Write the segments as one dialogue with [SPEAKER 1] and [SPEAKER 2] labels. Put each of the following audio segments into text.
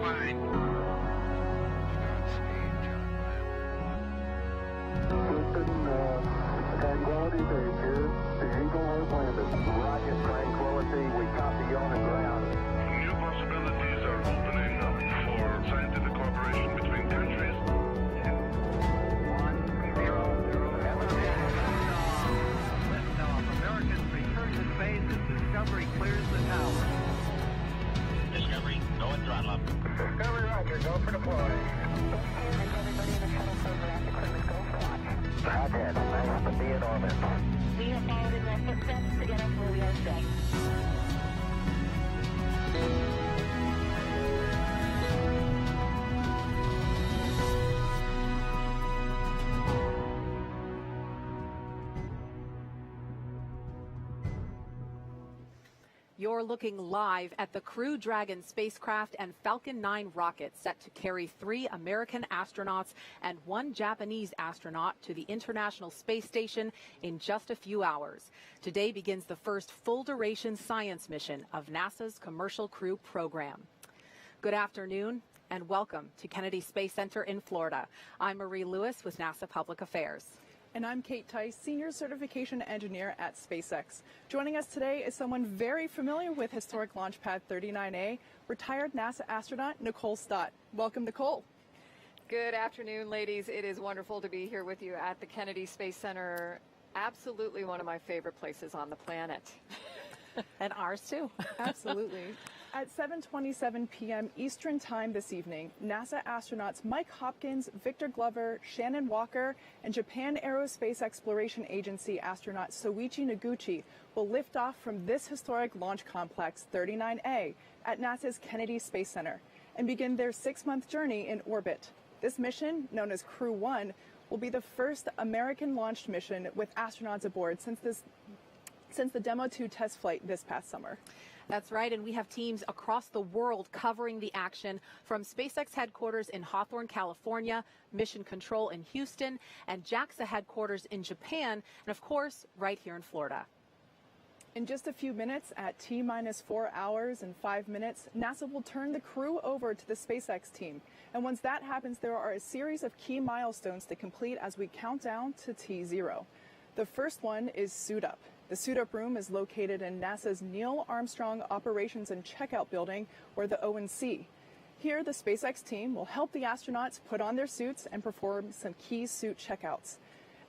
[SPEAKER 1] fine.
[SPEAKER 2] Tranquility Base here. The Eagle has landed. Rocket Tranquility, we copy you on the ground.
[SPEAKER 1] New possibilities are opening up for scientific cooperation between countries.
[SPEAKER 3] 1-0-0. Liftoff. Americans return to space as Discovery clears the tower.
[SPEAKER 4] Discovery, go and throttle up.
[SPEAKER 2] Discovery Roger, go for deploy.
[SPEAKER 5] Everybody in the shuttle program, the crew is go for launch.
[SPEAKER 2] Roger, nice to be in orbit.
[SPEAKER 5] We have followed in their footsteps to get us where we are today.
[SPEAKER 6] You're looking live at the Crew-Dragon spacecraft and Falcon 9 rocket set to carry 3 American astronauts and 1 Japanese astronaut to the International Space Station in just a few hours. Today begins the first full-duration science mission of NASA's Commercial Crew program. Good afternoon and welcome to Kennedy Space Center in Florida. I'm Marie Lewis with NASA Public Affairs.
[SPEAKER 7] And I'm Kate Tice, Senior Certification Engineer at SpaceX. Joining us today is someone very familiar with historic Launch Pad 39A, retired NASA astronaut Nicole Stott. Welcome, Nicole.
[SPEAKER 8] Good afternoon, ladies. It is wonderful to be here with you at the Kennedy Space Center. Absolutely one of my favorite places on the planet.
[SPEAKER 6] And ours too.
[SPEAKER 7] Absolutely. At 7:27 p.m. Eastern Time this evening, NASA astronauts Mike Hopkins, Victor Glover, Shennon Uokер, and Japan Aerospace Exploration Agency astronaut Soichi Noguchi will lift off from this historic launch complex 39A at NASA's Kennedy Space Center and begin their 6-month journey in orbit. This mission, known as Crew-1, will be the first American-launched mission with astronauts aboard since the Demo 2 test flight this past summer.
[SPEAKER 6] That's right, and we have teams across the world covering the action from SpaceX headquarters in Hawthorne, California, Mission Control in Houston, and JAXA headquarters in Japan, and of course, right here in Florida.
[SPEAKER 7] In just a few minutes, at T-4 hours and 5 minutes, NASA will turn the crew over to the SpaceX team. And once that happens, there are a series of key milestones to complete as we count down to T0. The first one is Suit Up. The Suit Up room is located in NASA's Neil Armstrong Operations and Checkout Building, or the O&C. Here, the SpaceX team will help the astronauts put on their suits and perform some key suit checkouts.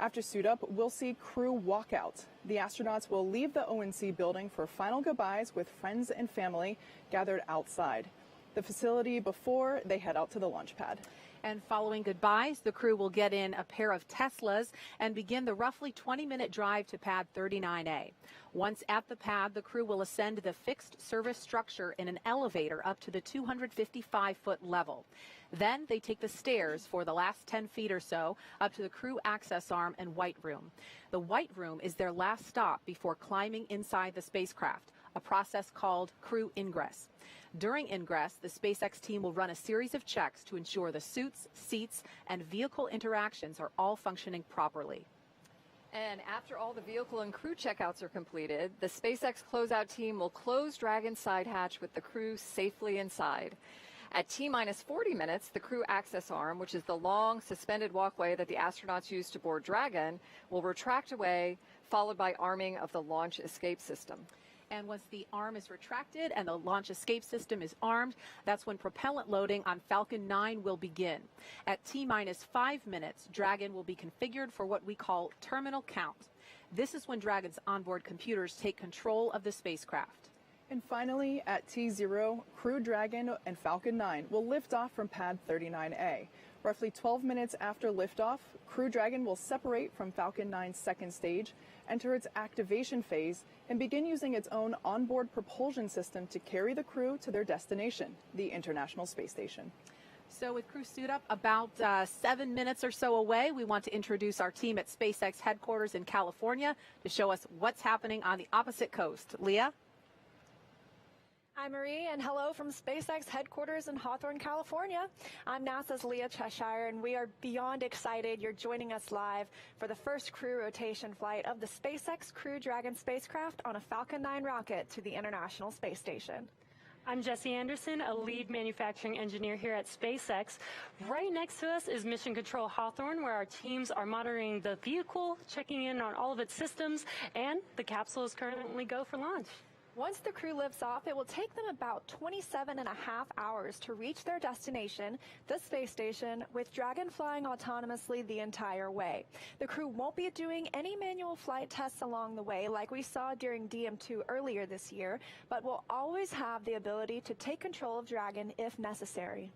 [SPEAKER 7] After Suit Up, we'll see crew walkout. The astronauts will leave the O&C building for final goodbyes with friends and family gathered outside the facility before they head out to the launch pad.
[SPEAKER 6] And following goodbyes, the crew will get in a pair of Teslas and begin the roughly 20-minute drive to pad 39A. Once at the pad, the crew will ascend the fixed service structure in an elevator up to the 255-foot level. Then they take the stairs for the last 10 feet or so up to the crew access arm and white room. The white room is their last stop before climbing inside the spacecraft, a process called crew ingress. During ingress, the SpaceX team will run a series of checks to ensure the suits, seats, and vehicle interactions are all functioning properly.
[SPEAKER 8] And after all the vehicle and crew checkouts are completed, the SpaceX closeout team will close Dragon's side hatch with the crew safely inside. At T-40 minutes, the crew access arm, which is the long suspended walkway that the astronauts use to board Dragon, will retract away, followed by arming of the launch escape system.
[SPEAKER 6] And once the arm is retracted and the launch escape system is armed, that's when propellant loading on Falcon 9 will begin. At T-5 minutes, Dragon will be configured for what we call terminal count. This is when Dragon's onboard computers take control of the spacecraft.
[SPEAKER 7] And finally, at T0, Crew Dragon and Falcon 9 will lift off from pad 39A. Roughly 12 minutes after liftoff, Crew Dragon will separate from Falcon 9's second stage, enter its activation phase, and begin using its own onboard propulsion system to carry the crew to their destination, the International Space Station.
[SPEAKER 6] So with Crew Suit Up about 7 minutes or so away, we want to introduce our team at SpaceX headquarters in California to show us what's happening on the opposite coast. Leah?
[SPEAKER 9] I'm Marie, and hello from SpaceX headquarters in Hawthorne, California. I'm NASA's Leah Cheshire, and we are beyond excited you're joining us live for the first crew rotation flight of the SpaceX Crew-Dragon spacecraft on a Falcon 9 rocket to the International Space Station.
[SPEAKER 10] I'm Jesse Anderson, a lead manufacturing engineer here at SpaceX. Right next to us is Mission Control Hawthorne, where our teams are monitoring the vehicle, checking in on all of its systems, and the capsule is currently go for launch.
[SPEAKER 9] Once the crew lifts off, it will take them about 27.5 hours to reach their destination, the space station, with Dragon flying autonomously the entire way. The crew won't be doing any manual flight tests along the way like we saw during DM2 earlier this year, but will always have the ability to take control of Dragon if necessary.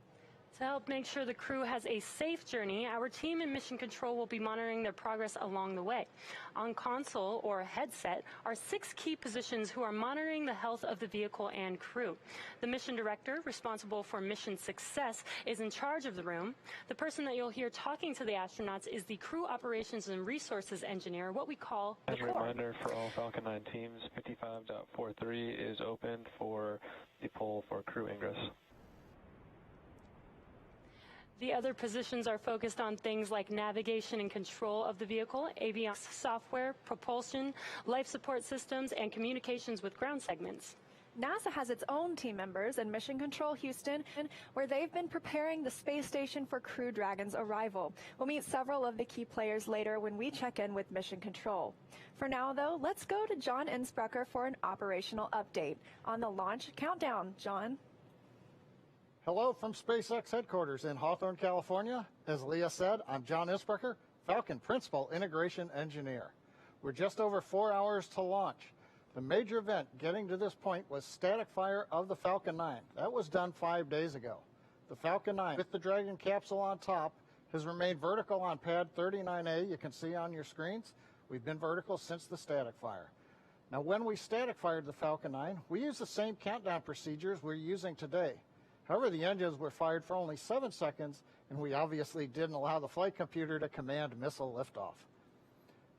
[SPEAKER 10] To help make sure the crew has a safe journey, our team in Mission Control will be monitoring their progress along the way. On console or headset are 6 key positions who are monitoring the health of the vehicle and crew. The mission director, responsible for mission success, is in charge of the room. The person that you'll hear talking to the astronauts is the crew operations and resources engineer, what we call the
[SPEAKER 11] As a
[SPEAKER 10] core.
[SPEAKER 11] reminder for all Falcon 9 teams, 55.43 is opened for the poll for crew ingress.
[SPEAKER 10] The other positions are focused on things like navigation and control of the vehicle, avionics software, propulsion, life support systems, and communications with ground segments.
[SPEAKER 9] NASA has its own team members in Mission Control Houston, where they've been preparing the space station for Crew Dragon's arrival. We'll meet several of the key players later when we check in with Mission Control. For now, though, let's go to John Innsbrucker for an operational update on the launch countdown. John?
[SPEAKER 12] Hello from SpaceX headquarters in Hawthorne, California. As Leah said, I'm John Innsbrucker, Falcon Principal Integration Engineer. We're just over 4 hours to launch. The major event getting to this point was static fire of the Falcon 9. That was done 5 days ago. The Falcon 9, with the Dragon capsule on top, has remained vertical on pad 39A. You can see on your screens. We've been vertical since the static fire. Now, when we static fired the Falcon 9, we used the same countdown procedures we're using today. However, the engines were fired for only 7 seconds, and we obviously didn't allow the flight computer to command missile liftoff.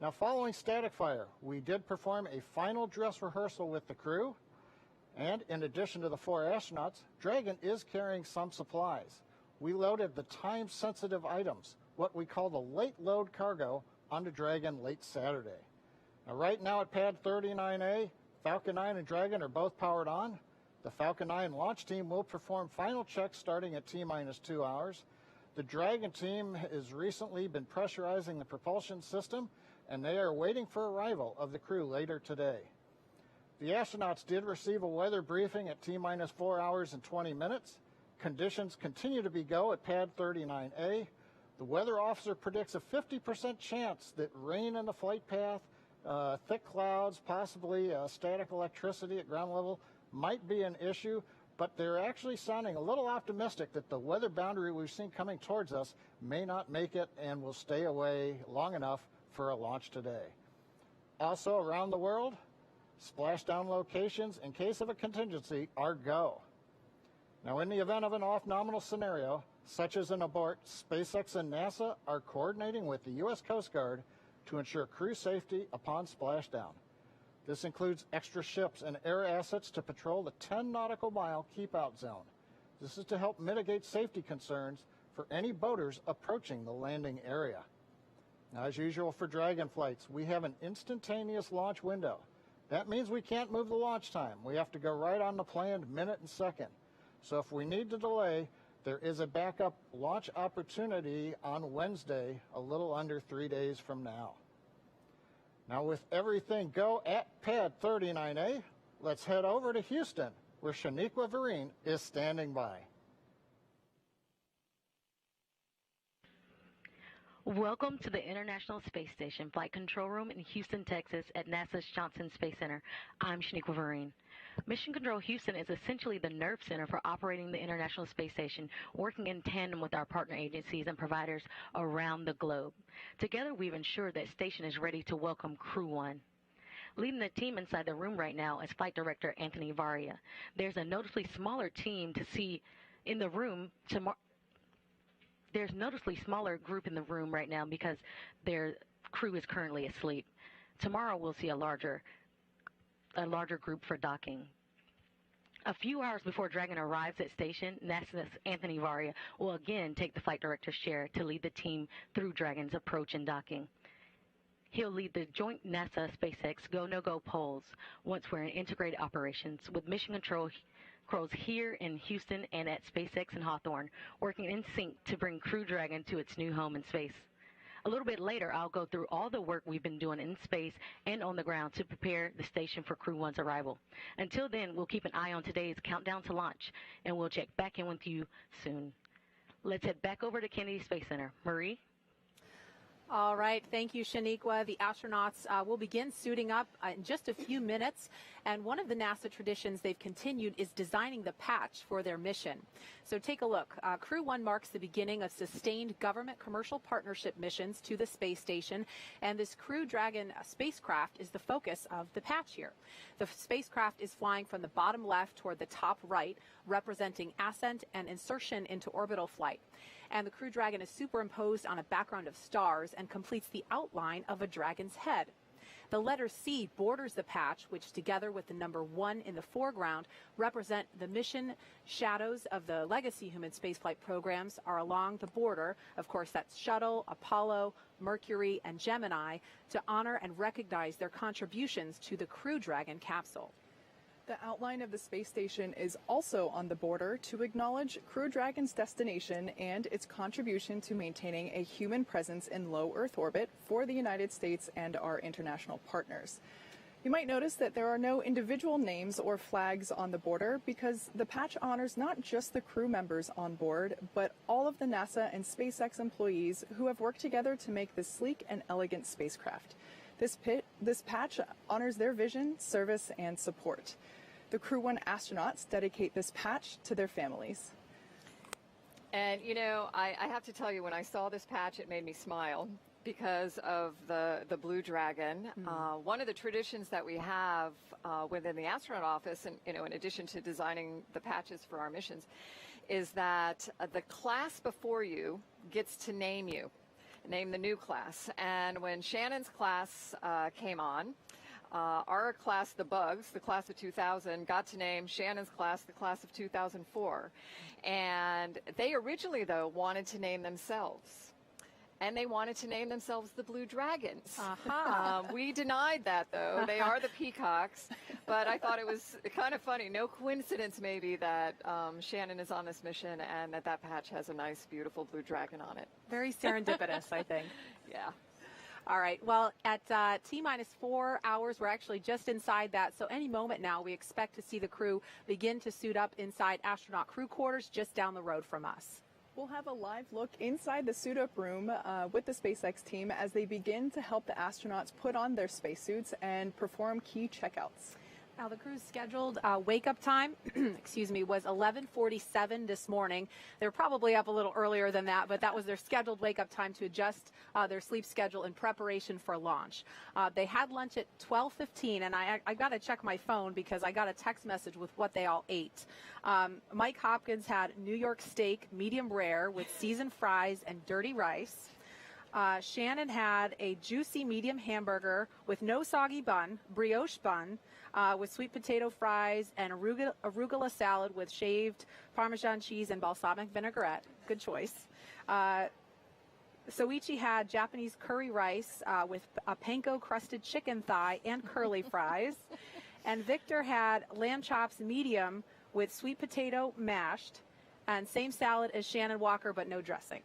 [SPEAKER 12] Now, following static fire, we did perform a final dress rehearsal with the crew, and in addition to the 4 astronauts, Dragon is carrying some supplies. We loaded the time-sensitive items, what we call the late load cargo, onto Dragon late Saturday. Now, right now at pad 39A, Falcon 9 and Dragon are both powered on. The Falcon 9 launch team will perform final checks starting at T-minus 2 hours. The Dragon team has recently been pressurizing the propulsion system, and they are waiting for arrival of the crew later today. The astronauts did receive a weather briefing at T-minus 4 hours and 20 minutes. Conditions continue to be go at pad 39A. The weather officer predicts a 50% chance that rain in the flight path, thick clouds, possibly static electricity at ground level might be an issue, but they're actually sounding a little optimistic that the weather boundary we've seen coming towards us may not make it and will stay away long enough for a launch today. Also around the world, splashdown locations in case of a contingency are go. Now, in the event of an off-nominal scenario, such as an abort, SpaceX and NASA are coordinating with the U.S. Coast Guard to ensure crew safety upon splashdown. This includes extra ships and air assets to patrol the 10 nautical mile keep-out zone. This is to help mitigate safety concerns for any boaters approaching the landing area. Now, as usual for Dragon flights, we have an instantaneous launch window. That means we can't move the launch time. We have to go right on the planned minute and second. So if we need to delay, there is a backup launch opportunity on Wednesday, a little under 3 days from now. Now, with everything go at pad 39A, let's head over to Houston, where Shaniqua Vereen is standing by.
[SPEAKER 13] Welcome to the International Space Station Flight Control Room in Houston, Texas at NASA's Johnson Space Center. I'm Shaniqua Vereen. Mission Control Houston is essentially the nerve center for operating the International Space Station, working in tandem with our partner agencies and providers around the globe. Together, we've ensured that station is ready to welcome Crew-1. Leading the team inside the room right now is Flight Director Anthony Varia. There's a noticeably smaller team to see in the room tomorrow. There's noticeably smaller group in the room right now because their crew is currently asleep. Tomorrow we'll see a larger group for docking. A few hours before Dragon arrives at station, NASA's Anthony Varia will again take the flight director's chair to lead the team through Dragon's approach and docking. He'll lead the joint NASA SpaceX go-no-go polls once we're in integrated operations with Mission Control crews here in Houston and at SpaceX in Hawthorne, working in sync to bring Crew Dragon to its new home in space. A little bit later, I'll go through all the work we've been doing in space and on the ground to prepare the station for Crew 1's arrival. Until then, we'll keep an eye on today's countdown to launch, and we'll check back in with you soon. Let's head back over to Kennedy Space Center. Marie?
[SPEAKER 6] All right. Thank you, Shaniqua. The astronauts will begin suiting up in just a few minutes. And one of the NASA traditions they've continued is designing the patch for their mission. So take a look. Crew 1 marks the beginning of sustained government commercial partnership missions to the space station. And this Crew Dragon spacecraft is the focus of the patch here. The spacecraft is flying from the bottom left toward the top right, representing ascent and insertion into orbital flight. And the Crew Dragon is superimposed on a background of stars and completes the outline of a dragon's head. The letter C borders the patch, which together with the number 1 in the foreground represent the mission shadows of the legacy human spaceflight programs are along the border. Of course, that's Shuttle, Apollo, Mercury, and Gemini to honor and recognize their contributions to the Crew Dragon capsule.
[SPEAKER 7] The outline of the space station is also on the border to acknowledge Crew Dragon's destination and its contribution to maintaining a human presence in low Earth orbit for the United States and our international partners. You might notice that there are no individual names or flags on the border because the patch honors not just the crew members on board, but all of the NASA and SpaceX employees who have worked together to make this sleek and elegant spacecraft. This patch honors their vision, service, and support. The Crew 1 astronauts dedicate this patch to their families.
[SPEAKER 8] And, you know, I have to tell you, when I saw this patch, it made me smile because of the Blue Dragon. One of the traditions that we have within the astronaut office, and, you know, in addition to designing the patches for our missions, is that the class before you gets to name you, name the new class. And when Shannon's class came on, our class, the Bugs, the class of 2000, got to name Shannon's class the class of 2004. And they originally, though, wanted to name themselves. And they wanted to name themselves the Blue Dragons. We denied that, though. They are the Peacocks. But I thought it was kind of funny. No coincidence, maybe, that Shannon is on this mission and that patch has a nice, beautiful blue dragon on it.
[SPEAKER 6] Very serendipitous, I think.
[SPEAKER 8] Yeah.
[SPEAKER 6] All right. Well, at T-minus 4 hours, we're actually just inside that. So any moment now, we expect to see the crew begin to suit up inside astronaut crew quarters just down the road from us.
[SPEAKER 7] We'll have a live look inside the suit-up room with the SpaceX team as they begin to help the astronauts put on their spacesuits and perform key checkouts.
[SPEAKER 6] Now, the crew's scheduled wake-up time, excuse me, was 11:47 this morning. They're probably up a little earlier than that, but that was their scheduled wake-up time to adjust their sleep schedule in preparation for launch. They had lunch at 12:15, and I got to check my phone because I got a text message with what they all ate. Mike Hopkins had New York steak, medium rare, with seasoned fries and dirty rice. Shannon had a juicy medium hamburger with no soggy bun, brioche bun, with sweet potato fries and arugula salad with shaved Parmesan cheese and balsamic vinaigrette. Good choice. Soichi had Japanese curry rice with a panko crusted chicken thigh and curly fries. And Victor had lamb chops medium with sweet potato mashed and same salad as Shannon Walker, but no dressing.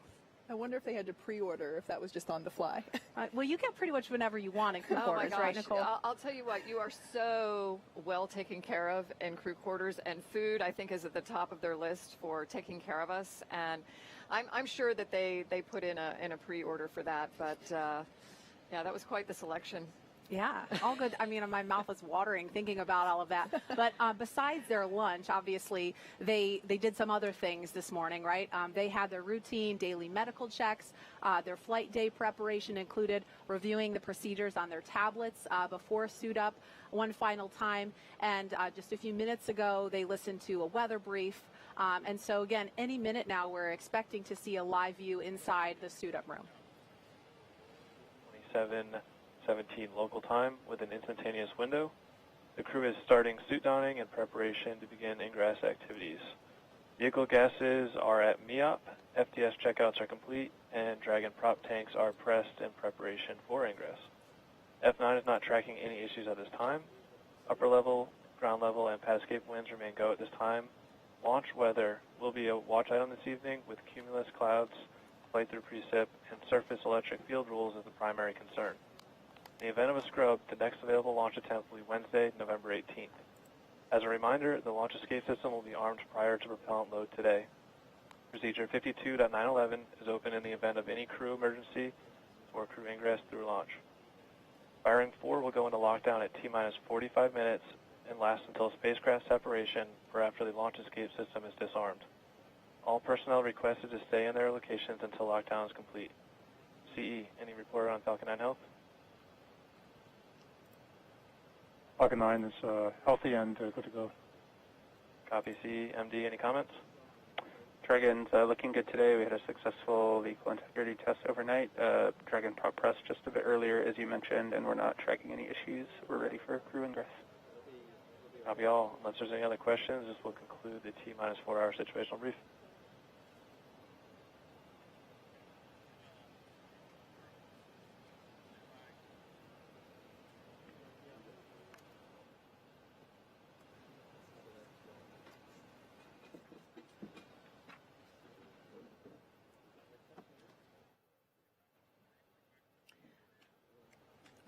[SPEAKER 7] I wonder if they had to pre-order, if that was just on the fly.
[SPEAKER 6] Well, you get pretty much whenever you want in crew quarters, right, Nicole?
[SPEAKER 8] I'll tell you what, you are so well taken care of in crew quarters, and food, I think, is at the top of their list for taking care of us. And I'm sure that they put in a pre-order for that, but yeah, that was quite the selection.
[SPEAKER 6] Yeah, all good. I mean, my mouth is watering thinking about all of that. But besides their lunch, obviously, they did some other things this morning, right? They had their routine daily medical checks. Their flight day preparation included reviewing the procedures on their tablets before suit up one final time. And just a few minutes ago, they listened to a weather brief. And so, again, any minute now, we're expecting to see a live view inside the suit up room.
[SPEAKER 11] 27:17 local time with an instantaneous window. The crew is starting suit donning in preparation to begin ingress activities. Vehicle gases are at MEOP, FTS checkouts are complete, and Dragon prop tanks are pressed in preparation for ingress. F9 is not tracking any issues at this time. Upper level Ground level and pad escape winds remain go at this time. Launch weather will be a watch item this evening with cumulus clouds, flight through precip, and surface electric field rules as the primary concern. In the event of a scrub, the next available launch attempt will be Wednesday, November 18th. As a reminder, the launch escape system will be armed prior to propellant load today. Procedure 52.911 is open in the event of any crew emergency or crew ingress through launch. Firing 4 will go into lockdown at T-minus 45 minutes and last until spacecraft separation or after the launch escape system is disarmed. All personnel requested to stay in their locations until lockdown is complete. CE, any report on Falcon 9 health?
[SPEAKER 14] Falcon 9 is healthy and good to go.
[SPEAKER 11] Copy. CE, MD, any comments?
[SPEAKER 15] Dragon's looking good today. We had a successful vehicle integrity test overnight. Dragon prop press just a bit earlier, as you mentioned, and we're not tracking any issues. We're ready for crew ingress.
[SPEAKER 11] Copy all. Unless there's any other questions, this will conclude the T-minus 4-hour situational brief.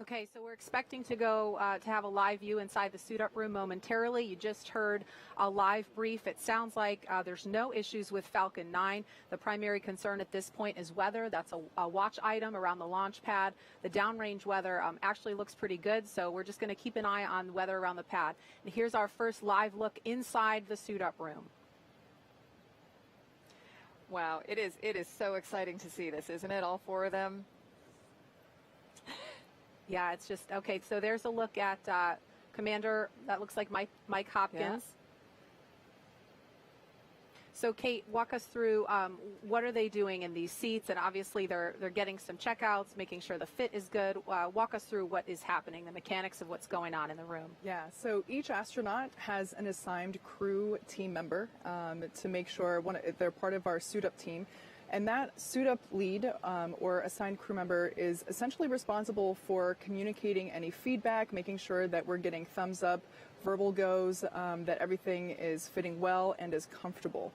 [SPEAKER 6] Okay, so we're expecting to go to have a live view inside the suit-up room momentarily. You just heard a live brief. It sounds like there's no issues with Falcon 9. The primary concern at this point is weather. That's a watch item around the launch pad. The downrange weather actually looks pretty good, so we're just going to keep an eye on the weather around the pad. And here's our first live look inside the suit-up room.
[SPEAKER 8] Wow, it is so exciting to see this, isn't it? All four of them.
[SPEAKER 6] Yeah, it's just, okay, so there's a look at Commander, that looks like Mike Hopkins. Yeah. So, Kate, walk us through what are they doing in these seats? And obviously they're getting some checkouts, making sure the fit is good. Walk us through what is happening, the mechanics of what's going on in the room.
[SPEAKER 7] Yeah, so each astronaut has an assigned crew team member to make sure they're part of our suit-up team. And that suit-up lead or assigned crew member is essentially responsible for communicating any feedback, making sure that we're getting thumbs up, verbal goes, that everything is fitting well and is comfortable.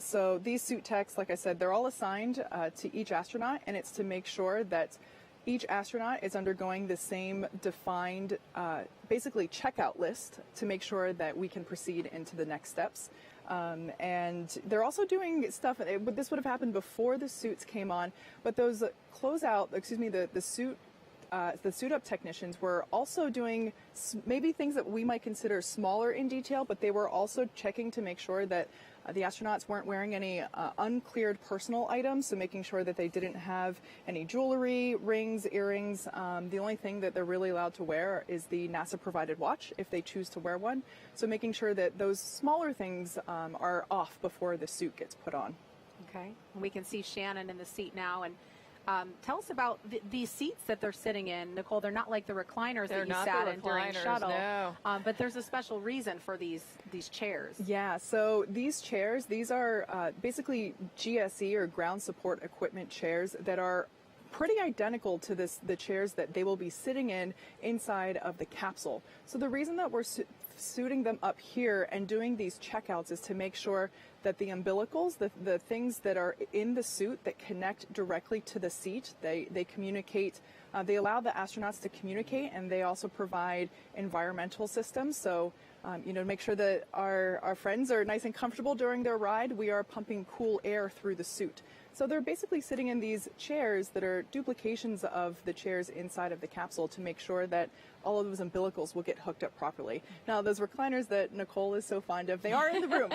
[SPEAKER 7] So these suit techs, like I said, they're all assigned to each astronaut, and it's to make sure that each astronaut is undergoing the same defined, basically checkout list to make sure that we can proceed into the next steps. And they're also doing stuff, this would have happened before the suits came on, but those the suit-up technicians were also doing maybe things that we might consider smaller in detail, but they were also checking to make sure that the astronauts weren't wearing any uncleared personal items, so making sure that they didn't have any jewelry, rings, earrings. The only thing that they're really allowed to wear is the NASA-provided watch, if they choose to wear one. So making sure that those smaller things are off before the suit gets put on.
[SPEAKER 6] Okay. We can see Shannon in the seat now. And tell us about these seats that they're sitting in. Nicole, they're not like the recliners that you sat in during shuttle.
[SPEAKER 8] No.
[SPEAKER 6] But there's a special reason for these chairs.
[SPEAKER 7] Yeah, so these chairs, these are basically GSE or ground support equipment chairs that are pretty identical to the chairs that they will be sitting in inside of the capsule. So the reason that we're suiting them up here and doing these checkouts is to make sure that the umbilicals, the things that are in the suit that connect directly to the seat, they communicate, they allow the astronauts to communicate, and they also provide environmental systems. So, to make sure that our friends are nice and comfortable during their ride, we are pumping cool air through the suit. So they're basically sitting in these chairs that are duplications of the chairs inside of the capsule to make sure that all of those umbilicals will get hooked up properly. Now, those recliners that Nicole is so fond of, they are in the room.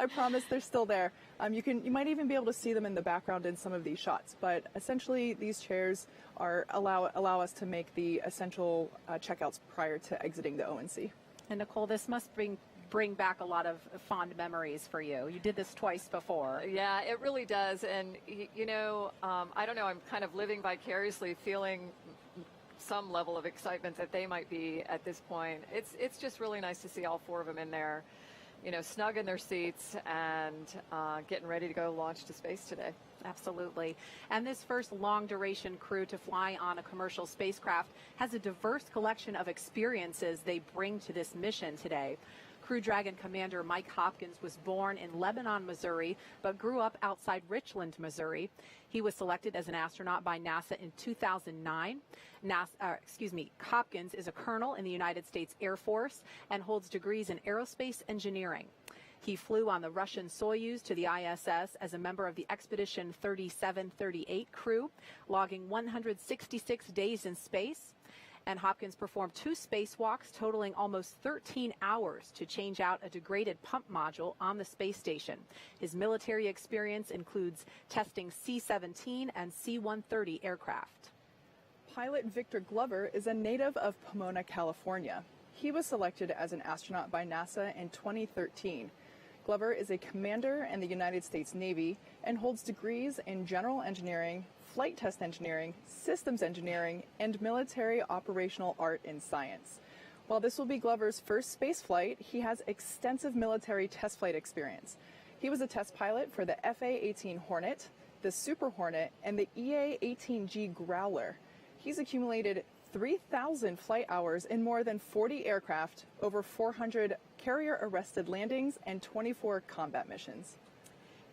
[SPEAKER 7] I promise they're still there. You might even be able to see them in the background in some of these shots. But essentially, these chairs allow us to make the essential checkouts prior to exiting the O&C.
[SPEAKER 6] And Nicole, this must bring back a lot of fond memories for you. You did this twice before.
[SPEAKER 8] Yeah, it really does. And, I don't know, I'm kind of living vicariously, feeling some level of excitement that they might be at this point. It's just really nice to see all four of them in there, snug in their seats and getting ready to go launch to space today.
[SPEAKER 6] Absolutely. And this first long-duration crew to fly on a commercial spacecraft has a diverse collection of experiences they bring to this mission today. Crew Dragon Commander Mike Hopkins was born in Lebanon, Missouri, but grew up outside Richland, Missouri. He was selected as an astronaut by NASA in 2009. Hopkins is a colonel in the United States Air Force and holds degrees in aerospace engineering. He flew on the Russian Soyuz to the ISS as a member of the Expedition 3738 crew, logging 166 days in space. And Hopkins performed 2 spacewalks totaling almost 13 hours to change out a degraded pump module on the space station. His military experience includes testing C-17 and C-130 aircraft.
[SPEAKER 7] Pilot Victor Glover is a native of Pomona, California. He was selected as an astronaut by NASA in 2013. Glover is a commander in the United States Navy and holds degrees in general engineering, flight test engineering, systems engineering, and military operational art and science. While this will be Glover's first space flight, he has extensive military test flight experience. He was a test pilot for the FA-18 Hornet, the Super Hornet, and the EA-18G Growler. He's accumulated 3,000 flight hours in more than 40 aircraft, over 400 carrier-arrested landings, and 24 combat missions.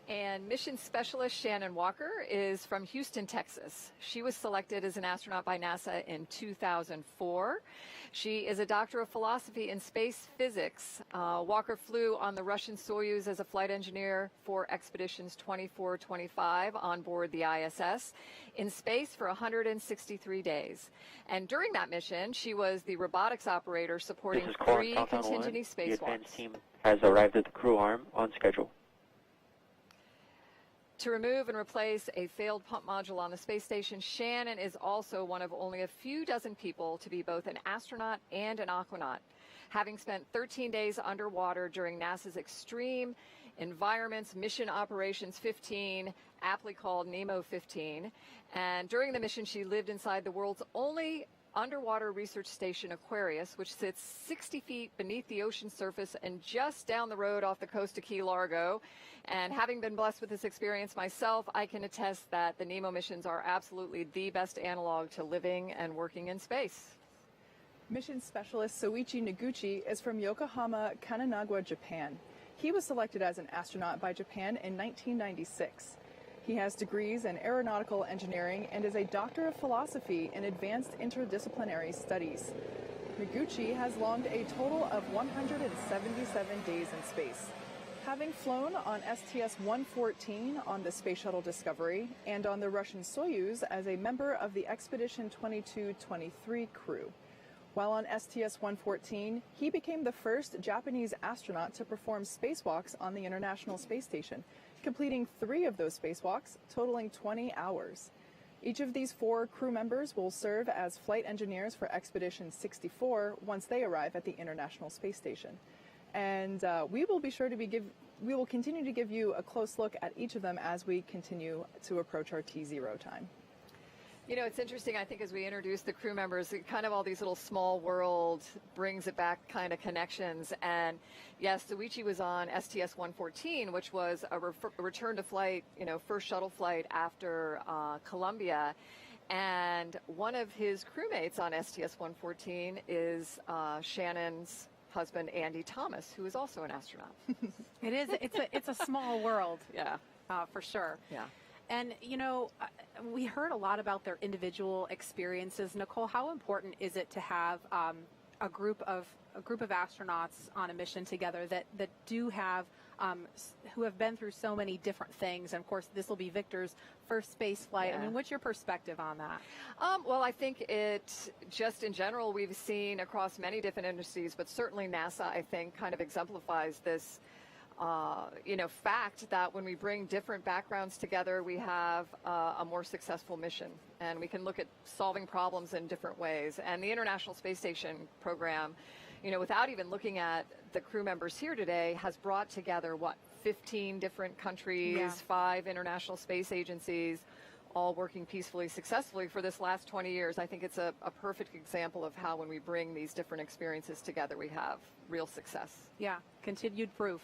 [SPEAKER 8] And mission specialist Shannon Uokер is from Houston, Texas. She was selected as an astronaut by NASA in 2004. She is a doctor of philosophy in space physics. Uokер flew on the Russian Soyuz as a flight engineer for expeditions 24-25 on board the ISS in space for 163 days. And during that mission, she was the robotics operator supporting 3 contingency spacewalks.
[SPEAKER 16] The advanced team has arrived at the crew arm on schedule.
[SPEAKER 8] To remove and replace a failed pump module on the space station, Shannon is also one of only a few dozen people to be both an astronaut and an aquanaut, having spent 13 days underwater during NASA's Extreme Environments Mission Operations 15, aptly called Nemo 15. And during the mission, she lived inside the world's only underwater research station, Aquarius, which sits 60 feet beneath the ocean surface and just down the road off the coast of Key Largo. And having been blessed with this experience myself, I can attest that the NEMO missions are absolutely the best analog to living and working in space.
[SPEAKER 7] Mission specialist Soichi Noguchi is from Yokohama, Kanagawa, Japan. He was selected as an astronaut by Japan in 1996. He has degrees in aeronautical engineering and is a doctor of philosophy in advanced interdisciplinary studies. Noguchi has logged a total of 177 days in space, having flown on STS-114 on the Space Shuttle Discovery and on the Russian Soyuz as a member of the Expedition 22-23 crew. While on STS-114, he became the first Japanese astronaut to perform spacewalks on the International Space Station, completing 3 of those spacewalks, totaling 20 hours. Each of these 4 crew members will serve as flight engineers for Expedition 64 once they arrive at the International Space Station. And we will continue to give you a close look at each of them as we continue to approach our T0 time.
[SPEAKER 8] You know, it's interesting, I think, as we introduce the crew members, kind of all these little small world brings it back kind of connections. And yes, Soichi was on STS-114, which was a return to flight, first shuttle flight after Columbia. And one of his crewmates on STS-114 is Shannon's husband, Andy Thomas, who is also an astronaut.
[SPEAKER 6] It is. It's a small world.
[SPEAKER 8] Yeah.
[SPEAKER 6] For sure.
[SPEAKER 8] Yeah.
[SPEAKER 6] And, we heard a lot about their individual experiences. Nicole, how important is it to have a group of astronauts on a mission together that do have who have been through so many different things? And of course, this will be Victor's first space flight.
[SPEAKER 8] Yeah.
[SPEAKER 6] I mean, what's your perspective on that?
[SPEAKER 8] Well, I think just in general, we've seen across many different industries, but certainly NASA, I think, kind of exemplifies this fact that when we bring different backgrounds together, we have a more successful mission, and we can look at solving problems in different ways. And the International Space Station program, without even looking at the crew members here today, has brought together, 15 different countries, 5 international space agencies, all working peacefully, successfully for this last 20 years. I think it's a perfect example of how when we bring these different experiences together, we have real success.
[SPEAKER 6] Yeah, continued proof.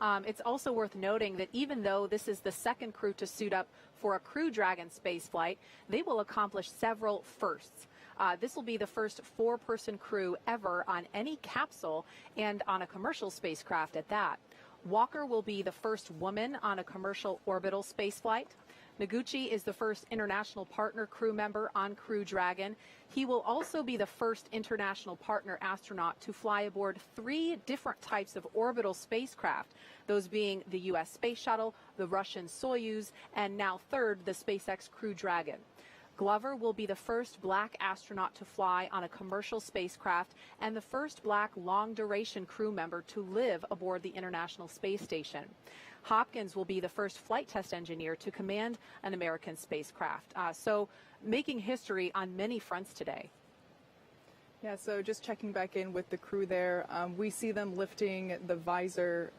[SPEAKER 6] It's also worth noting that even though this is the second crew to suit up for a Crew Dragon spaceflight, they will accomplish several firsts. This will be the first 4-person crew ever on any capsule and on a commercial spacecraft at that. Walker will be the first woman on a commercial orbital spaceflight. Noguchi is the first international partner crew member on Crew Dragon. He will also be the first international partner astronaut to fly aboard 3 different types of orbital spacecraft, those being the U.S. Space Shuttle, the Russian Soyuz, and now third, the SpaceX Crew Dragon. Glover will be the first black astronaut to fly on a commercial spacecraft and the first black long-duration crew member to live aboard the International Space Station. Hopkins will be the first flight test engineer to command an American spacecraft. So making history on many fronts today.
[SPEAKER 7] Yeah, so just checking back in with the crew there, we see them lifting the visor.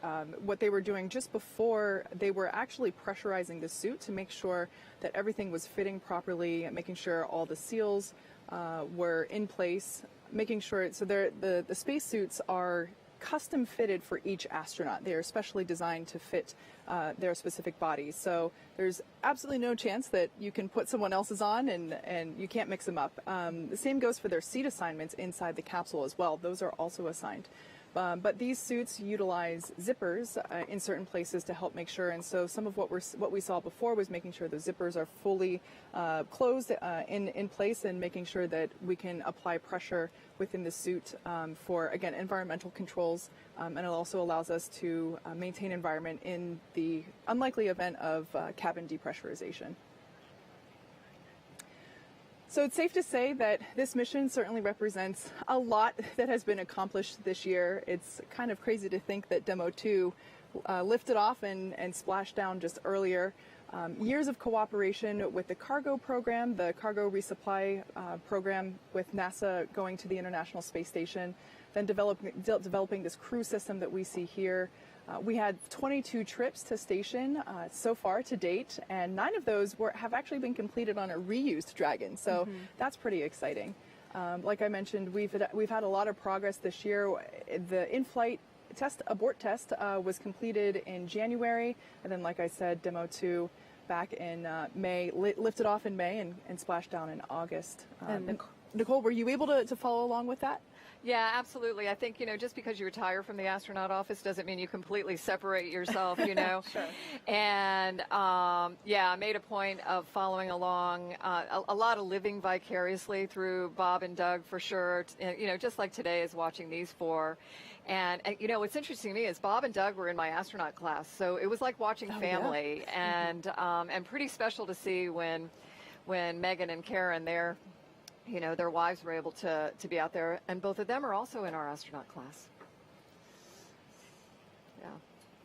[SPEAKER 7] What they were doing just before, they were actually pressurizing the suit to make sure that everything was fitting properly, making sure all the seals were in place, making sure, so the spacesuits are custom fitted for each astronaut. They are specially designed to fit their specific bodies. So there's absolutely no chance that you can put someone else's on and you can't mix them up. The same goes for their seat assignments inside the capsule as well. Those are also assigned. But these suits utilize zippers in certain places to help make sure. And so some of what we saw before was making sure the zippers are fully closed in place and making sure that we can apply pressure within the suit for, again, environmental controls. And it also allows us to maintain environment in the unlikely event of cabin depressurization. So it's safe to say that this mission certainly represents a lot that has been accomplished this year. It's kind of crazy to think that Demo 2 lifted off and splashed down just earlier. Years of cooperation with the cargo program, the cargo resupply program with NASA going to the International Space Station, then developing this crew system that we see here. We had 22 trips to station so far to date, and 9 of those have actually been completed on a reused Dragon. So that's pretty exciting. Like I mentioned, we've had a lot of progress this year. The in-flight abort test was completed in January, and then, like I said, Demo 2 back in May, lifted off in May and splashed down in August. Nicole, were you able to follow along with that?
[SPEAKER 8] Yeah, absolutely. I think, just because you retire from the astronaut office doesn't mean you completely separate yourself, Sure. And, yeah, I made a point of following along, a lot of living vicariously through Bob and Doug for sure, just like today is watching these 4. And what's interesting to me is Bob and Doug were in my astronaut class, so it was like watching family, and pretty special to see when Megan and Karen, their wives were able to be out there, and both of them are also in our astronaut class. Yeah.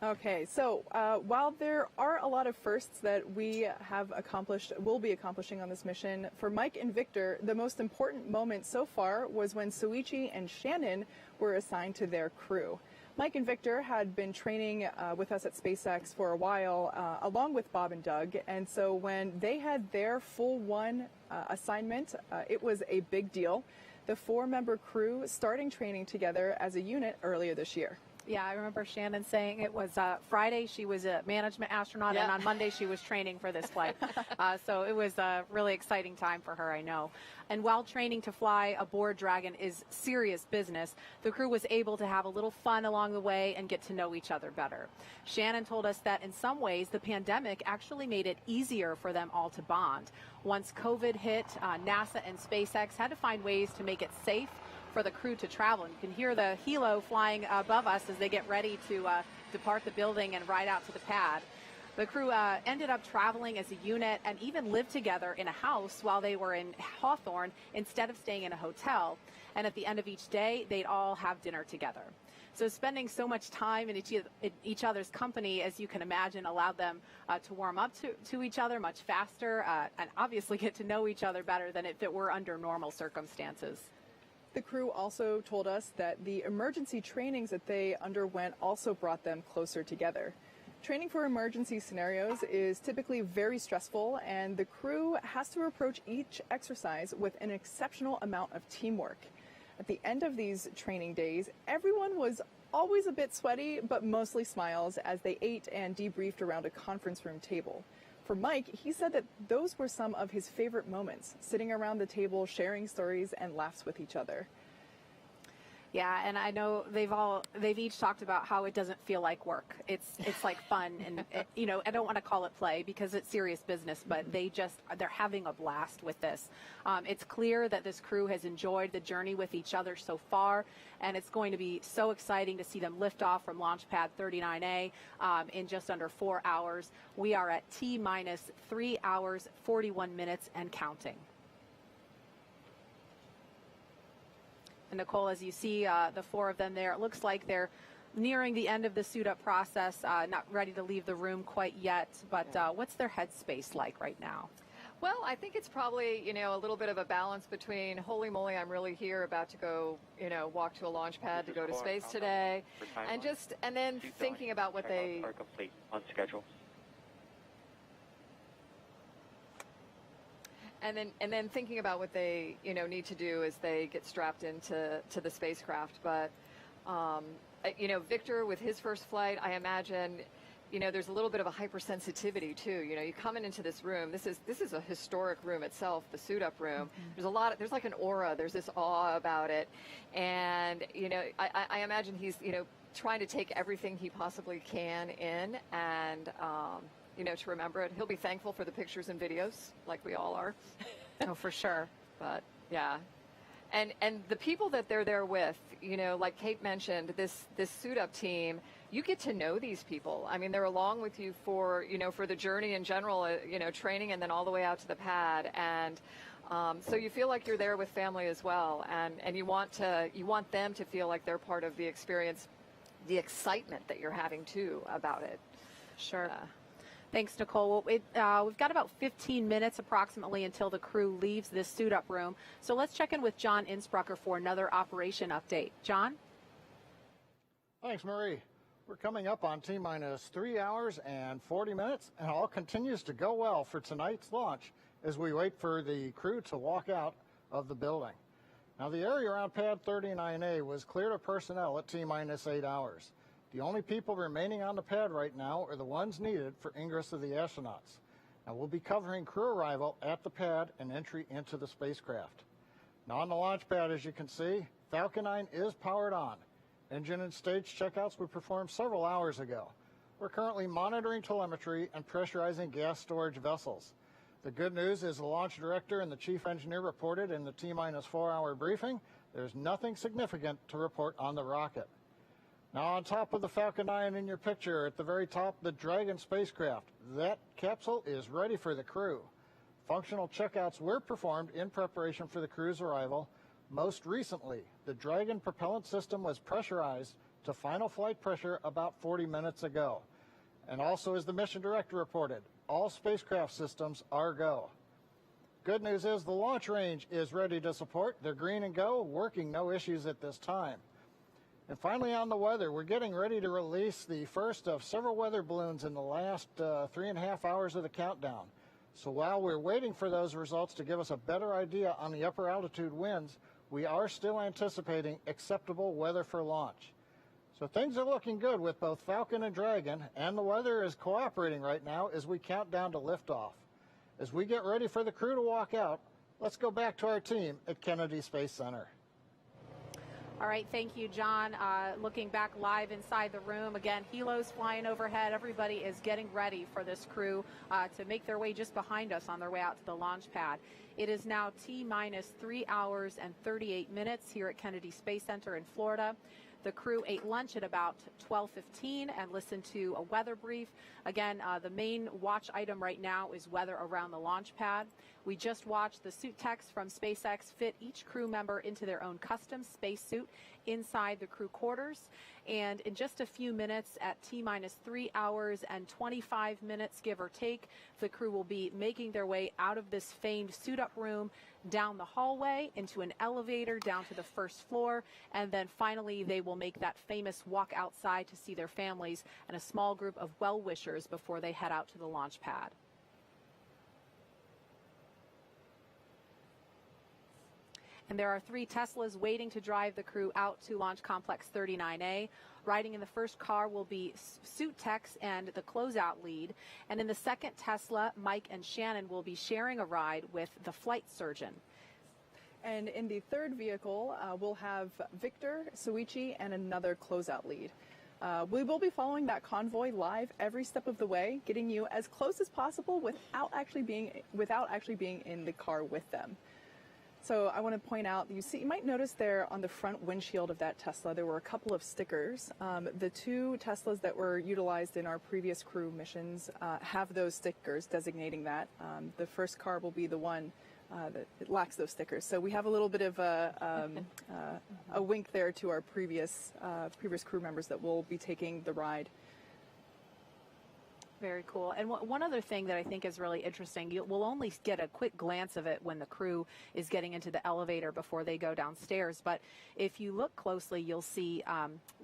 [SPEAKER 7] Okay, so while there are a lot of firsts that we have accomplished, will be accomplishing on this mission, for Mike and Victor, the most important moment so far was when Soichi and Shannon were assigned to their crew. Mike and Victor had been training with us at SpaceX for a while, along with Bob and Doug, and so when they had their full one assignment, it was a big deal. The 4-member crew starting training together as a unit earlier this year.
[SPEAKER 6] Yeah, I remember Shannon saying it was Friday she was a management astronaut, and on Monday she was training for this flight. So it was a really exciting time for her, I know. And while training to fly aboard Dragon is serious business, the crew was able to have a little fun along the way and get to know each other better. Shannon told us that in some ways the pandemic actually made it easier for them all to bond. Once COVID hit, NASA and SpaceX had to find ways to make it safe for the crew to travel. And you can hear the helo flying above us as they get ready to depart the building and ride out to the pad. The crew ended up traveling as a unit and even lived together in a house while they were in Hawthorne instead of staying in a hotel. And at the end of each day, they'd all have dinner together. So spending so much time in each other's company, as you can imagine, allowed them to warm up to each other much faster and obviously get to know each other better than if it were under normal circumstances.
[SPEAKER 7] The crew also told us that the emergency trainings that they underwent also brought them closer together. Training for emergency scenarios is typically very stressful, and the crew has to approach each exercise with an exceptional amount of teamwork. At the end of these training days, everyone was always a bit sweaty, but mostly smiles as they ate and debriefed around a conference room table. For Mike, he said that those were some of his favorite moments, sitting around the table, sharing stories and laughs with each other.
[SPEAKER 6] Yeah, and I know they've each talked about how it doesn't feel like work. It's like fun, and you know, I don't want to call it play because it's serious business, but they're having a blast with this. It's clear that this crew has enjoyed the journey with each other so far, and it's going to be so exciting to see them lift off from Launch Pad 39A in just under 4 hours. We are at T-minus 3 hours, 41 minutes and counting. And Nicole, as you see the four of them there, it looks like they're nearing the end of the suit-up process, not ready to leave the room quite yet, but what's their headspace like right now?
[SPEAKER 8] Well, I think it's probably, you know, a little bit of a balance between, holy moly, I'm really here, about to go, you know, walk to a launch pad to go to space today, and then thinking about what they
[SPEAKER 16] are complete on schedule.
[SPEAKER 8] And then thinking about what they, you know, need to do as they get strapped into the spacecraft. But you know, Victor with his first flight, I imagine, you know, there's a little bit of a hypersensitivity too. You know, you coming into this room. This is a historic room itself, the suit-up room. Mm-hmm. There's like an aura. There's this awe about it, and you know, I imagine he's, you know, trying to take everything he possibly can in, and you know, to remember it. He'll be thankful for the pictures and videos, like we all are.
[SPEAKER 6] Oh, for sure.
[SPEAKER 8] But yeah, and the people that they're there with, you know, like Kate mentioned, this suit-up team, you get to know these people. I mean, they're along with you for, you know, for the journey in general, you know, training, and then all the way out to the pad, and so you feel like you're there with family as well, and you want them to feel like they're part of the experience, the excitement that you're having too about it.
[SPEAKER 6] Sure. Thanks, Nicole. We've got about 15 minutes approximately until the crew leaves this suit-up room. So let's check in with John Innsbrucker for another operation update. John?
[SPEAKER 12] Thanks, Marie. We're coming up on T-minus 3 hours and 40 minutes, and all continues to go well for tonight's launch as we wait for the crew to walk out of the building. Now, the area around Pad 39A was cleared of personnel at T-minus 8 hours. The only people remaining on the pad right now are the ones needed for ingress of the astronauts. Now, we'll be covering crew arrival at the pad and entry into the spacecraft. Now, on the launch pad, as you can see, Falcon 9 is powered on. Engine and stage checkouts were performed several hours ago. We're currently monitoring telemetry and pressurizing gas storage vessels. The good news is the launch director and the chief engineer reported in the T-minus 4 hour briefing there's nothing significant to report on the rocket. Now, on top of the Falcon 9 in your picture, at the very top, the Dragon spacecraft. That capsule is ready for the crew. Functional checkouts were performed in preparation for the crew's arrival. Most recently, the Dragon propellant system was pressurized to final flight pressure about 40 minutes ago. And also, as the mission director reported, all spacecraft systems are go. Good news is the launch range is ready to support. They're green and go, working no issues at this time. And finally, on the weather, we're getting ready to release the first of several weather balloons in the last 3.5 hours of the countdown. So while we're waiting for those results to give us a better idea on the upper altitude winds, we are still anticipating acceptable weather for launch. So things are looking good with both Falcon and Dragon, and the weather is cooperating right now as we count down to liftoff. As we get ready for the crew to walk out, let's go back to our team at Kennedy Space Center.
[SPEAKER 6] All right, thank you, John. Looking back live inside the room, again, helos flying overhead. Everybody is getting ready for this crew to make their way just behind us on their way out to the launch pad. It is now T-minus 3 hours and 38 minutes here at Kennedy Space Center in Florida. The crew ate lunch at about 12:15 and listened to a weather brief. Again, the main watch item right now is weather around the launch pad. We just watched the suit techs from SpaceX fit each crew member into their own custom spacesuit inside the crew quarters. And in just a few minutes, at T-minus 3 hours and 25 minutes, give or take, the crew will be making their way out of this famed suit-up room, down the hallway, into an elevator, down to the first floor, and then finally they will make that famous walk outside to see their families and a small group of well-wishers before they head out to the launch pad. And there are 3 Teslas waiting to drive the crew out to Launch Complex 39A. Riding in the first car will be suit techs and the closeout lead. And in the second Tesla, Mike and Shannon will be sharing a ride with the flight surgeon.
[SPEAKER 7] And in the third vehicle, we'll have Victor, Soichi, and another closeout lead. We will be following that convoy live every step of the way, getting you as close as possible without actually being in the car with them. So I want to point out, you might notice there on the front windshield of that Tesla, there were a couple of stickers. The 2 Teslas that were utilized in our previous crew missions have those stickers designating that. The first car will be the one that lacks those stickers. So we have a little bit of a wink there to our previous crew members that will be taking the ride.
[SPEAKER 6] Very cool. And one other thing that I think is really interesting, we'll only get a quick glance of it when the crew is getting into the elevator before they go downstairs. But if you look closely, you'll see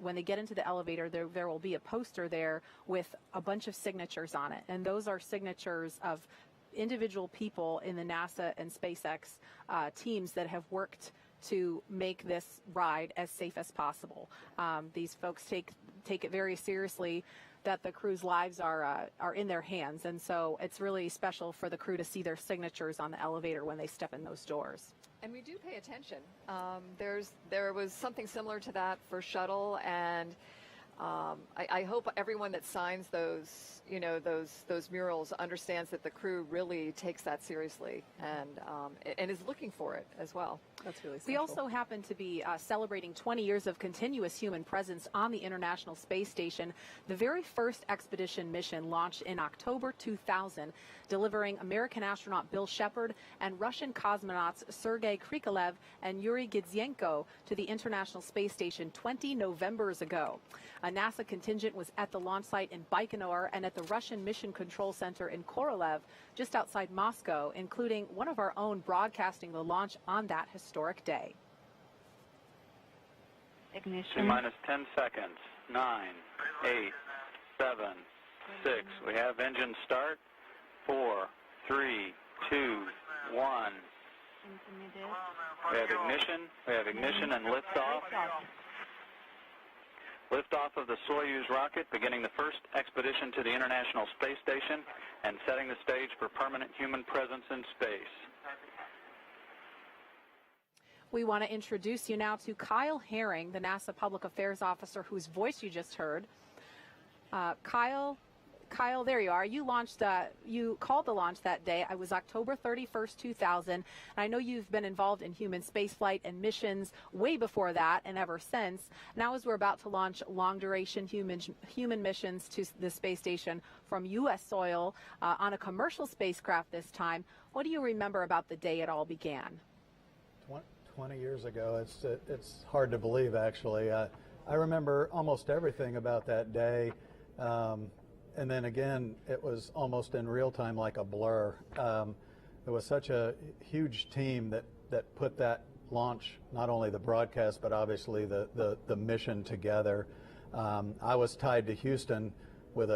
[SPEAKER 6] when they get into the elevator, there will be a poster there with a bunch of signatures on it. And those are signatures of individual people in the NASA and SpaceX teams that have worked to make this ride as safe as possible. These folks take it very seriously that the crew's lives are in their hands, and so it's really special for the crew to see their signatures on the elevator when they step in those doors.
[SPEAKER 8] And we do pay attention. There was something similar to that for shuttle, and I hope everyone that signs those, those murals understands that the crew really takes that seriously and is looking for it as well.
[SPEAKER 7] That's really special.
[SPEAKER 6] We also happen to be celebrating 20 years of continuous human presence on the International Space Station. The very first expedition mission launched in October 2000, delivering American astronaut Bill Shepard and Russian cosmonauts Sergei Krikalev and Yuri Gidzenko to the International Space Station 20 Novembers ago. A NASA contingent was at the launch site in Baikonur and at the Russian Mission Control Center in Korolev, just outside Moscow, including one of our own broadcasting the launch on that historic day.
[SPEAKER 17] Ignition.
[SPEAKER 18] T-minus 10 seconds. 9, 8, 7, 6. We have engine start. 4, 3, 2, 1. We have ignition. We have ignition and liftoff. Liftoff of the Soyuz rocket, beginning the first expedition to the International Space Station and setting the stage for permanent human presence in space.
[SPEAKER 6] We want to introduce you now to Kyle Herring, the NASA Public Affairs Officer whose voice you just heard. Kyle, there you are. You called the launch that day. It was October 31st, 2000. And I know you've been involved in human spaceflight and missions way before that and ever since. Now, as we're about to launch long-duration human missions to the space station from U.S. soil on a commercial spacecraft this time, what do you remember about the day it all began?
[SPEAKER 19] 20 years ago. It's hard to believe, actually. I remember almost everything about that day. And then again, it was almost in real time, like a blur. It was such a huge team that put that launch, not only the broadcast, but obviously the mission together. I was tied to Houston with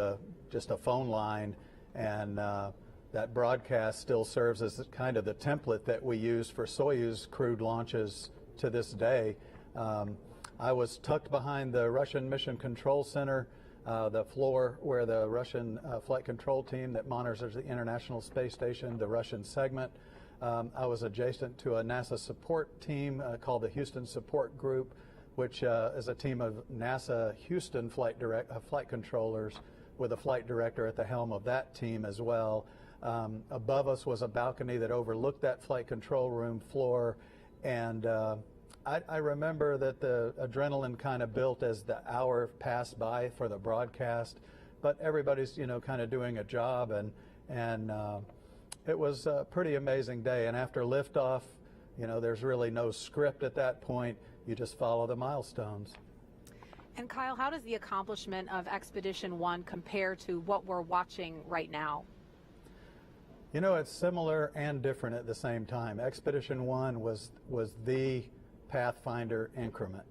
[SPEAKER 19] just a phone line, and that broadcast still serves as kind of the template that we use for Soyuz crewed launches to this day. I was tucked behind the Russian Mission Control Center, the floor where the Russian flight control team that monitors the International Space Station, the Russian segment. I was adjacent to a NASA support team called the Houston Support Group, which is a team of NASA Houston flight controllers with a flight director at the helm of that team as well. Above us was a balcony that overlooked that flight control room floor, and I remember that the adrenaline kind of built as the hour passed by for the broadcast, but everybody's kind of doing a job, and it was a pretty amazing day. And after liftoff, you know, there's really no script at that point. You just follow the milestones.
[SPEAKER 6] And Kyle, how does the accomplishment of Expedition 1 compare to what we're watching right now?
[SPEAKER 19] You know, it's similar and different at the same time. Expedition 1 was the Pathfinder increment.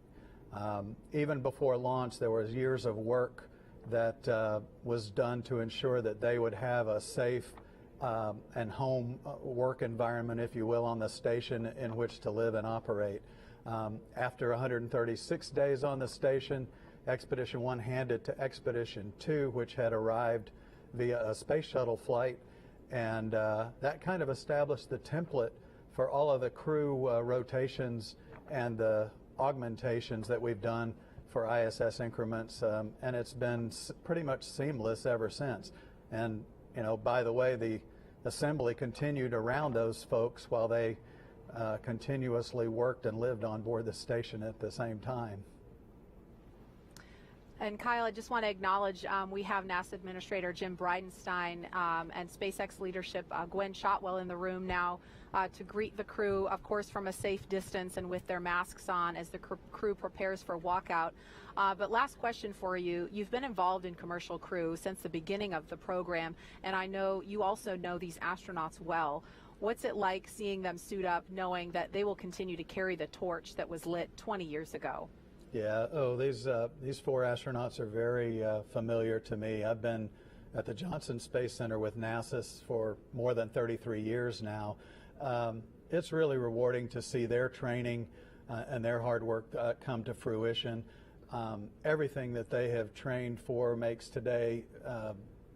[SPEAKER 19] Even before launch, there was years of work that was done to ensure that they would have a safe and home work environment, if you will, on the station in which to live and operate. After 136 days on the station, Expedition 1 handed to Expedition 2, which had arrived via a space shuttle flight, and that kind of established the template for all of the crew rotations and the augmentations that we've done for ISS increments, and it's been pretty much seamless ever since. And, you know, by the way, the assembly continued around those folks while they continuously worked and lived on board the station at the same time.
[SPEAKER 6] And Kyle, I just want to acknowledge we have NASA Administrator Jim Bridenstine and SpaceX leadership Gwen Shotwell in the room now to greet the crew, of course, from a safe distance and with their masks on as the crew prepares for walkout. But last question for you. You've been involved in commercial crew since the beginning of the program, and I know you also know these astronauts well. What's it like seeing them suit up, knowing that they will continue to carry the torch that was lit 20 years ago?
[SPEAKER 19] Yeah, these four astronauts are very familiar to me. I've been at the Johnson Space Center with NASA for more than 33 years now. It's really rewarding to see their training and their hard work come to fruition. Everything that they have trained for makes today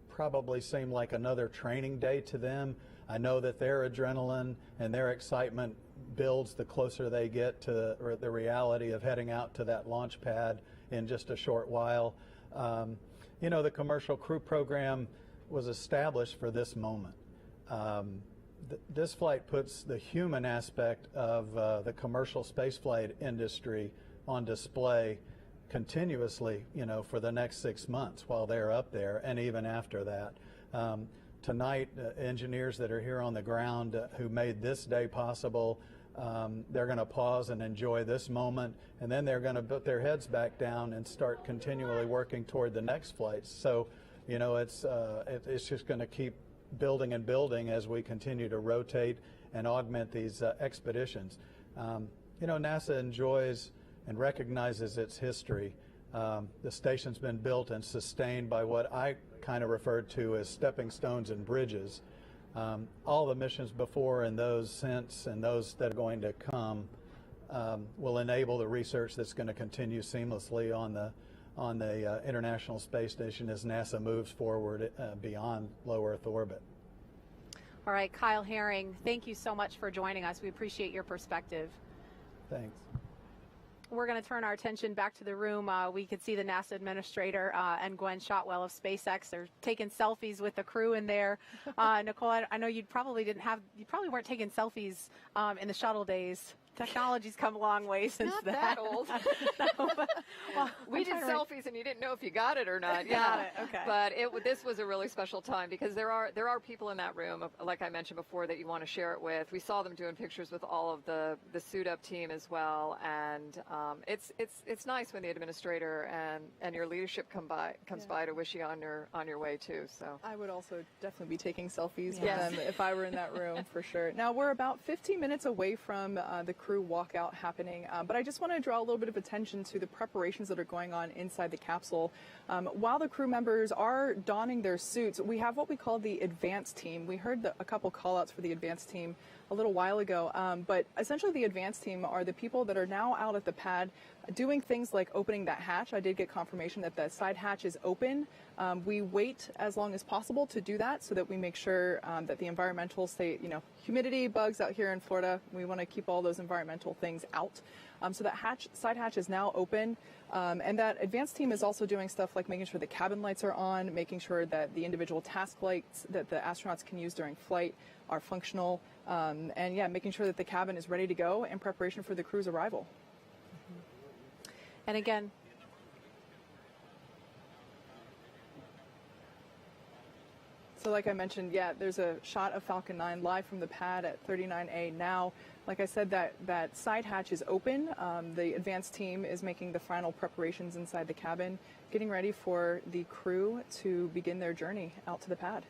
[SPEAKER 19] probably seem like another training day to them. I know that their adrenaline and their excitement builds the closer they get to the reality of heading out to that launch pad in just a short while. You know, the commercial crew program was established for this moment. This flight puts the human aspect of the commercial spaceflight industry on display continuously, you know, for the next 6 months while they're up there and even after that. Tonight, engineers that are here on the ground who made this day possible, they're going to pause and enjoy this moment, and then they're going to put their heads back down and start continually working toward the next flights. So, you know, it's just going to keep building and building as we continue to rotate and augment these expeditions. You know, NASA enjoys and recognizes its history. The station's been built and sustained by what I kind of referred to as stepping stones and bridges. All the missions before and those since and those that are going to come will enable the research that's going to continue seamlessly on the International Space Station as NASA moves forward beyond low Earth orbit.
[SPEAKER 6] All right, Kyle Herring, thank you so much for joining us. We appreciate your perspective.
[SPEAKER 19] Thanks.
[SPEAKER 6] We're going to turn our attention back to the room. We could see the NASA Administrator and Gwen Shotwell of SpaceX. They're taking selfies with the crew in there. Nicole, I know you probably weren't taking selfies in the shuttle days. Technology's come a long way since
[SPEAKER 8] Not
[SPEAKER 6] then.
[SPEAKER 8] that old.
[SPEAKER 6] No, but, well,
[SPEAKER 8] we did selfies and you didn't know if you got it or not.
[SPEAKER 6] Got it, okay.
[SPEAKER 8] But this was a really special time because there are people in that room, like I mentioned before, that you want to share it with. We saw them doing pictures with all of the suit up team as well, and it's nice when the administrator and your leadership comes by to wish you on your way too. So
[SPEAKER 7] I would also definitely be taking selfies with
[SPEAKER 8] Yes.
[SPEAKER 7] them if I were in that room for sure. Now we're about 15 minutes away from the crew walkout happening, but I just want to draw a little bit of attention to the preparations that are going on inside the capsule. While the crew members are donning their suits, we have what we call the advance team. We heard a couple call-outs for the advance team a little while ago, but essentially the advance team are the people that are now out at the pad doing things like opening that hatch. I did get confirmation that the side hatch is open. We wait as long as possible to do that so that we make sure that the environmental humidity, bugs out here in Florida, we want to keep all those environmental things out. So that side hatch is now open. And that advanced team is also doing stuff like making sure the cabin lights are on, making sure that the individual task lights that the astronauts can use during flight are functional, and yeah, making sure that the cabin is ready to go in preparation for the crew's arrival.
[SPEAKER 6] And again,
[SPEAKER 7] So like I mentioned, yeah, there's a shot of Falcon 9 live from the pad at 39A now. Like I said, that side hatch is open. The advanced team is making the final preparations inside the cabin, getting ready for the crew to begin their journey out to the pad.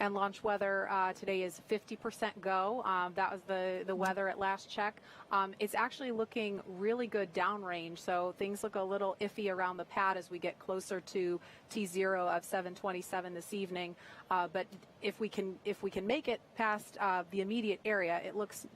[SPEAKER 6] And launch weather today is 50% go. That was the weather at last check. It's actually looking really good downrange, so things look a little iffy around the pad as we get closer to T0 of 727 this evening. But if we can make it past the immediate area, it looks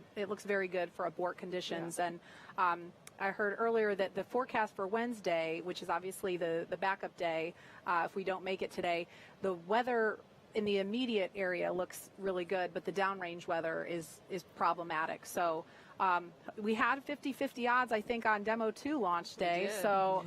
[SPEAKER 6] very good for abort conditions. Yeah. And I heard earlier that the forecast for Wednesday, which is obviously the backup day, if we don't make it today, the weather in the immediate area looks really good, but the downrange weather is problematic. So we had 50-50 odds, I think, on Demo 2 launch day. So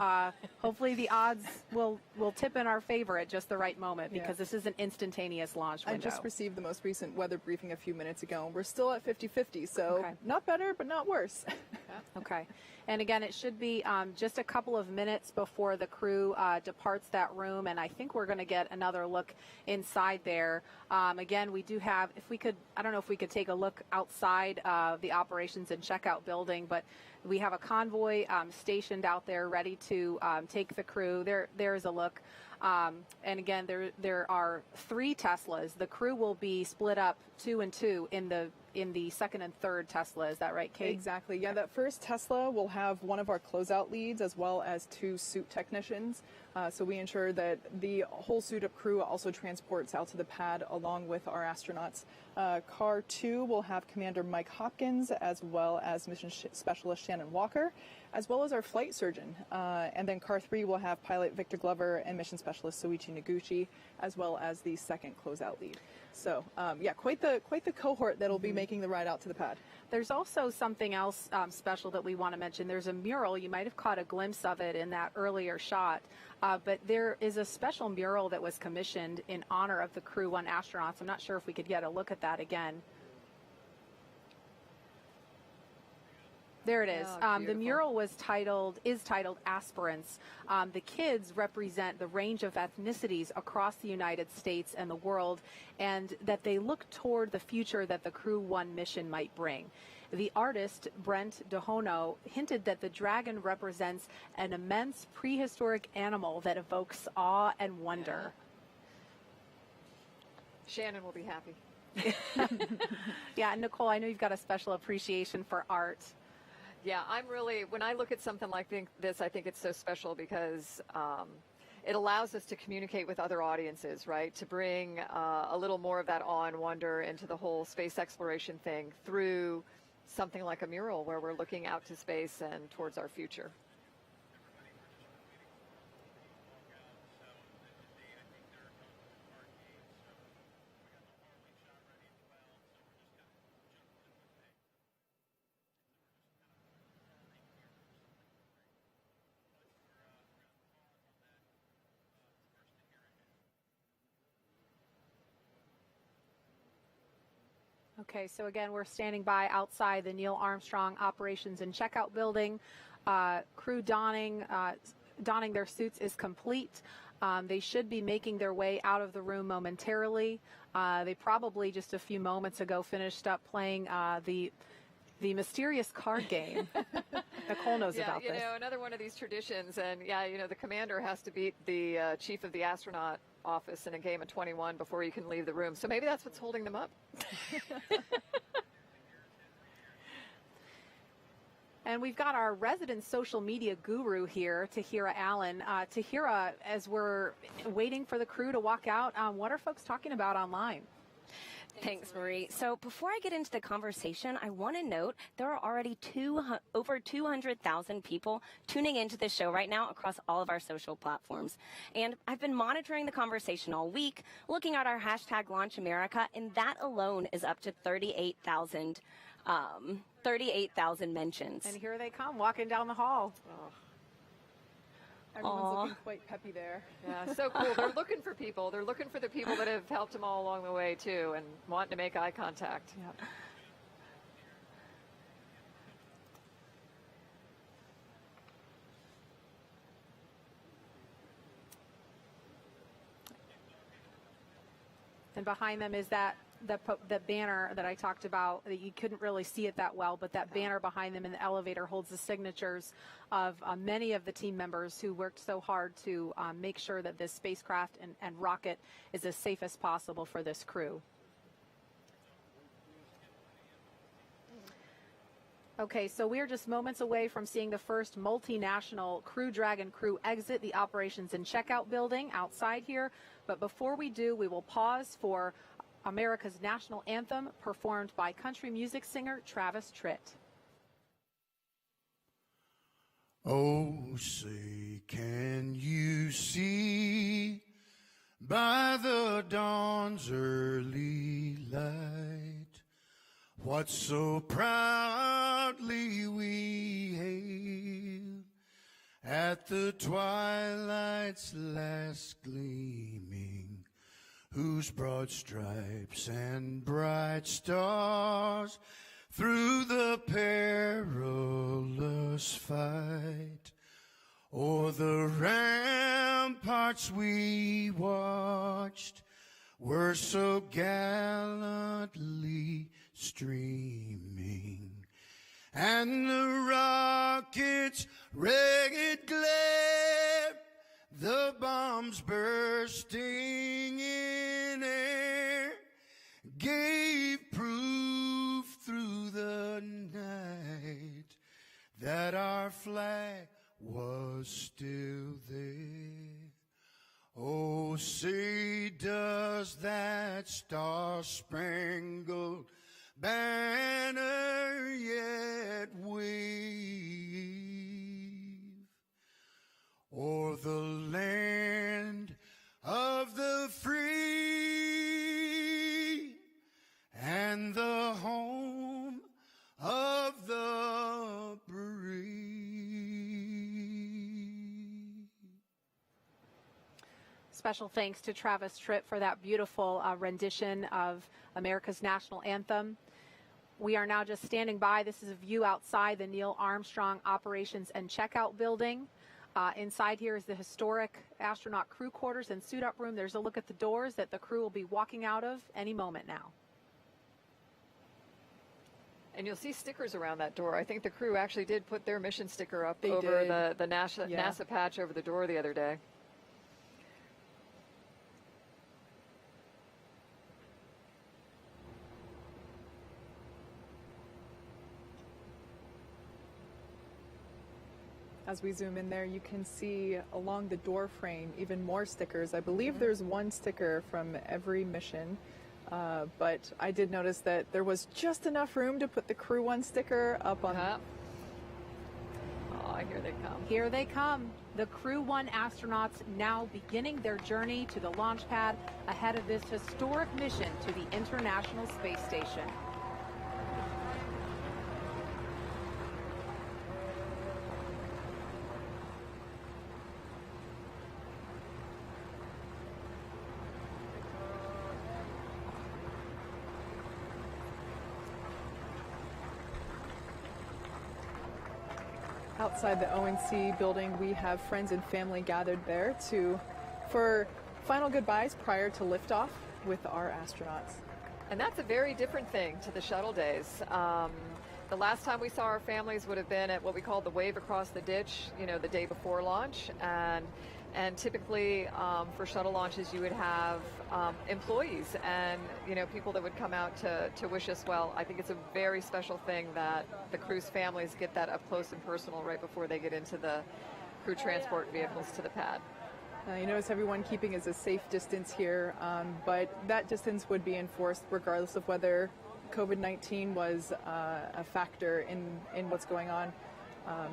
[SPEAKER 6] hopefully the odds will tip in our favor at just the right moment, because this is an instantaneous launch window.
[SPEAKER 7] I just received the most recent weather briefing a few minutes ago. We're still at 50-50, so not better, but not worse.
[SPEAKER 6] Okay. And again, it should be just a couple of minutes before the crew departs that room, and I think we're going to get another look inside there. Again, we do have, I don't know if we could take a look outside of the operations and checkout building, but we have a convoy stationed out there ready to take the crew. There's a look. And again, there are 3 Teslas. The crew will be split up 2 and 2 in the second and third Tesla. Is that right, Kate?
[SPEAKER 7] Exactly. Yeah, that first Tesla will have one of our closeout leads as well as 2 suit technicians. So we ensure that the whole suit up crew also transports out to the pad along with our astronauts. Car 2 will have Commander Mike Hopkins as well as Mission Specialist Shennon Uokер, as well as our flight surgeon. And then Car 3 will have pilot Victor Glover and Mission Specialist Soichi Noguchi, as well as the second closeout lead. So yeah, quite the cohort that'll be making the ride out to the pad.
[SPEAKER 6] There's also something else special that we want to mention. There's a mural. You might have caught a glimpse of it in that earlier shot. But there is a special mural that was commissioned in honor of the Crew-1 astronauts. I'm not sure if we could get a look at that again. There it is. The mural is titled Aspirants. The kids represent the range of ethnicities across the United States and the world, and that they look toward the future that the Crew-1 mission might bring. The artist, Brent DeHono, hinted that the dragon represents an immense prehistoric animal that evokes awe and wonder.
[SPEAKER 8] Shannon will be happy.
[SPEAKER 6] Yeah, Nicole, I know you've got a special appreciation for art.
[SPEAKER 8] Yeah, when I look at something like this, I think it's so special because it allows us to communicate with other audiences, right? To bring a little more of that awe and wonder into the whole space exploration thing through something like a mural where we're looking out to space and towards our future.
[SPEAKER 6] Okay, so again, we're standing by outside the Neil Armstrong Operations and Checkout Building. Crew donning their suits is complete. They should be making their way out of the room momentarily. They probably just a few moments ago finished up playing the mysterious card game. Nicole knows about this.
[SPEAKER 8] Yeah, another one of these traditions, and the commander has to beat the chief of the astronaut office in a game of 21 before you can leave the room. So maybe that's what's holding them up.
[SPEAKER 6] And we've got our resident social media guru here, Tahira Allen. Tahira, as we're waiting for the crew to walk out, what are folks talking about online?
[SPEAKER 17] Thanks, Marie. So before I get into the conversation, I want to note there are already over 200,000 people tuning into the show right now across all of our social platforms. And I've been monitoring the conversation all week, looking at our hashtag #LaunchAmerica, and that alone is up to 38,000 mentions.
[SPEAKER 6] And here they come, walking down the hall.
[SPEAKER 8] Oh.
[SPEAKER 7] Everyone's looking quite peppy there.
[SPEAKER 8] Yeah, so cool. They're looking for people. They're looking for the people that have helped them all along the way, too, and wanting to make eye contact.
[SPEAKER 6] Yep. And behind them is that the banner that I talked about. That you couldn't really see it that well, but that banner behind them in the elevator holds the signatures of many of the team members who worked so hard to make sure that this spacecraft and rocket is as safe as possible for this crew. Okay, so we are just moments away from seeing the first multinational Crew Dragon crew exit the operations and checkout building outside here. But before we do, we will pause for America's national anthem performed by country music singer Travis Tritt.
[SPEAKER 20] Oh, say, can you see by the dawn's early light what so proudly we hailed at the twilight's last gleaming, whose broad stripes and bright stars through the perilous fight o'er the ramparts we watched were so gallantly streaming, and the rocket's ragged glare, the bombs bursting in air, gave proof through the night that our flag was still there. Oh, say, does that star-spangled banner yet wave o'er the land of the free and the home of the brave?
[SPEAKER 6] Special thanks to Travis Tritt for that beautiful rendition of America's national anthem. We are now just standing by. This is a view outside the Neil Armstrong Operations and Checkout Building. Inside here is the historic astronaut crew quarters and suit-up room. There's a look at the doors that the crew will be walking out of any moment now.
[SPEAKER 8] And you'll see stickers around that door. I think the crew actually did put their mission sticker up over the NASA patch over the door the other day.
[SPEAKER 7] As we zoom in there, you can see along the door frame even more stickers. I believe there's one sticker from every mission, but I did notice that there was just enough room to put the Crew-1 sticker up on.
[SPEAKER 8] Oh, here they come.
[SPEAKER 6] Here they come. The Crew-1 astronauts now beginning their journey to the launch pad ahead of this historic mission to the International Space Station.
[SPEAKER 7] Outside the ONC building, we have friends and family gathered there for final goodbyes prior to liftoff with our astronauts.
[SPEAKER 8] And that's a very different thing to the shuttle days. The last time we saw our families would have been at what we call the wave across the ditch, you know, the day before launch. And typically for shuttle launches, you would have employees and, you know, people that would come out to wish us well. I think it's a very special thing that the crew's families get that up close and personal right before they get into the crew transport vehicles to the pad.
[SPEAKER 7] You notice everyone keeping as a safe distance here, but that distance would be enforced regardless of whether COVID-19 was a factor in what's going on.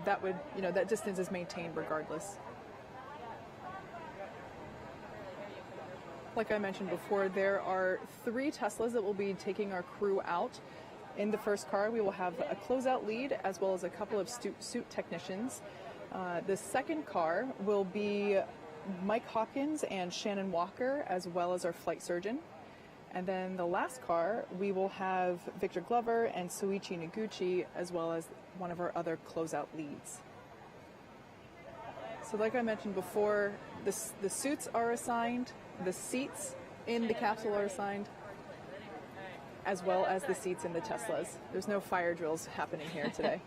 [SPEAKER 7] That would, you know, that distance is maintained regardless. Like I mentioned before, there are 3 Teslas that will be taking our crew out. In the first car, we will have a closeout lead as well as a couple of suit technicians. The second car will be Mike Hopkins and Shennon Uokер, as well as our flight surgeon. And then the last car, we will have Victor Glover and Soichi Nogучі, as well as one of our other closeout leads. So like I mentioned before, the suits are assigned, the seats in the capsule are assigned, as well as the seats in the Teslas. There's no fire drills happening here today.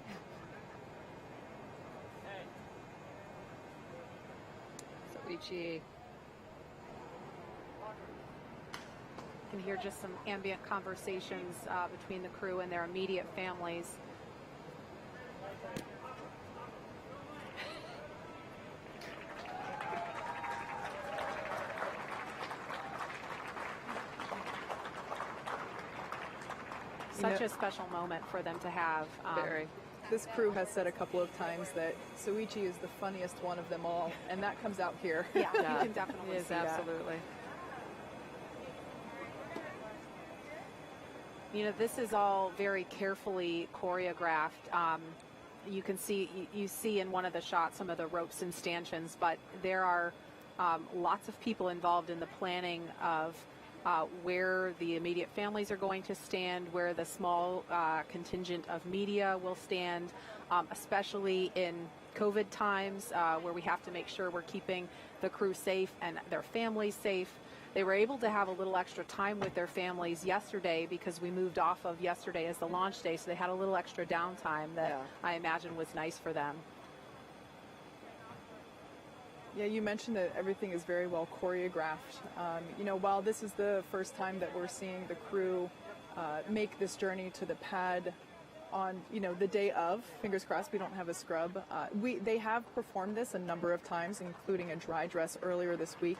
[SPEAKER 8] Soichi.
[SPEAKER 6] You can hear just some ambient conversations between the crew and their immediate families. Such a special moment for them to have.
[SPEAKER 8] Very.
[SPEAKER 7] This crew has said a couple of times that Soichi is the funniest one of them all, and that comes out here.
[SPEAKER 6] Yeah, you can definitely see that.
[SPEAKER 8] Absolutely.
[SPEAKER 6] You know, this is all very carefully choreographed. You can see, you see in one of the shots some of the ropes and stanchions, but there are lots of people involved in the planning of where the immediate families are going to stand, where the small contingent of media will stand, especially in COVID times where we have to make sure we're keeping the crew safe and their families safe. They were able to have a little extra time with their families yesterday because we moved off of yesterday as the launch day, so they had a little extra downtime that I imagine was nice for them.
[SPEAKER 7] Yeah, you mentioned that everything is very well choreographed. You know, while this is the first time that we're seeing the crew make this journey to the pad on, you know, the day of, fingers crossed we don't have a scrub. They have performed this a number of times, including a dry dress earlier this week.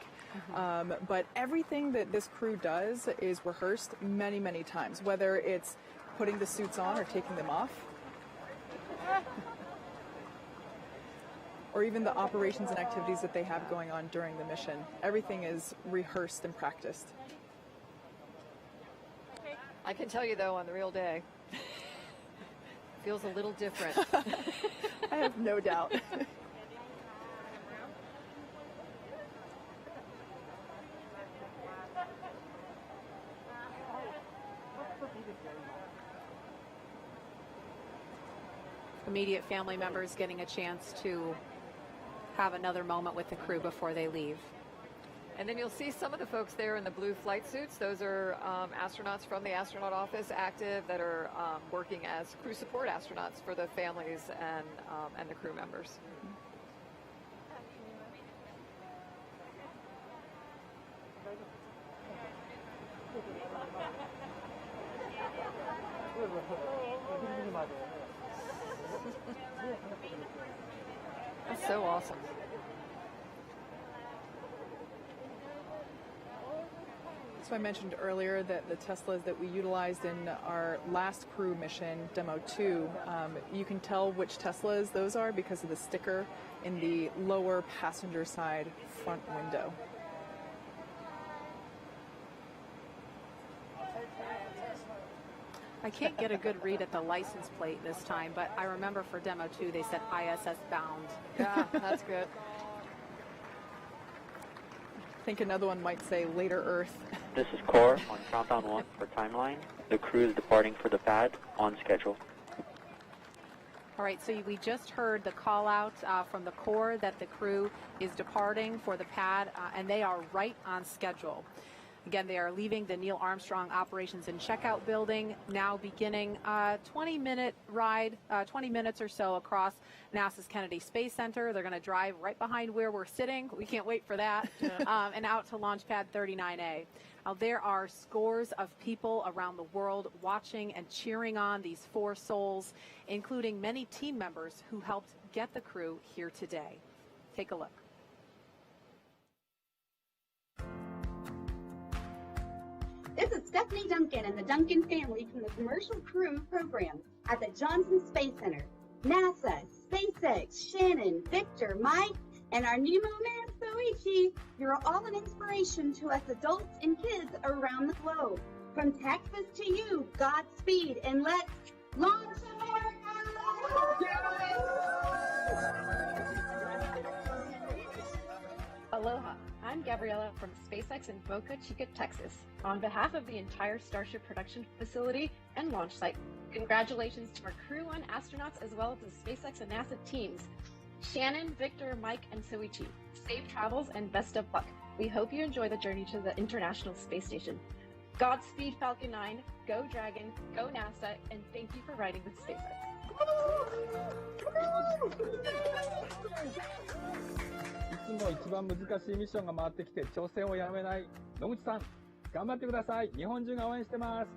[SPEAKER 7] But everything that this crew does is rehearsed many, many times, whether it's putting the suits on or taking them off, or even the operations and activities that they have going on during the mission. Everything is rehearsed and practiced.
[SPEAKER 8] I can tell you, though, on the real day, feels a little different.
[SPEAKER 7] I have no doubt.
[SPEAKER 6] Immediate family members getting a chance to have another moment with the crew before they leave.
[SPEAKER 8] And then you'll see some of the folks there in the blue flight suits. Those are astronauts from the astronaut office active that are working as crew support astronauts for the families and the crew members. That's so awesome.
[SPEAKER 7] So I mentioned earlier that the Teslas that we utilized in our last crew mission, Demo 2, you can tell which Teslas those are because of the sticker in the lower passenger side front window.
[SPEAKER 6] I can't get a good read at the license plate this time, but I remember for Demo 2 they said ISS bound.
[SPEAKER 8] Yeah, that's good.
[SPEAKER 7] I think another one might say later Earth.
[SPEAKER 16] This is Core on Countdown 1 for timeline. The crew is departing for the pad on schedule.
[SPEAKER 6] All right, so we just heard the call out from the Corps that the crew is departing for the pad, and they are right on schedule. Again, they are leaving the Neil Armstrong Operations and Checkout Building, now beginning a 20-minute ride, 20 minutes or so across NASA's Kennedy Space Center. They're going to drive right behind where we're sitting. We can't wait for that. And out to Launch Pad 39A. Now, there are scores of people around the world watching and cheering on these four souls, including many team members who helped get the crew here today. Take a look.
[SPEAKER 21] This is Stephanie Duncan and the Duncan family from the Commercial Crew program at the Johnson Space Center. NASA, SpaceX, Shannon, Victor, Mike, and our new man, Soichi, you're all an inspiration to us adults and kids around the globe. From Texas to you, Godspeed, and let's launch
[SPEAKER 22] Aloha, I'm Gabriella from SpaceX in Boca Chica, Texas. On behalf of the entire Starship production facility and launch site, congratulations to our Crew-1 astronauts as well as the SpaceX and NASA teams. Shannon, Victor, Mike, and Soichi, safe travels and best of luck.
[SPEAKER 1] We hope you enjoy the journey to the International Space Station. Godspeed, Falcon 9, go Dragon, go NASA, and thank you for riding with SpaceX.
[SPEAKER 3] いつも一番難しいミッションが回ってきて挑戦をやめない野口さん、頑張ってください。日本中が応援してます。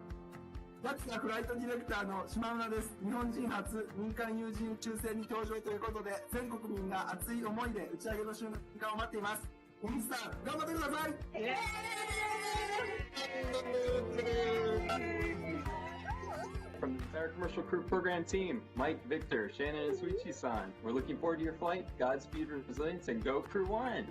[SPEAKER 23] JAXA フライトディレクターの島村です。日本人初民間有人宇宙船に搭乗ということで、全国民が熱い思いで打ち上げの瞬間を待っています。野口さん、頑張ってください。
[SPEAKER 24] From the entire commercial crew program team, Mike, Victor, Shannon, and Soichi-san, we're looking forward to your flight. Godspeed, resilience, and go Crew-1!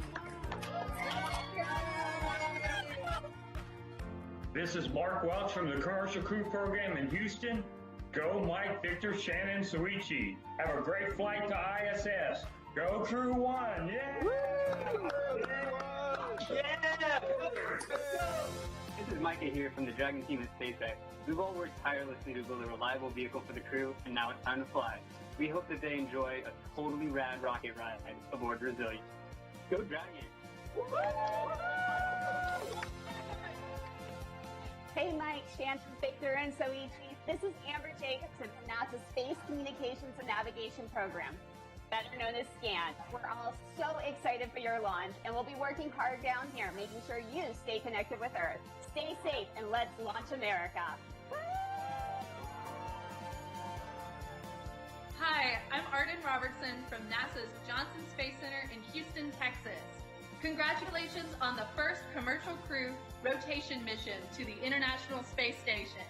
[SPEAKER 25] This is Mark Welch from the Commercial Crew Program in Houston. Go Mike, Victor, Shannon, Soichi. Have a great flight to ISS. Go Crew-1! Yeah!
[SPEAKER 26] Yeah! This is Micah here from the Dragon team at SpaceX. We've all worked tirelessly to build a reliable vehicle for the crew, and now it's time to fly. We hope that they enjoy a totally rad rocket ride aboard Resilience. Go Dragon!
[SPEAKER 27] Hey Mike, Shan, Victor, and Soichi. This is Amber Jacobson from NASA's Space Communications and Navigation Program, better known as SCAN. We're all so excited for your launch, and we'll be working hard down here, making sure you stay connected with Earth. Stay safe, and let's launch America.
[SPEAKER 28] Hi, I'm Arden Robertson from NASA's Johnson Space Center in Houston, Texas. Congratulations on the first commercial crew rotation mission to the International Space Station.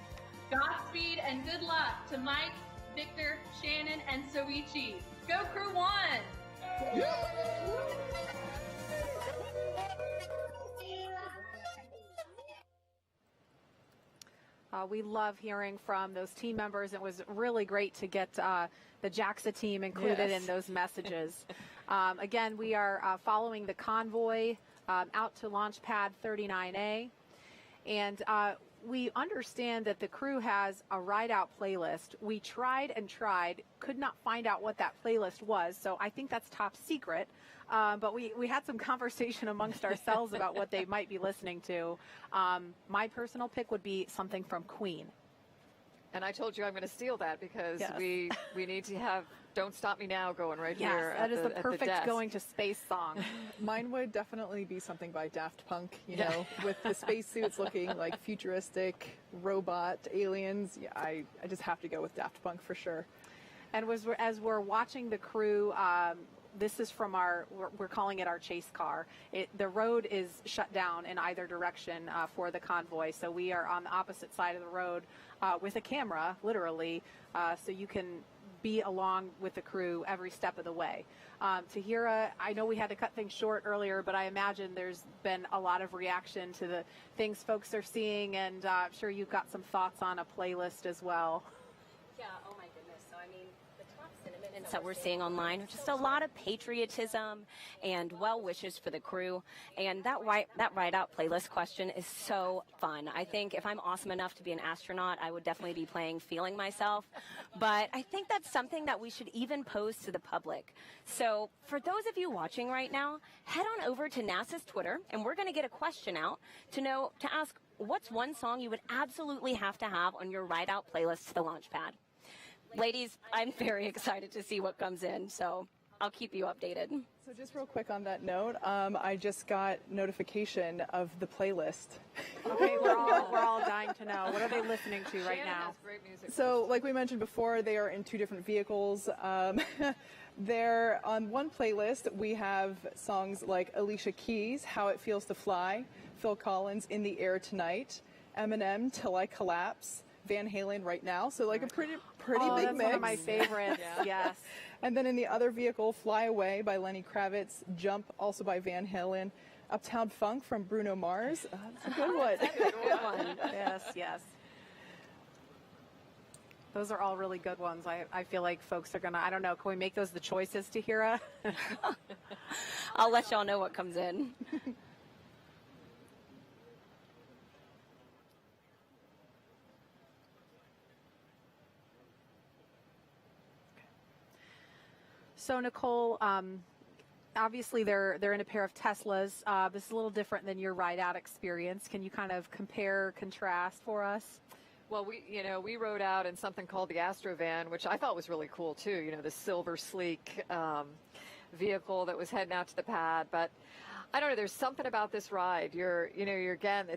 [SPEAKER 28] Godspeed and good luck to Mike, Victor, Shannon, and Soichi. Go Crew-1!
[SPEAKER 6] We love hearing from those team members. It was really great to get the JAXA team included in those messages. Again, we are following the convoy out to launch pad 39A. And we understand that the crew has a ride-out playlist. We tried and tried, could not find out what that playlist was, so I think that's top secret. But we had some conversation amongst ourselves about what they might be listening to. My personal pick would be something from Queen.
[SPEAKER 8] And I told you I'm going to steal that because we need to have Don't Stop Me Now going right here.
[SPEAKER 6] That is the perfect going to space song.
[SPEAKER 7] Mine would definitely be something by Daft Punk, you know, with the spacesuits looking like futuristic robot aliens. Yeah, I just have to go with Daft Punk for sure.
[SPEAKER 6] And as we're watching the crew, this is from we're calling it our chase car. The road is shut down in either direction for the convoy, so we are on the opposite side of the road with a camera, literally, so you can be along with the crew every step of the way. Tahira, I know we had to cut things short earlier, but I imagine there's been a lot of reaction to the things folks are seeing, and I'm sure you've got some thoughts on a playlist as well.
[SPEAKER 17] Yeah, oh my goodness. So, I mean, the top sentiments that we're seeing online are just a lot of patriotism and well wishes for the crew. And that ride-out playlist question is so fun. I think if I'm awesome enough to be an astronaut, I would definitely be playing Feeling Myself. But I think that's something that we should even pose to the public. So for those of you watching right now, head on over to NASA's Twitter, and we're going to get a question out to ask, what's one song you would absolutely have to have on your ride-out playlist to the launch pad? Ladies, I'm very excited to see what comes in, so I'll keep you updated.
[SPEAKER 7] So just real quick on that note, I just got notification of the playlist.
[SPEAKER 6] Okay, we're all dying to know. What are they listening to right now?
[SPEAKER 8] Has great music.
[SPEAKER 7] So like we mentioned before, they are in two different vehicles. They're on one playlist. We have songs like Alicia Keys, How It Feels to Fly, Phil Collins, In the Air Tonight, Eminem, Till I Collapse, Van Halen, Right Now. So like a pretty big
[SPEAKER 6] that's
[SPEAKER 7] mix.
[SPEAKER 6] One of my favorites. Yes.
[SPEAKER 7] And then in the other vehicle, Fly Away by Lenny Kravitz, Jump also by Van Halen, Uptown Funk from Bruno Mars. That's a good one.
[SPEAKER 6] That's a good one. Yes. Those are all really good ones. I feel like folks are going to, I don't know, can we make those the choices, Tahira?
[SPEAKER 17] I'll let y'all know what comes in.
[SPEAKER 6] So, Nicole, obviously they're in a pair of Teslas. This is a little different than your ride-out experience. Can you kind of compare, contrast for us?
[SPEAKER 8] Well, we rode out in something called the Astrovan, which I thought was really cool too. You know, the silver sleek vehicle that was heading out to the pad. But I don't know. There's something about this ride. You're again.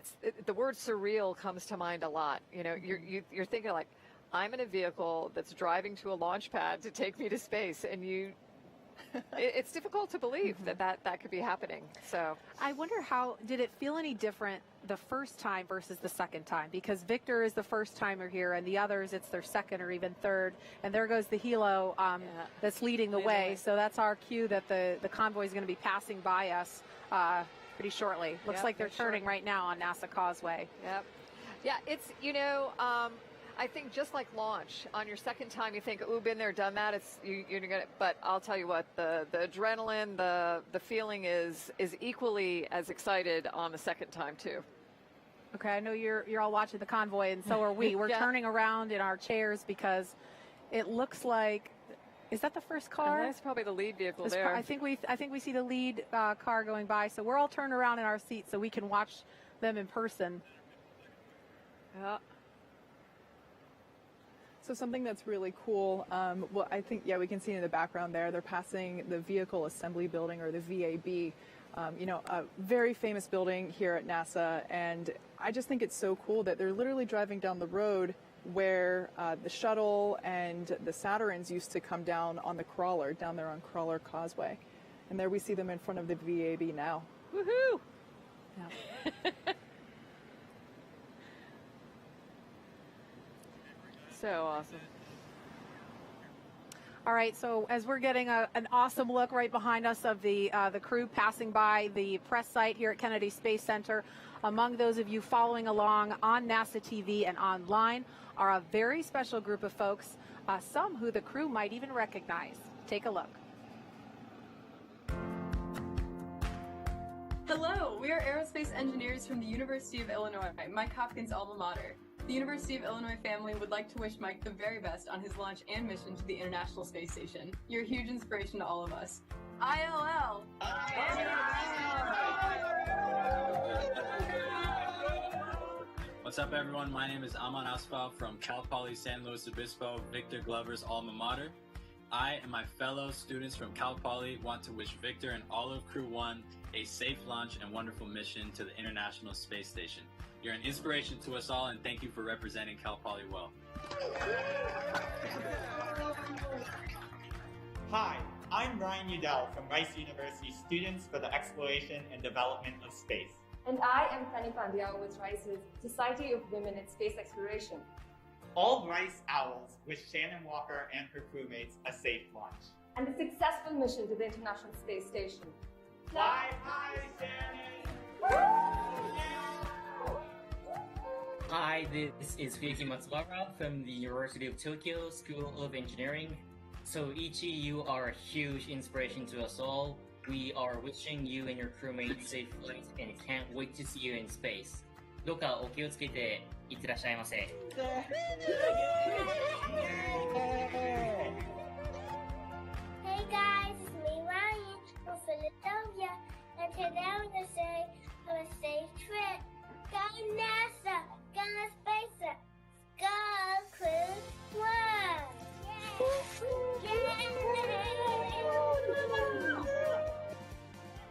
[SPEAKER 8] The word surreal comes to mind a lot. You know, you're thinking like, I'm in a vehicle that's driving to a launch pad to take me to space, and it's difficult to believe that could be happening. So
[SPEAKER 6] I wonder, how did it feel any different the first time versus the second time? Because Victor is the first timer here, and the others, it's their second or even third. And there goes the helo that's leading the way. So that's our cue that the convoy is going to be passing by us pretty shortly. Looks like they're turning right now on NASA Causeway.
[SPEAKER 8] Yep. Yeah, it's, I think just like launch, on your second time you think, ooh, been there, done that. You're gonna, but I'll tell you what, the adrenaline, the feeling is equally as excited on the second time too.
[SPEAKER 6] Okay, I know you're all watching the convoy, and so are we. We're turning around in our chairs because it looks like, is that the first car?
[SPEAKER 8] That's probably the lead vehicle there.
[SPEAKER 6] I think we see the lead car going by, so we're all turned around in our seats so we can watch them in person.
[SPEAKER 8] Yeah.
[SPEAKER 7] So something that's really cool, well, I think, we can see in the background there, they're passing the Vehicle Assembly Building, or the VAB, a very famous building here at NASA. And I just think it's so cool that they're literally driving down the road where the shuttle and the Saturns used to come down on the crawler, down there on Crawler Causeway. And there we see them in front of the VAB now.
[SPEAKER 8] Woohoo!
[SPEAKER 6] Yeah.
[SPEAKER 8] So awesome.
[SPEAKER 6] All right, so as we're getting an awesome look right behind us of the crew passing by the press site here at Kennedy Space Center, among those of you following along on NASA TV and online are a very special group of folks, some who the crew might even recognize. Take a look.
[SPEAKER 2] Hello, we are aerospace engineers from the University of Illinois, Mike Hopkins' alma mater. The University of Illinois family would like to wish Mike the very best on his launch and mission to the International Space Station. You're a huge inspiration to all of us. ILL!
[SPEAKER 4] What's up, everyone? My name is Aman Asfal from Cal Poly San Luis Obispo, Victor Glover's alma mater. I and my fellow students from Cal Poly want to wish Victor and all of Crew-1 a safe launch and wonderful mission to the International Space Station. You're an inspiration to us all, and thank you for representing Cal Poly well.
[SPEAKER 5] Hi, I'm Ryan Udell from Rice University Students for the Exploration and Development of Space.
[SPEAKER 9] And I am Fanny Pandiao with Rice's Society of Women in Space Exploration.
[SPEAKER 5] All Rice Owls wish Shannon Walker and her crewmates a safe launch.
[SPEAKER 9] And a successful mission to the International Space Station.
[SPEAKER 5] Fly high, Shannon!
[SPEAKER 10] Hi, this is Ryuki Matsubara from the University of Tokyo School of Engineering. So Ichi, you are a huge inspiration to us all. We are wishing you and your crewmates safe flight and can't wait to see you in space. どうかお気をつけていってらっしゃいませ。
[SPEAKER 13] Hey guys, it's me Ryan from Philadelphia, and today I'm going to say have a safe trip. Go NASA, go SpaceX, go Crew-1.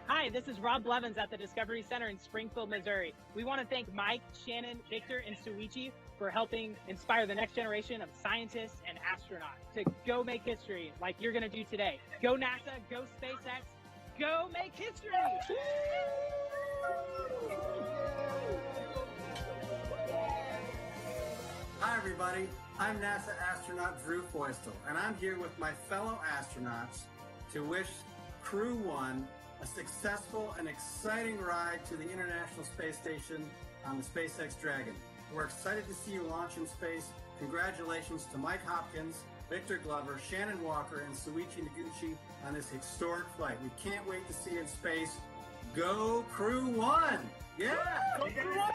[SPEAKER 14] Hi, this is Rob Blevins at the Discovery Center in Springfield, Missouri. We want to thank Mike, Shannon, Victor, and Soichi for helping inspire the next generation of scientists and astronauts to go make history like you're going to do today. Go NASA, go SpaceX, go make history!
[SPEAKER 15] Hi everybody, I'm NASA astronaut Drew Feustel, and I'm here with my fellow astronauts to wish Crew-1 a successful and exciting ride to the International Space Station on the SpaceX Dragon. We're excited to see you launch in space. Congratulations to Mike Hopkins, Victor Glover, Shannon Walker, and Soichi Nogучі on this historic flight. We can't wait to see you in space. Go Crew-1! Yeah! Go Crew-1!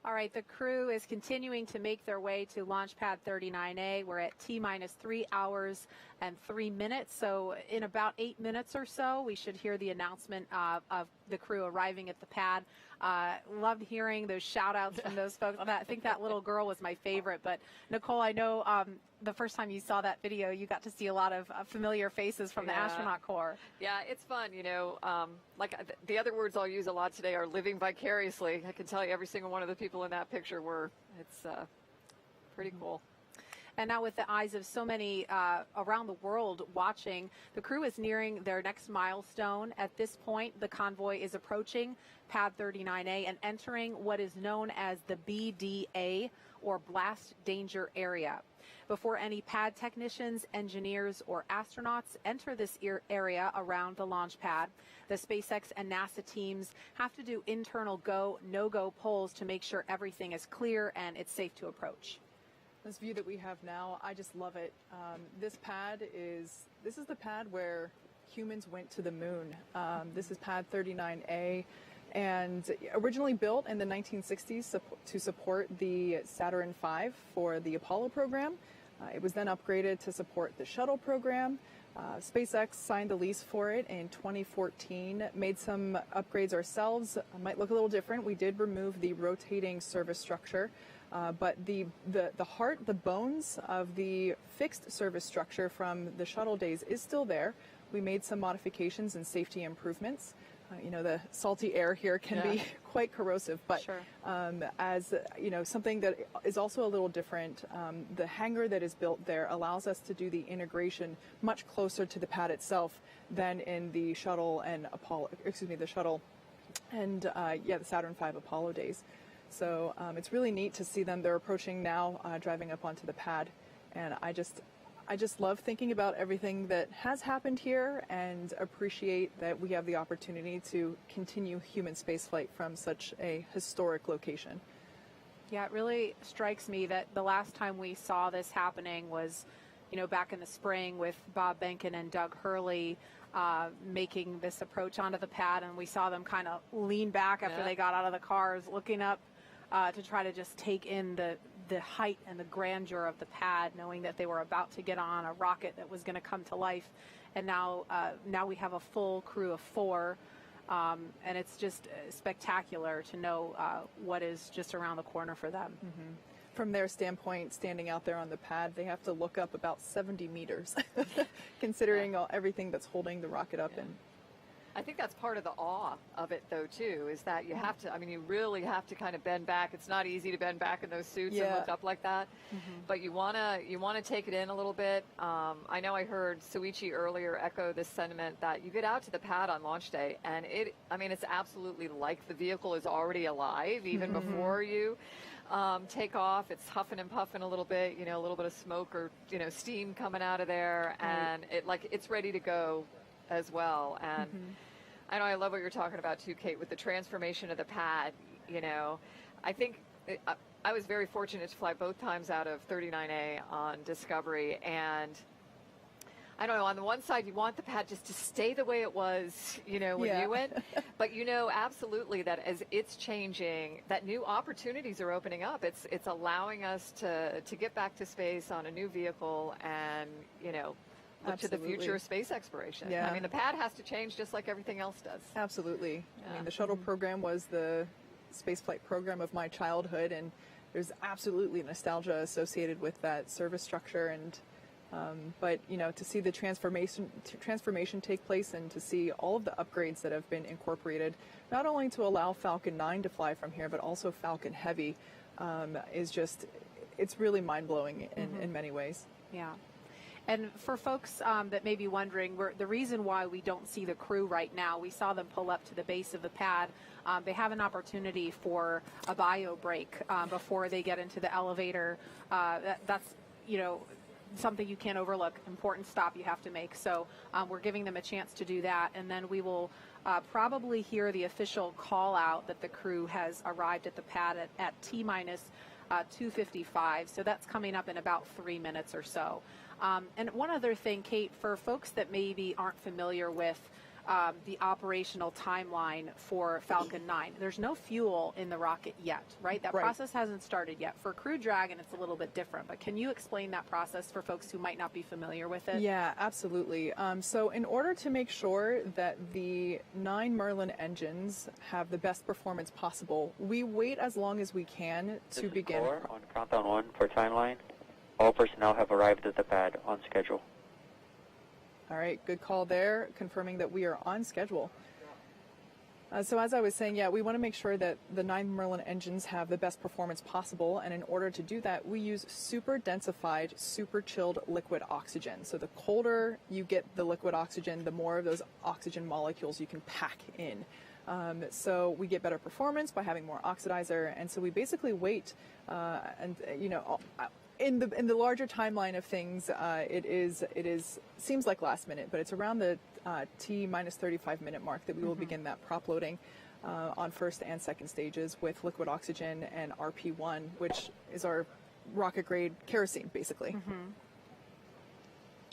[SPEAKER 6] All right, the crew is continuing to make their way to launch pad 39A. We're at T-minus 3 hours and 3 minutes. So in about 8 minutes or so, we should hear the announcement of the crew arriving at the pad. Loved hearing those shout outs from those folks. I think that little girl was my favorite. But Nicole, I know the first time you saw that video, you got to see a lot of familiar faces from the astronaut corps.
[SPEAKER 8] Yeah, it's fun, you know. Like the other words I'll use a lot today are living vicariously. I can tell you every single one of the people in that picture were. It's pretty cool.
[SPEAKER 6] And now with the eyes of so many around the world watching, the crew is nearing their next milestone. At this point, the convoy is approaching pad 39A and entering what is known as the BDA, or blast danger area. Before any pad technicians, engineers, or astronauts enter this area around the launch pad, the SpaceX and NASA teams have to do internal go, no-go polls to make sure everything is clear and it's safe to approach.
[SPEAKER 7] This view that we have now, I just love it. This is the pad where humans went to the moon. This is pad 39A, and originally built in the 1960s to support the Saturn V for the Apollo program. It was then upgraded to support the shuttle program. SpaceX signed the lease for it in 2014, made some upgrades ourselves. Might look a little different. We did remove the rotating service structure, but the heart, the bones of the fixed service structure from the shuttle days is still there. We made some modifications and safety improvements. You know, the salty air here can be quite corrosive, but as you know, something that is also a little different, the hangar that is built there allows us to do the integration much closer to the pad itself than in the shuttle and the shuttle and the Saturn V Apollo days. So it's really neat to see them. They're approaching now, driving up onto the pad, and I just love thinking about everything that has happened here and appreciate that we have the opportunity to continue human spaceflight from such a historic location.
[SPEAKER 6] Yeah, it really strikes me that the last time we saw this happening was, you know, back in the spring with Bob Behnken and Doug Hurley making this approach onto the pad, and we saw them kind of lean back after they got out of the cars, looking up to try to just take in the height and the grandeur of the pad, knowing that they were about to get on a rocket that was going to come to life. And now we have a full crew of 4, and it's just spectacular to know what is just around the corner for them.
[SPEAKER 7] Mm-hmm. From their standpoint, standing out there on the pad, they have to look up about 70 meters, considering everything that's holding the rocket up in.
[SPEAKER 8] I think that's part of the awe of it, though, too, is that you have to, I mean, you really have to kind of bend back. It's not easy to bend back in those suits and look up like that, but you want to take it in a little bit. I know I heard Soichi earlier echo this sentiment that you get out to the pad on launch day, and it's absolutely like the vehicle is already alive, even before you take off. It's huffing and puffing a little bit, you know, a little bit of smoke or, you know, steam coming out of there, and it's ready to go as well. And I know I love what you're talking about too, Kate, with the transformation of the pad. You know, I think I was very fortunate to fly both times out of 39A on Discovery, and I don't know, on the one side you want the pad just to stay the way it was, you know, when you went, but you know absolutely that as it's changing, that new opportunities are opening up. It's allowing us to get back to space on a new vehicle and, you know, look to the future of space exploration.
[SPEAKER 7] Yeah.
[SPEAKER 8] I mean, the pad has to change just like everything else does.
[SPEAKER 7] Absolutely. I mean, the shuttle program was the spaceflight program of my childhood, and there's absolutely nostalgia associated with that service structure. And but you know, to see the transformation take place and to see all of the upgrades that have been incorporated, not only to allow Falcon 9 to fly from here, but also Falcon Heavy, is just, it's really mind-blowing in many ways.
[SPEAKER 6] Yeah. And for folks that may be wondering, the reason why we don't see the crew right now, we saw them pull up to the base of the pad. They have an opportunity for a bio break before they get into the elevator. That's, you know, something you can't overlook, important stop you have to make. So we're giving them a chance to do that. And then we will probably hear the official call out that the crew has arrived at the pad at T-minus 2:55. So that's coming up in about 3 minutes or so. And one other thing, Kate, for folks that maybe aren't familiar with the operational timeline for Falcon 9. There's no fuel in the rocket yet, right? That process hasn't started yet. For Crew Dragon, it's a little bit different, but can you explain that process for folks who might not be familiar with it?
[SPEAKER 7] Yeah, absolutely. So in order to make sure that the 9 Merlin engines have the best performance possible, we wait as long as we can to begin.
[SPEAKER 11] This is on Countdown 1 for timeline. All personnel have arrived at the pad on schedule.
[SPEAKER 7] All right, good call there, confirming that we are on schedule. So as I was saying, yeah, we want to make sure that the 9 Merlin engines have the best performance possible, and in order to do that, we use super densified, super chilled liquid oxygen. So the colder you get the liquid oxygen, the more of those oxygen molecules you can pack in. So we get better performance by having more oxidizer, and so we basically wait, and you know, in the larger timeline of things, it seems like last minute, but it's around the T-minus 35 minute mark that we will begin that prop loading on first and second stages with liquid oxygen and RP1, which is our rocket grade kerosene, basically.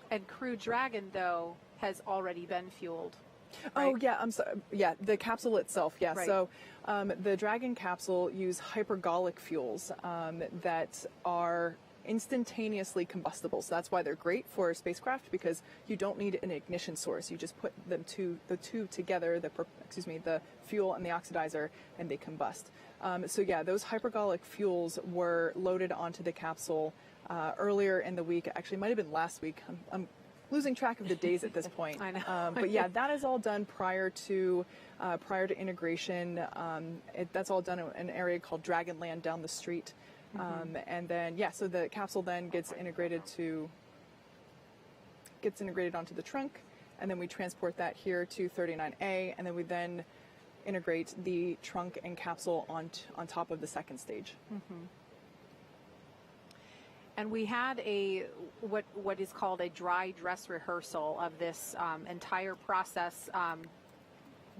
[SPEAKER 6] And Crew Dragon, though, has already been fueled.
[SPEAKER 7] Right? Oh, yeah, I'm sorry. Yeah, the capsule itself, yeah.
[SPEAKER 6] Right.
[SPEAKER 7] So the Dragon capsule use hypergolic fuels that are instantaneously combustible. So that's why they're great for a spacecraft, because you don't need an ignition source. You just put the two together, the fuel and the oxidizer, and they combust. So yeah, those hypergolic fuels were loaded onto the capsule earlier in the week. Actually, it might have been last week. I'm losing track of the days at this point.
[SPEAKER 6] I know.
[SPEAKER 7] But yeah, that is all done prior to integration. That's all done in an area called Dragonland down the street. And then, yeah, so the capsule then gets integrated onto the trunk, and then we transport that here to 39A, and then we then integrate the trunk and capsule on top of the second stage.
[SPEAKER 6] And we had what is called a dry dress rehearsal of this entire process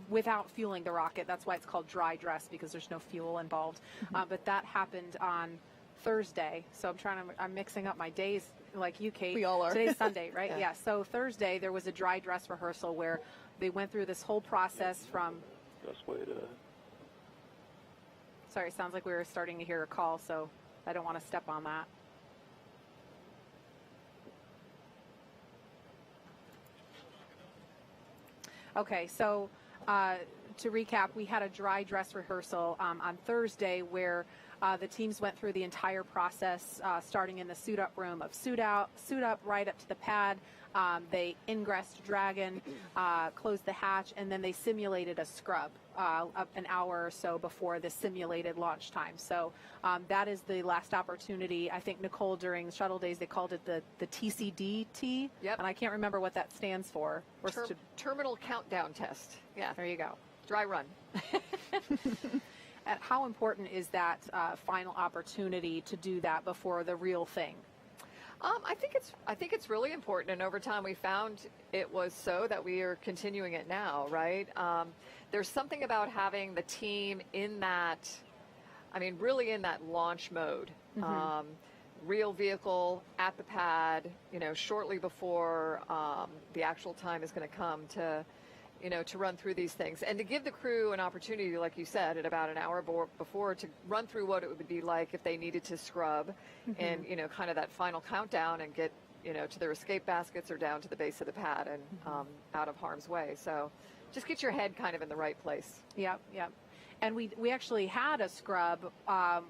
[SPEAKER 6] without fueling the rocket. That's why it's called dry dress, because there's no fuel involved. But that happened on Thursday. So I'm mixing up my days like you, Kate.
[SPEAKER 7] We all are.
[SPEAKER 6] Today's Sunday, right? Yeah. So Thursday there was a dry dress rehearsal where they went through this whole process from. Sorry, it sounds like we were starting to hear a call, so I don't want to step on that. Okay, so to recap, we had a dry dress rehearsal on Thursday where the teams went through the entire process, starting in the suit-up room of suit up right up to the pad. They ingressed Dragon, closed the hatch, and then they simulated a scrub up an hour or so before the simulated launch time. So that is the last opportunity. I think, Nicole, during the shuttle days, they called it the TCDT.
[SPEAKER 8] Yep.
[SPEAKER 6] And I can't remember what that stands for.
[SPEAKER 8] Terminal countdown test. Yeah.
[SPEAKER 6] There you go.
[SPEAKER 8] Dry run.
[SPEAKER 6] And how important is that final opportunity to do that before the real thing?
[SPEAKER 8] I think it's really important, and over time we found it was so that we are continuing it now, right? There's something about having the team in that, really in that launch mode. Real vehicle at the pad, shortly before the actual time is going to come to run through these things, and to give the crew an opportunity, like you said, at about an hour before, to run through what it would be like if they needed to scrub, and kind of that final countdown, and get to their escape baskets or down to the base of the pad and out of harm's way. So just get your head kind of in the right place.
[SPEAKER 6] Yep. And we actually had a scrub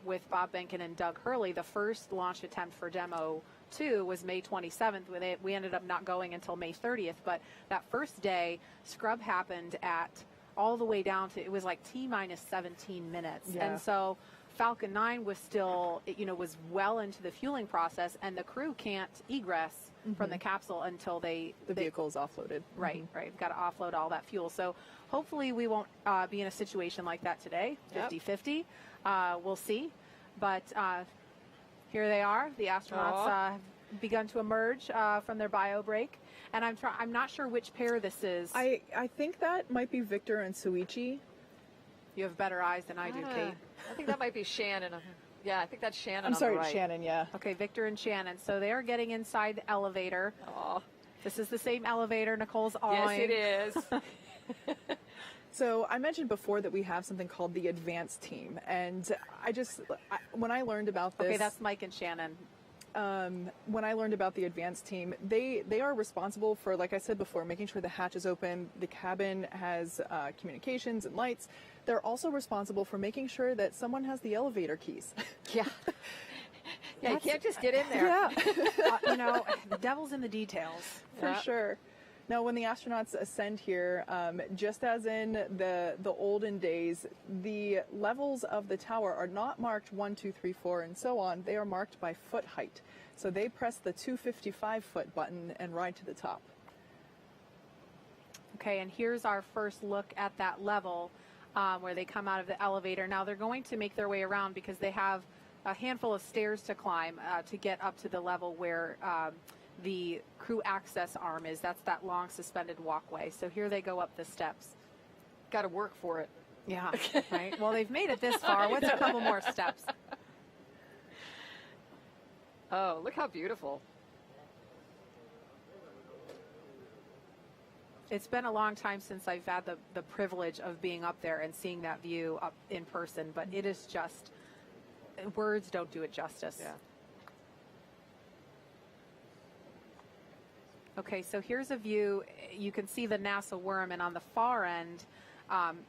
[SPEAKER 6] with Bob Benkin and Doug Hurley. The first launch attempt for Demo 2 was May 27th. We ended up not going until May 30th. But that first day, scrub happened at all the way down to, it was like T-minus 17 minutes.
[SPEAKER 7] Yeah.
[SPEAKER 6] And so Falcon 9 was still, was well into the fueling process, and the crew can't egress from the capsule until the
[SPEAKER 7] vehicle is offloaded.
[SPEAKER 6] Right. Got to offload all that fuel. So hopefully we won't be in a situation like that today, 50-50. We'll see. But here they are. The astronauts have begun to emerge from their bio break. And I'm not sure which pair this is.
[SPEAKER 7] I think that might be Victor and Soichi.
[SPEAKER 6] You have better eyes than I do, Kate.
[SPEAKER 8] I think that might be Shannon. Yeah, I think that's Shannon.
[SPEAKER 7] I'm sorry,
[SPEAKER 8] on the right.
[SPEAKER 7] Shannon, yeah.
[SPEAKER 6] Okay, Victor and Shannon. So they are getting inside the elevator. This is the same elevator Nicole's on.
[SPEAKER 8] Yes, it is.
[SPEAKER 7] So I mentioned before that we have something called the advanced team, and when I learned about this...
[SPEAKER 6] Okay, that's Mike and Shannon.
[SPEAKER 7] When I learned about the advanced team, they are responsible for, like I said before, making sure the hatch is open, the cabin has communications and lights. They're also responsible for making sure that someone has the elevator keys.
[SPEAKER 8] Yeah. Yeah, you can't just get in there.
[SPEAKER 7] Yeah.
[SPEAKER 6] You know, the devil's in the details.
[SPEAKER 7] For sure. Now, when the astronauts ascend here, just as in the olden days, the levels of the tower are not marked 1, 2, 3, 4, and so on. They are marked by foot height. So they press the 255-foot button and ride to the top.
[SPEAKER 6] Okay, and here's our first look at that level where they come out of the elevator. Now, they're going to make their way around because they have a handful of stairs to climb to get up to the level where the crew access arm is. That's that long suspended walkway. So here they go up the steps.
[SPEAKER 8] Got to work for it.
[SPEAKER 6] Yeah, right. Well, they've made it this far. What's a couple more steps?
[SPEAKER 8] Oh, look how beautiful.
[SPEAKER 6] It's been a long time since I've had the privilege of being up there and seeing that view up in person, but it is just, words don't do it justice.
[SPEAKER 8] Yeah.
[SPEAKER 6] Okay, so here's a view. You can see the NASA worm, and on the far end,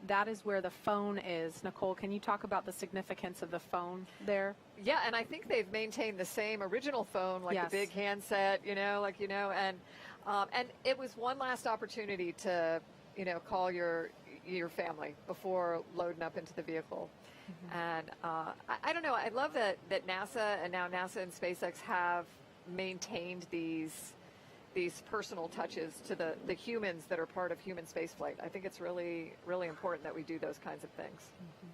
[SPEAKER 6] that is where the phone is. Nicole, can you talk about the significance of the phone there?
[SPEAKER 8] Yeah, and I think they've maintained the same original phone, like
[SPEAKER 6] Yes.
[SPEAKER 8] the big handset, and it was one last opportunity to, call your family before loading up into the vehicle. Mm-hmm. And I don't know, I love that NASA and now NASA and SpaceX have maintained these personal touches to the humans that are part of human spaceflight. I think it's really, really important that we do those kinds of things.
[SPEAKER 6] Mm-hmm.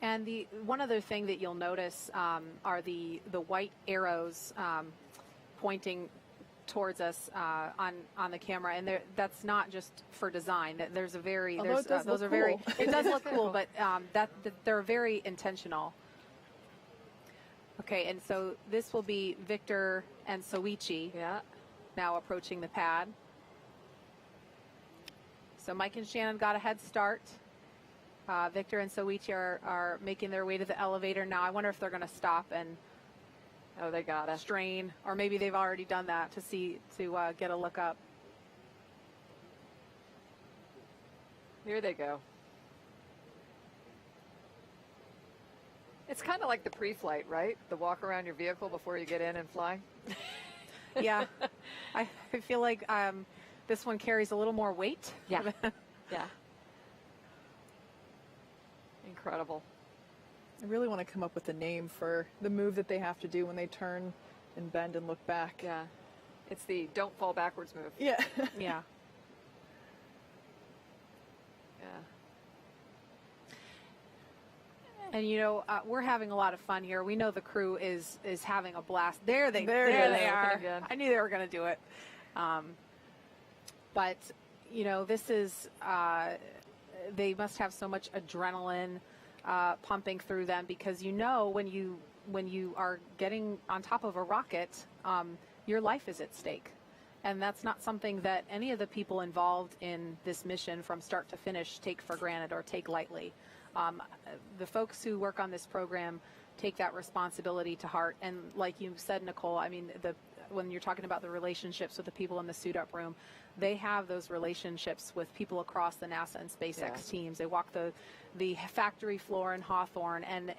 [SPEAKER 6] And the one other thing that you'll notice are the white arrows pointing towards us on the camera, and that's not just for design. There's a very
[SPEAKER 7] Although
[SPEAKER 6] those are very it does look cool, but that they're very intentional. Okay, and so this will be Victor and Soichi.
[SPEAKER 8] Yeah.
[SPEAKER 6] Now approaching the pad. So Mike and Shannon got a head start. Victor and Soichi are making their way to the elevator now. I wonder if they're going to stop and
[SPEAKER 8] they gotta
[SPEAKER 6] strain, or maybe they've already done that to get a look up.
[SPEAKER 8] Here they go. It's kind of like the pre-flight, right? The walk around your vehicle before you get in and fly.
[SPEAKER 6] Yeah, I feel like this one carries a little more weight.
[SPEAKER 8] Yeah, yeah. Incredible.
[SPEAKER 7] I really want to come up with a name for the move that they have to do when they turn and bend and look back.
[SPEAKER 8] Yeah, it's the don't fall backwards move.
[SPEAKER 7] Yeah.
[SPEAKER 6] Yeah. And we're having a lot of fun here. We know the crew is having a blast. There they are. I knew they were going to do it. But this is they must have so much adrenaline pumping through them, because when you are getting on top of a rocket, your life is at stake. And that's not something that any of the people involved in this mission from start to finish take for granted or take lightly. The folks who work on this program take that responsibility to heart. And like you said, Nicole, I mean, when you're talking about the relationships with the people in the suit-up room, they have those relationships with people across the NASA and SpaceX teams. They walk the factory floor in Hawthorne, and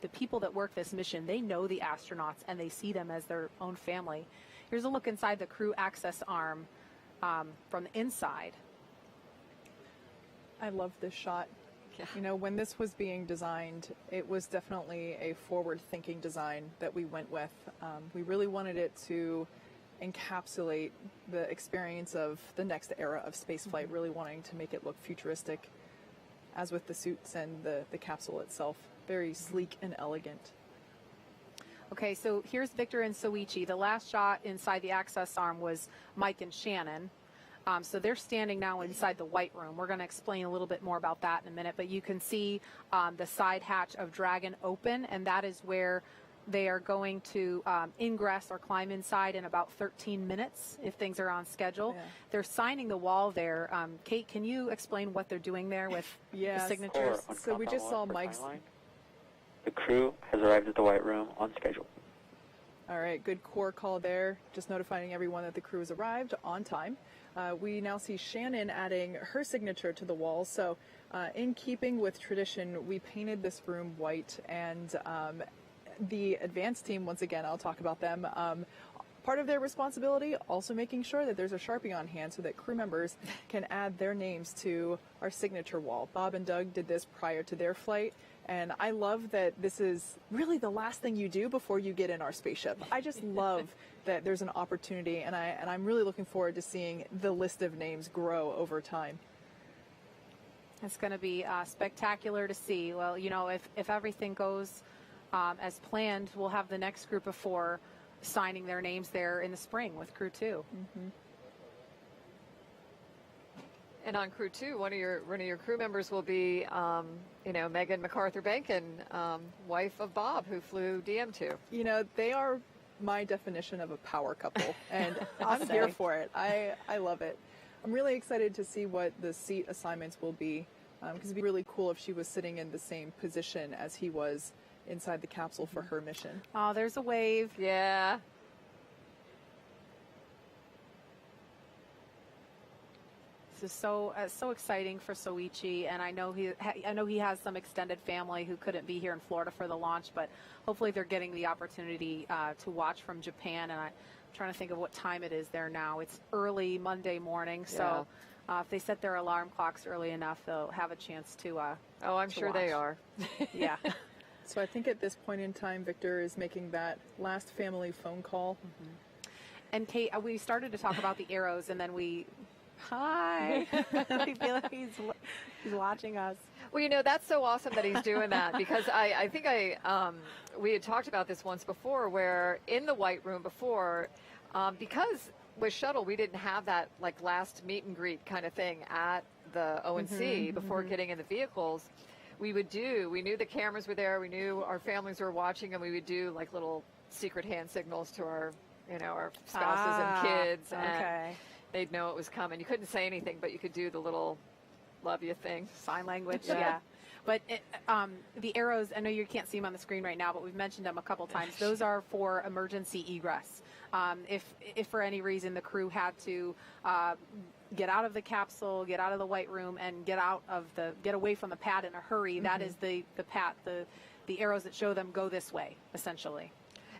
[SPEAKER 6] the people that work this mission, they know the astronauts, and they see them as their own family. Here's a look inside the crew access arm from the inside.
[SPEAKER 7] I love this shot. Yeah. When this was being designed, it was definitely a forward-thinking design that we went with. We really wanted it to encapsulate the experience of the next era of spaceflight, really wanting to make it look futuristic, as with the suits and the capsule itself. Very sleek and elegant.
[SPEAKER 6] Okay, so here's Victor and Soichi. The last shot inside the access arm was Mike and Shannon. So they're standing now inside the white room. We're going to explain a little bit more about that in a minute, but you can see the side hatch of Dragon open, and that is where they are going to ingress or climb inside in about 13 minutes if things are on schedule.
[SPEAKER 7] Yeah.
[SPEAKER 6] They're signing the wall there. Kate, can you explain what they're doing there with the signatures?
[SPEAKER 7] So we just saw Mike's.
[SPEAKER 11] The crew has arrived at the White Room on schedule.
[SPEAKER 7] All right, good core call there, just notifying everyone that the crew has arrived on time. We now see Shannon adding her signature to the wall. So in keeping with tradition, we painted this room white, and the advanced team, once again, I'll talk about them. Part of their responsibility, also making sure that there's a Sharpie on hand so that crew members can add their names to our signature wall. Bob and Doug did this prior to their flight, and I love that this is really the last thing you do before you get in our spaceship. I just love that there's an opportunity, and I'm really looking forward to seeing the list of names grow over time.
[SPEAKER 6] It's going to be spectacular to see. Well, you know, if everything goes as planned, we'll have the next group of 4 signing their names there in the spring with Crew 2.
[SPEAKER 7] Mm-hmm.
[SPEAKER 8] And on Crew 2, one of your crew members will be, you know, Megan MacArthur-Bankin, wife of Bob, who flew DM2.
[SPEAKER 7] You know, they are my definition of a power couple, and I'm here for it. I love it. I'm really excited to see what the seat assignments will be, because it'd be really cool if she was sitting in the same position as he was inside the capsule for her mission.
[SPEAKER 6] Oh, there's a wave.
[SPEAKER 8] Yeah.
[SPEAKER 6] This is so exciting for Soichi, and I know he has some extended family who couldn't be here in Florida for the launch, but hopefully they're getting the opportunity to watch from Japan. And I'm trying to think of what time it is there now. It's early Monday morning, so if they set their alarm clocks early enough, they'll have a chance to.
[SPEAKER 8] Oh, I'm sure they are.
[SPEAKER 6] Yeah.
[SPEAKER 7] So I think at this point in time, Victor is making that last family phone call.
[SPEAKER 6] Mm-hmm. And Kate, we started to talk about the arrows, and then hi. I feel like he's watching us.
[SPEAKER 8] Well, you know, that's so awesome that he's doing that, because I think we had talked about this once before, where in the White Room before, because with shuttle we didn't have that like last meet and greet kind of thing at the O&C before getting in the vehicles. We knew the cameras were there, we knew our families were watching, and we would do like little secret hand signals to our spouses and kids, and they'd know it was coming. You couldn't say anything, but you could do the little love you thing.
[SPEAKER 6] Sign language, yeah. But the arrows, I know you can't see them on the screen right now, but we've mentioned them a couple times. Those are for emergency egress. If for any reason the crew had to get out of the capsule, get out of the White Room, and get away from the pad in a hurry, that is the arrows that show them go this way, essentially.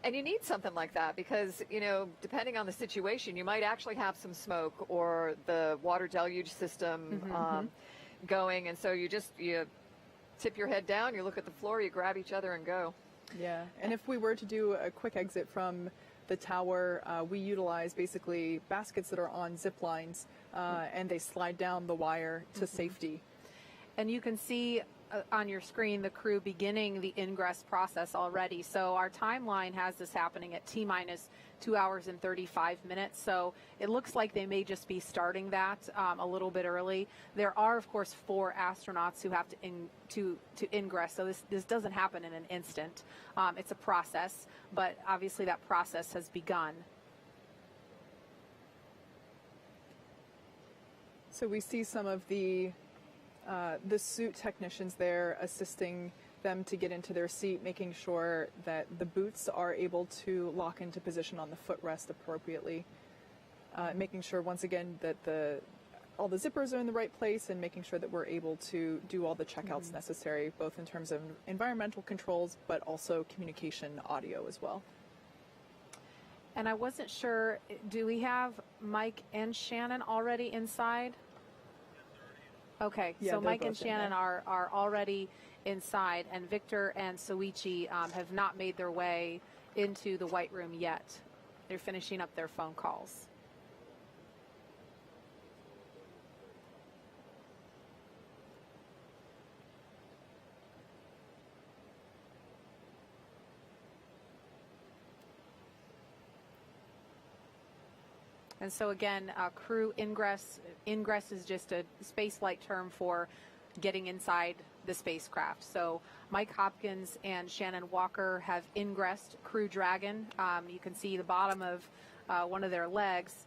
[SPEAKER 8] And you need something like that because, you know, depending on the situation, you might actually have some smoke or the water deluge system going. And so you tip your head down, you look at the floor, you grab each other and go.
[SPEAKER 7] Yeah. And if we were to do a quick exit from the tower, we utilize basically baskets that are on zip lines, and they slide down the wire to safety.
[SPEAKER 6] And you can see on your screen the crew beginning the ingress process already. So our timeline has this happening at T-minus 2 hours and 35 minutes. So it looks like they may just be starting that a little bit early. There are, of course, 4 astronauts who have to ingress. So this doesn't happen in an instant. It's a process, but obviously that process has begun.
[SPEAKER 7] So we see some of the suit technicians there assisting them to get into their seat, making sure that the boots are able to lock into position on the footrest appropriately, making sure once again that all the zippers are in the right place, and making sure that we're able to do all the checkouts necessary, both in terms of environmental controls, but also communication audio as well.
[SPEAKER 6] And I wasn't sure, do we have Mike and Shannon already inside? Okay,
[SPEAKER 7] Yeah,
[SPEAKER 6] so
[SPEAKER 7] they're
[SPEAKER 6] Mike and
[SPEAKER 7] both in
[SPEAKER 6] Shannon
[SPEAKER 7] there.
[SPEAKER 6] are already inside, and Victor and Soichi have not made their way into the White Room yet. They're finishing up their phone calls. And so again, crew ingress is just a space flight term for getting inside the spacecraft. So Mike Hopkins and Shannon Uokер have ingressed Crew Dragon. You can see the bottom of one of their legs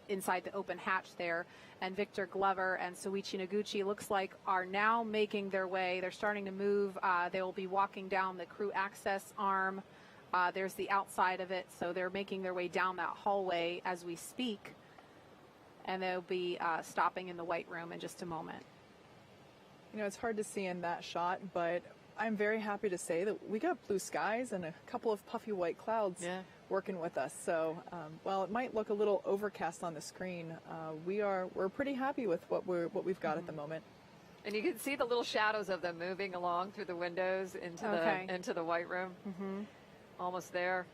[SPEAKER 6] inside the open hatch there. And Victor Glover and Soichi Noguchi looks like are now making their way. They're starting to move. They will be walking down the crew access arm. There's the outside of it. So they're making their way down that hallway as we speak. And they'll be stopping in the White Room in just a moment.
[SPEAKER 7] You know, it's hard to see in that shot, but I'm very happy to say that we got blue skies and a couple of puffy white clouds working with us. So while it might look a little overcast on the screen, we're pretty happy with what we've got at the moment.
[SPEAKER 8] And you can see the little shadows of them moving along through the windows into the White Room. Almost there.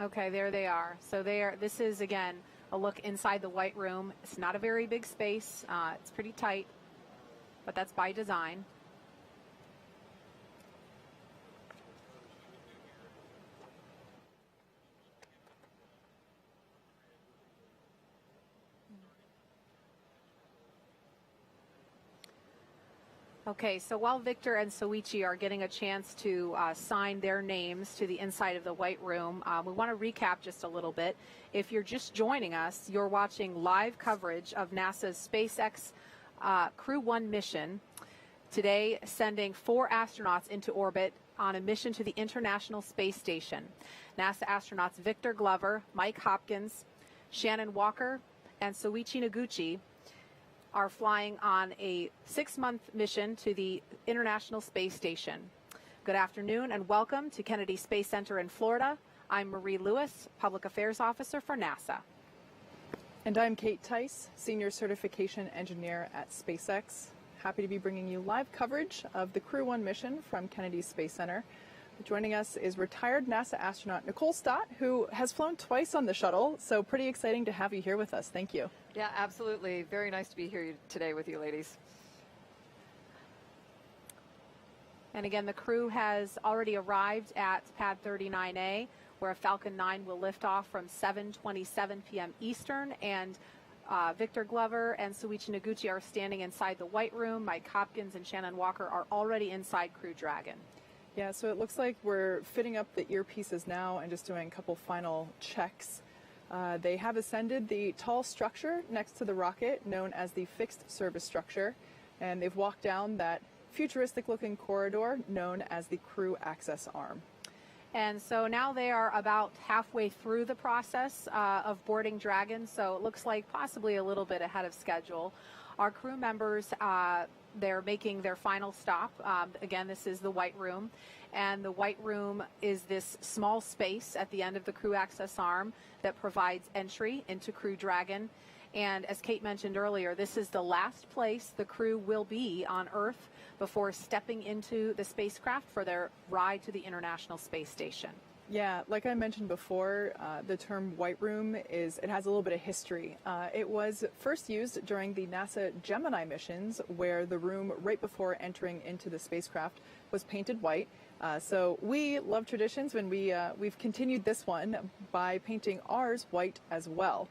[SPEAKER 6] Okay, there they are. So this is, again, a look inside the White Room. It's not a very big space. It's pretty tight, but that's by design. Okay, so while Victor and Soichi are getting a chance to sign their names to the inside of the White Room, we want to recap just a little bit. If you're just joining us, you're watching live coverage of NASA's SpaceX Crew-1 mission, today sending 4 astronauts into orbit on a mission to the International Space Station. NASA astronauts Victor Glover, Mike Hopkins, Shannon Uokер, and Soichi Noguchi are flying on a 6-month mission to the International Space Station. Good afternoon and welcome to Kennedy Space Center in Florida. I'm Marie Lewis, Public Affairs Officer for NASA.
[SPEAKER 7] And I'm Kate Tice, Senior Certification Engineer at SpaceX. Happy to be bringing you live coverage of the Crew-1 mission from Kennedy Space Center. Joining us is retired NASA astronaut Nicole Stott, who has flown twice on the shuttle, so pretty exciting to have you here with us. Thank you.
[SPEAKER 8] Yeah, absolutely. Very nice to be here today with you ladies.
[SPEAKER 6] And again, the crew has already arrived at Pad 39A, where a Falcon 9 will lift off from 7:27 p.m. Eastern, and Victor Glover and Soichi Noguchi are standing inside the White Room. Mike Hopkins and Shannon Uoker are already inside Crew Dragon.
[SPEAKER 7] Yeah, so it looks like we're fitting up the earpieces now and just doing a couple final checks. They have ascended the tall structure next to the rocket, known as the fixed service structure, and they've walked down that futuristic-looking corridor known as the crew access arm.
[SPEAKER 6] And so now they are about halfway through the process of boarding Dragon, so it looks like possibly a little bit ahead of schedule. Our crew members, they're making their final stop. Again, this is the White Room, and the White Room is this small space at the end of the crew access arm that provides entry into Crew Dragon. And as Kate mentioned earlier, this is the last place the crew will be on Earth before stepping into the spacecraft for their ride to the International Space Station.
[SPEAKER 7] Yeah, like I mentioned before, the term White Room it has a little bit of history. It was first used during the NASA Gemini missions, where the room right before entering into the spacecraft was painted white. So we love traditions when we've continued this one by painting ours white as well.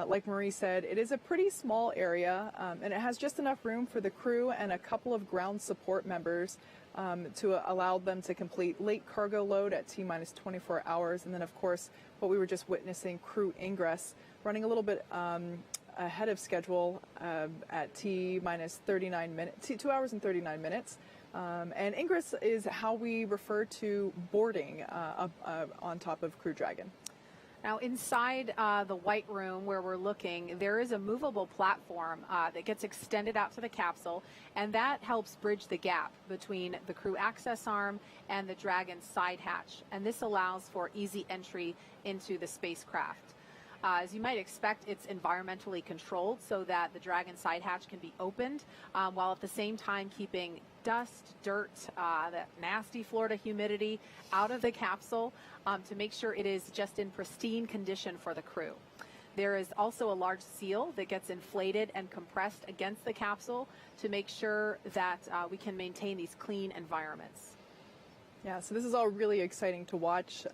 [SPEAKER 7] Like Marie said, it is a pretty small area, and it has just enough room for the crew and a couple of ground support members to allow them to complete late cargo load at T-minus 24 hours. And then, of course, what we were just witnessing, crew ingress, running a little bit ahead of schedule at T-minus 39 minutes, 2 hours and 39 minutes. And ingress is how we refer to boarding on top of Crew Dragon.
[SPEAKER 6] Now, inside the White Room where we're looking, there is a movable platform that gets extended out to the capsule, and that helps bridge the gap between the crew access arm and the Dragon side hatch. And this allows for easy entry into the spacecraft. As you might expect, it's environmentally controlled so that the Dragon side hatch can be opened while at the same time keeping dust, dirt, that nasty Florida humidity out of the capsule to make sure it is just in pristine condition for the crew. There is also a large seal that gets inflated and compressed against the capsule to make sure that we can maintain these clean environments.
[SPEAKER 7] Yeah, so this is all really exciting to watch.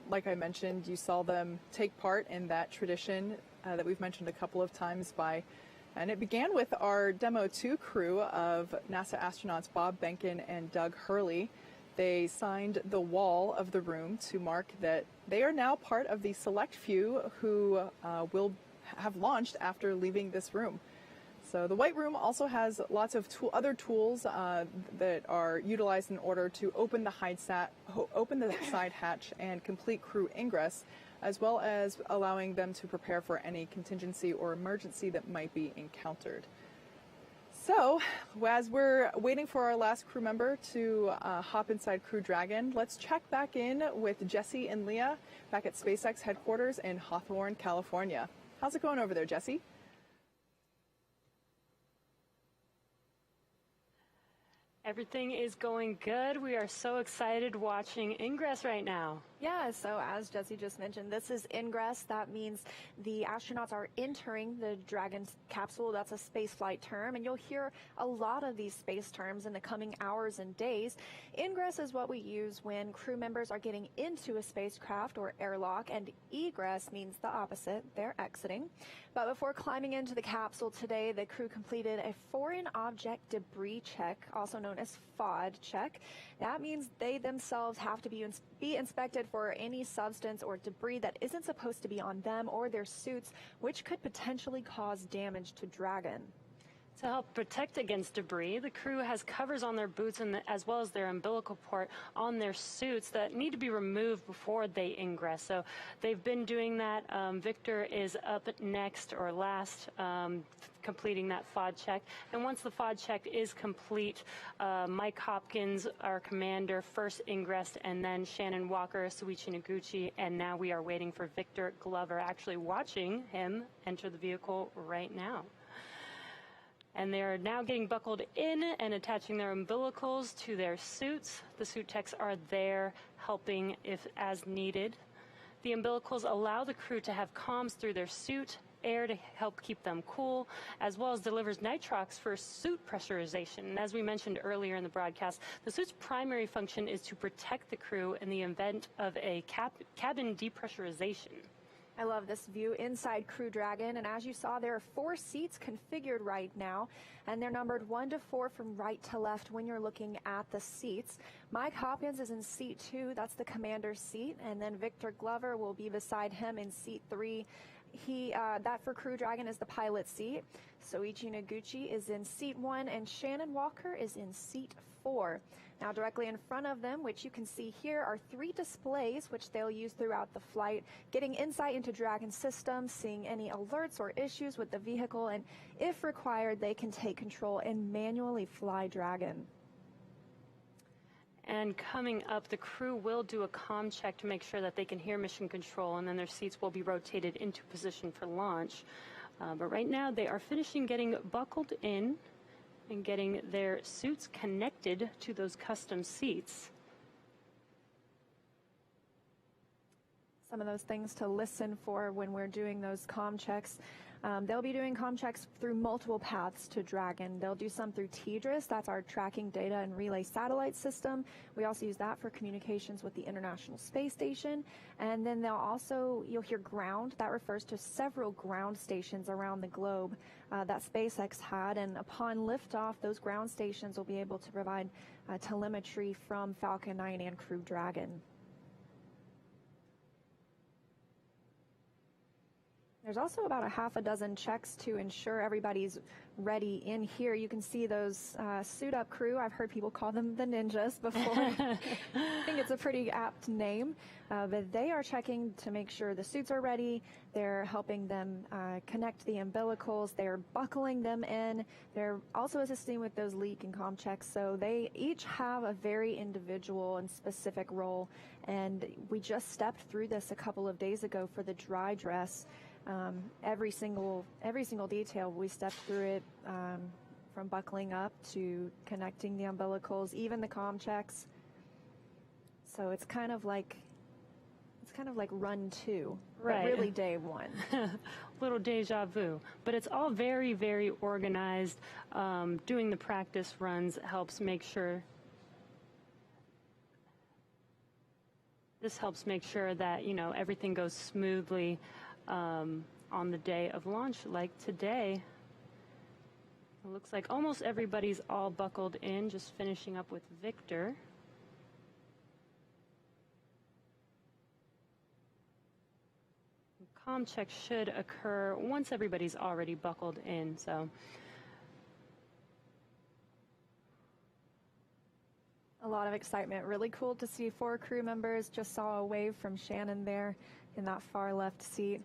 [SPEAKER 7] Like I mentioned, you saw them take part in that tradition that we've mentioned a couple of times and it began with our Demo 2 crew of NASA astronauts Bob Behnken and Doug Hurley. They signed the wall of the room to mark that they are now part of the select few who will have launched after leaving this room. So the White Room also has lots of other tools that are utilized in order to open the side hatch and complete crew ingress, as well as allowing them to prepare for any contingency or emergency that might be encountered. So, as we're waiting for our last crew member to hop inside Crew Dragon, let's check back in with Jesse and Leah back at SpaceX headquarters in Hawthorne, California. How's it going over there, Jesse?
[SPEAKER 1] Everything is going good. We are so excited watching Ingress right now.
[SPEAKER 12] Yeah, so as Jesse just mentioned, this is Ingress. That means the astronauts are entering the Dragon capsule. That's a spaceflight term, and you'll hear a lot of these space terms in the coming hours and days. Ingress is what we use when crew members are getting into a spacecraft or airlock, and egress means the opposite. They're exiting. But before climbing into the capsule today, the crew completed a foreign object debris check, also known as FOD check. That means they themselves have to be inspected for any substance or debris that isn't supposed to be on them or their suits, which could potentially cause damage to Dragon.
[SPEAKER 1] To help protect against debris, the crew has covers on their boots as well as their umbilical port on their suits that need to be removed before they ingress. So they've been doing that. Victor is up next or last, completing that FOD check. And once the FOD check is complete, Mike Hopkins, our commander, first ingressed, and then Shенnon Uokер, Soichi Nogучі, and now we are waiting for Victor Glover, actually watching him enter the vehicle right now. And they're now getting buckled in and attaching their umbilicals to their suits. The suit techs are there helping if as needed. The umbilicals allow the crew to have comms through their suit, air to help keep them cool, as well as delivers nitrox for suit pressurization. And as we mentioned earlier in the broadcast, the suit's primary function is to protect the crew in the event of a cabin depressurization.
[SPEAKER 12] I love this view inside Crew Dragon, and as you saw, there are 4 seats configured right now, and they're numbered 1 to 4 from right to left when you're looking at the seats. Mike Hopkins is in seat 2, that's the commander's seat, and then Victor Glover will be beside him in seat 3. That for Crew Dragon is the pilot seat. Soichi Nogучі is in seat 1, and Shennon Uokер is in seat 4. Now directly in front of them, which you can see here, are 3 displays which they'll use throughout the flight, getting insight into Dragon's system, seeing any alerts or issues with the vehicle, and if required, they can take control and manually fly Dragon.
[SPEAKER 1] And coming up, the crew will do a comm check to make sure that they can hear mission control, and then their seats will be rotated into position for launch. But right now, they are finishing getting buckled in and getting their suits connected to those custom seats.
[SPEAKER 12] Some of those things to listen for when we're doing those comm checks. They'll be doing comm checks through multiple paths to Dragon. They'll do some through TDRS, that's our tracking data and relay satellite system. We also use that for communications with the International Space Station. And then you'll hear ground. That refers to several ground stations around the globe that SpaceX had. And upon liftoff, those ground stations will be able to provide telemetry from Falcon 9 and Crew Dragon. There's also about a half a dozen checks to ensure everybody's ready in here. You can see those suit-up crew. I've heard people call them the ninjas before. I think it's a pretty apt name. But they are checking to make sure the suits are ready. They're helping them connect the umbilicals. They're buckling them in. They're also assisting with those leak and comm checks. So they each have a very individual and specific role. And we just stepped through this a couple of days ago for the dry dress. Every single detail, we stepped through it, from buckling up to connecting the umbilicals, even the comm checks. So it's kind of like run 2,
[SPEAKER 1] right?
[SPEAKER 12] But really day 1.
[SPEAKER 1] Little deja vu, but it's all very, very organized. Doing the practice runs helps make sure This helps make sure that, you know, everything goes smoothly on the day of launch, like today. It looks like almost everybody's all buckled in, just finishing up with Victor. Comm check should occur once everybody's already buckled in, so.
[SPEAKER 12] A lot of excitement. Really cool to see 4 crew members. Just saw a wave from Shannon there in that far left seat.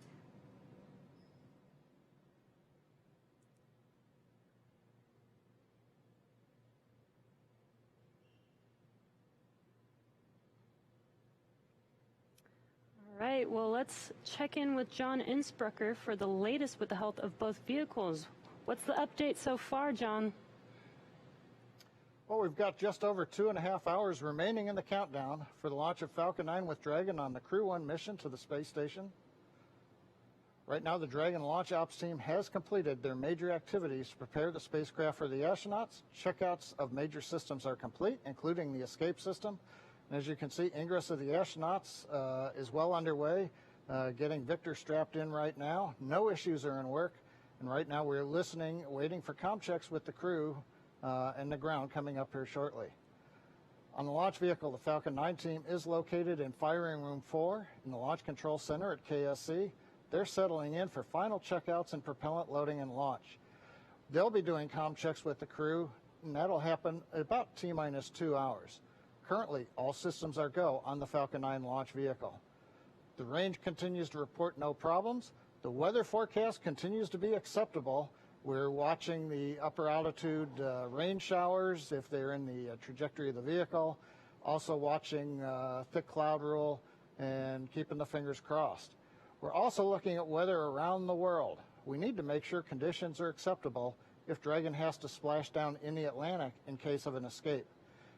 [SPEAKER 1] All right, well, let's check in with John Innsbrucker for the latest with the health of both vehicles. What's the update so far, John?
[SPEAKER 3] Well, we've got just over 2.5 hours remaining in the countdown for the launch of Falcon 9 with Dragon on the Crew-1 mission to the space station. Right now, the Dragon launch ops team has completed their major activities to prepare the spacecraft for the astronauts. Checkouts of major systems are complete, including the escape system. And as you can see, ingress of the astronauts is well underway, getting Victor strapped in right now. No issues are in work. And right now, we're listening, waiting for comm checks with the crew and the ground coming up here shortly. On the launch vehicle, the Falcon 9 team is located in Firing Room 4 in the Launch Control Center at KSC. They're settling in for final checkouts and propellant loading and launch. They'll be doing comm checks with the crew, and that'll happen at about T-minus 2 hours. Currently, all systems are go on the Falcon 9 launch vehicle. The range continues to report no problems. The weather forecast continues to be acceptable. We're watching the upper altitude rain showers if they're in the trajectory of the vehicle. Also watching thick cloud rule and keeping the fingers crossed. We're also looking at weather around the world. We need to make sure conditions are acceptable if Dragon has to splash down in the Atlantic in case of an escape.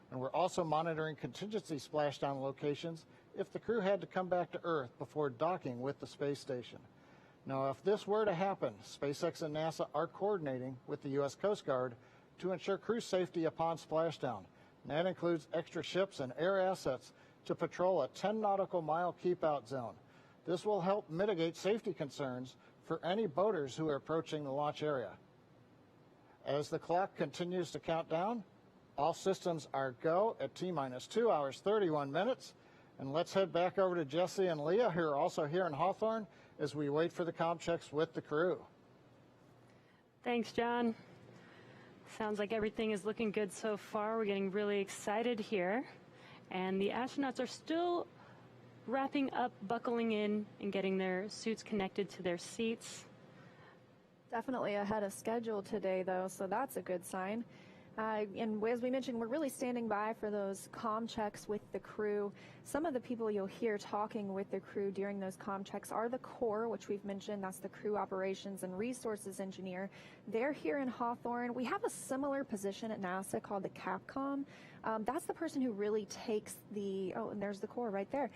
[SPEAKER 3] And we're also monitoring contingency splashdown locations if the crew had to come back to Earth before docking with the space station. Now, if this were to happen, SpaceX and NASA are coordinating with the U.S. Coast Guard to ensure crew safety upon splashdown. And that includes extra ships and air assets to patrol a 10 nautical mile keep-out zone. This will help mitigate safety concerns for any boaters who are approaching the launch area. As the clock continues to count down, all systems are go at T-minus 2 hours, 31 minutes. And let's head back over to Jesse and Leah, who are also here in Hawthorne, as we wait for the comm checks with the crew.
[SPEAKER 1] Thanks, John. Sounds like everything is looking good so far. We're getting really excited here. And the astronauts are still wrapping up, buckling in, and getting their suits connected to their seats.
[SPEAKER 12] Definitely ahead of schedule today, though, so that's a good sign. And as we mentioned, we're really standing by for those comm checks with the crew. Some of the people you'll hear talking with the crew during those comm checks are the core, which we've mentioned. That's the crew operations and resources engineer. They're here in Hawthorne. We have a similar position at NASA called the Capcom. That's the person who really takes the, oh, and there's the core right there.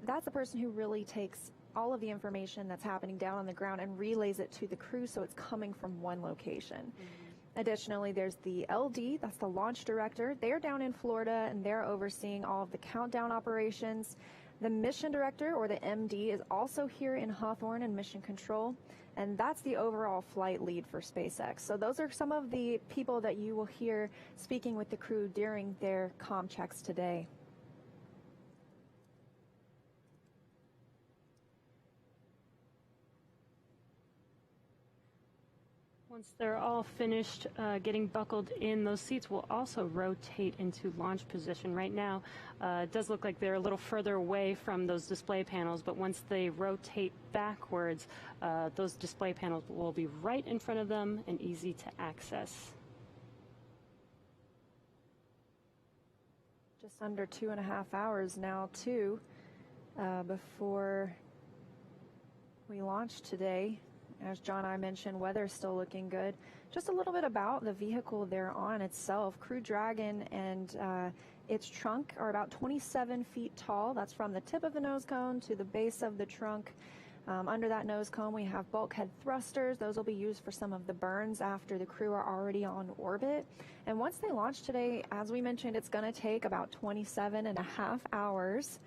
[SPEAKER 12] That's the person who really takes all of the information that's happening down on the ground and relays it to the crew so it's coming from one location. Mm-hmm. Additionally, there's the LD, that's the launch director. They're down in Florida and they're overseeing all of the countdown operations. The mission director, or the MD, is also here in Hawthorne in mission control, and that's the overall flight lead for SpaceX. So those are some of the people that you will hear speaking with the crew during their comm checks today.
[SPEAKER 1] Once they're all finished getting buckled in, those seats will also rotate into launch position. Right now, it does look like they're a little further away from those display panels, but once they rotate backwards, those display panels will be right in front of them and easy to access.
[SPEAKER 12] Just under 2.5 hours now, too, before we launch today. As John and I mentioned, weather's still looking good. Just a little bit about the vehicle they're on itself. Crew Dragon and its trunk are about 27 feet tall. That's from the tip of the nose cone to the base of the trunk. Under that nose cone, we have bulkhead thrusters. Those will be used for some of the burns after the crew are already on orbit. And once they launch today, as we mentioned, it's going to take about 27.5 hours.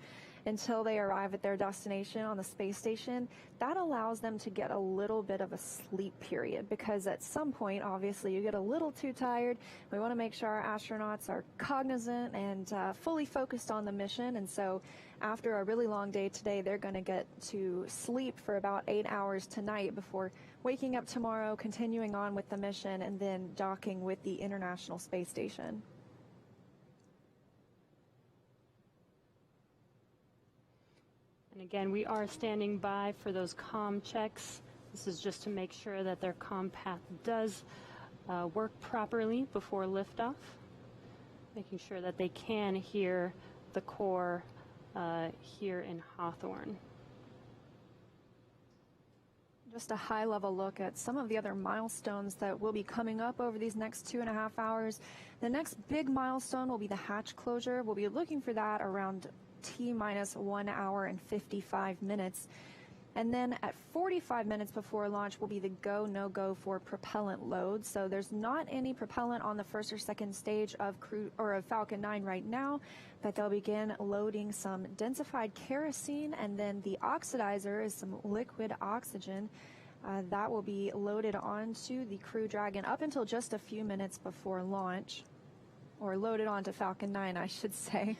[SPEAKER 12] until they arrive at their destination on the space station, that allows them to get a little bit of a sleep period, because at some point, obviously, you get a little too tired. We want to make sure our astronauts are cognizant and fully focused on the mission. And so after a really long day today, they're going to get to sleep for about 8 hours tonight before waking up tomorrow, continuing on with the mission, and then docking with the International Space Station.
[SPEAKER 1] And again, we are standing by for those comm checks. This is just to make sure that their comm path does work properly before liftoff, making sure that they can hear the core here in Hawthorne.
[SPEAKER 12] Just a high-level look at some of the other milestones that will be coming up over these next 2.5 hours. The next big milestone will be the hatch closure. We'll be looking for that around T-minus 1 hour and 55 minutes. And then at 45 minutes before launch will be the go, no-go for propellant load. So there's not any propellant on the first or second stage of Falcon 9 right now, but they'll begin loading some densified kerosene, and then the oxidizer is some liquid oxygen. That will be loaded onto the Crew Dragon up until just a few minutes before launch, or loaded onto Falcon 9, I should say.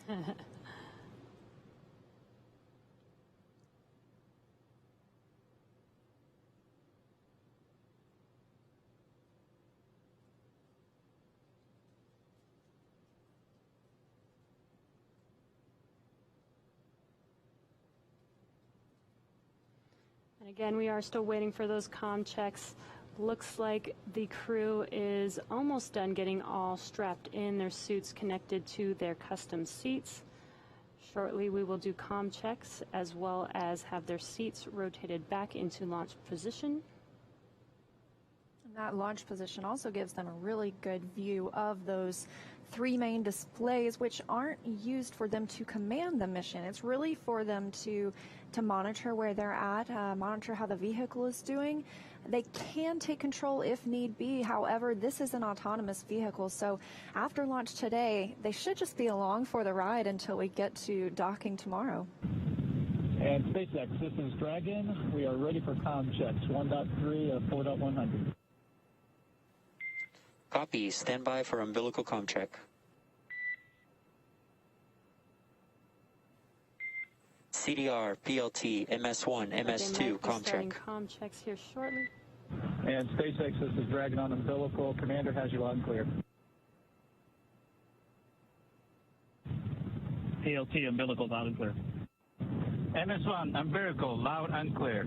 [SPEAKER 1] Again, we are still waiting for those comm checks. Looks like the crew is almost done getting all strapped in, their suits connected to their custom seats. Shortly, we will do comm checks as well as have their seats rotated back into launch position.
[SPEAKER 12] And that launch position also gives them a really good view of those 3 main displays, which aren't used for them to command the mission. It's really for them to monitor where they're at, monitor how the vehicle is doing. They can take control if need be. However, this is an autonomous vehicle, so after launch today, they should just be along for the ride until we get to docking tomorrow.
[SPEAKER 16] And SpaceX, this is Dragon. We are ready for comm checks, 1.3 of 4.100.
[SPEAKER 11] Copy. Stand by for umbilical comm check. CDR, PLT, MS1, MS2, comm check.
[SPEAKER 1] Comm checks here shortly.
[SPEAKER 16] And SpaceX, this is Dragon on umbilical. Commander has you loud and clear. PLT, umbilical, loud and clear. MS1, umbilical, loud and clear.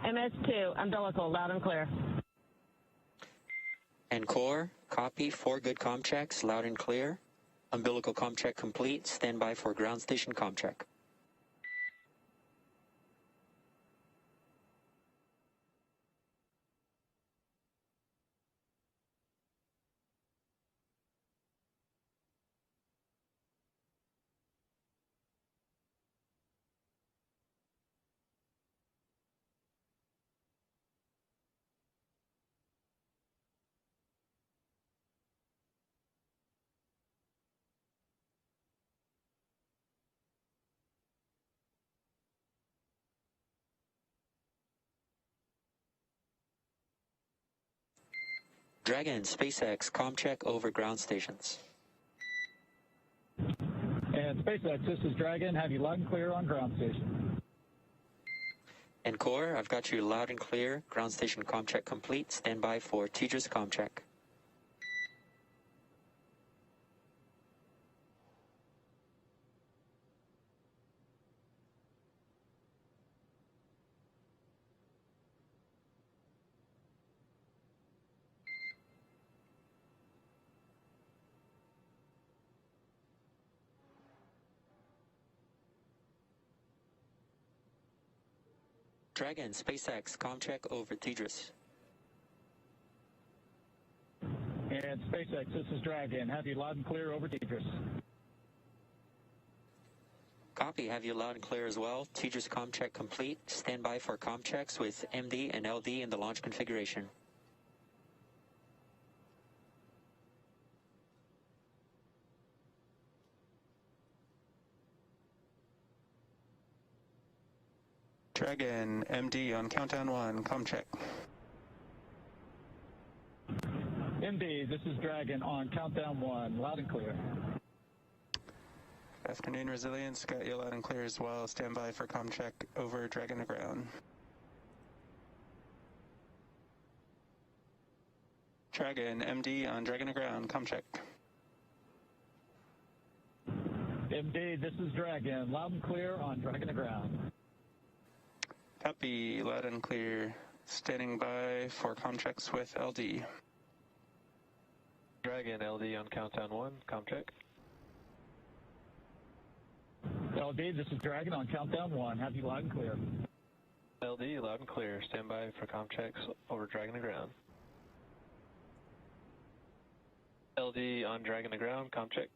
[SPEAKER 18] MS2, umbilical, loud and clear.
[SPEAKER 11] And core, copy. 4 good comm checks, loud and clear. Umbilical comm check complete. Stand by for ground station comm check. Dragon, SpaceX, comm check over ground stations.
[SPEAKER 16] And SpaceX, this is Dragon. Have you loud and clear on ground station.
[SPEAKER 11] And core, I've got you loud and clear. Ground station comm check complete. Stand by for TDRS comm check. Dragon, SpaceX, comm check over TDRS.
[SPEAKER 16] And SpaceX, this is Dragon. Have you loud and clear over TDRS.
[SPEAKER 11] Copy, have you loud and clear as well. TDRS comm check complete. Stand by for comm checks with MD and LD in the launch configuration. Dragon, MD on countdown 1, com check.
[SPEAKER 16] MD, this is Dragon on countdown 1, loud and clear.
[SPEAKER 11] Afternoon, Resilience, got you loud and clear as well. Stand by for com check over Dragon to ground. Dragon, MD on Dragon to ground, com check.
[SPEAKER 16] MD, this is Dragon, loud and clear on Dragon to ground.
[SPEAKER 11] Copy, loud and clear. Standing by for com checks with LD.
[SPEAKER 18] Dragon, LD on countdown 1, com check.
[SPEAKER 16] LD, this is Dragon on countdown 1, have you loud and clear.
[SPEAKER 18] LD, loud and clear. Stand by for com checks over Dragon to ground. LD on Dragon to ground, com check.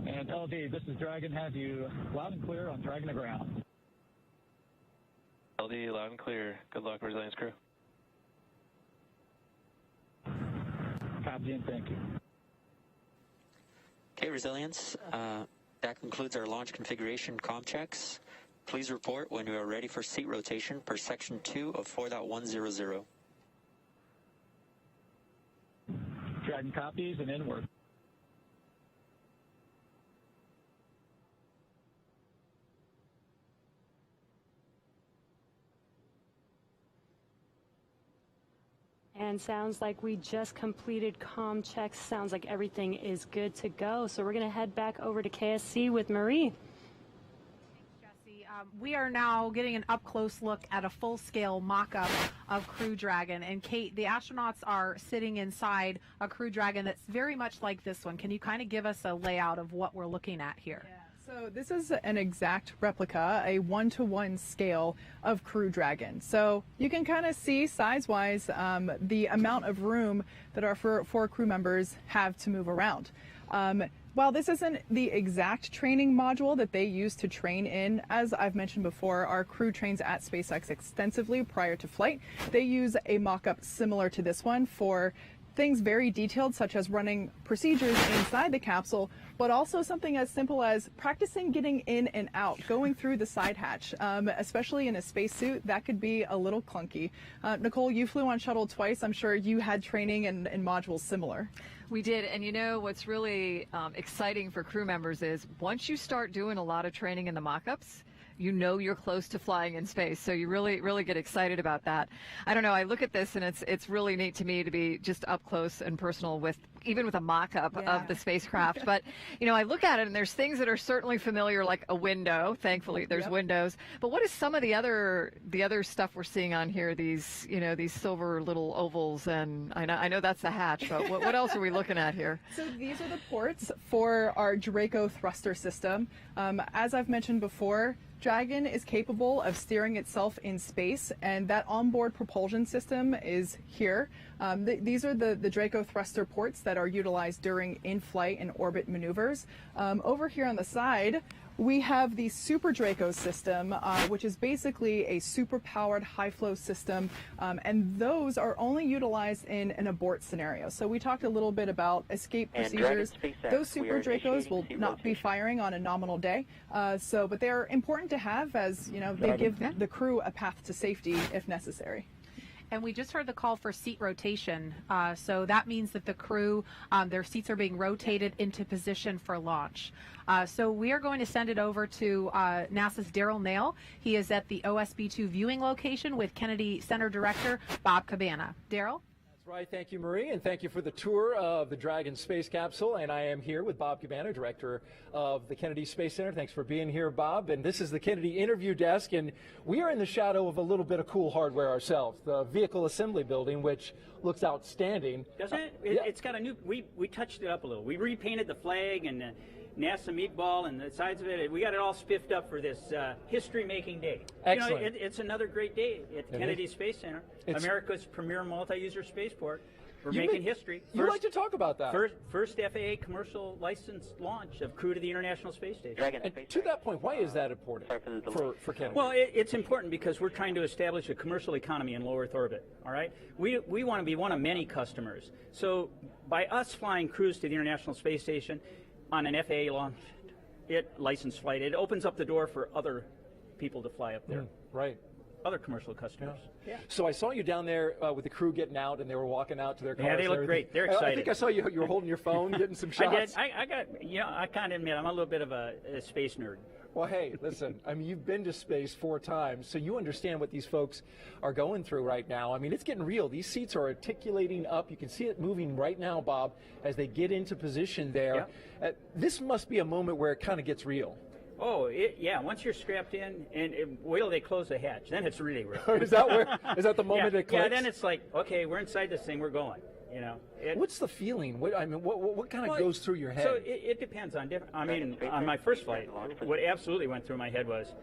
[SPEAKER 16] And LD, this is Dragon, have you loud and clear on Dragon to ground.
[SPEAKER 18] LD, loud and clear. Good luck, Resilience crew.
[SPEAKER 16] Copy and thank you.
[SPEAKER 11] Okay, Resilience, that concludes our launch configuration com checks. Please report when you are ready for seat rotation per section 2 of 4.100.
[SPEAKER 16] Dragon copies and inward.
[SPEAKER 1] And sounds like we just completed comm checks. Sounds like everything is good to go. So we're going to head back over to KSC with Marie.
[SPEAKER 6] We are now getting an up-close look at a full-scale mock-up of Crew Dragon. And Kate, the astronauts are sitting inside a Crew Dragon that's very much like this one. Can you kind of give us a layout of what we're looking at here?
[SPEAKER 7] Yeah. So this is an exact replica, a 1-to-1 scale of Crew Dragon. So you can kind of see size-wise the amount of room that our four crew members have to move around. While this isn't the exact training module that they use to train in, as I've mentioned before, our crew trains at SpaceX extensively prior to flight. They use a mock-up similar to this one for things very detailed, such as running procedures inside the capsule, but also something as simple as practicing getting in and out, going through the side hatch, especially in a spacesuit. That could be a little clunky. Nicole, you flew on shuttle twice. I'm sure you had training and modules similar.
[SPEAKER 8] We did, and you know what's really exciting for crew members is once you start doing a lot of training in the mock-ups, you know you're close to flying in space, so you really get excited about that. I don't know, I look at this and it's really neat to me to be just up close and personal with even with a mock-up of the spacecraft. But you know, I look at it and there's things that are certainly familiar, like a window. Thankfully there's windows. But what is some of the other stuff we're seeing on here, these, you know, these silver little ovals, and I know that's the hatch, but what else are we looking at here?
[SPEAKER 7] So these are the ports for our Draco thruster system. As I've mentioned before, Dragon is capable of steering itself in space, and that onboard propulsion system is here. These are the Draco thruster ports that are utilized during in-flight and orbit maneuvers. Over here on the side, we have the Super Draco system, which is basically a super-powered high-flow system, and those are only utilized in an abort scenario. So we talked a little bit about escape procedures. Those Super Dracos will not be firing on a nominal day, but they're important to have, as you know, they give the crew a path to safety if necessary.
[SPEAKER 6] And we just heard the call for seat rotation. So that means that the crew, their seats are being rotated into position for launch. So we are going to send it over to NASA's Daryl Nail. He is at the OSB-2 viewing location with Kennedy Center Director Bob Cabana. Daryl?
[SPEAKER 19] Right, thank you, Marie, and thank you for the tour of the Dragon space capsule. And I am here with Bob Cabana, director of the Kennedy Space Center. Thanks for being here, Bob. And this is the Kennedy interview desk, and we are in the shadow of a little bit of cool hardware ourselves, the vehicle assembly building, which looks outstanding.
[SPEAKER 20] Doesn't it? It's got a new, we touched it up a little. We repainted the flag and the NASA meatball and the sides of it. We got it all spiffed up for this history-making day.
[SPEAKER 19] Excellent.
[SPEAKER 20] You know, it's another great day at Kennedy Space Center, America's premier multi-user spaceport. We're making history.
[SPEAKER 19] You'd like to talk about that.
[SPEAKER 20] First FAA commercial licensed launch of crew to the International Space Station.
[SPEAKER 19] And to that point, why is that important for Kennedy?
[SPEAKER 20] Well, it's important because we're trying to establish a commercial economy in low Earth orbit, all right? We want to be one of many customers. So by us flying crews to the International Space Station on an FAA launch licensed flight. It opens up the door for other people to fly up there.
[SPEAKER 19] Right.
[SPEAKER 20] Other commercial customers. Yeah.
[SPEAKER 19] So I saw you down there with the crew getting out, and they were walking out to their cars.
[SPEAKER 20] Yeah, they look great. They're excited.
[SPEAKER 19] I think I saw you were holding your phone, getting some shots.
[SPEAKER 20] I did. I kind of admit I'm a little bit of a space nerd.
[SPEAKER 19] Well, hey, listen, I mean, you've been to space 4 times, so you understand what these folks are going through right now. I mean, it's getting real. These seats are articulating up. You can see it moving right now, Bob, as they get into position there.
[SPEAKER 20] Yeah.
[SPEAKER 19] This must be a moment where it kind of gets real.
[SPEAKER 20] Oh, yeah. Once you're strapped in, and wait till they close the hatch, then it's really real.
[SPEAKER 19] Is that the moment it clicks?
[SPEAKER 20] Yeah, then it's like, okay, we're inside this thing, we're going. You know.
[SPEAKER 19] What's the feeling? What kind of goes through your head?
[SPEAKER 20] So it depends on different. I mean, on my first flight, what absolutely went through my head was,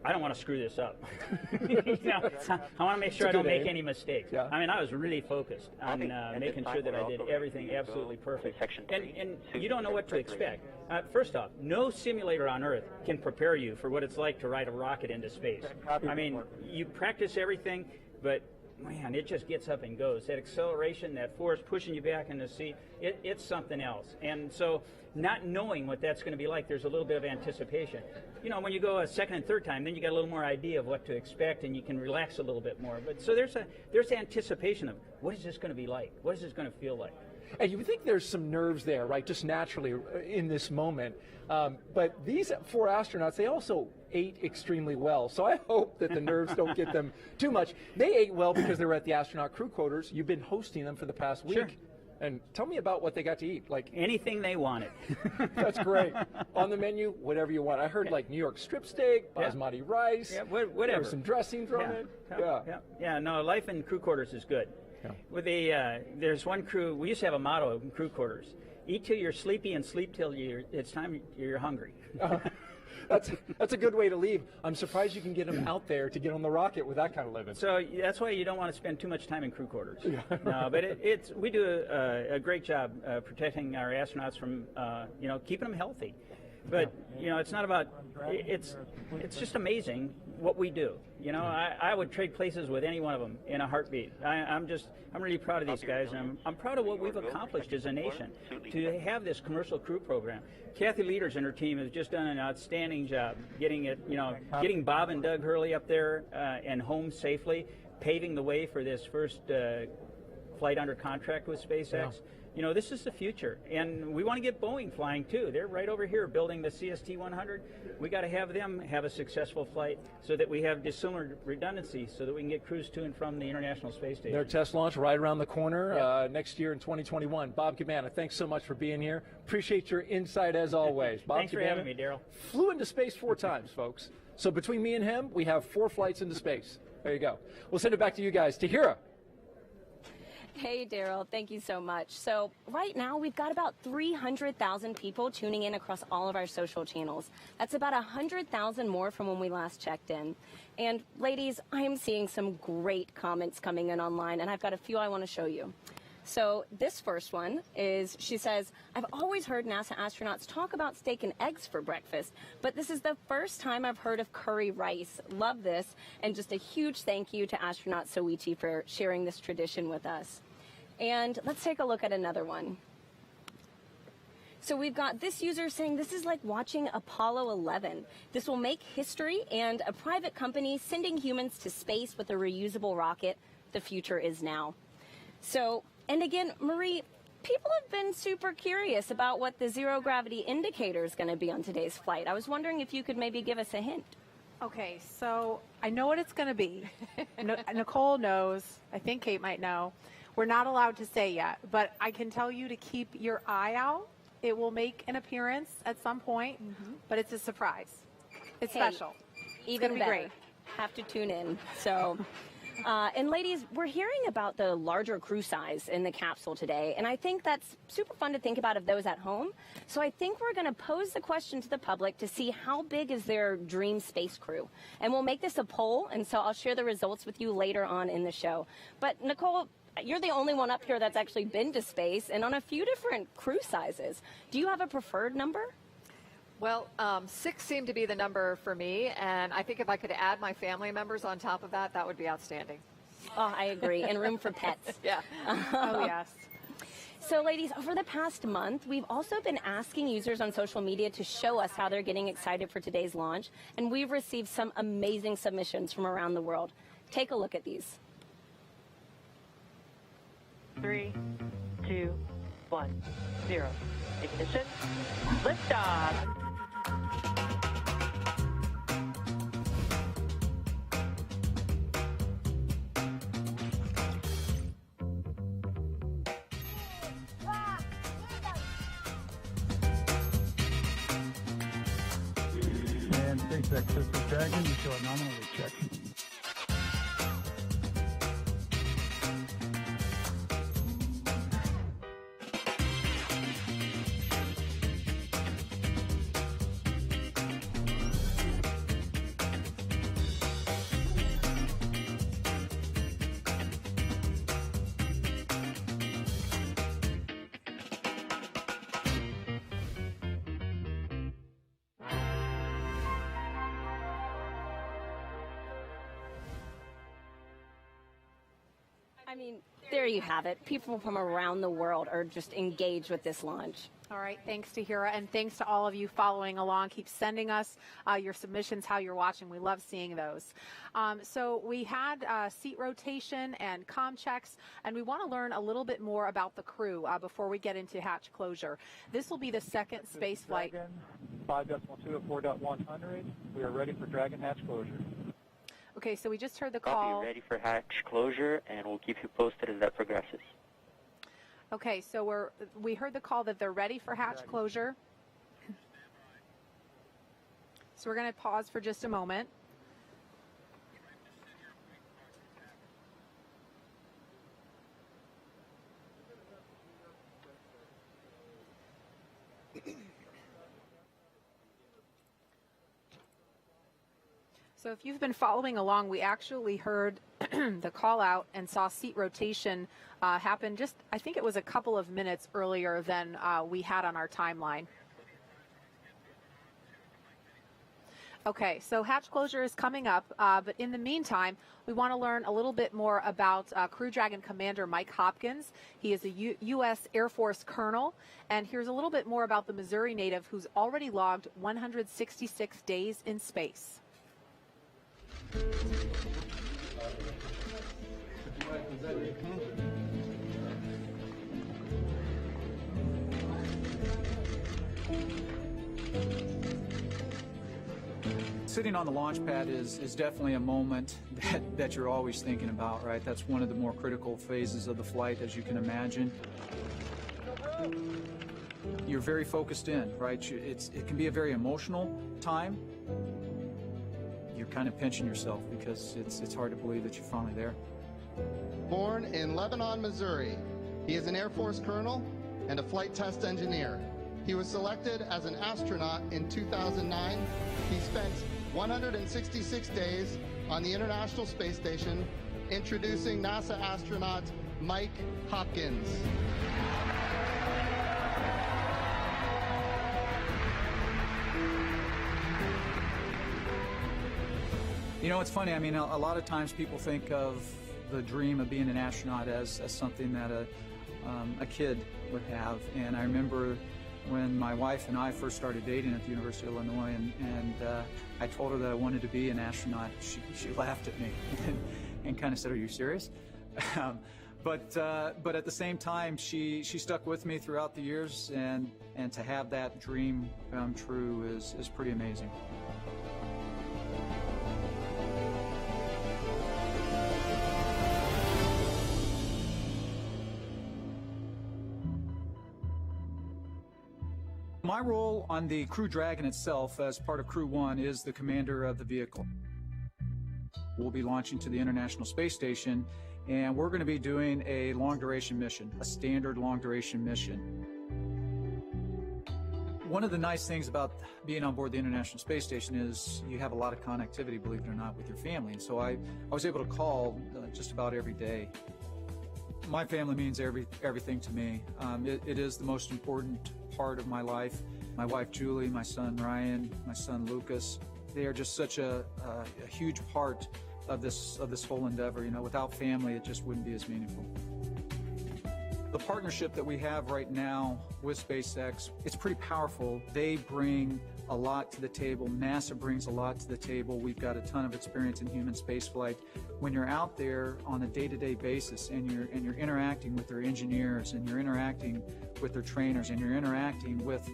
[SPEAKER 20] I don't want to screw this up. I want to make sure I don't make any mistakes. Yeah. I mean, I was really focused on making sure that I did everything absolutely perfect. And you don't know what to expect. First off, no simulator on Earth can prepare you for what it's like to ride a rocket into space. I mean, you practice everything, but man, it just gets up and goes. That acceleration, that force pushing you back in the seat, it's something else. And so not knowing what that's going to be like, there's a little bit of anticipation. You know, when you go a second and third time, then you got a little more idea of what to expect, and you can relax a little bit more. But so there's anticipation of what is this going to be like? What is this going to feel like?
[SPEAKER 19] And you would think there's some nerves there, right, just naturally in this moment. But these 4 astronauts, they also ate extremely well. So I hope that the nerves don't get them too much. They ate well because they were at the astronaut crew quarters. You've been hosting them for the past week.
[SPEAKER 20] Sure.
[SPEAKER 19] And tell me about what they got to eat. Like
[SPEAKER 20] anything they wanted.
[SPEAKER 19] That's great. On the menu, whatever you want. I heard like New York strip steak, basmati rice.
[SPEAKER 20] Yeah, whatever.
[SPEAKER 19] There was some dressing thrown in.
[SPEAKER 20] Yeah. No, life in crew quarters is good. Yeah. With there's one crew. We used to have a motto in crew quarters: eat till you're sleepy and sleep till it's time you're hungry.
[SPEAKER 19] That's a good way to leave. I'm surprised you can get them out there to get on the rocket with that kind of living.
[SPEAKER 20] So that's why you don't want to spend too much time in crew quarters. No, but we do a great job protecting our astronauts from keeping them healthy. But it's not about it's just amazing what we do. I would trade places with any one of them in a heartbeat. I'm really proud of these guys, and I'm proud of what we've accomplished as a nation to have this commercial crew program. Kathy Leaders and her team have just done an outstanding job getting Bob and Doug Hurley up there and home safely, paving the way for this first flight under contract with SpaceX. This is the future, and we want to get Boeing flying too. They're right over here building the CST-100. We got to have them have a successful flight so that we have dissimilar redundancy so that we can get crews to and from the International Space Station.
[SPEAKER 19] Their test launch right around the corner next year in 2021. Bob Cabana, thanks so much for being here. Appreciate your insight as always. Bob
[SPEAKER 20] Thanks
[SPEAKER 19] Cabana
[SPEAKER 20] for having me, Daryl.
[SPEAKER 19] Flew into space 4 times, folks. So between me and him, we have 4 flights into space. There you go. We'll send it back to you guys. Tahira.
[SPEAKER 17] Hey, Daryl, thank you so much. So right now we've got about 300,000 people tuning in across all of our social channels. That's about 100,000 more from when we last checked in. And ladies, I am seeing some great comments coming in online, and I've got a few I want to show you. So this first one is, she says, I've always heard NASA astronauts talk about steak and eggs for breakfast, but this is the first time I've heard of curry rice. Love this. And just a huge thank you to astronaut Soichi for sharing this tradition with us. And let's take a look at another one. So we've got this user saying this is like watching Apollo 11. This will make history, and a private company sending humans to space with a reusable rocket. The future is now. So, and again, Marie, people have been super curious about what the zero gravity indicator is going to be on today's flight. I was wondering if you could maybe give us a hint.
[SPEAKER 6] Okay, so I know what it's going to be. Nicole knows. I think Kate might know. We're not allowed to say yet, but I can tell you to keep your eye out. It will make an appearance at some point, but it's a surprise. It's special.
[SPEAKER 17] Even
[SPEAKER 6] it's
[SPEAKER 17] better.
[SPEAKER 6] Great.
[SPEAKER 17] Have to tune in. So. And ladies, we're hearing about the larger crew size in the capsule today, and I think that's super fun to think about of those at home. So I think we're going to pose the question to the public to see how big is their dream space crew. And we'll make this a poll, and so I'll share the results with you later on in the show. But Nicole, you're the only one up here that's actually been to space and on a few different crew sizes. Do you have a preferred number?
[SPEAKER 8] Well, 6 seemed to be the number for me, and I think if I could add my family members on top of that, that would be outstanding.
[SPEAKER 17] Oh, I agree. And room for pets.
[SPEAKER 8] Yeah.
[SPEAKER 6] Oh, yes.
[SPEAKER 17] So ladies, over the past month, we've also been asking users on social media to show us how they're getting excited for today's launch, and we've received some amazing submissions from around the world. Take a look at these.
[SPEAKER 21] 3, 2, 1, 0. Ignition. Liftoff.
[SPEAKER 16] And SpaceX Sister Dragon, you show a nominal check.
[SPEAKER 17] I mean, there you have it. People from around the world are just engaged with this launch.
[SPEAKER 6] All right, thanks to Hira, and thanks to all of you following along. Keep sending us your submissions, how you're watching. We love seeing those. So we had seat rotation and comm checks, and we want to learn a little bit more about the crew before we get into hatch closure. This will be the second space flight.
[SPEAKER 16] 5.2 of 4.100. We are ready for Dragon hatch closure.
[SPEAKER 6] Okay, so we just heard the call.
[SPEAKER 11] I'll be ready for hatch closure, and we'll keep you posted as that progresses.
[SPEAKER 6] Okay, so we heard the call that they're ready for hatch closure. So we're going to pause for just a moment. So if you've been following along, we actually heard the call out and saw seat rotation happen just, I think it was a couple of minutes earlier than we had on our timeline. Okay, so hatch closure is coming up, but in the meantime, we want to learn a little bit more about Crew Dragon Commander Mike Hopkins. He is a U.S. Air Force colonel, and here's a little bit more about the Missouri native who's already logged 166 days in space.
[SPEAKER 22] Sitting on the launch pad is definitely a moment that you're always thinking about, right? That's one of the more critical phases of the flight, as you can imagine. You're very focused in, right? It can be a very emotional time. You're kind of pinching yourself because it's hard to believe that you're finally there.
[SPEAKER 23] Born in Lebanon, Missouri, he is an Air Force colonel and a flight test engineer. He was selected as an astronaut in 2009. He spent 166 days on the International Space Station, introducing NASA astronaut Mike Hopkins.
[SPEAKER 22] You know, it's funny. I mean, a lot of times people think of the dream of being an astronaut as something that a kid would have. And I remember when my wife and I first started dating at the University of Illinois, and I told her that I wanted to be an astronaut. She laughed at me and kind of said, "Are you serious?" But at the same time, she stuck with me throughout the years, and to have that dream come true is pretty amazing. My role on the Crew Dragon itself as part of Crew-1 is the commander of the vehicle. We'll be launching to the International Space Station, and we're going to be doing a long-duration mission, a standard long-duration mission. One of the nice things about being on board the International Space Station is you have a lot of connectivity, believe it or not, with your family. And so I was able to call just about every day. My family means everything to me. It is the most important part of my life. My wife Julie, my son Ryan, my son Lucas, they are just such a huge part of this whole endeavor. You know, without family, it just wouldn't be as meaningful. The partnership that we have right now with SpaceX, it's pretty powerful. They bring a lot to the table. NASA brings a lot to the table. We've got a ton of experience in human spaceflight. When you're out there on a day-to-day basis and you're interacting with their engineers and you're interacting with their trainers and you're interacting with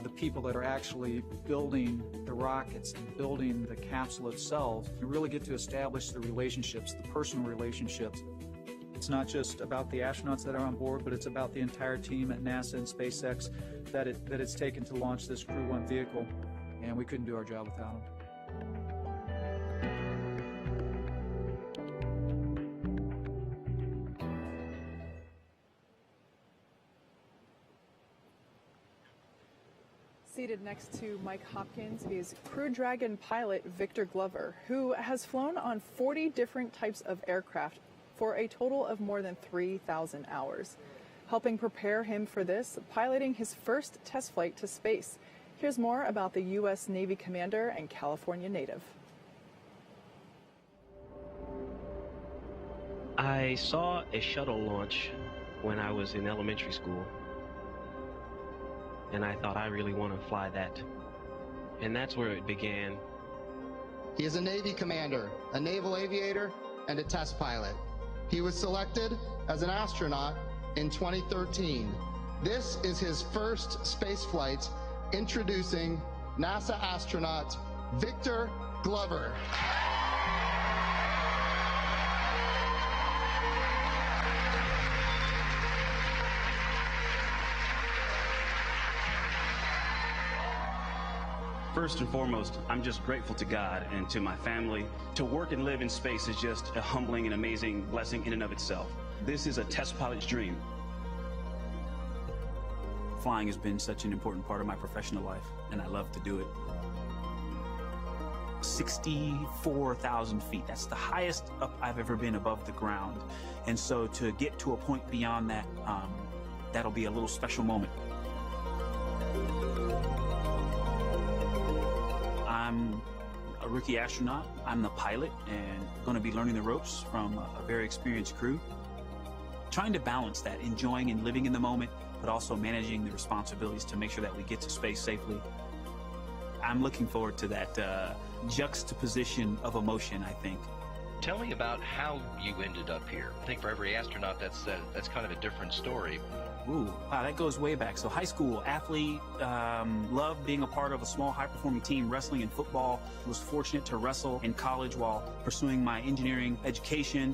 [SPEAKER 22] the people that are actually building the rockets and building the capsule itself, you really get to establish the relationships, the personal relationships. It's not just about the astronauts that are on board, but it's about the entire team at NASA and SpaceX that it's taken to launch this Crew-1 vehicle, and we couldn't do our job without them.
[SPEAKER 7] Seated next to Mike Hopkins is Crew Dragon pilot Victor Glover, who has flown on 40 different types of aircraft for a total of more than 3,000 hours. Helping prepare him for this, piloting his first test flight to space. Here's more about the U.S. Navy commander and California native.
[SPEAKER 2] I saw a shuttle launch when I was in elementary school, and I thought I really want to fly that. And that's where it began.
[SPEAKER 23] He is a Navy commander, a naval aviator, and a test pilot. He was selected as an astronaut in 2013. This is his first space flight. Introducing NASA astronaut Victor Glover.
[SPEAKER 4] First and foremost, I'm just grateful to God and to my family. To work and live in space is just a humbling and amazing blessing in and of itself. This is a test pilot's dream. Flying has been such an important part of my professional life, and I love to do it. 64,000 feet, that's the highest up I've ever been above the ground. And so to get to a point beyond that, that'll be a little special moment. I'm a rookie astronaut. I'm the pilot and going to be learning the ropes from a very experienced crew. Trying to balance that, enjoying and living in the moment, but also managing the responsibilities to make sure that we get to space safely. I'm looking forward to that juxtaposition of emotion, I think.
[SPEAKER 9] Tell me about how you ended up here. I think for every astronaut, that's kind of a different story.
[SPEAKER 4] Ooh, wow, that goes way back. So high school athlete, loved being a part of a small high-performing team, wrestling and football. Was fortunate to wrestle in college while pursuing my engineering education.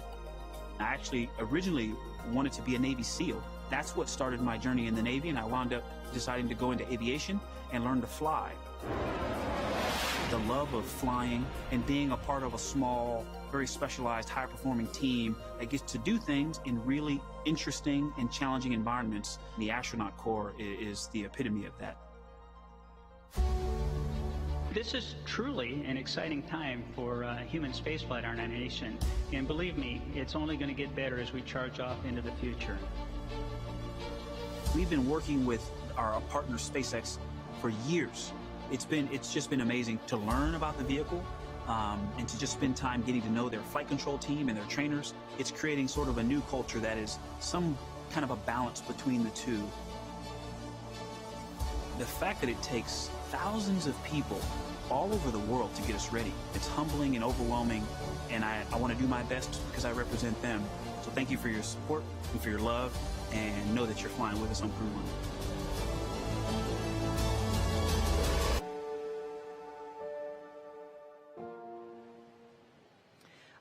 [SPEAKER 4] I actually originally wanted to be a Navy SEAL. That's what started my journey in the Navy, and I wound up deciding to go into aviation and learn to fly. The love of flying and being a part of a small, very specialized, high-performing team that gets to do things in really interesting and challenging environments. The astronaut corps is the epitome of that.
[SPEAKER 24] This is truly an exciting time for human spaceflight in our nation, and believe me, it's only going to get better as we charge off into the future.
[SPEAKER 4] We've been working with our partner SpaceX for years. It's just been amazing to learn about the vehicle and to just spend time getting to know their flight control team and their trainers. It's creating sort of a new culture that is some kind of a balance between the two. The fact that it takes thousands of people all over the world to get us ready, it's humbling and overwhelming, and I want to do my best because I represent them. So thank you for your support and for your love, and know that you're flying with us on Crew-1.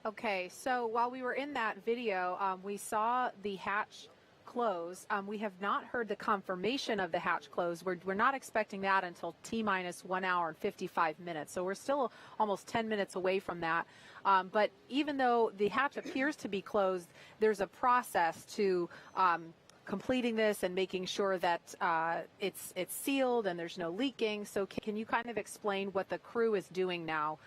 [SPEAKER 6] Okay, so while we were in that video, we saw the hatch close. We have not heard the confirmation of the hatch close. We're not expecting that until T-minus 1 hour and 55 minutes. So we're still almost 10 minutes away from that. But even though the hatch appears to be closed, there's a process to completing this and making sure that it's sealed and there's no leaking. So can you kind of explain what the crew is doing now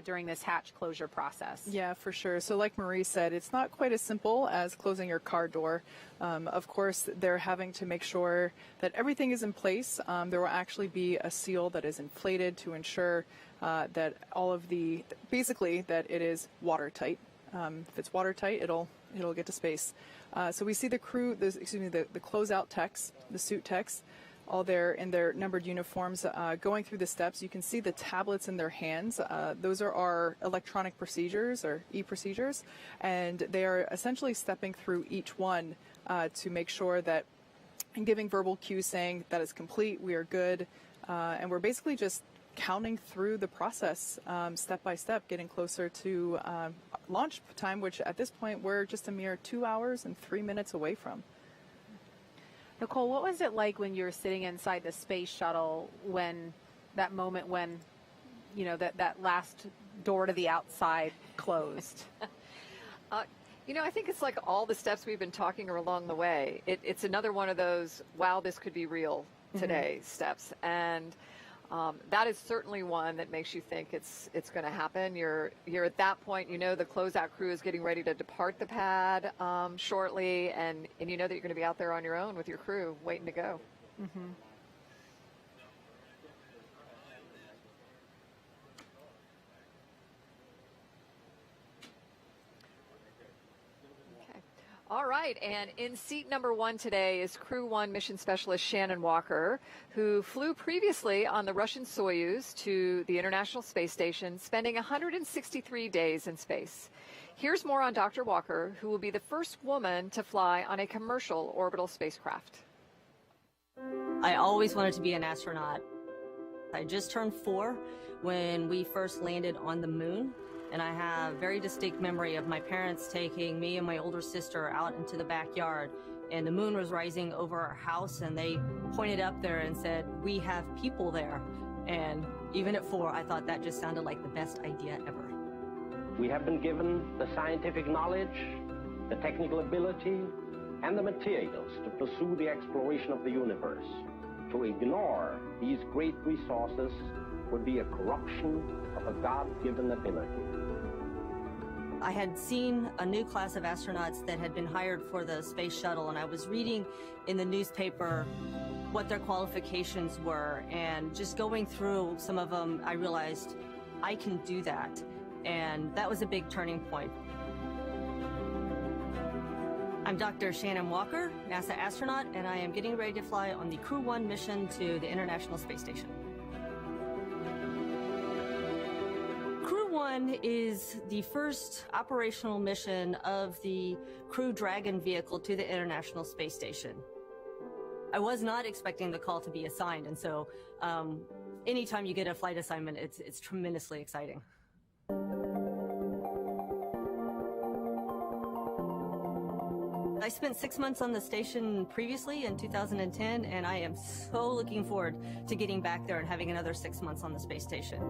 [SPEAKER 6] during this hatch closure process?
[SPEAKER 7] Yeah, for sure. So like Marie said, it's not quite as simple as closing your car door. Of course, they're having to make sure that everything is in place. There will actually be a seal that is inflated to ensure that all of basically that it is watertight. If it's watertight, it'll get to space. So we see the crew, the closeout techs, the suit techs, all there in their numbered uniforms going through the steps. You can see the tablets in their hands. Those are our electronic procedures, or e-procedures, and they are essentially stepping through each one to make sure that, and giving verbal cues saying that it's complete, we are good, and we're basically just counting through the process step by step, getting closer to launch time, which at this point we're just a mere 2 hours and 3 minutes away from.
[SPEAKER 6] Nicole, what was it like when you were sitting inside the space shuttle when that moment when, you know, that last door to the outside closed?
[SPEAKER 8] You know, I think it's like all the steps we've been talking along the way. It's another one of those, wow, this could be real today steps. And that is certainly one that makes you think it's going to happen. You're at that point, you know, the closeout crew is getting ready to depart the pad shortly, and you know that you're going to be out there on your own with your crew waiting to go.
[SPEAKER 6] Mm-hmm.
[SPEAKER 8] All right, and in seat number 1 today is Crew-1 mission specialist Shennon Uokер, who flew previously on the Russian Soyuz to the International Space Station, spending 163 days in space. Here's more on Dr. Uokер, who will be the first woman to fly on a commercial orbital spacecraft.
[SPEAKER 5] I always wanted to be an astronaut. I just turned 4 when we first landed on the moon. And I have very distinct memory of my parents taking me and my older sister out into the backyard, and the moon was rising over our house, and they pointed up there and said, "We have people there." And even at 4, I thought that just sounded like the best idea ever.
[SPEAKER 10] We have been given the scientific knowledge, the technical ability, and the materials to pursue the exploration of the universe. To ignore these great resources would be a corruption of a God-given ability.
[SPEAKER 5] I had seen a new class of astronauts that had been hired for the space shuttle, and I was reading in the newspaper what their qualifications were, and just going through some of them, I realized I can do that, and that was a big turning point. I'm Dr. Shennon Uokер, NASA astronaut, and I am getting ready to fly on the Crew-1 mission to the International Space Station. Crew-1 is the first operational mission of the Crew Dragon vehicle to the International Space Station. I was not expecting the call to be assigned, and so anytime you get a flight assignment, it's tremendously exciting. I spent 6 months on the station previously in 2010, and I am so looking forward to getting back there and having another 6 months on the space station.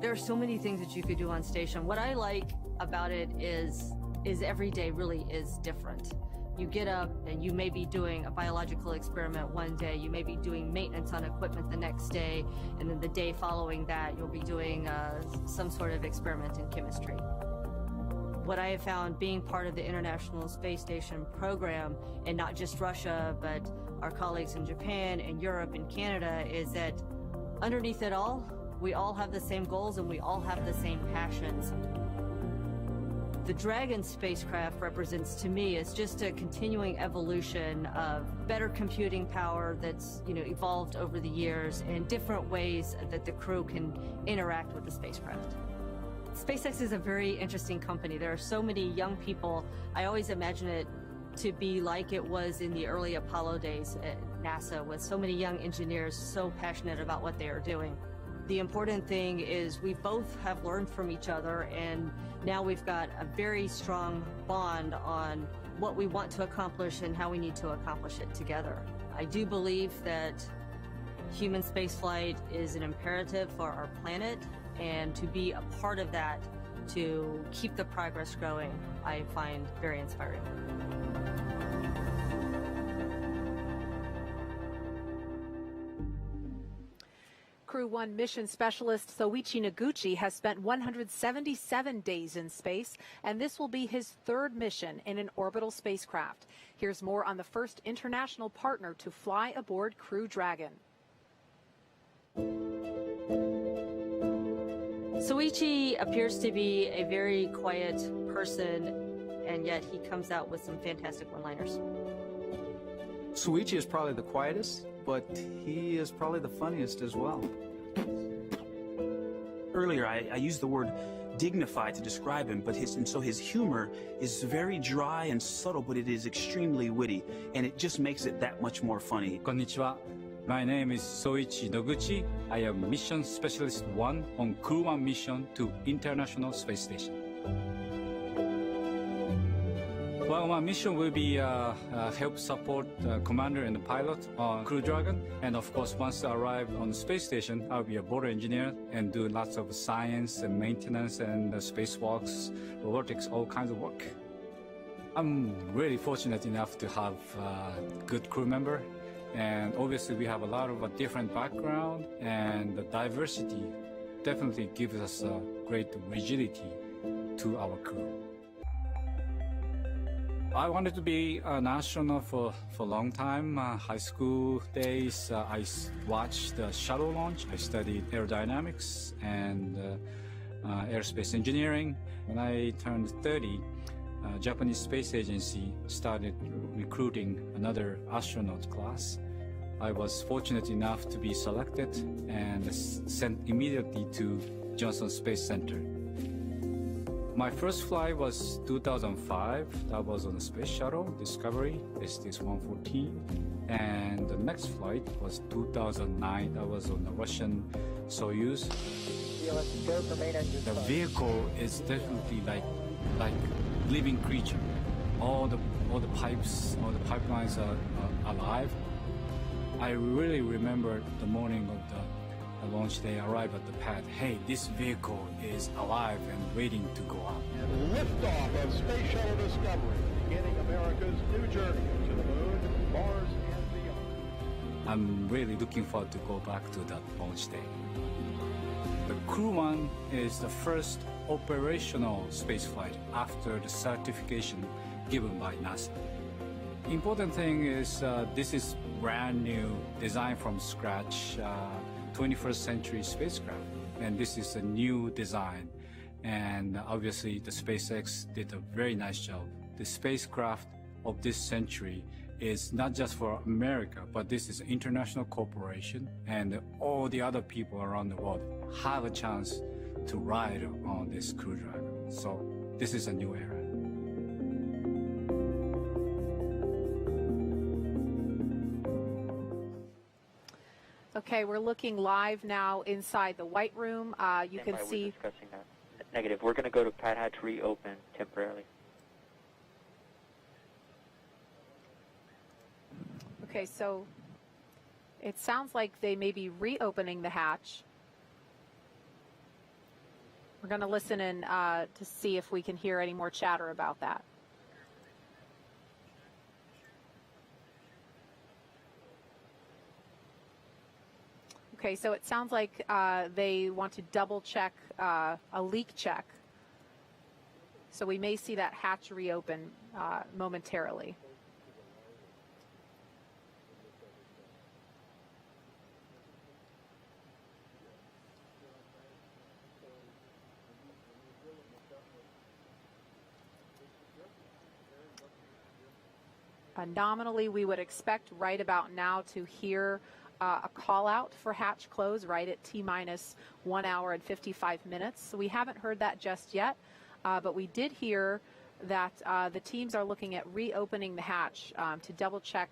[SPEAKER 5] There are so many things that you could do on station. What I like about it is every day really is different. You get up and you may be doing a biological experiment one day, you may be doing maintenance on equipment the next day, and then the day following that you'll be doing some sort of experiment in chemistry. What I have found being part of the International Space Station program, and not just Russia, but our colleagues in Japan and Europe and Canada, is that underneath it all, we all have the same goals and we all have the same passions. The Dragon spacecraft represents to me is just a continuing evolution of better computing power that's, evolved over the years, and different ways that the crew can interact with the spacecraft. SpaceX is a very interesting company. There are so many young people. I always imagine it to be like it was in the early Apollo days at NASA, with so many young engineers so passionate about what they are doing. The important thing is we both have learned from each other, and now we've got a very strong bond on what we want to accomplish and how we need to accomplish it together. I do believe that human spaceflight is an imperative for our planet, and to be a part of that, to keep the progress growing, I find very inspiring.
[SPEAKER 6] Crew-1 mission specialist Soichi Noguchi has spent 177 days in space, and this will be his 3rd mission in an orbital spacecraft. Here's more on the first international partner to fly aboard Crew Dragon.
[SPEAKER 5] Soichi appears to be a very quiet person, and yet he comes out with some fantastic one-liners.
[SPEAKER 22] Soichi is probably the quietest, but he is probably the funniest as well.
[SPEAKER 4] Earlier, I used the word dignified to describe him, but his humor is very dry and subtle, but it is extremely witty, and it just makes it that much more funny.
[SPEAKER 3] Konnichiwa. My name is Soichi Nogучі. I am Mission Specialist 1 on Crew-1 mission to International Space Station. Well, my mission will be help support commander and the pilot on Crew Dragon. And of course, once I arrive on the space station, I'll be a border engineer and do lots of science and maintenance and spacewalks, robotics, all kinds of work. I'm really fortunate enough to have a good crew member. And obviously, we have a lot of a different background, and the diversity definitely gives us a great rigidity to our crew. I wanted to be an astronaut for a long time. High school days, I watched the shuttle launch. I studied aerodynamics and aerospace engineering. When I turned 30, Japanese Space Agency started recruiting another astronaut class. I was fortunate enough to be selected and sent immediately to Johnson Space Center. My first flight was 2005. That was on the space shuttle, Discovery, STS-114. And the next flight was 2009. That was on the Russian Soyuz. The vehicle is definitely like living creature. All the pipes, all the pipelines are alive. I really remember the morning of the launch day, arrive at the pad. Hey, this vehicle is alive and waiting to go out.
[SPEAKER 13] And liftoff of Space Shuttle Discovery, beginning America's new journey to the moon, Mars, and beyond.
[SPEAKER 3] I'm really looking forward to go back to that launch day. The Crew-1 is the first operational spaceflight after the certification given by NASA. Important thing is this is brand new, designed from scratch, 21st century spacecraft, and this is a new design, and obviously the SpaceX did a very nice job. The spacecraft of this century is not just for America, but this is an international corporation, and all the other people around the world have a chance to ride on this Crew Dragon. So this is a new era.
[SPEAKER 6] Okay, we're looking live now inside the White Room. You can see...
[SPEAKER 11] We're discussing that. Negative. We're going to go to pad hatch reopen temporarily.
[SPEAKER 6] Okay, so it sounds like they may be reopening the hatch. We're going to listen in to see if we can hear any more chatter about that. Okay, so it sounds like they want to double check a leak check. So we may see that hatch reopen momentarily. Nominally, we would expect right about now to hear a call out for hatch close right at T-minus 1 hour and 55 minutes. So we haven't heard that just yet, but we did hear that the teams are looking at reopening the hatch to double check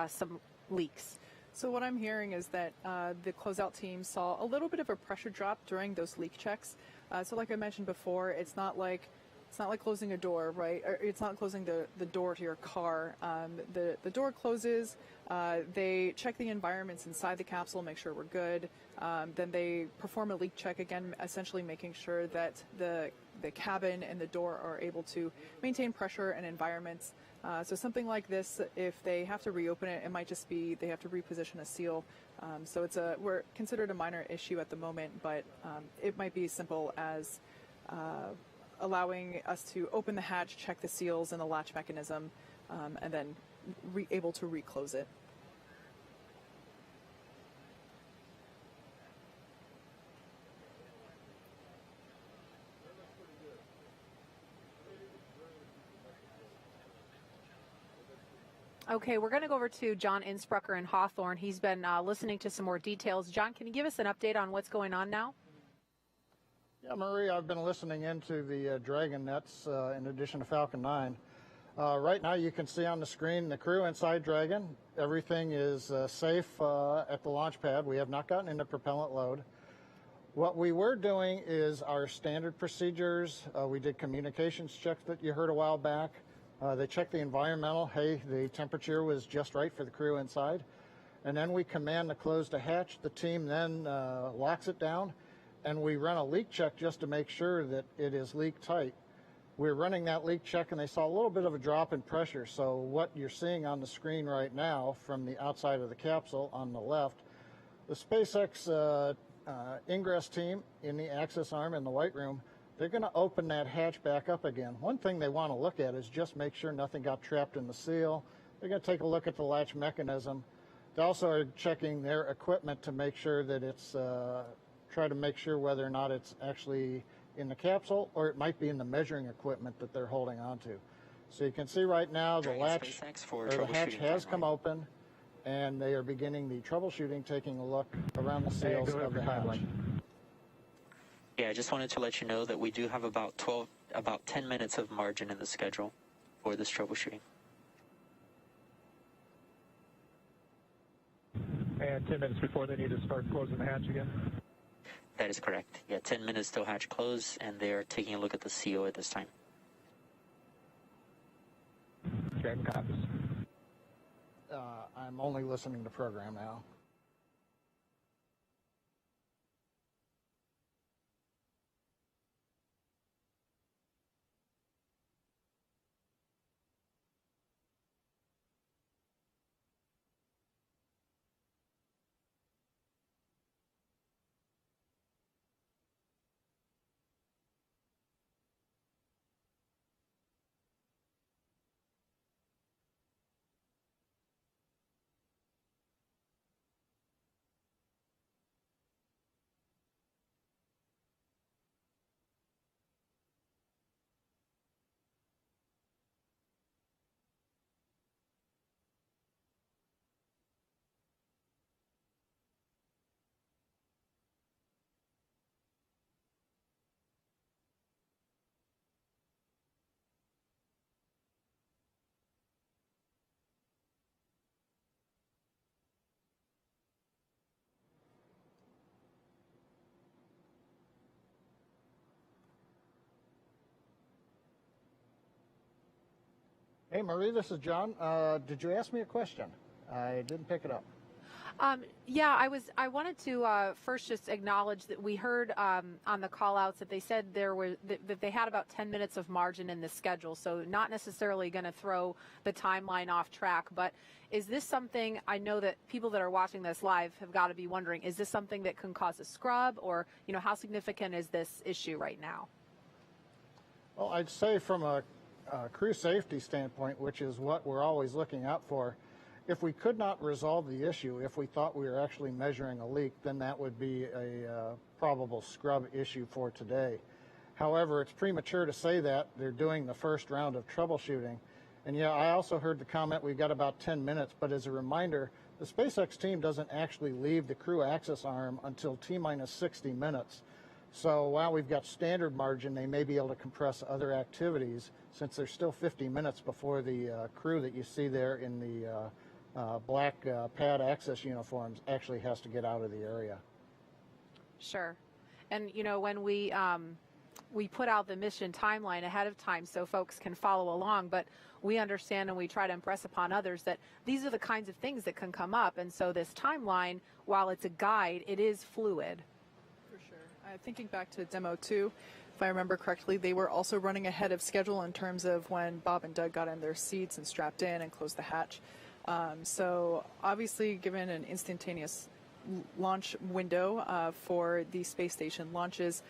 [SPEAKER 6] some leaks.
[SPEAKER 7] So what I'm hearing is that the closeout team saw a little bit of a pressure drop during those leak checks. So like I mentioned before, it's not like closing a door, right? Or it's not closing the door to your car. The door closes. They check the environments inside the capsule, make sure we're good. Then they perform a leak check again, essentially making sure that the cabin and the door are able to maintain pressure and environments. So something like this, if they have to reopen it, it might just be they have to reposition a seal. So we're considered a minor issue at the moment, but it might be as simple as allowing us to open the hatch, check the seals and the latch mechanism, and then able to reclose it.
[SPEAKER 6] Okay, we're going to go over to John Innsbrucker in Hawthorne. He's been listening to some more details. John, can you give us an update on what's going on now?
[SPEAKER 13] Yeah, Marie, I've been listening into the Dragon nets in addition to Falcon 9. Right now you can see on the screen the crew inside Dragon. Everything is safe at the launch pad. We have not gotten into propellant load. What we were doing is our standard procedures. We did communications checks that you heard a while back. They checked the environmental. Hey, the temperature was just right for the crew inside. And then we command to close the hatch. The team then locks it down. And we run a leak check just to make sure that it is leak tight. We're running that leak check and they saw a little bit of a drop in pressure. So what you're seeing on the screen right now from the outside of the capsule on the left, the SpaceX ingress team in the access arm in the White Room, they're going to open that hatch back up again. One thing they want to look at is just make sure nothing got trapped in the seal. They're going to take a look at the latch mechanism. They also are checking their equipment to make sure that it's try to make sure whether or not it's actually in the capsule or it might be in the measuring equipment that they're holding on to. So you can see right now the latch or the hatch has come open and they are beginning the troubleshooting, taking a look around the seals of the hatch.
[SPEAKER 11] Yeah, I just wanted to let you know that we do have about 10 minutes of margin in the schedule for this troubleshooting.
[SPEAKER 16] And 10 minutes before they need to start closing the hatch again?
[SPEAKER 11] That is correct. Yeah, 10 minutes till hatch close, and they're taking a look at the CO at this time.
[SPEAKER 16] Okay, copies.
[SPEAKER 13] I'm only listening to program now. Hey, Marie, this is John. Did you ask me a question? I didn't pick it up.
[SPEAKER 6] Yeah, I wanted to first just acknowledge that we heard on the call-outs that they said that they had about 10 minutes of margin in the schedule, so not necessarily going to throw the timeline off track. But is this something, I know that people that are watching this live have got to be wondering, is this something that can cause a scrub, or how significant is this issue right now?
[SPEAKER 13] Well, I'd say from a crew safety standpoint, which is what we're always looking out for, if we could not resolve the issue, if we thought we were actually measuring a leak, then that would be a probable scrub issue for today. However, it's premature to say that. They're doing the first round of troubleshooting. And yeah, I also heard the comment we've got about 10 minutes, but as a reminder, the SpaceX team doesn't actually leave the crew access arm until T-minus 60 minutes. So while we've got standard margin, they may be able to compress other activities since there's still 50 minutes before the crew that you see there in the black pad access uniforms actually has to get out of the area.
[SPEAKER 6] Sure. And, when we put out the mission timeline ahead of time so folks can follow along, but we understand and we try to impress upon others that these are the kinds of things that can come up. And so this timeline, while it's a guide, it is fluid.
[SPEAKER 7] Thinking back to Demo 2, if I remember correctly, they were also running ahead of schedule in terms of when Bob and Doug got in their seats and strapped in and closed the hatch. So obviously, given an instantaneous launch window for the space station launches,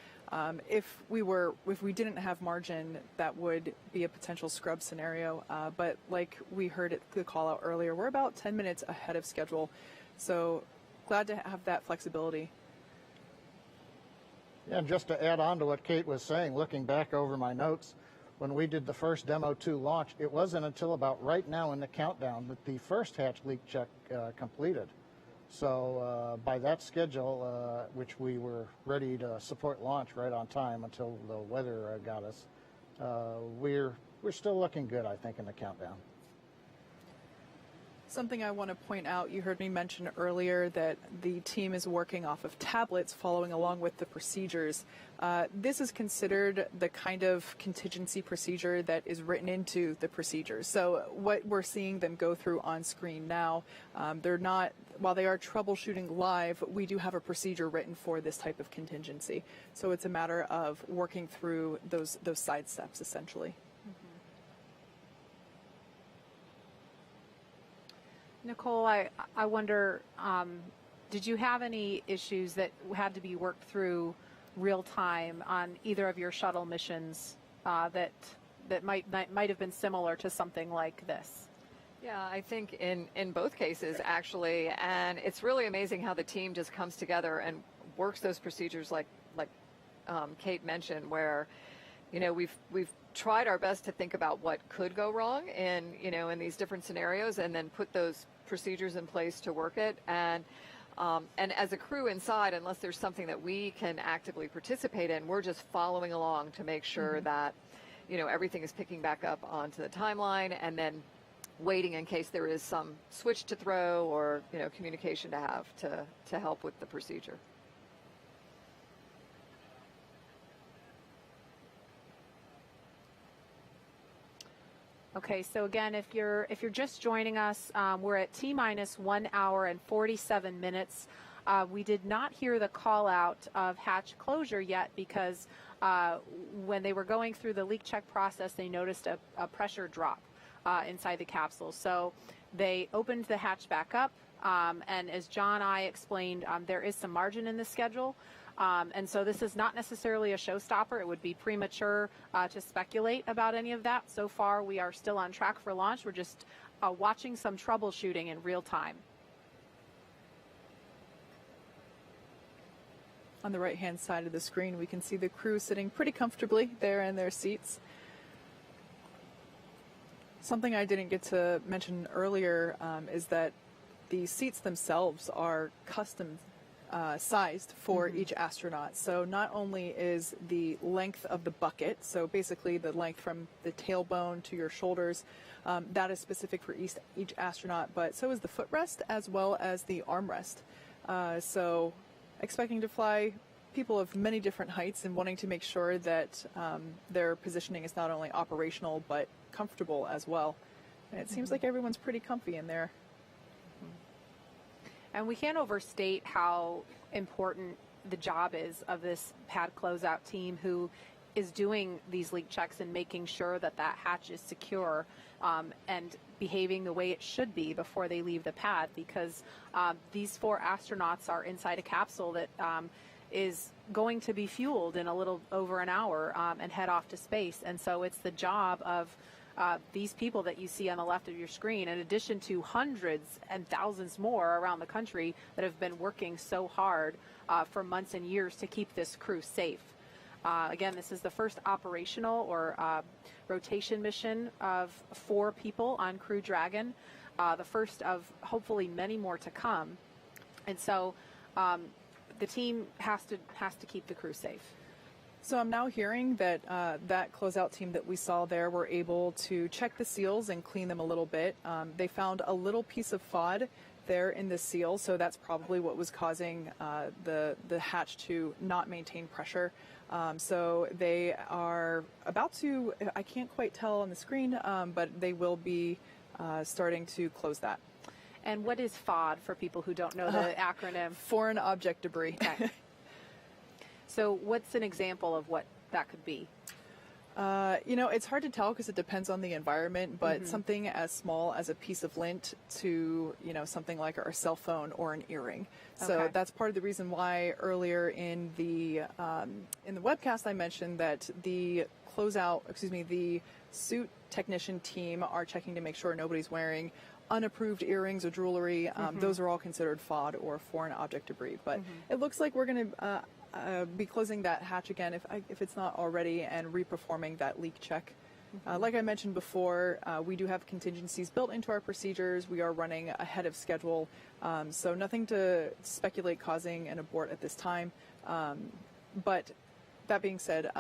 [SPEAKER 7] if we didn't have margin, that would be a potential scrub scenario. But like we heard at the call out earlier, we're about 10 minutes ahead of schedule. So glad to have that flexibility.
[SPEAKER 13] Yeah, and just to add on to what Kate was saying, looking back over my notes, when we did the first Demo 2 launch, it wasn't until about right now in the countdown that the first hatch leak check completed. So by that schedule, which we were ready to support launch right on time until the weather got us, we're still looking good, I think, in the countdown.
[SPEAKER 7] Something I want to point out, you heard me mention earlier that the team is working off of tablets following along with the procedures. This is considered the kind of contingency procedure that is written into the procedures. So what we're seeing them go through on screen now, they're not, while they are troubleshooting live, we do have a procedure written for this type of contingency. So it's a matter of working through those side steps, essentially.
[SPEAKER 6] Nicole, I wonder, did you have any issues that had to be worked through real time on either of your shuttle missions that might have been similar to something like this?
[SPEAKER 8] Yeah, I think in both cases, actually, and it's really amazing how the team just comes together and works those procedures like Kate mentioned, where, you know, we've tried our best to think about what could go wrong in these different scenarios, and then put those procedures in place to work it. And as a crew inside, unless there's something that we can actively participate in, we're just following along to make sure that, you know, everything is picking back up onto the timeline, and then waiting in case there is some switch to throw or, you know, communication to have to help with the procedure.
[SPEAKER 6] Okay, so again, if you're just joining us, we're at T-minus 1 hour and 47 minutes. We did not hear the call out of hatch closure yet because when they were going through the leak check process, they noticed a pressure drop inside the capsule. So they opened the hatch back up, and as John and I explained, there is some margin in the schedule. And so this is not necessarily a showstopper. It would be premature to speculate about any of that. So far, we are still on track for launch. We're just watching some troubleshooting in real time.
[SPEAKER 7] On the right-hand side of the screen, we can see the crew sitting pretty comfortably there in their seats. Something I didn't get to mention earlier is that the seats themselves are custom sized for each astronaut. So not only is the length of the bucket, so basically the length from the tailbone to your shoulders, that is specific for each astronaut, but so is the footrest as well as the armrest. So expecting to fly people of many different heights and wanting to make sure that their positioning is not only operational but comfortable as well. And it seems like everyone's pretty comfy in there.
[SPEAKER 6] And we can't overstate how important the job is of this pad closeout team who is doing these leak checks and making sure that that hatch is secure and behaving the way it should be before they leave the pad, because these 4 astronauts are inside a capsule that is going to be fueled in a little over an hour and head off to space. And so it's the job of these people that you see on the left of your screen, in addition to hundreds and thousands more around the country that have been working so hard for months and years to keep this crew safe. Again, this is the first operational or rotation mission of 4 people on Crew Dragon, the first of hopefully many more to come. And so the team has to keep the crew safe.
[SPEAKER 7] So I'm now hearing that that closeout team that we saw there were able to check the seals and clean them a little bit. They found a little piece of FOD there in the seal, so that's probably what was causing the hatch to not maintain pressure. So they are about to, I can't quite tell on the screen, but they will be starting to close that.
[SPEAKER 6] And what is FOD for people who don't know the acronym?
[SPEAKER 7] Foreign object debris.
[SPEAKER 6] Okay. So what's an example of what that could be?
[SPEAKER 7] You know, it's hard to tell because it depends on the environment, but something as small as a piece of lint to, you know, something like our cell phone or an earring. So that's part of the reason why earlier in the webcast I mentioned that the the suit technician team are checking to make sure nobody's wearing unapproved earrings or jewelry. Those are all considered FOD or foreign object debris. But it looks like we're going to be closing that hatch again if it's not already, and reperforming that leak check Like I mentioned before, we do have contingencies built into our procedures. We are running ahead of schedule, so nothing to speculate causing an abort at this time. But that being said,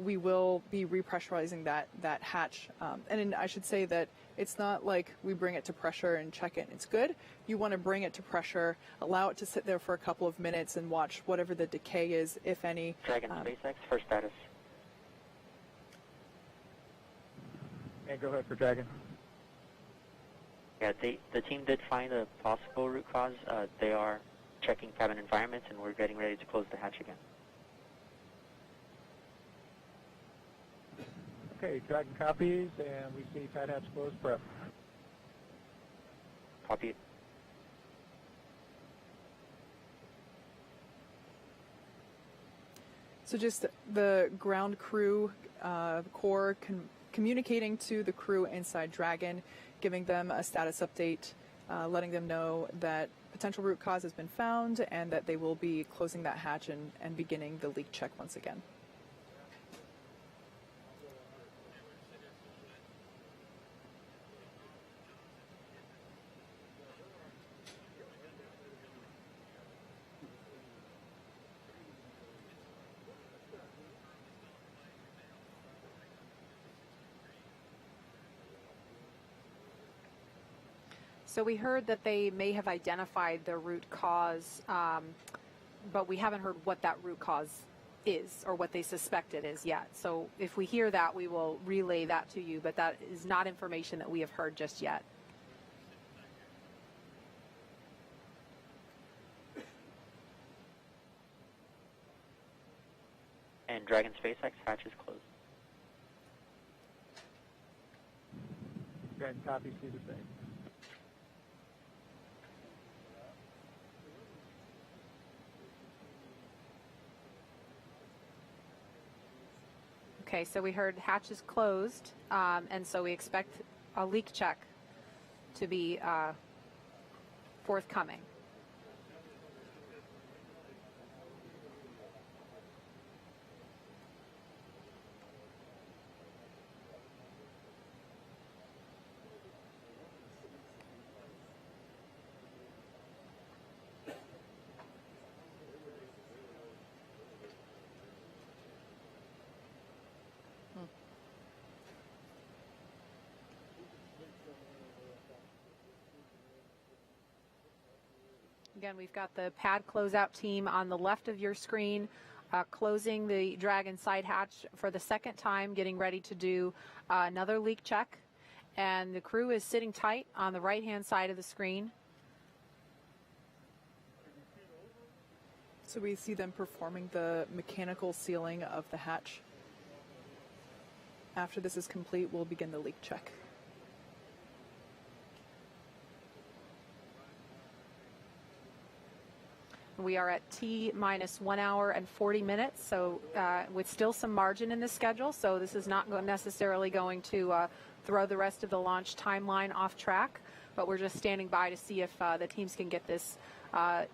[SPEAKER 7] we will be repressurizing that hatch. And I should say that it's not like we bring it to pressure and check it and it's good. You want to bring it to pressure, allow it to sit there for a couple of minutes and watch whatever the decay is, if any.
[SPEAKER 11] Dragon SpaceX for status.
[SPEAKER 16] And go ahead for Dragon.
[SPEAKER 11] Yeah, the team did find a possible root cause. They are checking cabin environments, and we're getting ready to close the hatch again.
[SPEAKER 16] Okay, Dragon copies, and we see pad hatch closed, prep.
[SPEAKER 11] Copy.
[SPEAKER 7] So just the ground crew, core communicating to the crew inside Dragon, giving them a status update, letting them know that potential root cause has been found and that they will be closing that hatch and beginning the leak check once again.
[SPEAKER 6] So we heard that they may have identified the root cause, but we haven't heard what that root cause is or what they suspect it is yet. So if we hear that, we will relay that to you, but that is not information that we have heard just yet.
[SPEAKER 11] And Dragon SpaceX hatch is closed.
[SPEAKER 16] Dragon copies, do the same.
[SPEAKER 6] Okay, so we heard hatch is closed, and so we expect a leak check to be forthcoming. Again, we've got the pad closeout team on the left of your screen, closing the Dragon side hatch for the second time, getting ready to do another leak check. And the crew is sitting tight on the right-hand side of the screen.
[SPEAKER 7] So we see them performing the mechanical sealing of the hatch. After this is complete, we'll begin the leak check.
[SPEAKER 6] We are at T-minus 1 hour and 40 minutes, so with still some margin in the schedule, so this is not necessarily going to throw the rest of the launch timeline off track, but we're just standing by to see if the teams can get this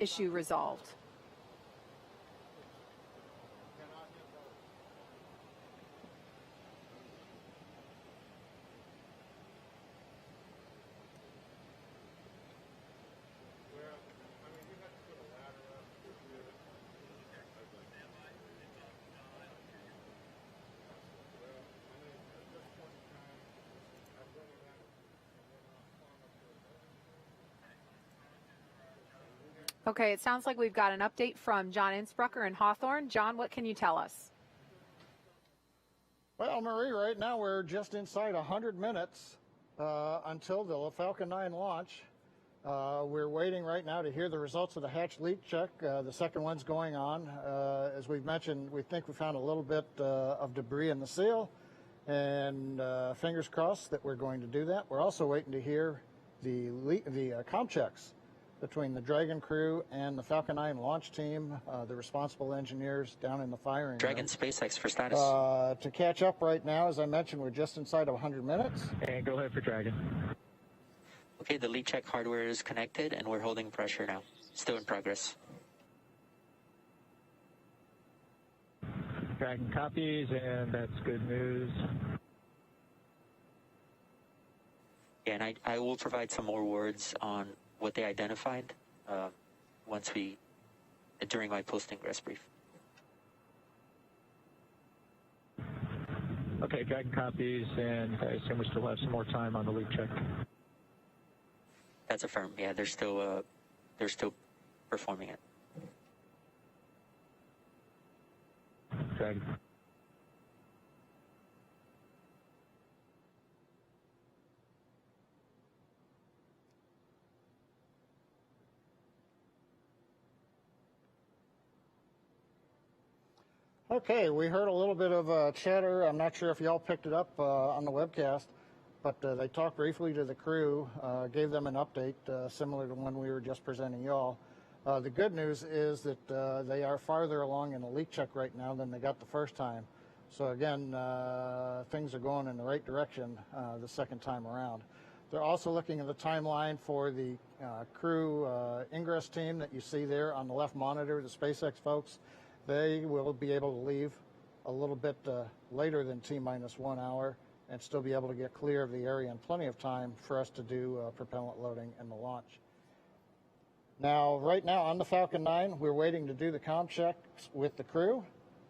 [SPEAKER 6] issue resolved. Okay, it sounds like we've got an update from John Innsbrucker in Hawthorne. John, what can you tell us?
[SPEAKER 13] Well, Marie, right now we're just inside 100 minutes until the Falcon 9 launch. We're waiting right now to hear the results of the hatch leak check. The second one's going on. As we've mentioned, we think we found a little bit of debris in the seal, and fingers crossed that we're going to do that. We're also waiting to hear the comm checks between the Dragon crew and the Falcon 9 launch team, the responsible engineers down in the firing
[SPEAKER 11] Dragon
[SPEAKER 13] room.
[SPEAKER 11] SpaceX for status.
[SPEAKER 13] To catch up right now, as I mentioned, we're just inside of 100 minutes.
[SPEAKER 16] And go ahead for Dragon.
[SPEAKER 11] Okay, the leak check hardware is connected, and we're holding pressure now. Still in progress.
[SPEAKER 16] Dragon copies, and that's good news.
[SPEAKER 11] Yeah, and I will provide some more words on what they identified during my post-ingress brief.
[SPEAKER 16] Okay, Dragon copies, and I assume we still have some more time on the leak check.
[SPEAKER 11] That's affirmed. Yeah, they're still performing it.
[SPEAKER 16] Dragon.
[SPEAKER 13] Okay, we heard a little bit of chatter. I'm not sure if y'all picked it up on the webcast, but they talked briefly to the crew, gave them an update similar to one we were just presenting y'all. The good news is that they are farther along in the leak check right now than they got the first time. So again, things are going in the right direction the second time around. They're also looking at the timeline for the crew ingress team that you see there on the left monitor, the SpaceX folks. They will be able to leave a little bit later than T-minus 1 hour and still be able to get clear of the area in plenty of time for us to do propellant loading and the launch. Now, right now on the Falcon 9, we're waiting to do the comm checks with the crew.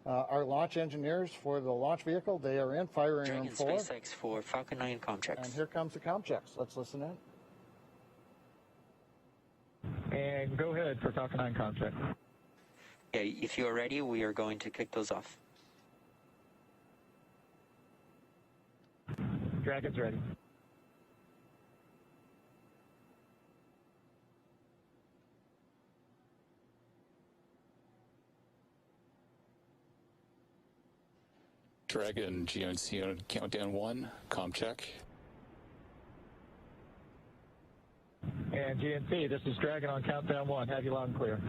[SPEAKER 13] Our launch engineers for the launch vehicle, they are in firing room 4.
[SPEAKER 11] SpaceX for Falcon 9 comm checks.
[SPEAKER 13] And here comes the comm checks. Let's listen in.
[SPEAKER 16] And go ahead for Falcon 9 comm check.
[SPEAKER 11] Okay, if you are ready, we are going to kick those off.
[SPEAKER 16] Dragon's ready.
[SPEAKER 12] Dragon GNC on countdown 1, comm check.
[SPEAKER 16] And GNC, this is Dragon on countdown 1. Have you loud and clear.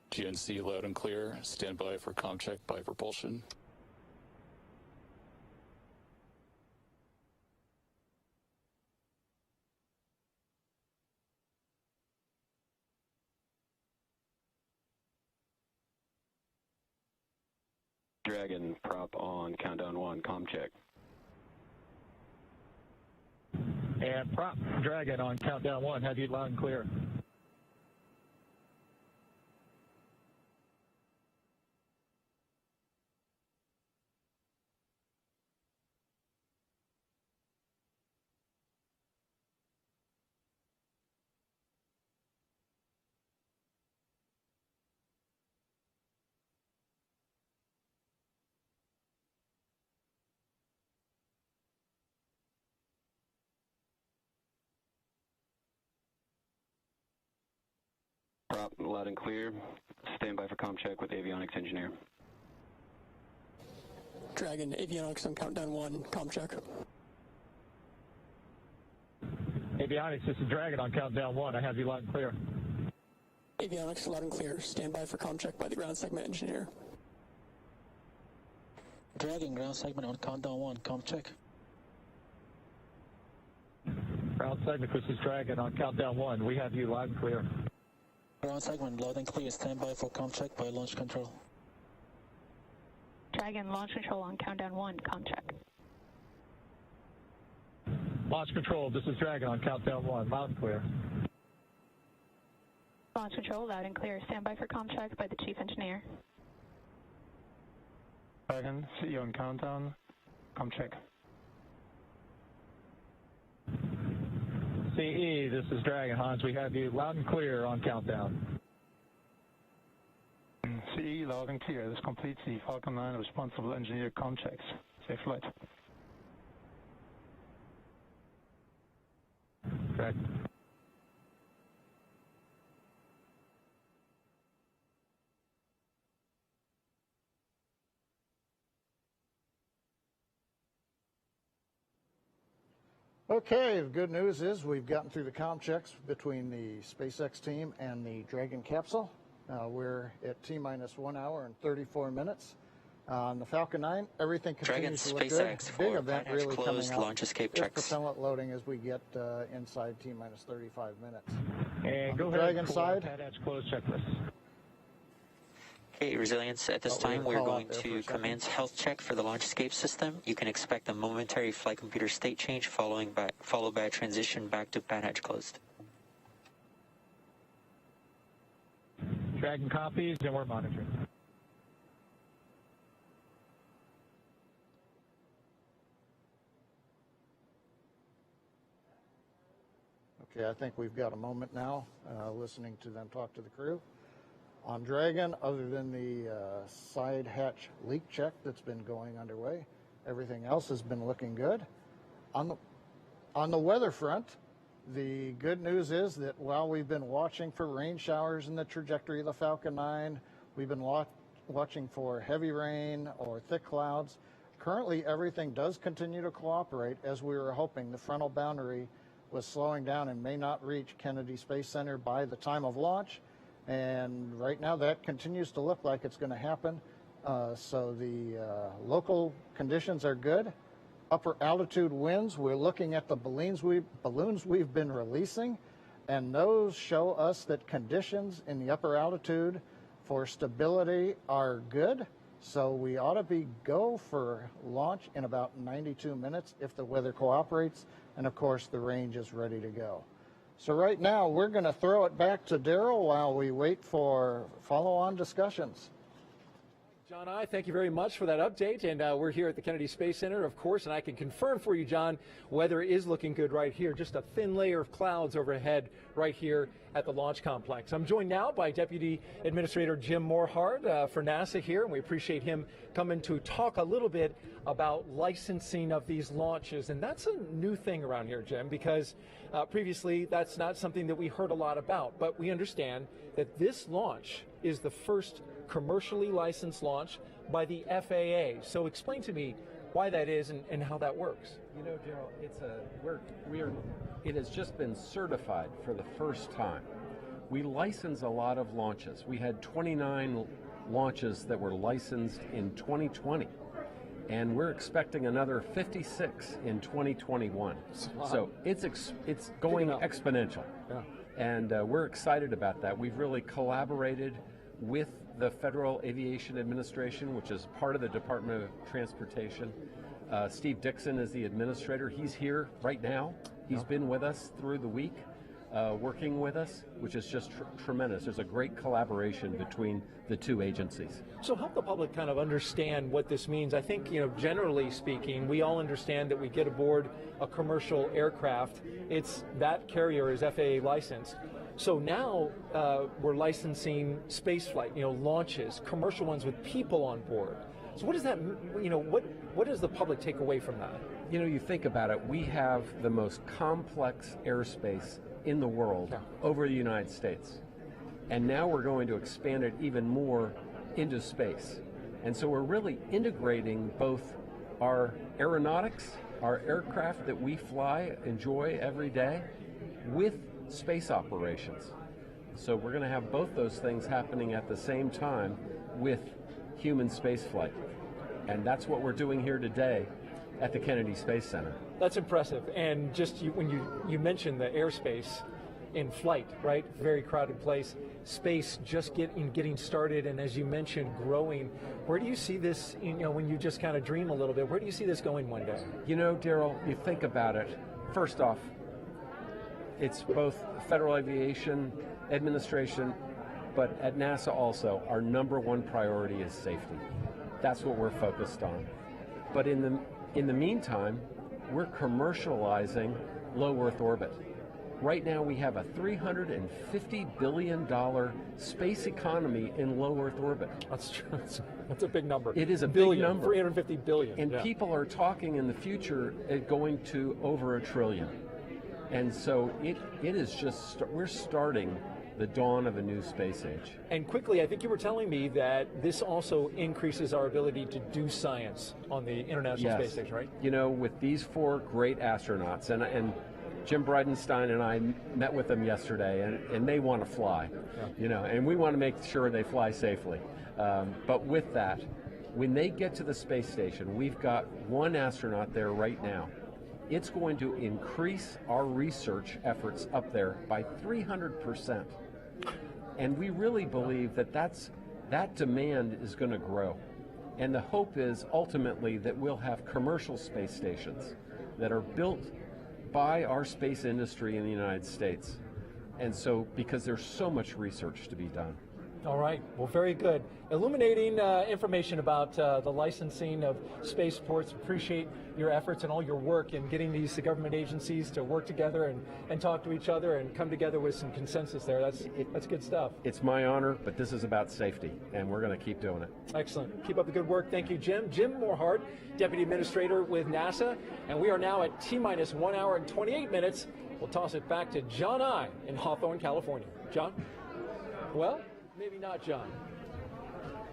[SPEAKER 12] GNC loud and clear. Stand by for comm check by propulsion.
[SPEAKER 14] Dragon prop on countdown 1, comm check.
[SPEAKER 16] And prop Dragon on countdown 1. Have you loud and clear.
[SPEAKER 14] Prop loud and clear. Stand by for comm check with avionics engineer.
[SPEAKER 15] Dragon, avionics on countdown 1, comm check.
[SPEAKER 16] Avionics, this is Dragon on countdown 1. I have you loud and clear.
[SPEAKER 15] Avionics loud and clear. Stand by for comm check by the ground segment engineer. Dragon, ground segment on countdown 1, comm check.
[SPEAKER 16] Ground segment, this is Dragon on countdown 1. We have you loud and clear.
[SPEAKER 15] Ground segment loud and clear. Stand by for comm check by launch control.
[SPEAKER 21] Dragon, launch control on countdown 1, comm check.
[SPEAKER 16] Launch control, this is Dragon on countdown 1. Loud and clear.
[SPEAKER 21] Launch control, loud and clear. Stand by for comm check by the chief engineer.
[SPEAKER 14] Dragon, see you on countdown, comm check.
[SPEAKER 16] CE, this is Dragon. Hans, we have you loud and clear on countdown.
[SPEAKER 14] CE, loud and clear. This completes the Falcon 9 responsible engineer comm checks. Safe flight.
[SPEAKER 16] Correct.
[SPEAKER 13] Okay, the good news is we've gotten through the comm checks between the SpaceX team and the Dragon capsule. We're at T-minus 1 hour and 34 minutes. On the Falcon 9, everything continues to look
[SPEAKER 11] SpaceX
[SPEAKER 13] good. Big event really coming out.
[SPEAKER 11] Launch escape checks.
[SPEAKER 13] Propellant loading as we get inside T-minus 35 minutes.
[SPEAKER 16] And
[SPEAKER 13] on
[SPEAKER 16] go
[SPEAKER 13] the
[SPEAKER 16] ahead
[SPEAKER 13] Dragon
[SPEAKER 16] for
[SPEAKER 13] side.
[SPEAKER 16] TADAT's closed checklist.
[SPEAKER 11] Okay, resilience. At this time, we're going to commence health check for the launch escape system. You can expect a momentary flight computer state change followed by a transition back to pad hatch closed.
[SPEAKER 16] Dragon copies, and we're monitoring.
[SPEAKER 13] Okay, I think we've got a moment now listening to them talk to the crew. On Dragon, other than the side hatch leak check that's been going underway, everything else has been looking good. On the weather front, the good news is that while we've been watching for rain showers in the trajectory of the Falcon 9, we've been watching for heavy rain or thick clouds. Currently, everything does continue to cooperate as we were hoping. The frontal boundary was slowing down and may not reach Kennedy Space Center by the time of launch. And right now that continues to look like it's going to happen. So the local conditions are good. Upper altitude winds, we're looking at the balloons we've been releasing, and those show us that conditions in the upper altitude for stability are good. So we ought to be go for launch in about 92 minutes if the weather cooperates, and of course the range is ready to go. So right now we're going to throw it back to Daryl while we wait for follow-on discussions.
[SPEAKER 1] John, thank you very much for that update, and we're here at the Kennedy Space Center, of course, and I can confirm for you, John, weather is looking good right here. Just a thin layer of clouds overhead right here at the launch complex. I'm joined now by Deputy Administrator Jim Morhard for NASA here, and we appreciate him coming to talk a little bit about licensing of these launches. And that's a new thing around here, Jim, because previously that's not something that we heard a lot about. But we understand that this launch is the first commercially licensed launch by the FAA. So explain to me why that is and how that works.
[SPEAKER 18] You know, Daryl, it has just been certified for the first time. We license a lot of launches. We had 29 launches that were licensed in 2020, and we're expecting another 56 in 2021. So it's going exponential, and we're excited about that. We've really collaborated with the Federal Aviation Administration, which is part of the Department of Transportation. Steve Dixon is the administrator. He's here right now. He's been with us through the week, working with us, which is just tremendous. There's a great collaboration between the two agencies.
[SPEAKER 1] So help the public kind of understand what this means. I think, generally speaking, we all understand that we get aboard a commercial aircraft. That carrier is FAA licensed. So now we're licensing space flight, launches, commercial ones with people on board. So what does that, what does the public take away from that?
[SPEAKER 18] You think about it, we have the most complex airspace in the world over the United States. And now we're going to expand it even more into space. And so we're really integrating both our aeronautics, our aircraft that we enjoy every day, with space operations. So we're going to have both those things happening at the same time with human spaceflight. And that's what we're doing here today at the Kennedy Space Center.
[SPEAKER 1] That's impressive. And just when you mentioned the airspace in flight, right? Very crowded place. Space just getting started, and as you mentioned, growing. Where do you see this, when you just kind of dream a little bit, where do you see this going one day?
[SPEAKER 18] Daryl, you think about it. First off, it's both Federal Aviation Administration, but at NASA also, our number one priority is safety. That's what we're focused on. But in the meantime, we're commercializing low Earth orbit. Right now we have a $350 billion space economy in low Earth orbit.
[SPEAKER 1] That's true. That's a big number.
[SPEAKER 18] It is a big number.
[SPEAKER 1] 350 billion.
[SPEAKER 18] And people are talking in the future at going to over $1 trillion. And so it is just, we're starting the dawn of a new space age.
[SPEAKER 1] And quickly, I think you were telling me that this also increases our ability to do science on the International Space Station, right?
[SPEAKER 18] With these 4 great astronauts, and Jim Bridenstine and I met with them yesterday, and they want to fly, and we want to make sure they fly safely. But with that, when they get to the space station, we've got 1 astronaut there right now. It's going to increase our research efforts up there by 300%. And we really believe that that's that demand is going to grow. And the hope is ultimately that we'll have commercial space stations that are built by our space industry in the United States. And so, because there's so much research to be done.
[SPEAKER 1] All right. Well, very good. Illuminating information about the licensing of spaceports. Appreciate your efforts and all your work in getting these government agencies to work together and talk to each other and come together with some consensus there. That's good stuff.
[SPEAKER 18] It's my honor, but this is about safety, and we're going to keep doing it.
[SPEAKER 1] Excellent. Keep up the good work. Thank you, Jim. Jim Morehart, Deputy Administrator with NASA. And we are now at T-minus 1 hour and 28 minutes. We'll toss it back to John I. in Hawthorne, California. John? Well, maybe not John.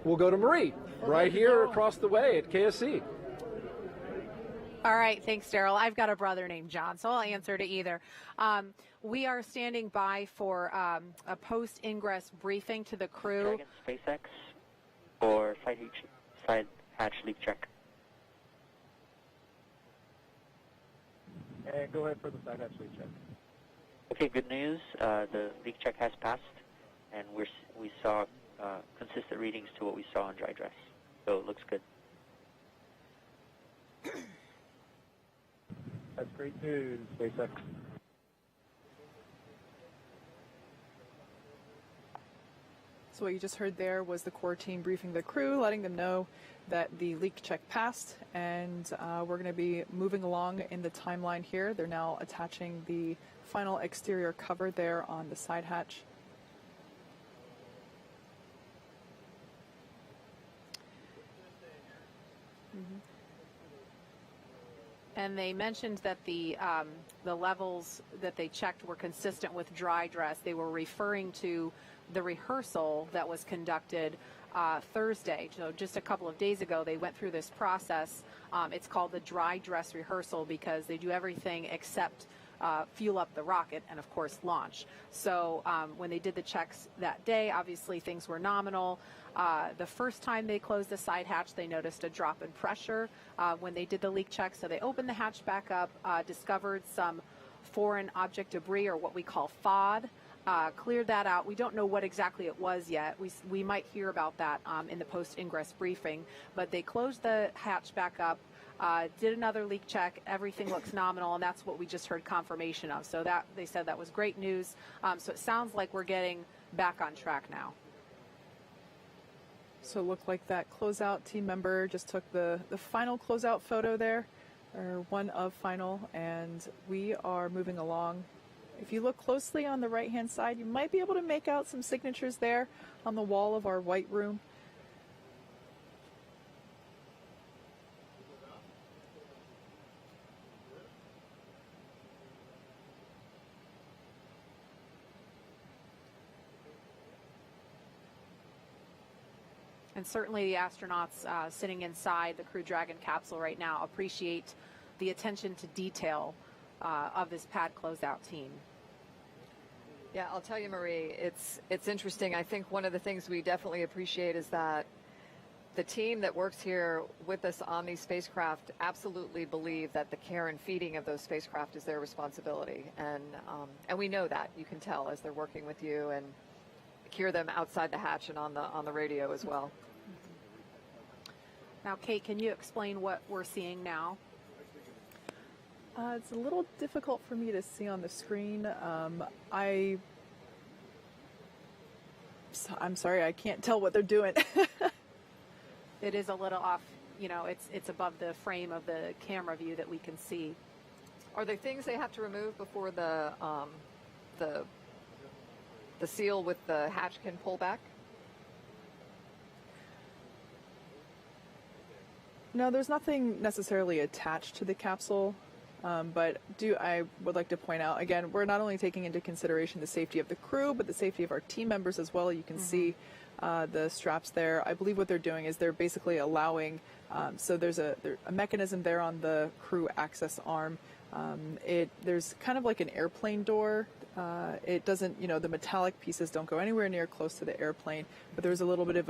[SPEAKER 1] We'll go to Marie, right here across the way at KSC.
[SPEAKER 6] All right, thanks, Daryl. I've got a brother named John, so I'll answer to either. We are standing by for a post-ingress briefing to the crew.
[SPEAKER 11] Dragon SpaceX or side hatch leak check.
[SPEAKER 16] And go ahead for the side hatch leak check.
[SPEAKER 11] Okay, good news. The leak check has passed, and we saw consistent readings to what we saw on dry dress. So it looks good.
[SPEAKER 16] That's great news, SpaceX.
[SPEAKER 7] So what you just heard there was the core team briefing the crew, letting them know that the leak check passed, and we're going to be moving along in the timeline here. They're now attaching the final exterior cover there on the side hatch.
[SPEAKER 6] And they mentioned that the levels that they checked were consistent with dry dress. They were referring to the rehearsal that was conducted Thursday. So just a couple of days ago, they went through this process. It's called the dry dress rehearsal because they do everything except fuel up the rocket and, of course, launch. So when they did the checks that day, obviously things were nominal. The first time they closed the side hatch, they noticed a drop in pressure when they did the leak check. So they opened the hatch back up, discovered some foreign object debris, or what we call FOD, cleared that out. We don't know what exactly it was yet. We might hear about that in the post-ingress briefing. But they closed the hatch back up, did another leak check. Everything looks nominal, and that's what we just heard confirmation of. So that they said that was great news. So it sounds like we're getting back on track now.
[SPEAKER 7] So it looked like that closeout team member just took the final closeout photo there, or one of final, and we are moving along. If you look closely on the right-hand side, you might be able to make out some signatures there on the wall of our white room.
[SPEAKER 6] And certainly the astronauts sitting inside the Crew Dragon capsule right now appreciate the attention to detail of this pad closeout team.
[SPEAKER 8] Yeah, I'll tell you, Marie, it's interesting. I think one of the things we definitely appreciate is that the team that works here with us on these spacecraft absolutely believe that the care and feeding of those spacecraft is their responsibility. And we know that. You can tell as they're working with you and hear them outside the hatch and on the radio as well.
[SPEAKER 6] Now, Kate, can you explain what we're seeing now?
[SPEAKER 7] It's a little difficult for me to see on the screen. I'm sorry, I can't tell what they're doing.
[SPEAKER 6] It is a little off, you know, it's above the frame of the camera view that we can see.
[SPEAKER 8] Are there things they have to remove before the seal with the hatch can pull back?
[SPEAKER 7] No, there's nothing necessarily attached to the capsule, but I would like to point out, again, we're not only taking into consideration the safety of the crew, but the safety of our team members as well. You can see the straps there. I believe what they're doing is they're basically allowing, so there's a mechanism there on the crew access arm. There's kind of like an airplane door. It doesn't, you know, the metallic pieces don't go anywhere near close to the airplane, but there's a little bit of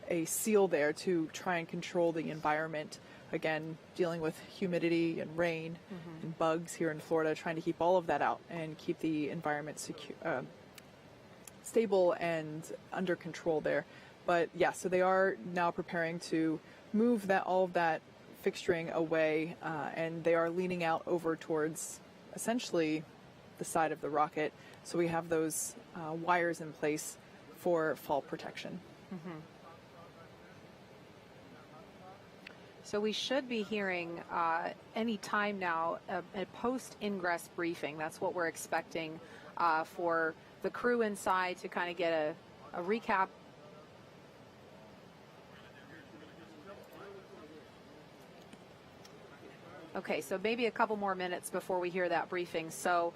[SPEAKER 7] a seal there to try and control the environment. Again, dealing with humidity and rain and bugs here in Florida, trying to keep all of that out and keep the environment stable and under control there. But yeah, so they are now preparing to move all of that fixturing away, and they are leaning out over towards essentially the side of the rocket. So we have those wires in place for fall protection.
[SPEAKER 6] Mm-hmm. So we should be hearing any time now a post-ingress briefing. That's what we're expecting for the crew inside to kind of get a recap. Okay, so maybe a couple more minutes before we hear that briefing. So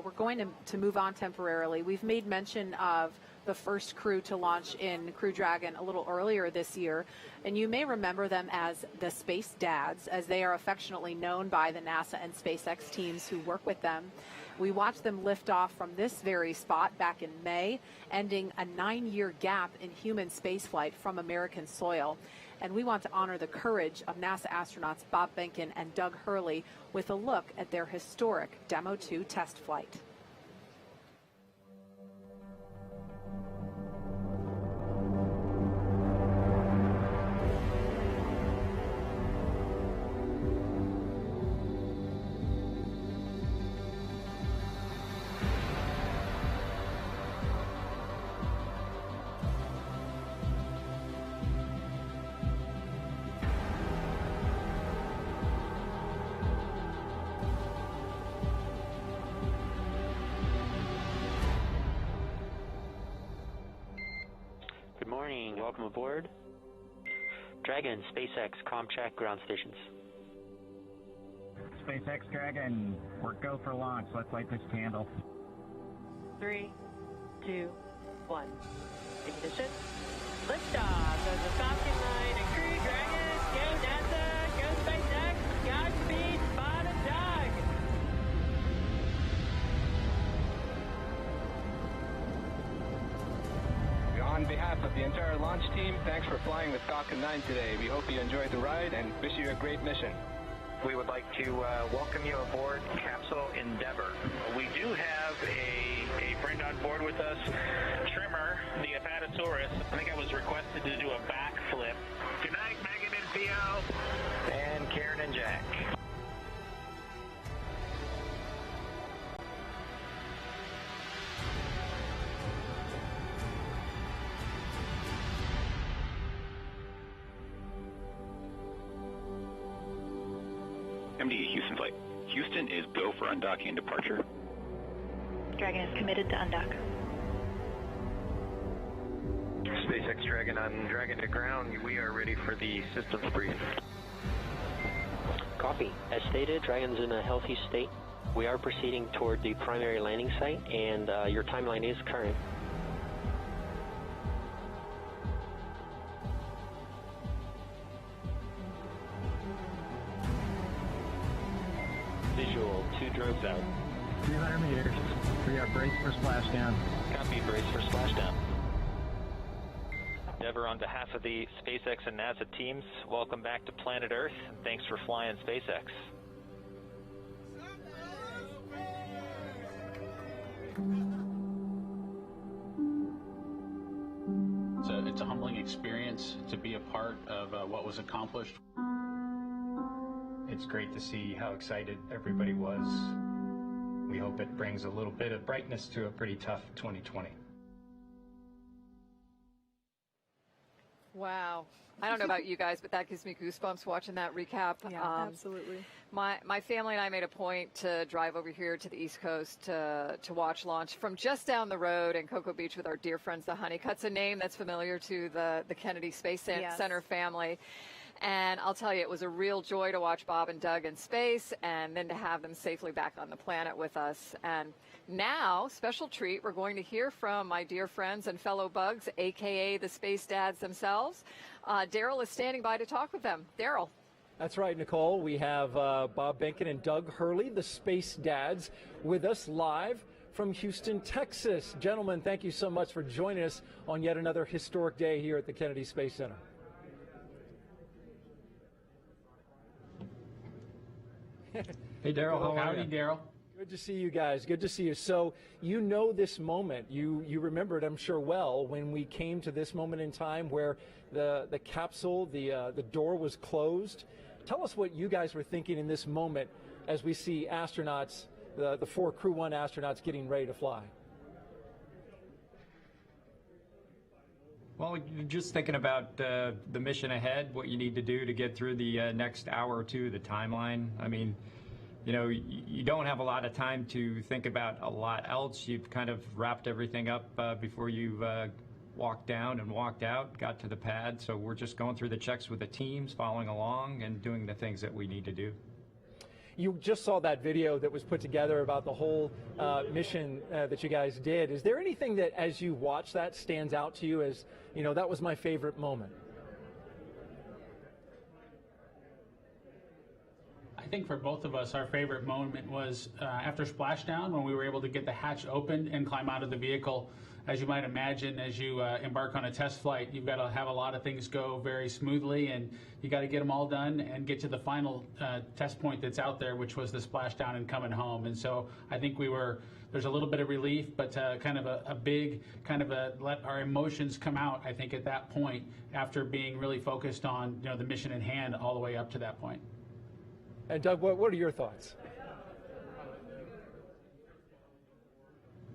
[SPEAKER 6] we're going to move on temporarily. We've made mention of the first crew to launch in Crew Dragon a little earlier this year, and you may remember them as the Space Dads, as they are affectionately known by the NASA and SpaceX teams who work with them. We watched them lift off from this very spot back in May, ending a 9-year gap in human spaceflight from American soil. And we want to honor the courage of NASA astronauts Bob Behnken and Doug Hurley with a look at their historic Demo 2 test flight.
[SPEAKER 11] Welcome aboard. Dragon, SpaceX, ComCheck, ground stations.
[SPEAKER 2] SpaceX Dragon, we're go for launch. Let's light this candle.
[SPEAKER 17] 3, 2, 1. Ignition. Liftoff of the Falcon 9 and Crew Dragon. Go NASA, go SpaceX, Godspeed, Bob and Doug.
[SPEAKER 19] On behalf of the entire launch team, thanks for flying with Falcon 9 today. We hope you enjoyed the ride and wish you a great mission.
[SPEAKER 20] We would like to welcome you aboard Capsule Endeavour. We do have a friend on board with us, Trimmer, the Apatosaurus. I think I was requested to do a backflip. Good night, Megan and Theo. And Karen and Jack.
[SPEAKER 25] MD Houston flight. Houston is go for undocking and departure.
[SPEAKER 21] Dragon is committed to undock.
[SPEAKER 20] SpaceX Dragon on Dragon to ground. We are ready for the systems brief.
[SPEAKER 11] Copy. As stated, Dragon's in a healthy state. We are proceeding toward the primary landing site, and your timeline is current. Visual, 2 drones out.
[SPEAKER 2] 300 meters. We are braced for splashdown.
[SPEAKER 11] Copy, brace for splashdown.
[SPEAKER 26] Endeavour, on behalf of the SpaceX and NASA teams, welcome back to planet Earth, and thanks for flying SpaceX.
[SPEAKER 24] It's a humbling experience to be a part of what was accomplished.
[SPEAKER 27] It's great to see how excited everybody was. We hope it brings a little bit of brightness to a pretty tough 2020.
[SPEAKER 8] Wow. I don't know about you guys, but that gives me goosebumps watching that recap.
[SPEAKER 7] Yeah, absolutely.
[SPEAKER 8] My family and I made a point to drive over here to the East Coast to watch launch from just down the road in Cocoa Beach with our dear friends, the Honeycutts, a name that's familiar to the Kennedy Space Center family. And I'll tell you, it was a real joy to watch Bob and Doug in space and then to have them safely back on the planet with us. And now, special treat, we're going to hear from my dear friends and fellow bugs, a.k.a. the Space Dads themselves. Daryl is standing by to talk with them. Daryl.
[SPEAKER 1] That's right, Nicole. We have Bob Behnken and Doug Hurley, the Space Dads, with us live from Houston, Texas. Gentlemen, thank you so much for joining us on yet another historic day here at the Kennedy Space Center.
[SPEAKER 27] Hey, Daryl. How are you?
[SPEAKER 18] Daryl.
[SPEAKER 1] Good to see you guys. Good to see you. So you know this moment. You remember it, I'm sure, well, when we came to this moment in time where the capsule, the door was closed. Tell us what you guys were thinking in this moment as we see astronauts, the 4 Crew-1 astronauts getting ready to fly.
[SPEAKER 27] Well, you're just thinking about the mission ahead, what you need to do to get through the next hour or two, the timeline. I mean, you know, you don't have a lot of time to think about a lot else. You've kind of wrapped everything up before you've walked down and walked out, got to the pad. So we're just going through the checks with the teams, following along, and doing the things that we need to do.
[SPEAKER 1] You just saw that video that was put together about the whole mission that you guys did. Is there anything that, as you watch that, stands out to you as, you know, that was my favorite moment?
[SPEAKER 3] I think for both of us, our favorite moment was after splashdown, when we were able to get the hatch open and climb out of the vehicle. As you might imagine, as you embark on a test flight, you've got to have a lot of things go very smoothly, and you got to get them all done and get to the final test point that's out there, which was the splashdown and coming home. And so I think there's a little bit of relief, but kind of a big, let our emotions come out, I think, at that point, after being really focused on, you know, the mission at hand all the way up to that point.
[SPEAKER 1] And Doug, what are your thoughts?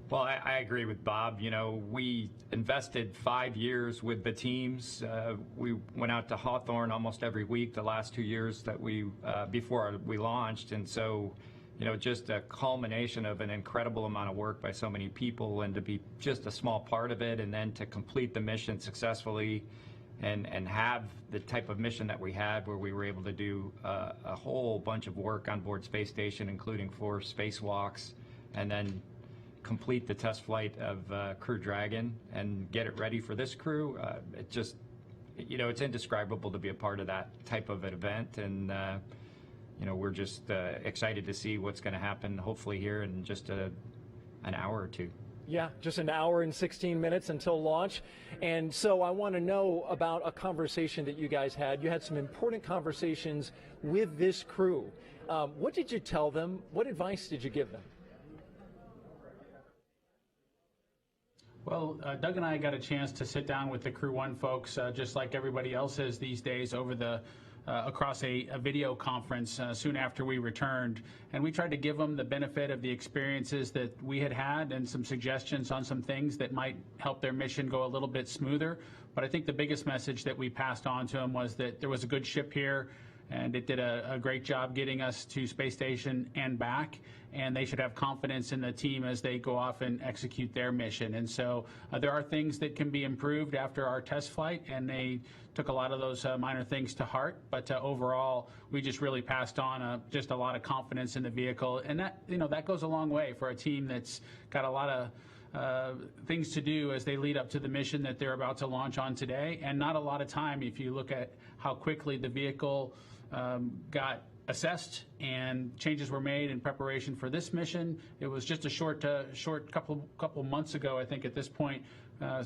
[SPEAKER 27] Well, I agree with Bob. You know, we invested 5 years with the teams. We went out to Hawthorne almost every week the last 2 years that before we launched. And so, you know, just a culmination of an incredible amount of work by so many people, and to be just a small part of it, and then to complete the mission successfully and have the type of mission that we had, where we were able to do a whole bunch of work on board Space Station, including 4 spacewalks, and then complete the test flight of Crew Dragon and get it ready for this crew. It just, you know, it's indescribable to be a part of that type of an event, and you know, we're just excited to see what's going to happen, hopefully here in just an hour or two.
[SPEAKER 1] Yeah, just an hour and 16 minutes until launch. And so I want to know about a conversation that you guys had. You had some important conversations with this crew. What did you tell them? What advice did you give them?
[SPEAKER 3] Well, Doug and I got a chance to sit down with the Crew-1 folks, just like everybody else is these days, over across a video conference soon after we returned. And we tried to give them the benefit of the experiences that we had and some suggestions on some things that might help their mission go a little bit smoother. But I think the biggest message that we passed on to them was that there was a good ship here, and it did a great job getting us to Space Station and back, and they should have confidence in the team as they go off and execute their mission. And so there are things that can be improved after our test flight, and they took a lot of those minor things to heart. But overall, we just really passed on just a lot of confidence in the vehicle, and that, you know, that goes a long way for a team that's got a lot of things to do as they lead up to the mission that they're about to launch on today, and not a lot of time if you look at how quickly the vehicle got assessed and changes were made in preparation for this mission. It was just a short couple months ago, I think, at this point,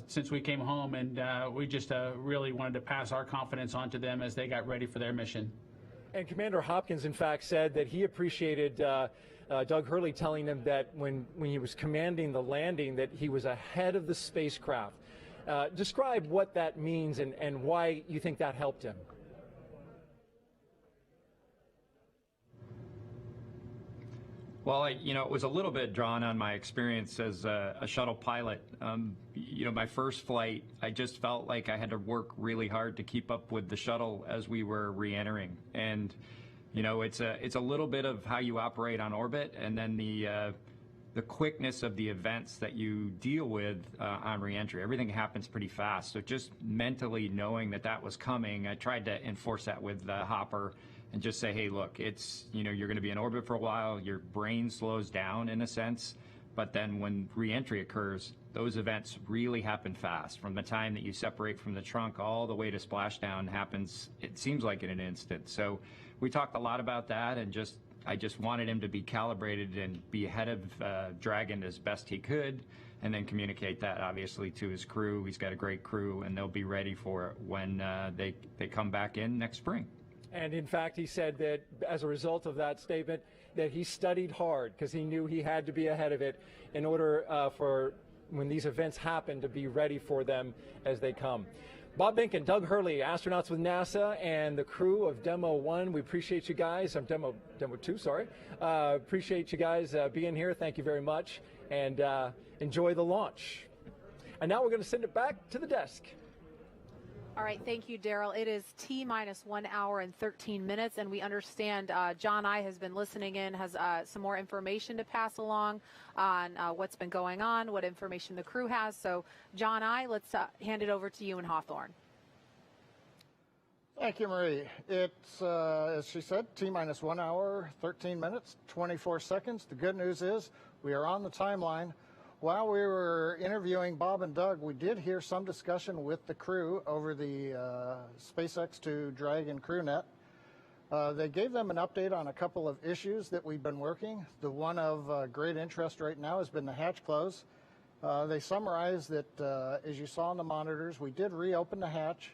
[SPEAKER 3] since we came home, and we just really wanted to pass our confidence on to them as they got ready for their mission.
[SPEAKER 1] And Commander Hopkins, in fact, said that he appreciated Doug Hurley telling him that when he was commanding the landing, that he was ahead of the spacecraft. Describe what that means and why you think that helped him.
[SPEAKER 27] Well, you know, it was a little bit drawn on my experience as a shuttle pilot. You know, my first flight, I just felt like I had to work really hard to keep up with the shuttle as we were re-entering. And, you know, it's a little bit of how you operate on orbit, and then the quickness of the events that you deal with on re-entry. Everything happens pretty fast. So just mentally knowing that that was coming, I tried to enforce that with Hopper, and just say, hey, look, it's, you know, you're going to be in orbit for a while, your brain slows down in a sense, but then when re-entry occurs, those events really happen fast. From the time that you separate from the trunk all the way to splashdown happens, it seems like in an instant. So we talked a lot about that, and I just wanted him to be calibrated and be ahead of Dragon as best he could, and then communicate that obviously to his crew. He's got a great crew, and they'll be ready for it when they come back in next spring.
[SPEAKER 1] And in fact, he said that as a result of that statement, that he studied hard because he knew he had to be ahead of it in order for when these events happen to be ready for them as they come. Bob Bink and Doug Hurley, astronauts with NASA, and the crew of Demo 1. We appreciate you guys. Demo 2, sorry. Appreciate you guys being here. Thank you very much. And enjoy the launch. And now we're going to send it back to the desk.
[SPEAKER 6] All right, thank you, Daryl. It is T-minus 1 hour and 13 minutes, and we understand John I has been listening in, has some more information to pass along on what's been going on, what information the crew has. So, John I, let's hand it over to you in Hawthorne.
[SPEAKER 13] Thank you, Marie. It's, as she said, T-minus 1 hour, 13 minutes, 24 seconds. The good news is we are on the timeline. While we were interviewing Bob and Doug, we did hear some discussion with the crew over the SpaceX to Dragon CrewNet. They gave them an update on a couple of issues that we've been working. The one of great interest right now has been the hatch close. They summarized that, as you saw on the monitors, we did reopen the hatch.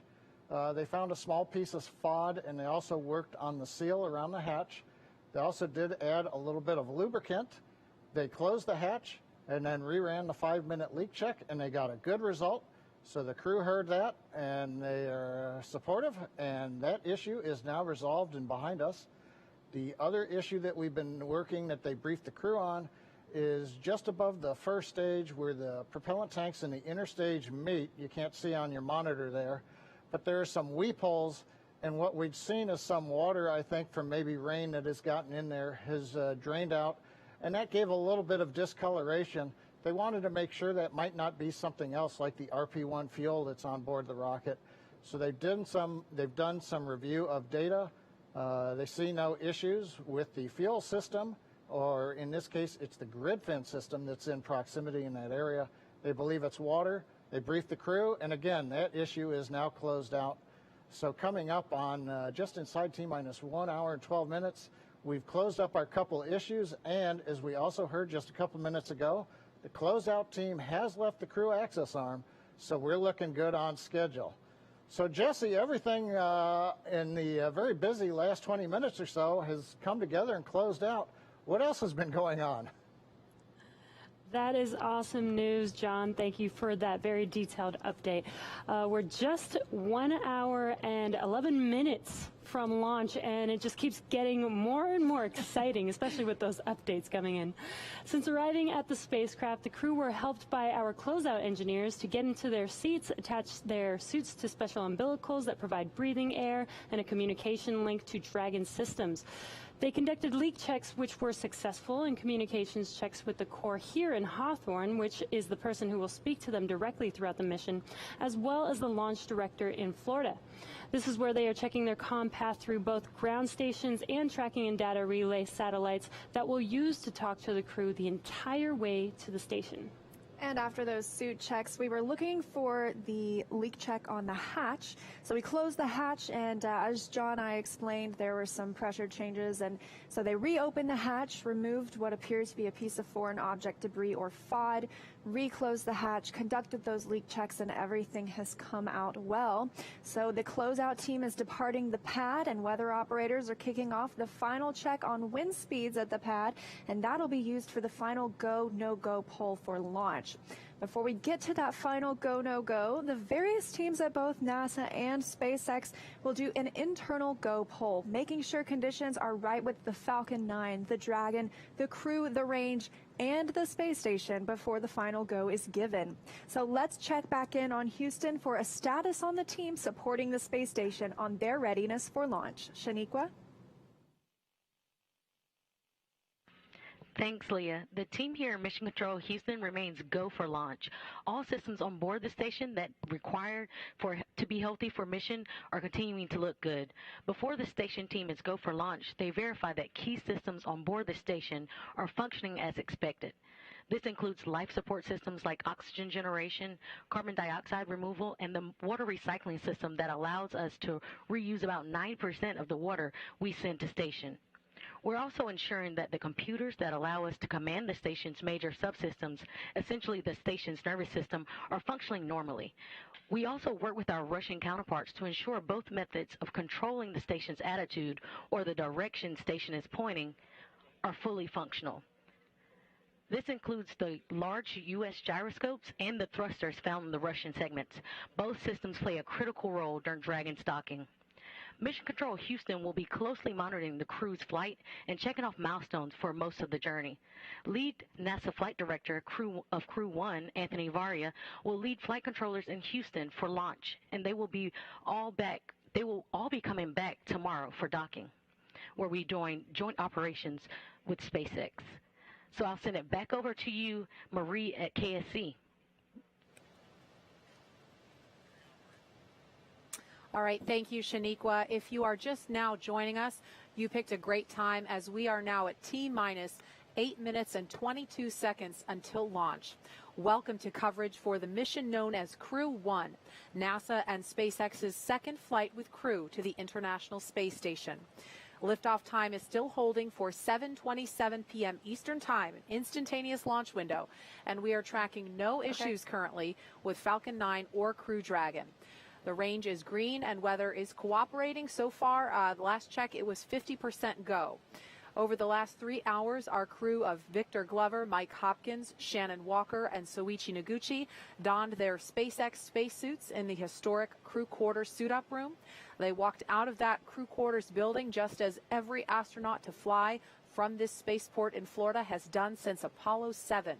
[SPEAKER 13] They found a small piece of FOD, and they also worked on the seal around the hatch. They also did add a little bit of lubricant. They closed the hatch and then reran the 5-minute leak check, and they got a good result. So the crew heard that, and they are supportive, and that issue is now resolved and behind us. The other issue that we've been working that they briefed the crew on is just above the first stage where the propellant tanks and the inner stage meet. You can't see on your monitor there, but there are some weep holes, and what we've seen is some water, I think, from maybe rain that has gotten in there has drained out. And that gave a little bit of discoloration. They wanted to make sure that might not be something else like the RP-1 fuel that's on board the rocket. So they've done some review of data. They see no issues with the fuel system, or in this case, it's the grid fin system that's in proximity in that area. They believe it's water. They briefed the crew, and again, that issue is now closed out. So coming up on just inside T-minus 1 hour and 12 minutes, we've closed up our couple issues, and as we also heard just a couple minutes ago, the closeout team has left the crew access arm, so we're looking good on schedule. So Jesse, everything in the very busy last 20 minutes or so has come together and closed out. What else has been going on?
[SPEAKER 4] That is awesome news, John. Thank you for that very detailed update. We're just 1 hour and 11 minutes from launch, and it just keeps getting more and more exciting, especially with those updates coming in. Since arriving at the spacecraft, the crew were helped by our closeout engineers to get into their seats, attach their suits to special umbilicals that provide breathing air and a communication link to Dragon systems. They conducted leak checks, which were successful, and communications checks with the Corps here in Hawthorne, which is the person who will speak to them directly throughout the mission, as well as the launch director in Florida. This is where they are checking their comm path through both ground stations and tracking and data relay satellites that will use to talk to the crew the entire way to the station.
[SPEAKER 5] And after those suit checks, we were looking for the leak check on the hatch. So we closed the hatch, and as John and I explained, there were some pressure changes. And so they reopened the hatch, removed what appears to be a piece of foreign object debris or FOD, reclosed the hatch, conducted those leak checks, and everything has come out well. So the closeout team is departing the pad, and weather operators are kicking off the final check on wind speeds at the pad, and that'll be used for the final go, no-go poll for launch. Before we get to that final go, no-go, the various teams at both NASA and SpaceX will do an internal go poll, making sure conditions are right with the Falcon 9, the Dragon, the crew, the range, and the space station before the final go is given. So let's check back in on Houston for a status on the team supporting the space station on their readiness for launch. Shaniqua?
[SPEAKER 9] Thanks, Leah. The team here in Mission Control Houston remains go for launch. All systems on board the station that required to be healthy for mission are continuing to look good. Before the station team is go for launch, they verify that key systems on board the station are functioning as expected. This includes life support systems like oxygen generation, carbon dioxide removal, and the water recycling system that allows us to reuse about 9% of the water we send to station. We're also ensuring that the computers that allow us to command the station's major subsystems, essentially the station's nervous system, are functioning normally. We also work with our Russian counterparts to ensure both methods of controlling the station's attitude or the direction station is pointing are fully functional. This includes the large U.S. gyroscopes and the thrusters found in the Russian segments. Both systems play a critical role during Dragon's docking. Mission Control Houston will be closely monitoring the crew's flight and checking off milestones for most of the journey. Lead NASA Flight Director of Crew-1, Anthony Varia, will lead flight controllers in Houston for launch, and they will all be coming back tomorrow for docking, where we join joint operations with SpaceX. So I'll send it back over to you, Marie, at KSC.
[SPEAKER 6] All right, thank you, Shaniqua. If you are just now joining us, you picked a great time as we are now at T-minus 8 minutes and 22 seconds until launch. Welcome to coverage for the mission known as Crew-1, NASA and SpaceX's second flight with crew to the International Space Station. Liftoff time is still holding for 7:27 p.m. Eastern Time, an instantaneous launch window, and we are tracking no issues currently with Falcon 9 or Crew Dragon. The range is green and weather is cooperating so far. The last check, it was 50% go. Over the last 3 hours, our crew of Victor Glover, Mike Hopkins, Shennon Uokер, and Soichi Noguchi donned their SpaceX spacesuits in the historic crew quarters suit-up room. They walked out of that crew quarters building just as every astronaut to fly from this spaceport in Florida has done since Apollo 7.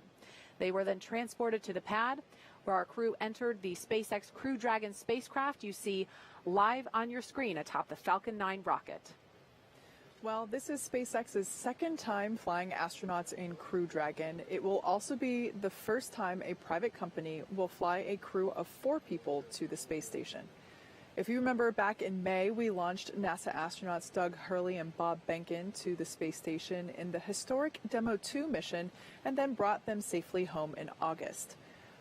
[SPEAKER 6] They were then transported to the pad, where our crew entered the SpaceX Crew-Dragon spacecraft you see live on your screen atop the Falcon 9 rocket.
[SPEAKER 7] Well, this is SpaceX's second time flying astronauts in Crew Dragon. It will also be the first time a private company will fly a crew of 4 people to the space station. If you remember, back in May, we launched NASA astronauts Doug Hurley and Bob Behnken to the space station in the historic Demo 2 mission and then brought them safely home in August.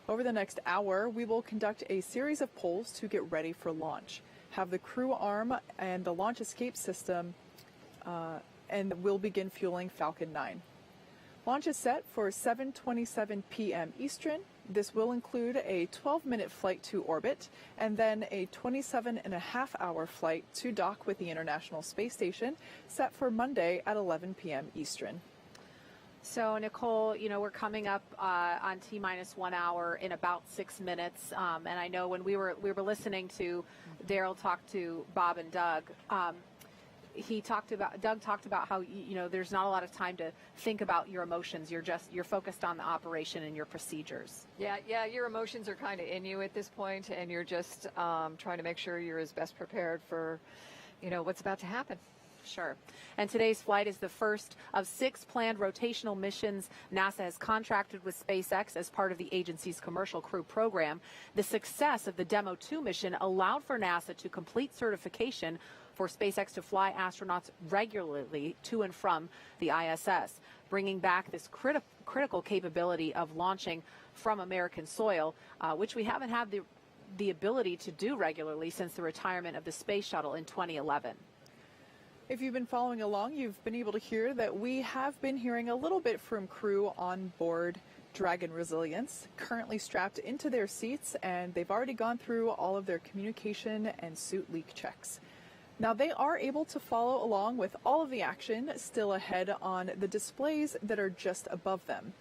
[SPEAKER 7] Over the next hour, we will conduct a series of polls to get ready for launch, have the crew arm and the launch escape system, and we'll begin fueling Falcon 9. Launch is set for 7:27 p.m. Eastern. This will include a 12-minute flight to orbit and then a 27.5-hour flight to dock with the International Space Station, set for Monday at 11 p.m. Eastern.
[SPEAKER 6] So, Nicole, you know, we're coming up on T-minus 1 hour in about 6 minutes. And I know when we were listening to Daryl talk to Bob and Doug, Doug talked about how, you know, there's not a lot of time to think about your emotions. You're focused on the operation and your procedures.
[SPEAKER 8] Yeah, your emotions are kind of in you at this point, and you're just trying to make sure you're as best prepared for, you know, what's about to happen.
[SPEAKER 6] Sure. And today's flight is the first of 6 planned rotational missions NASA has contracted with SpaceX as part of the agency's Commercial Crew program. The success of the Demo 2 mission allowed for NASA to complete certification for SpaceX to fly astronauts regularly to and from the ISS, bringing back this critical capability of launching from American soil, which we haven't had the ability to do regularly since the retirement of the space shuttle in 2011.
[SPEAKER 7] If you've been following along, you've been able to hear that we have been hearing a little bit from crew on board Dragon Resilience, currently strapped into their seats, and they've already gone through all of their communication and suit leak checks. Now, they are able to follow along with all of the action still ahead on the displays that are just above them.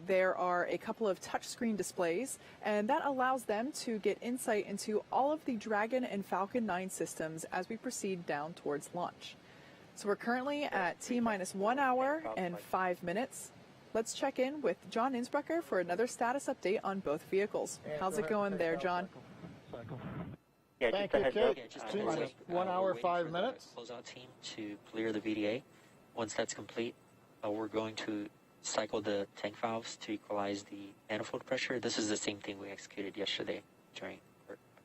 [SPEAKER 7] There are a couple of touchscreen displays, and that allows them to get insight into all of the Dragon and Falcon 9 systems as we proceed down towards launch. So we're currently at T-minus 1 hour and 5 minutes. Let's check in with John Innsbrucker for another status update on both vehicles. How's it going there, John?
[SPEAKER 13] Yeah, thank you, Kate. T-minus 1 hour, 5 minutes.
[SPEAKER 11] Closeout team to clear the VDA. Once that's complete, we're going to cycle the tank valves to equalize the manifold pressure. This is the same thing we executed yesterday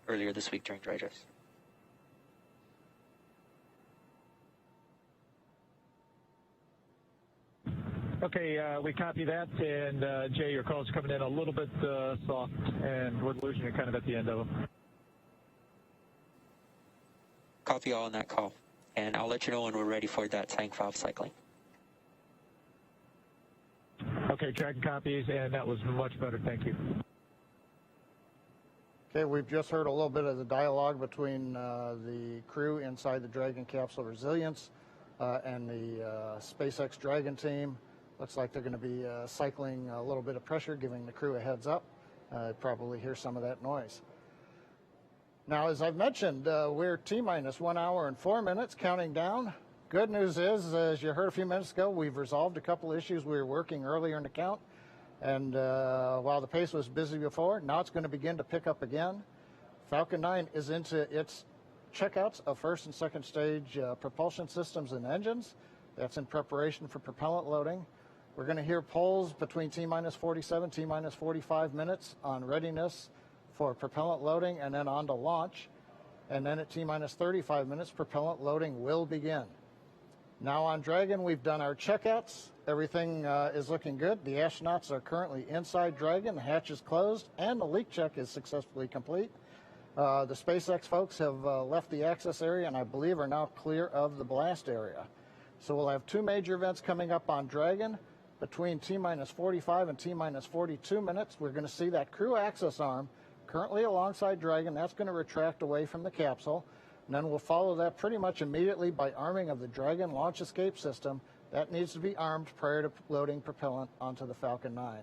[SPEAKER 11] earlier this week during dry dress.
[SPEAKER 10] Okay, we copy that, and Jay, your call's coming in a little bit soft, and we're losing you kind of at the end of them.
[SPEAKER 11] Copy all on that call. and I'll let you know when we're ready for that tank valve cycling.
[SPEAKER 10] Okay, Dragon copies, and that was much better. Thank you.
[SPEAKER 13] Okay, we've just heard a little bit of the dialogue between the crew inside the Dragon capsule Resilience and the SpaceX Dragon team. Looks like they're going to be cycling a little bit of pressure, giving the crew a heads up. Probably hear some of that noise. Now, as I've mentioned, we're T-minus 1 hour and 4 minutes, counting down. Good news is, as you heard a few minutes ago, we've resolved a couple issues we were working earlier in the count. And while the pace was busy before, now it's going to begin to pick up again. Falcon 9 is into its checkouts of first and second stage propulsion systems and engines. That's in preparation for propellant loading. We're going to hear polls between T-minus 47, T-minus 45 minutes on readiness for propellant loading and then on to launch. And then at T-minus 35 minutes, propellant loading will begin. Now on Dragon, we've done our checkouts. Everything is looking good. The astronauts are currently inside Dragon. The hatch is closed, and the leak check is successfully complete. The SpaceX folks have left the access area and I believe are now clear of the blast area. So we'll have two major events coming up on Dragon. Between T-minus 45 and T-minus 42 minutes, we're going to see that crew access arm currently alongside Dragon. That's going to retract away from the capsule. And then we'll follow that pretty much immediately by arming of the Dragon launch escape system. That needs to be armed prior to loading propellant onto the Falcon 9.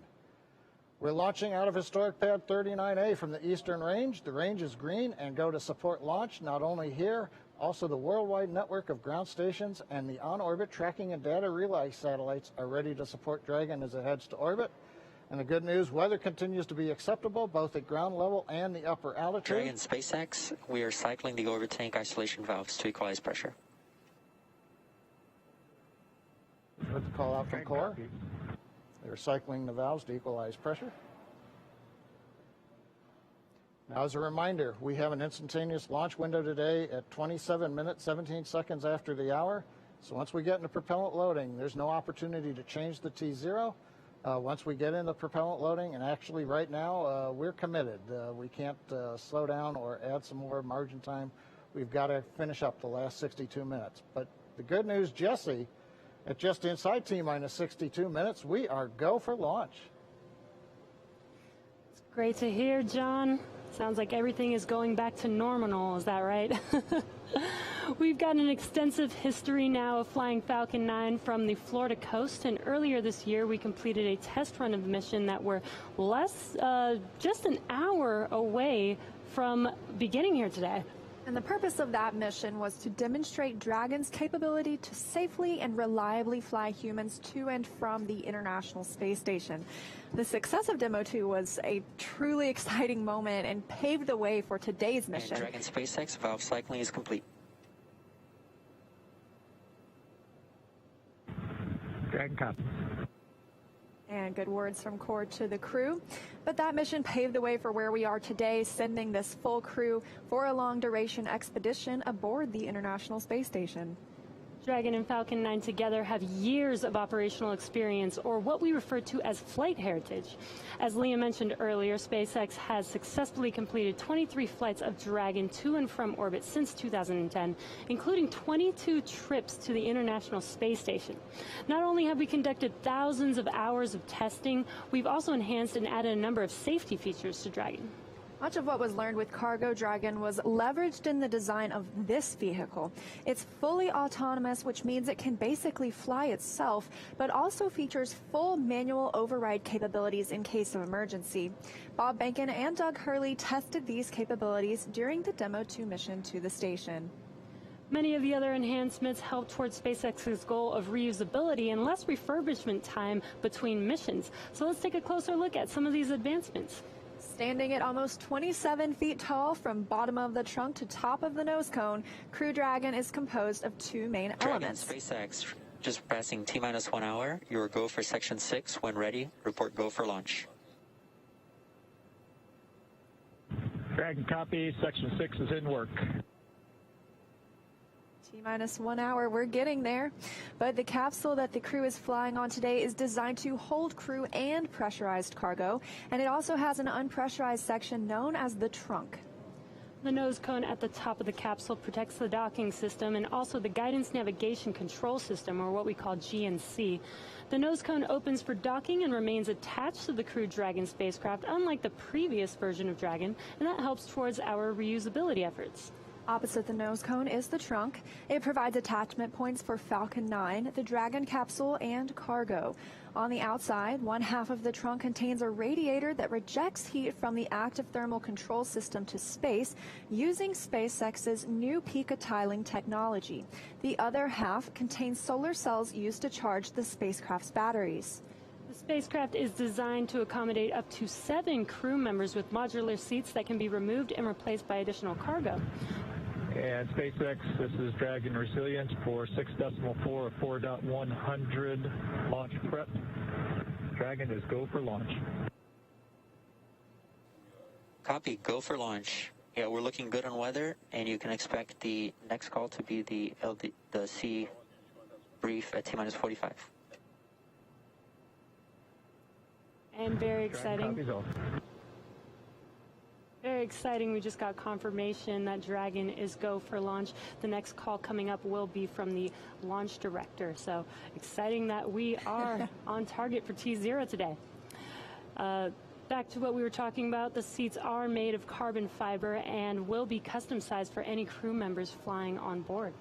[SPEAKER 13] We're launching out of historic pad 39A from the Eastern Range. The range is green and go to support launch, not only here, also the worldwide network of ground stations and the on-orbit tracking and data relay satellites are ready to support Dragon as it heads to orbit. And the good news, weather continues to be acceptable both at ground level and the upper altitude.
[SPEAKER 11] Dragon SpaceX, we are cycling the orbit tank isolation valves to equalize pressure.
[SPEAKER 13] With the call out from core. They're cycling the valves to equalize pressure. Now, as a reminder, we have an instantaneous launch window today at 27 minutes, 17 seconds after the hour. So once we get into propellant loading, there's no opportunity to change the T0. Once we get into propellant loading, and actually right now, we're committed. We can't slow down or add some more margin time. We've got to finish up the last 62 minutes. But the good news, Jesse, at just inside T-minus 62 minutes, we are go for launch.
[SPEAKER 4] It's great to hear, John. Sounds like everything is going back to normal, is that right? We've got an extensive history now of flying Falcon 9 from the Florida coast, and earlier this year we completed a test run of the mission that we're just an hour away from beginning here today.
[SPEAKER 5] And the purpose of that mission was to demonstrate Dragon's capability to safely and reliably fly humans to and from the International Space Station. The success of Demo 2 was a truly exciting moment and paved the way for today's mission.
[SPEAKER 11] And Dragon SpaceX valve cycling is complete.
[SPEAKER 10] Dragon copy.
[SPEAKER 5] And good words from core to the crew. But that mission paved the way for where we are today, sending this full crew for a long-duration expedition aboard the International Space Station.
[SPEAKER 4] Dragon and Falcon 9 together have years of operational experience, or what we refer to as flight heritage. As Leah mentioned earlier, SpaceX has successfully completed 23 flights of Dragon to and from orbit since 2010, including 22 trips to the International Space Station. Not only have we conducted thousands of hours of testing, we've also enhanced and added a number of safety features to Dragon.
[SPEAKER 5] Much of what was learned with Cargo Dragon was leveraged in the design of this vehicle. It's fully autonomous, which means it can basically fly itself, but also features full manual override capabilities in case of emergency. Bob Behnken and Doug Hurley tested these capabilities during the Demo 2 mission to the station.
[SPEAKER 4] Many of the other enhancements help towards SpaceX's goal of reusability and less refurbishment time between missions. So let's take a closer look at some of these advancements.
[SPEAKER 5] Standing at almost 27 feet tall from bottom of the trunk to top of the nose cone, Crew Dragon is composed of two main elements.
[SPEAKER 11] Dragon SpaceX, just passing T-minus 1 hour. Your go for Section 6. When ready, report go for launch.
[SPEAKER 10] Dragon copy. Section 6 is in work.
[SPEAKER 5] T-minus 1 hour, we're getting there. But the capsule that the crew is flying on today is designed to hold crew and pressurized cargo, and it also has an unpressurized section known as the trunk.
[SPEAKER 4] The nose cone at the top of the capsule protects the docking system and also the guidance navigation control system, or what we call GNC. The nose cone opens for docking and remains attached to the Crew Dragon spacecraft, unlike the previous version of Dragon, and that helps towards our reusability efforts.
[SPEAKER 5] Opposite the nose cone is the trunk. It provides attachment points for Falcon 9, the Dragon capsule, and cargo. On the outside, one half of the trunk contains a radiator that rejects heat from the active thermal control system to space using SpaceX's new Pica tiling technology. The other half contains solar cells used to charge the spacecraft's batteries.
[SPEAKER 4] The spacecraft is designed to accommodate up to 7 crew members with modular seats that can be removed and replaced by additional cargo.
[SPEAKER 10] And SpaceX, this is Dragon Resilient for 6.4 of 4.100 launch prep. Dragon is go for launch.
[SPEAKER 11] Copy, go for launch. Yeah, we're looking good on weather, and you can expect the next call to be the C brief at T-minus 45.
[SPEAKER 4] And very exciting. Very exciting. We just got confirmation that Dragon is go for launch. The next call coming up will be from the launch director. So exciting that we are on target for T0 today. Back to what we were talking about, the seats are made of carbon fiber and will be custom sized for any crew members flying on board.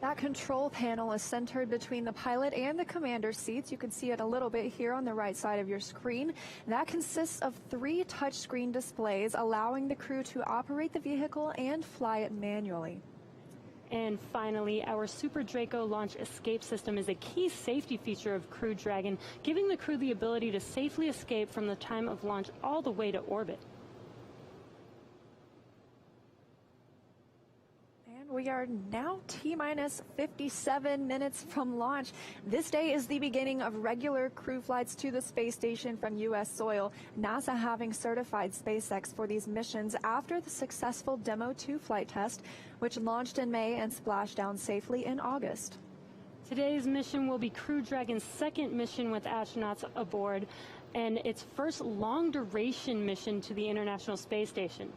[SPEAKER 5] That control panel is centered between the pilot and the commander seats. You can see it a little bit here on the right side of your screen. That consists of 3 touchscreen displays, allowing the crew to operate the vehicle and fly it manually.
[SPEAKER 4] And finally, our Super Draco launch escape system is a key safety feature of Crew Dragon, giving the crew the ability to safely escape from the time of launch all the way to orbit.
[SPEAKER 5] We are now T-minus 57 minutes from launch. This day is the beginning of regular crew flights to the space station from U.S. soil, NASA having certified SpaceX for these missions after the successful Demo 2 flight test, which launched in May and splashed down safely in August.
[SPEAKER 4] Today's mission will be Crew Dragon's second mission with astronauts aboard and its first long-duration mission to the International Space Station.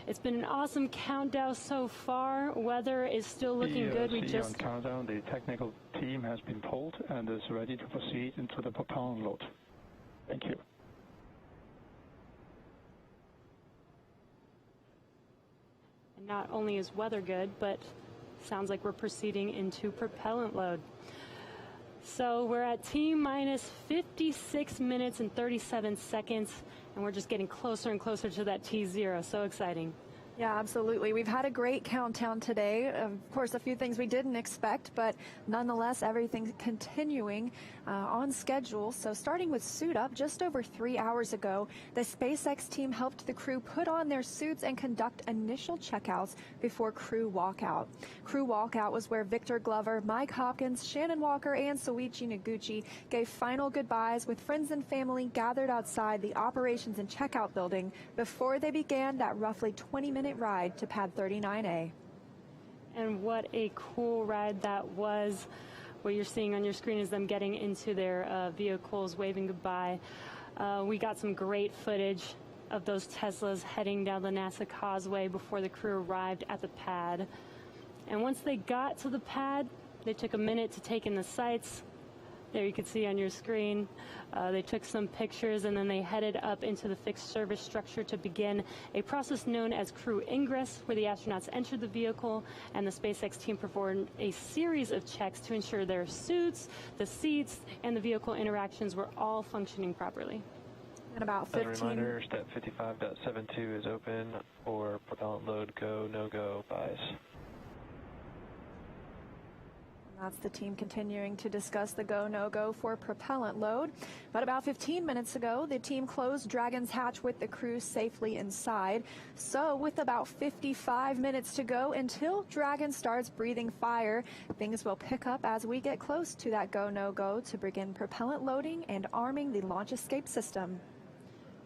[SPEAKER 4] It's been an awesome countdown so far. Weather is still looking good. We just
[SPEAKER 10] on countdown. The technical team has been pulled and is ready to proceed into the propellant load. Thank you.
[SPEAKER 4] And not only is weather good, but sounds like we're proceeding into propellant load. So we're at T-minus 56 minutes and 37 seconds. And we're just getting closer and closer to that T0. So exciting.
[SPEAKER 5] Yeah, absolutely. We've had a great countdown today. Of course, a few things we didn't expect, but nonetheless, everything's continuing on schedule. So starting with suit up, just over 3 hours ago, the SpaceX team helped the crew put on their suits and conduct initial checkouts before crew walkout. Crew walkout was where Victor Glover, Mike Hopkins, Shannon Uokер, and Soichi Nogучі gave final goodbyes with friends and family gathered outside the operations and checkout building before they began that roughly 20-minute ride to pad 39A.
[SPEAKER 4] And what a cool ride that was. What you're seeing on your screen is them getting into their vehicles, waving goodbye. We got some great footage of those Teslas heading down the NASA causeway before the crew arrived at the pad. And once they got to the pad, they took a minute to take in the sights. There you can see on your screen. They took some pictures and then they headed up into the fixed service structure to begin a process known as crew ingress, where the astronauts entered the vehicle and the SpaceX team performed a series of checks to ensure their suits, the seats, and the vehicle interactions were all functioning properly.
[SPEAKER 5] And about 15.
[SPEAKER 19] As a reminder, step 55.72 is open for propellant load go, no-go buys.
[SPEAKER 5] That's the team continuing to discuss the go, no-go for propellant load. But about 15 minutes ago, the team closed Dragon's hatch with the crew safely inside. So with about 55 minutes to go until Dragon starts breathing fire, things will pick up as we get close to that go, no-go to begin propellant loading and arming the launch escape system.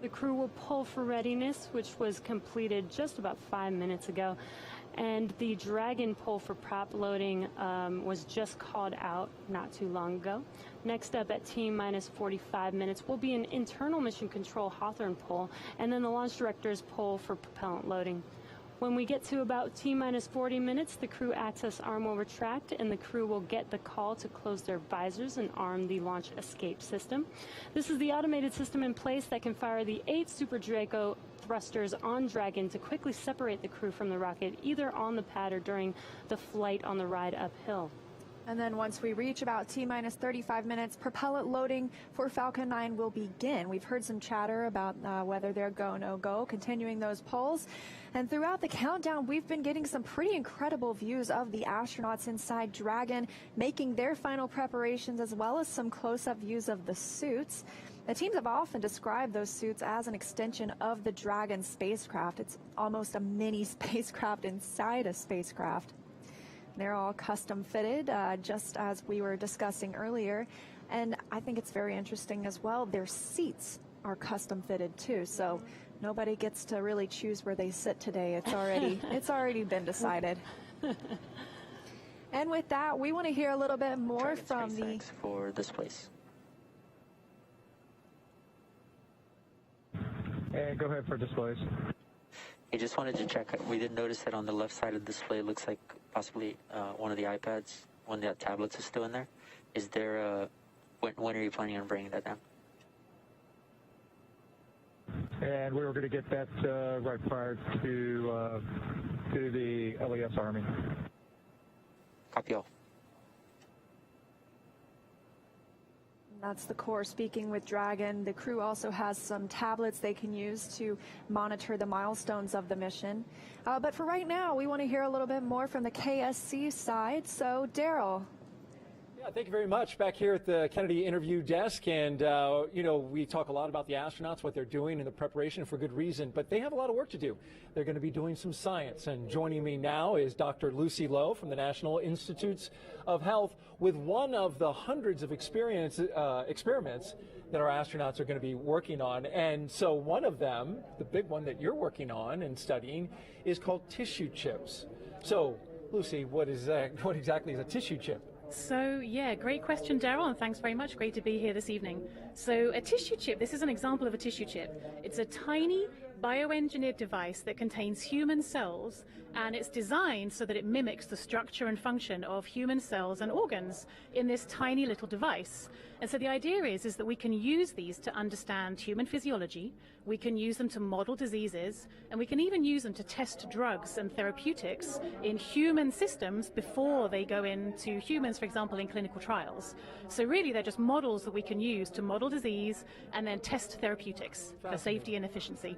[SPEAKER 4] The crew will pull for readiness, which was completed just about 5 minutes ago. And the Dragon pull for prop loading was just called out not too long ago. Next up at T-minus 45 minutes will be an internal mission control Hawthorne pull, and then the launch director's pull for propellant loading. When we get to about T-minus 40 minutes, the crew access arm will retract and the crew will get the call to close their visors and arm the launch escape system. This is the automated system in place that can fire the 8 Super Draco thrusters on Dragon to quickly separate the crew from the rocket, either on the pad or during the flight on the ride uphill.
[SPEAKER 5] And then once we reach about T-minus 35 minutes, propellant loading for Falcon 9 will begin. We've heard some chatter about whether they're go, no go, continuing those polls. And throughout the countdown, we've been getting some pretty incredible views of the astronauts inside Dragon, making their final preparations, as well as some close-up views of the suits. The teams have often described those suits as an extension of the Dragon spacecraft. It's almost a mini spacecraft inside a spacecraft. They're all custom fitted, just as we were discussing earlier. And I think it's very interesting as well. Their seats are custom fitted too. So nobody gets to really choose where they sit today. It's already been decided. And with that, we want to hear a little bit more from the
[SPEAKER 11] for this place.
[SPEAKER 10] And go ahead for displays.
[SPEAKER 11] I just wanted to check. We did notice that on the left side of the display, it looks like possibly one of the iPads, one of the tablets is still in there. Is there a, when are you planning on bringing that down?
[SPEAKER 10] And we were going to get that right prior to the LES Army.
[SPEAKER 11] Copy all.
[SPEAKER 5] That's the core speaking with Dragon. The crew also has some tablets they can use to monitor the milestones of the mission. But for right now, we want to hear a little bit more from the KSC side. So, Daryl.
[SPEAKER 1] Yeah, thank you very much. Back here at the Kennedy interview desk, and you know, we talk a lot about the astronauts, what they're doing, and the preparation for good reason, but they have a lot of work to do. They're going to be doing some science, and joining me now is Dr. Lucy Lowe from the National Institutes of Health with one of the hundreds of experiments that our astronauts are going to be working on. And so one of them, the big one that you're working on and studying, is called tissue chips. So, Lucy, what exactly is a tissue chip?
[SPEAKER 12] So, yeah, great question, Daryl, and thanks very much. Great to be here this evening. So, a tissue chip, this is an example of a tissue chip. It's a tiny bioengineered device that contains human cells, and it's designed so that it mimics the structure and function of human cells and organs in this tiny little device. And so the idea is that we can use these to understand human physiology, we can use them to model diseases, and we can even use them to test drugs and therapeutics in human systems before they go into humans, for example, in clinical trials. So really they're just models that we can use to model disease and then test therapeutics for safety and efficiency.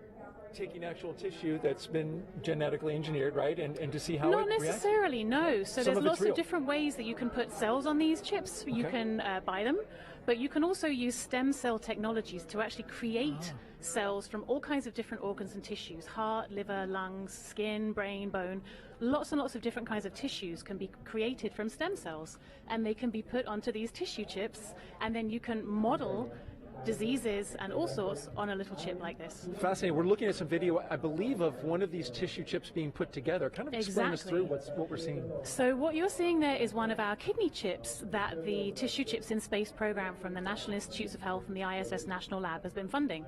[SPEAKER 1] Taking actual tissue that's been genetically engineered, right, and to see how
[SPEAKER 12] Not
[SPEAKER 1] it reacts?
[SPEAKER 12] necessarily, no. So there's lots of different ways that you can put cells on these chips. You can buy them, but you can also use stem cell technologies to actually create cells from all kinds of different organs and tissues: heart, liver, lungs, skin, brain, bone. Lots and lots of different kinds of tissues can be created from stem cells, and they can be put onto these tissue chips, and then you can model diseases and all sorts on a little chip like this.
[SPEAKER 1] Fascinating. We're looking at some video, I believe, of one of these tissue chips being put together. Kind of explain us through what we're seeing.
[SPEAKER 12] So what you're seeing there is one of our kidney chips that the Tissue Chips in Space program from the National Institutes of Health and the ISS National Lab has been funding.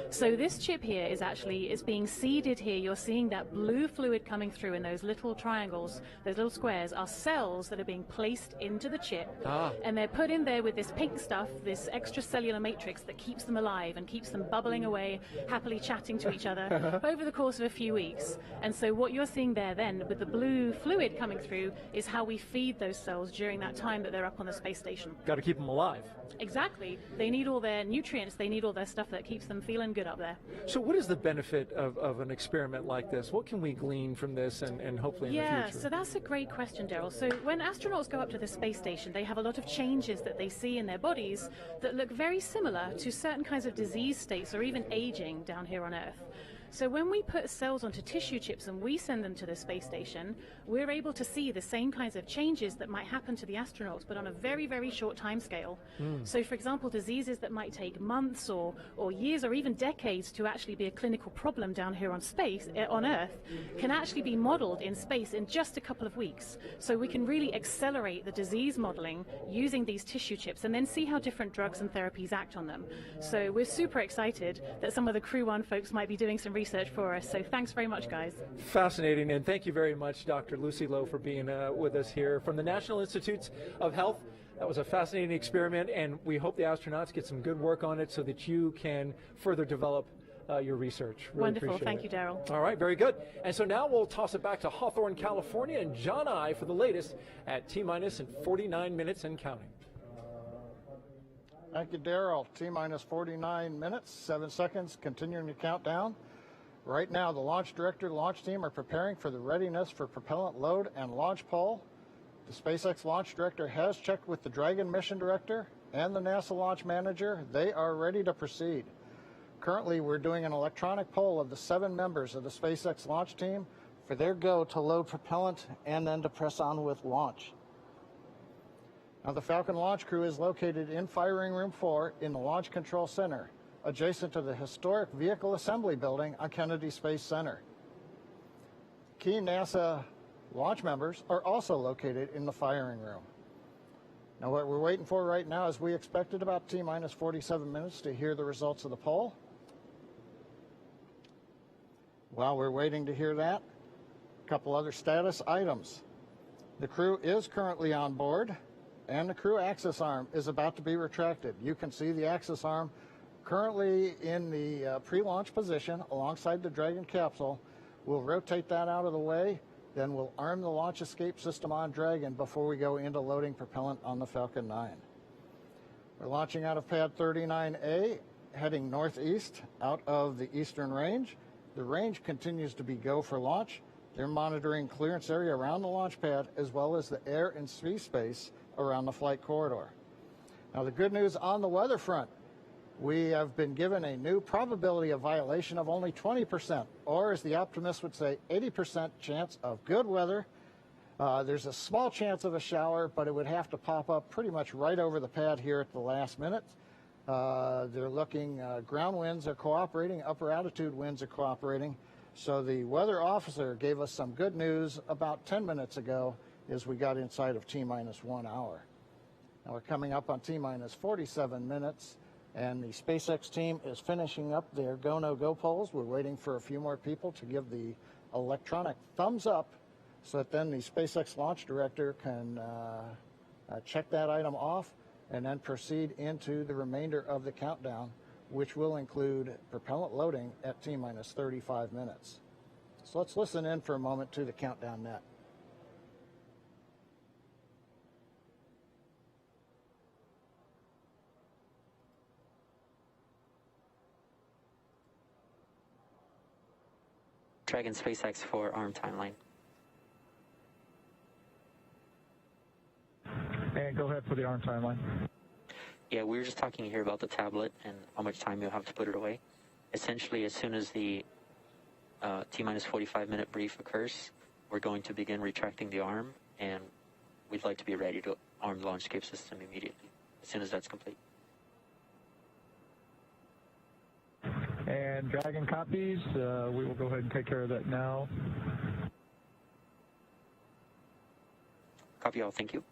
[SPEAKER 12] So this chip here is it's being seeded here. You're seeing that blue fluid coming through in those little triangles, those little squares, are cells that are being placed into the chip. And they're put in there with this pink stuff, this extracellular matrix that keeps them alive and keeps them bubbling away, happily chatting to each other over the course of a few weeks. And so what you're seeing there then with the blue fluid coming through is how we feed those cells during that time that they're up on the space station.
[SPEAKER 1] Got to keep them alive.
[SPEAKER 12] Exactly. They need all their nutrients, they need all their stuff that keeps them feeling good up there.
[SPEAKER 1] So what is the benefit of an experiment like this? What can we glean from this and hopefully in the future?
[SPEAKER 12] Yeah, so that's a great question, Daryl. So when astronauts go up to the space station, they have a lot of changes that they see in their bodies that look very similar to certain kinds of disease states or even aging down here on Earth. So when we put cells onto tissue chips and we send them to the space station, we're able to see the same kinds of changes that might happen to the astronauts, but on a very, very short time scale. So for example, diseases that might take months or years or even decades to actually be a clinical problem down here on Earth, can actually be modeled in space in just a couple of weeks. So we can really accelerate the disease modeling using these tissue chips and then see how different drugs and therapies act on them. So we're super excited that some of the Crew-1 folks might be doing some research for us. So thanks very much, guys.
[SPEAKER 1] Fascinating, and thank you very much, Dr. Lucy Lowe, for being with us here from the National Institutes of Health. That was a fascinating experiment, and we hope the astronauts get some good work on it so that you can further develop your research. Really
[SPEAKER 12] Wonderful. Thank you, Daryl.
[SPEAKER 1] All right, very good. And so now we'll toss it back to Hawthorne, California, and John I for the latest at T-minus and 49 minutes and counting.
[SPEAKER 13] Thank you, Daryl. T-minus 49 minutes, 7 seconds, continuing to count down. Right now, the launch director and launch team are preparing for the readiness for propellant load and launch pole. The SpaceX launch director has checked with the Dragon mission director and the NASA launch manager. They are ready to proceed. Currently, we're doing an electronic poll of the 7 members of the SpaceX launch team for their go to load propellant and then to press on with launch. Now, the Falcon launch crew is located in Firing Room 4 in the Launch Control Center, adjacent to the historic Vehicle Assembly Building on Kennedy Space Center. Key NASA launch members are also located in the Firing Room. Now, what we're waiting for right now is we expected about T-minus 47 minutes to hear the results of the poll. While we're waiting to hear that, a couple other status items. The crew is currently on board, and the crew access arm is about to be retracted. You can see the access arm currently in the pre-launch position alongside the Dragon capsule. We'll rotate that out of the way, then we'll arm the launch escape system on Dragon before we go into loading propellant on the Falcon 9. We're launching out of pad 39A, heading northeast out of the eastern range. The range continues to be go for launch. They're monitoring clearance area around the launch pad as well as the air and sea space around the flight corridor. Now, the good news on the weather front, we have been given a new probability of violation of only 20%, or as the optimist would say, 80% chance of good weather. There's a small chance of a shower, but it would have to pop up pretty much right over the pad here at the last minute. They're looking, ground winds are cooperating, upper altitude winds are cooperating. So the weather officer gave us some good news about 10 minutes ago as we got inside of T-minus 1 hour. Now we're coming up on T-minus 47 minutes, and the SpaceX team is finishing up their go, no go polls. We're waiting for a few more people to give the electronic thumbs up so that then the SpaceX launch director can check that item off and then proceed into the remainder of the countdown, which will include propellant loading at T-minus 35 minutes. So let's listen in for a moment to the countdown net.
[SPEAKER 11] Dragon SpaceX for arm timeline.
[SPEAKER 10] And go ahead for the arm timeline.
[SPEAKER 11] Yeah, we were just talking here about the tablet and how much time you'll have to put it away. Essentially, as soon as the T-minus 45 minute brief occurs, we're going to begin retracting the arm, and we'd like to be ready to arm the launch escape system immediately, as soon as that's complete.
[SPEAKER 10] And Dragon copies, we will go ahead and take care of that now.
[SPEAKER 11] Copy all, thank you.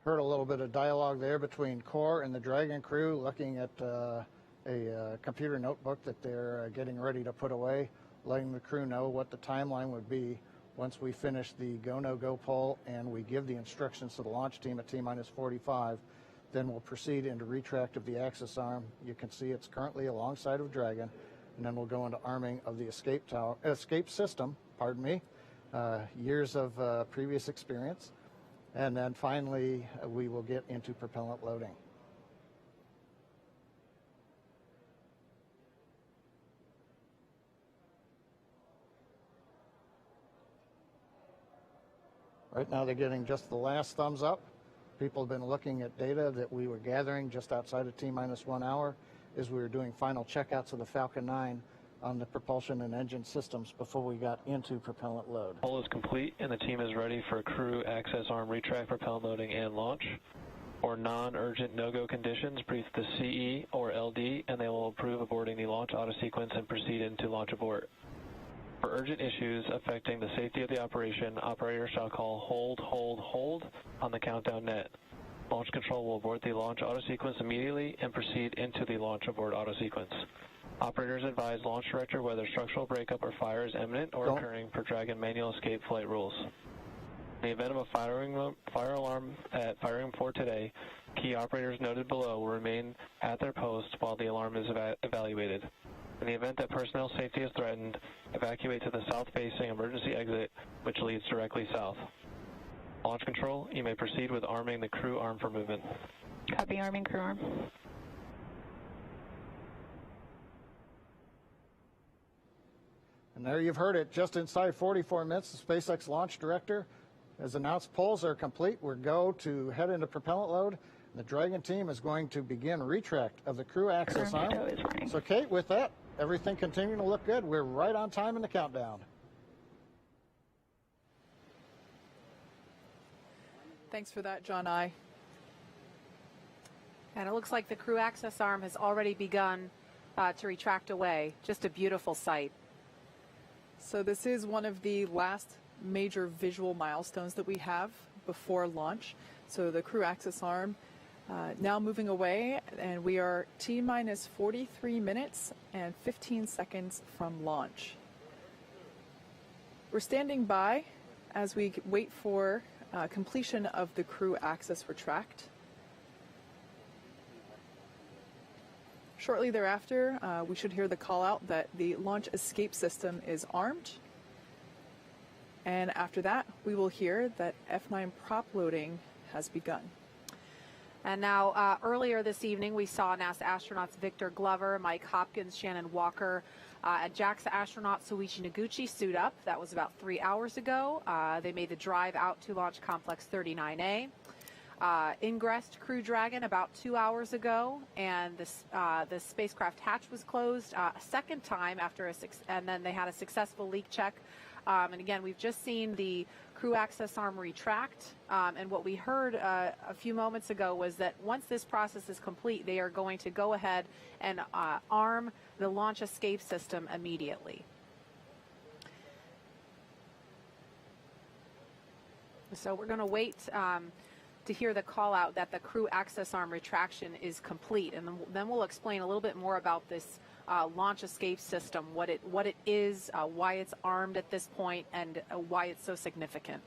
[SPEAKER 13] Heard a little bit of dialogue there between Core and the Dragon crew looking at a computer notebook that they're getting ready to put away, letting the crew know what the timeline would be once we finish the go, no go poll and we give the instructions to the launch team at T-minus 45. Then we'll proceed into retract of the access arm. You can see it's currently alongside of Dragon, and then we'll go into arming of the escape system, pardon me, years of previous experience. And then finally, we will get into propellant loading. Right now, they're getting just the last thumbs up. People have been looking at data that we were gathering just outside of T-minus 1 hour as we were doing final checkouts of the Falcon 9 on the propulsion and engine systems before we got into propellant load.
[SPEAKER 14] Poll is complete and the team is ready for crew access arm retract, propellant loading, and launch. For non-urgent no-go conditions, brief the CE or LD and they will approve aborting the launch auto sequence and proceed into launch abort. For urgent issues affecting the safety of the operation, operators shall call hold on the countdown net. Launch control will abort the launch auto sequence immediately and proceed into the launch abort auto sequence. Operators advise launch director whether structural breakup or fire is imminent or occurring per Dragon manual escape flight rules. In the event of a fire alarm at firing 4 today, key operators noted below will remain at their post while the alarm is evaluated. In the event that personnel safety is threatened, evacuate to the south-facing emergency exit, which leads directly south. Launch control, you may proceed with arming the crew arm for movement.
[SPEAKER 15] Copy, arming crew arm.
[SPEAKER 13] And there you've heard it. Just inside 44 minutes, the SpaceX launch director has announced polls are complete. We're go to head into propellant load. And the Dragon team is going to begin retract of the crew access arm. So, Kate, with that, everything continuing to look good. We're right on time in the countdown.
[SPEAKER 7] Thanks for that, John I.
[SPEAKER 6] And it looks like the crew access arm has already begun to retract away. Just a beautiful sight.
[SPEAKER 7] So this is one of the last major visual milestones that we have before launch. So the crew access arm now moving away, and we are T-minus 43 minutes and 15 seconds from launch. We're standing by as we wait for completion of the crew access retract. Shortly thereafter, we should hear the call out that the launch escape system is armed. And after that, we will hear that F9 prop loading has begun.
[SPEAKER 6] And now, earlier this evening, we saw NASA astronauts Victor Glover, Mike Hopkins, Shennon Uokер, and JAXA astronaut Soichi Nogouchi suit up. That was about 3 hours ago. They made the drive out to Launch Complex 39A. Ingressed Crew Dragon about 2 hours ago, and the spacecraft hatch was closed a second time after and then they had a successful leak check. And again, we've just seen the crew access arm retract, and what we heard a few moments ago was that once this process is complete, they are going to go ahead and arm the launch escape system immediately. So we're going to wait to hear the call out that the crew access arm retraction is complete, and then we'll explain a little bit more about this launch escape system, what it is, why it's armed at this point, and why it's so significant.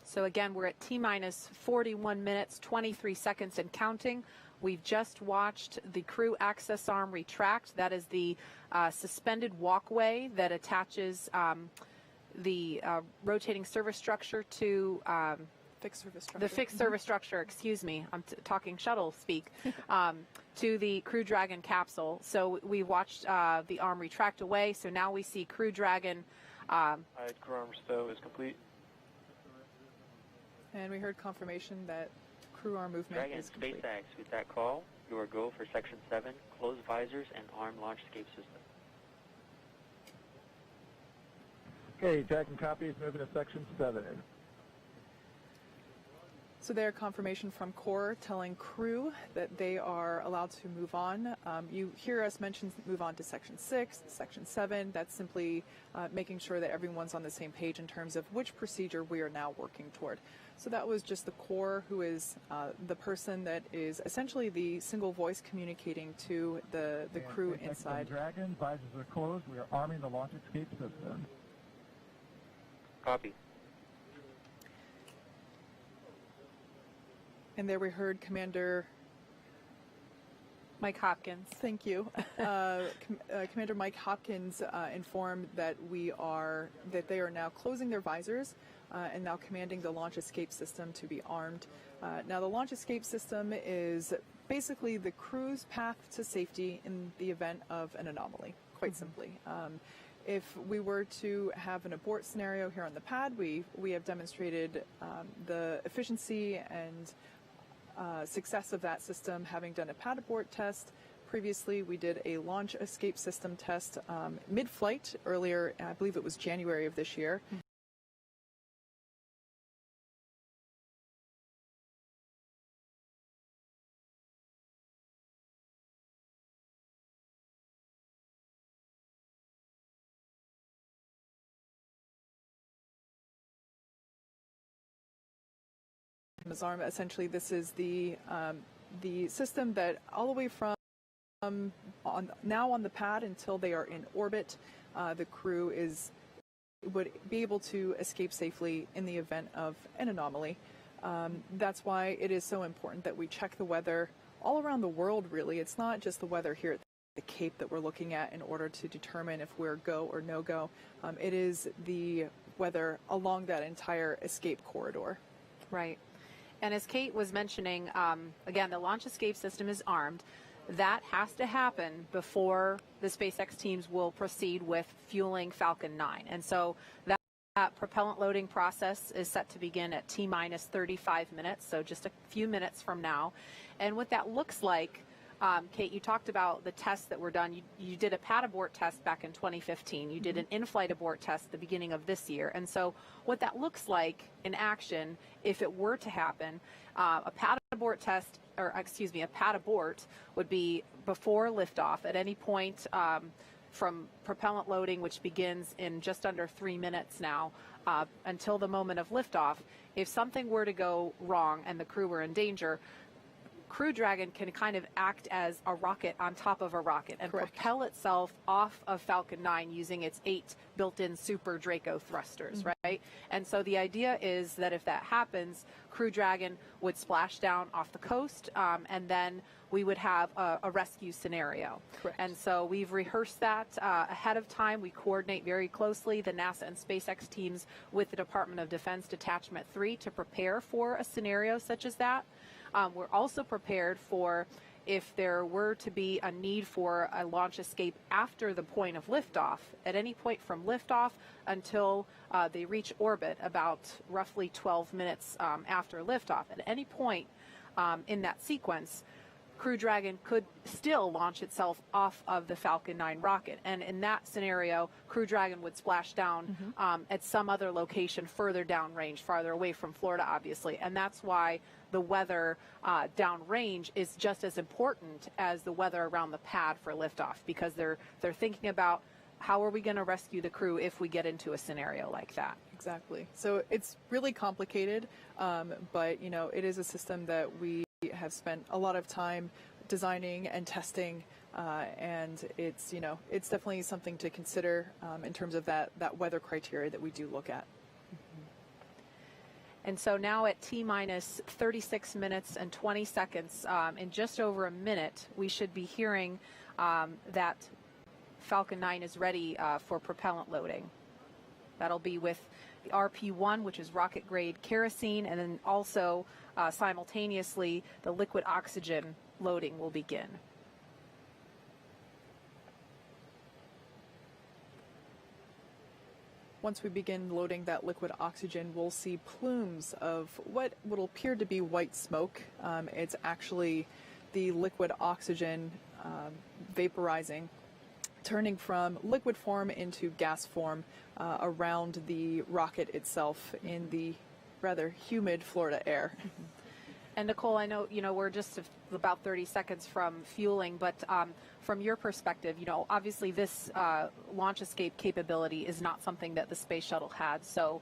[SPEAKER 6] So again, we're at T-minus 41 minutes, 23 seconds and counting. We've just watched the crew access arm retract. That is the suspended walkway that attaches the rotating service structure to
[SPEAKER 7] fixed service structure.
[SPEAKER 6] The fixed service structure, excuse me, I'm talking shuttle speak, to the Crew Dragon capsule. So we watched the arm retract away. So now we see Crew Dragon.
[SPEAKER 14] Crew arm stow is complete.
[SPEAKER 7] And we heard confirmation that crew arm movement
[SPEAKER 11] Dragon
[SPEAKER 7] is complete.
[SPEAKER 11] SpaceX, with that call, you are go for Section 7, close visors and arm launch escape system.
[SPEAKER 10] Okay, Dragon copies, moving to Section 7.
[SPEAKER 7] So their confirmation from Core telling crew that they are allowed to move on. You hear us mention move on to Section 6, Section 7. That's simply making sure that everyone's on the same page in terms of which procedure we are now working toward. So that was just the Core, who is the person that is essentially the single voice communicating to the crew inside.
[SPEAKER 10] Dragon, visors are closed. We are arming the launch escape system.
[SPEAKER 11] Copy.
[SPEAKER 7] And there we heard Commander
[SPEAKER 6] Mike Hopkins.
[SPEAKER 7] Thank you. Commander Mike Hopkins informed that they are now closing their visors and now commanding the launch escape system to be armed. Now the launch escape system is basically the crew's path to safety in the event of an anomaly, quite simply. If we were to have an abort scenario here on the pad, we have demonstrated the efficiency and success of that system, having done a pad abort test. Previously, we did a launch escape system test mid-flight earlier, I believe it was January of this year. Arm. Essentially, this is the system that all the way from now on the pad until they are in orbit, the crew would be able to escape safely in the event of an anomaly. That's why it is so important that we check the weather all around the world, really. It's not just the weather here at the Cape that we're looking at in order to determine if we're go or no go. It is the weather along that entire escape corridor.
[SPEAKER 6] Right. And as Kate was mentioning, again, the launch escape system is armed. That has to happen before the SpaceX teams will proceed with fueling Falcon 9. And so that propellant loading process is set to begin at T-minus 35 minutes, so just a few minutes from now. And what that looks like, Kate, you talked about the tests that were done. You did a pad abort test back in 2015. You did an in-flight abort test at the beginning of this year. And so what that looks like in action, if it were to happen, a pad abort test, or excuse me, a pad abort would be before liftoff at any point from propellant loading, which begins in just under 3 minutes now, until the moment of liftoff. If something were to go wrong and the crew were in danger, Crew Dragon can kind of act as a rocket on top of a rocket and propel itself off of Falcon 9 using its 8 built-in Super Draco thrusters, right? And so the idea is that if that happens, Crew Dragon would splash down off the coast, and then we would have a rescue scenario. And so we've rehearsed that ahead of time. We coordinate very closely, the NASA and SpaceX teams, with the Department of Defense Detachment 3 to prepare for a scenario such as that. We're also prepared for if there were to be a need for a launch escape after the point of liftoff. At any point from liftoff until they reach orbit, about roughly 12 minutes after liftoff. At any point in that sequence, Crew Dragon could still launch itself off of the Falcon 9 rocket. And in that scenario, Crew Dragon would splash down at some other location further downrange, farther away from Florida, obviously. And that's why the weather downrange is just as important as the weather around the pad for liftoff, because they're thinking about how are we going to rescue the crew if we get into a scenario like that.
[SPEAKER 7] Exactly. So it's really complicated, but you know, it is a system that we have spent a lot of time designing and testing, and it's, you know, it's definitely something to consider in terms of that weather criteria that we do look at.
[SPEAKER 6] And so now at T-minus 36 minutes and 20 seconds, in just over a minute, we should be hearing that Falcon 9 is ready for propellant loading. That'll be with the RP-1, which is rocket-grade kerosene, and then also simultaneously the liquid oxygen loading will begin.
[SPEAKER 7] Once we begin loading that liquid oxygen, we'll see plumes of what will appear to be white smoke. It's actually the liquid oxygen vaporizing, turning from liquid form into gas form around the rocket itself in the rather humid Florida air.
[SPEAKER 6] And Nicole, I know, you know, we're just about 30 seconds from fueling, but from your perspective, you know, obviously this launch escape capability is not something that the space shuttle had. So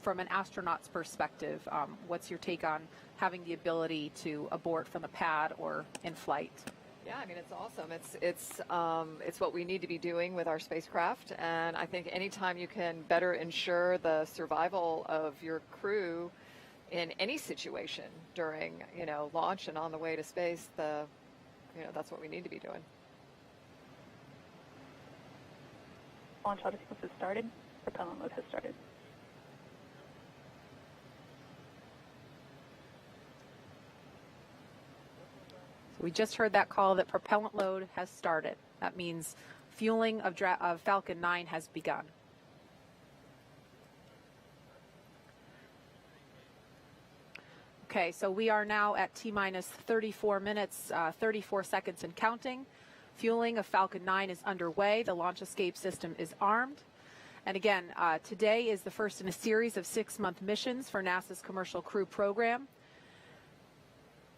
[SPEAKER 6] from an astronaut's perspective, what's your take on having the ability to abort from the pad or in flight?
[SPEAKER 8] Yeah, I mean, it's awesome. It's what we need to be doing with our spacecraft, and I think anytime you can better ensure the survival of your crew in any situation during, you know, launch and on the way to space, that's what we need to be doing.
[SPEAKER 15] Launch auto sequence has started. Propellant load has started.
[SPEAKER 6] We just heard that call that propellant load has started. That means fueling of Falcon 9 has begun. Okay, so we are now at T-minus 34 minutes, 34 seconds and counting. Fueling of Falcon 9 is underway. The launch escape system is armed. And again, today is the first in a series of 6-month missions for NASA's Commercial Crew program.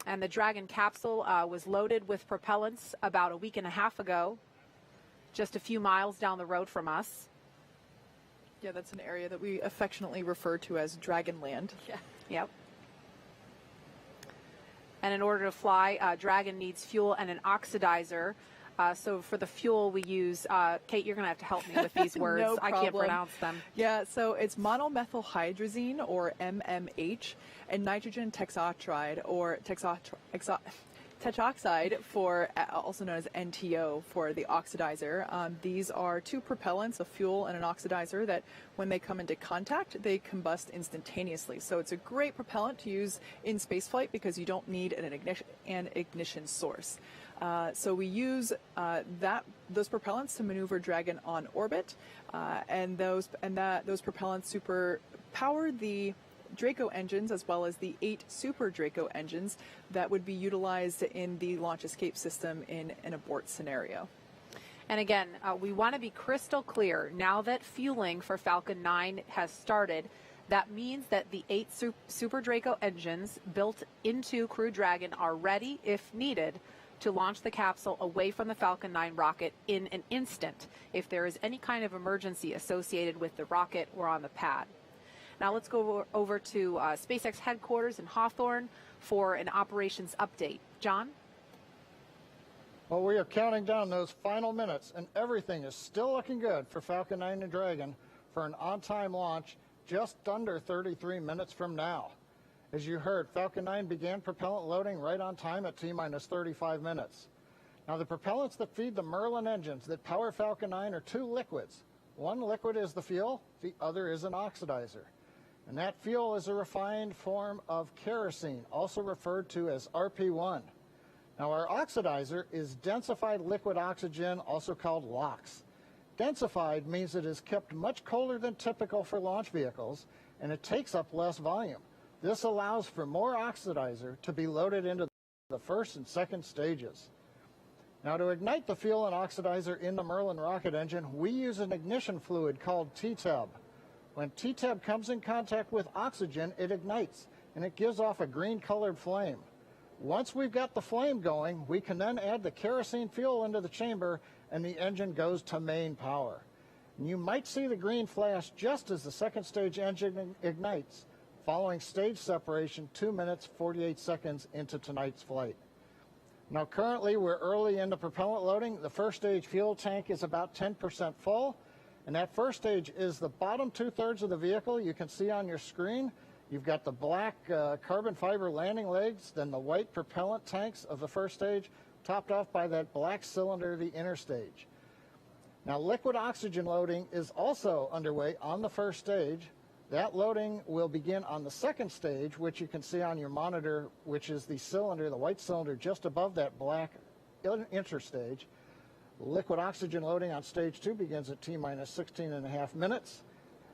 [SPEAKER 6] And the Dragon capsule was loaded with propellants about a week and a half ago, just a few miles down the road from us.
[SPEAKER 7] Yeah, that's an area that we affectionately refer to as Dragonland.
[SPEAKER 6] Yeah. Yep. And in order to fly, Dragon needs fuel and an oxidizer. So for the fuel we use, Kate, you're going to have to help me with these words.
[SPEAKER 7] No
[SPEAKER 6] I can't
[SPEAKER 7] problem.
[SPEAKER 6] pronounce them.
[SPEAKER 7] Yeah, so it's monomethylhydrazine, or MMH, and nitrogen tetroxide, or tetroxide, for also known as NTO, for the oxidizer. These are two propellants, a fuel and an oxidizer, that when they come into contact, they combust instantaneously. So it's a great propellant to use in spaceflight because you don't need an ignition source. So we use those propellants to maneuver Dragon on orbit, and those propellants power the Draco engines, as well as the 8 Super Draco engines that would be utilized in the launch escape system in an abort scenario.
[SPEAKER 6] And again, we want to be crystal clear. Now that fueling for Falcon 9 has started, that means that the 8 Super Draco engines built into Crew Dragon are ready, if needed, to launch the capsule away from the Falcon 9 rocket in an instant if there is any kind of emergency associated with the rocket or on the pad. Now let's go over to SpaceX headquarters in Hawthorne for an operations update. John?
[SPEAKER 13] Well, we are counting down those final minutes, and everything is still looking good for Falcon 9 and Dragon for an on-time launch just under 33 minutes from now. As you heard, Falcon 9 began propellant loading right on time at T-minus 35 minutes. Now, the propellants that feed the Merlin engines that power Falcon 9 are 2 liquids. One liquid is the fuel, the other is an oxidizer. And that fuel is a refined form of kerosene, also referred to as RP1. Now, our oxidizer is densified liquid oxygen, also called LOX. Densified means it is kept much colder than typical for launch vehicles, and it takes up less volume. This allows for more oxidizer to be loaded into the first and second stages. Now, to ignite the fuel and oxidizer in the Merlin rocket engine, we use an ignition fluid called T-Tab. When T-Tab comes in contact with oxygen, it ignites, and it gives off a green-colored flame. Once we've got the flame going, we can then add the kerosene fuel into the chamber, and the engine goes to main power. And you might see the green flash just as the second stage engine ignites, following stage separation 2 minutes, 48 seconds into tonight's flight. Now, currently, we're early into propellant loading. The first stage fuel tank is about 10% full, and that first stage is the bottom 2/3 of the vehicle. You can see on your screen, you've got the black carbon fiber landing legs, then the white propellant tanks of the first stage, topped off by that black cylinder, the inner stage. Now, liquid oxygen loading is also underway on the first stage. That loading will begin on the second stage, which you can see on your monitor, which is the cylinder, the white cylinder just above that black interstage. Liquid oxygen loading on stage 2 begins at T-minus 16.5 minutes,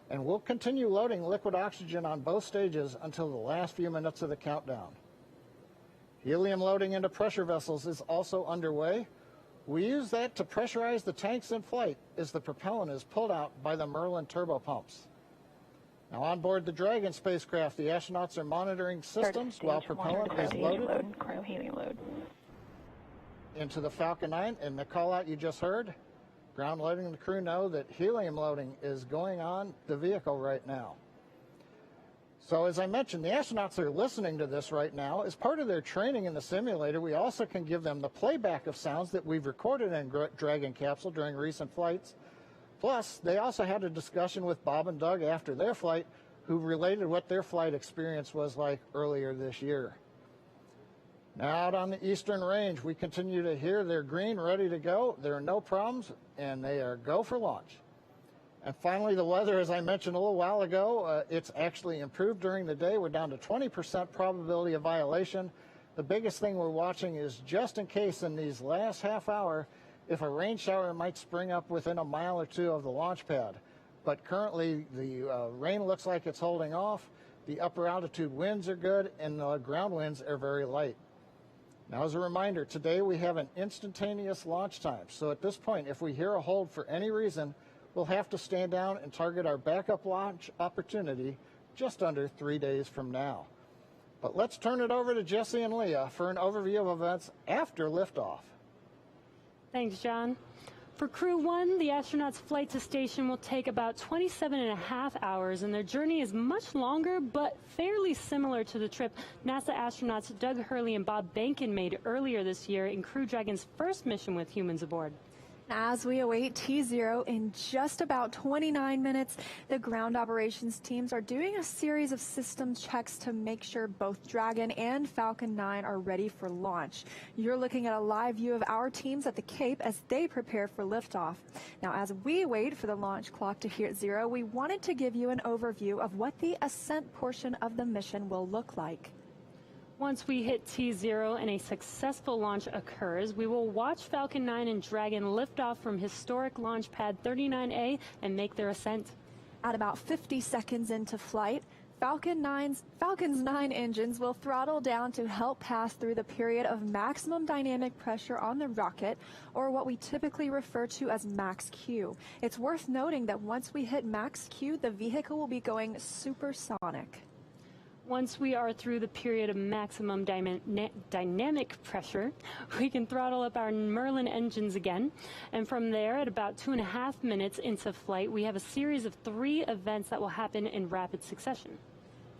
[SPEAKER 13] and we'll continue loading liquid oxygen on both stages until the last few minutes of the countdown. Helium loading into pressure vessels is also underway. We use that to pressurize the tanks in flight as the propellant is pulled out by the Merlin turbopumps. Now, on board the Dragon spacecraft, the astronauts are monitoring systems while propellant is loaded into the Falcon 9. And the call out you just heard, ground loading and the crew know that helium loading is going on the vehicle right now. So as I mentioned, the astronauts are listening to this right now. As part of their training in the simulator, we also can give them the playback of sounds that we've recorded in Dragon capsule during recent flights. Plus, they also had a discussion with Bob and Doug after their flight, who related what their flight experience was like earlier this year. Now, out on the eastern range, we continue to hear they're green, ready to go. There are no problems, and they are go for launch. And finally, the weather, as I mentioned a little while ago, it's actually improved during the day. We're down to 20% probability of violation. The biggest thing we're watching is just in case in these last half hour, if a rain shower might spring up within a mile or two of the launch pad. But currently, the rain looks like it's holding off. The upper altitude winds are good, and the ground winds are very light. Now, as a reminder, today we have an instantaneous launch time. So at this point, if we hear a hold for any reason, we'll have to stand down and target our backup launch opportunity just under 3 days from now. But let's turn it over to Jesse and Leah for an overview of events after liftoff.
[SPEAKER 4] Thanks, John. For Crew 1, the astronauts' flight to station will take about 27.5 hours, and their journey is much longer but fairly similar to the trip NASA astronauts Doug Hurley and Bob Behnken made earlier this year in Crew Dragon's first mission with humans aboard.
[SPEAKER 5] As we await T0 in just about 29 minutes, the ground operations teams are doing a series of system checks to make sure both Dragon and Falcon 9 are ready for launch. You're looking at a live view of our teams at the Cape as they prepare for liftoff. Now, as we wait for the launch clock to hit 0, we wanted to give you an overview of what the ascent portion of the mission will look like.
[SPEAKER 4] Once we hit T0 and a successful launch occurs, we will watch Falcon 9 and Dragon lift off from historic launch pad 39A and make their ascent.
[SPEAKER 5] At about 50 seconds into flight, Falcon's 9 engines will throttle down to help pass through the period of maximum dynamic pressure on the rocket, or what we typically refer to as max Q. It's worth noting that once we hit max Q, the vehicle will be going supersonic.
[SPEAKER 4] Once we are through the period of maximum dynamic pressure, we can throttle up our Merlin engines again. And from there, at about 2.5 minutes into flight, we have a series of 3 events that will happen in rapid succession.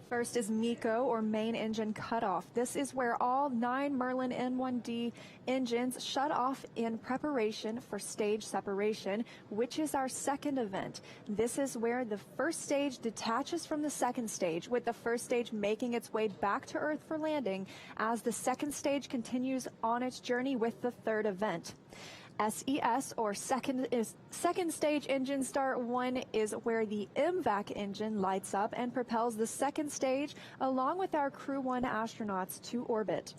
[SPEAKER 5] First is MECO, or main engine cutoff. This is where all 9 Merlin N1D engines shut off in preparation for stage separation, which is our second event. This is where the first stage detaches from the second stage, with the first stage making its way back to Earth for landing as the second stage continues on its journey with the third event. SES, or second stage engine start 1, is where the MVAC engine lights up and propels the second stage along with our Crew 1 astronauts to orbit.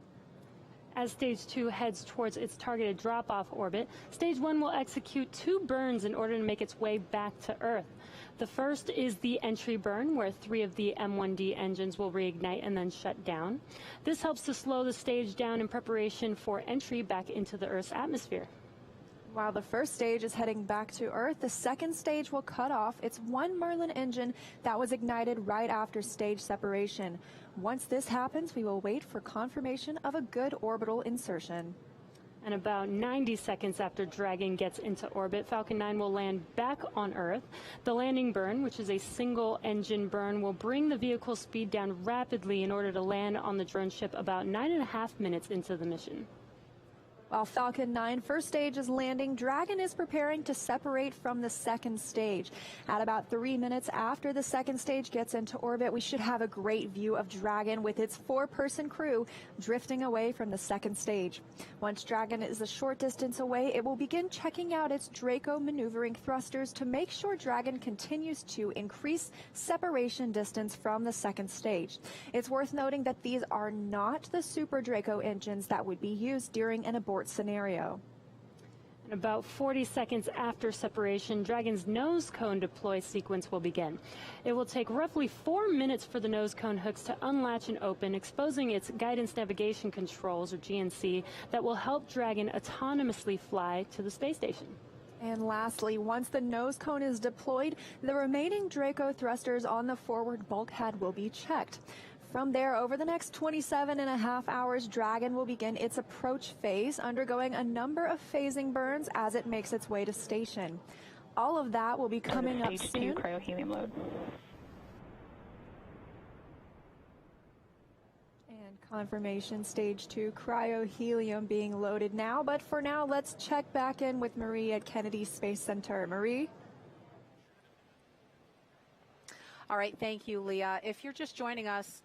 [SPEAKER 4] As Stage 2 heads towards its targeted drop-off orbit, Stage 1 will execute 2 burns in order to make its way back to Earth. The first is the entry burn, where 3 of the M1D engines will reignite and then shut down. This helps to slow the stage down in preparation for entry back into the Earth's atmosphere.
[SPEAKER 5] While the first stage is heading back to Earth, the second stage will cut off its 1 Merlin engine that was ignited right after stage separation. Once this happens, we will wait for confirmation of a good orbital insertion.
[SPEAKER 4] And about 90 seconds after Dragon gets into orbit, Falcon 9 will land back on Earth. The landing burn, which is a single engine burn, will bring the vehicle's speed down rapidly in order to land on the drone ship about 9.5 minutes into the mission.
[SPEAKER 5] While Falcon 9 first stage is landing, Dragon is preparing to separate from the second stage. At about 3 minutes after the second stage gets into orbit, we should have a great view of Dragon with its 4-person crew drifting away from the second stage. Once Dragon is a short distance away, it will begin checking out its Draco maneuvering thrusters to make sure Dragon continues to increase separation distance from the second stage. It's worth noting that these are not the Super Draco engines that would be used during an abort scenario.
[SPEAKER 4] And about 40 seconds after separation, Dragon's nose cone deploy sequence will begin. It will take roughly 4 minutes for the nose cone hooks to unlatch and open, exposing its guidance navigation controls, or GNC, that will help Dragon autonomously fly to the space station.
[SPEAKER 5] And lastly, once the nose cone is deployed, the remaining Draco thrusters on the forward bulkhead will be checked. From there, over the next 27.5 hours, Dragon will begin its approach phase, undergoing a number of phasing burns as it makes its way to station. All of that will be coming up soon.
[SPEAKER 15] Cryohelium load.
[SPEAKER 5] And confirmation, Stage 2 cryohelium being loaded now. But for now, let's check back in with Marie at Kennedy Space Center. Marie?
[SPEAKER 6] All right, thank you, Leah. If you're just joining us,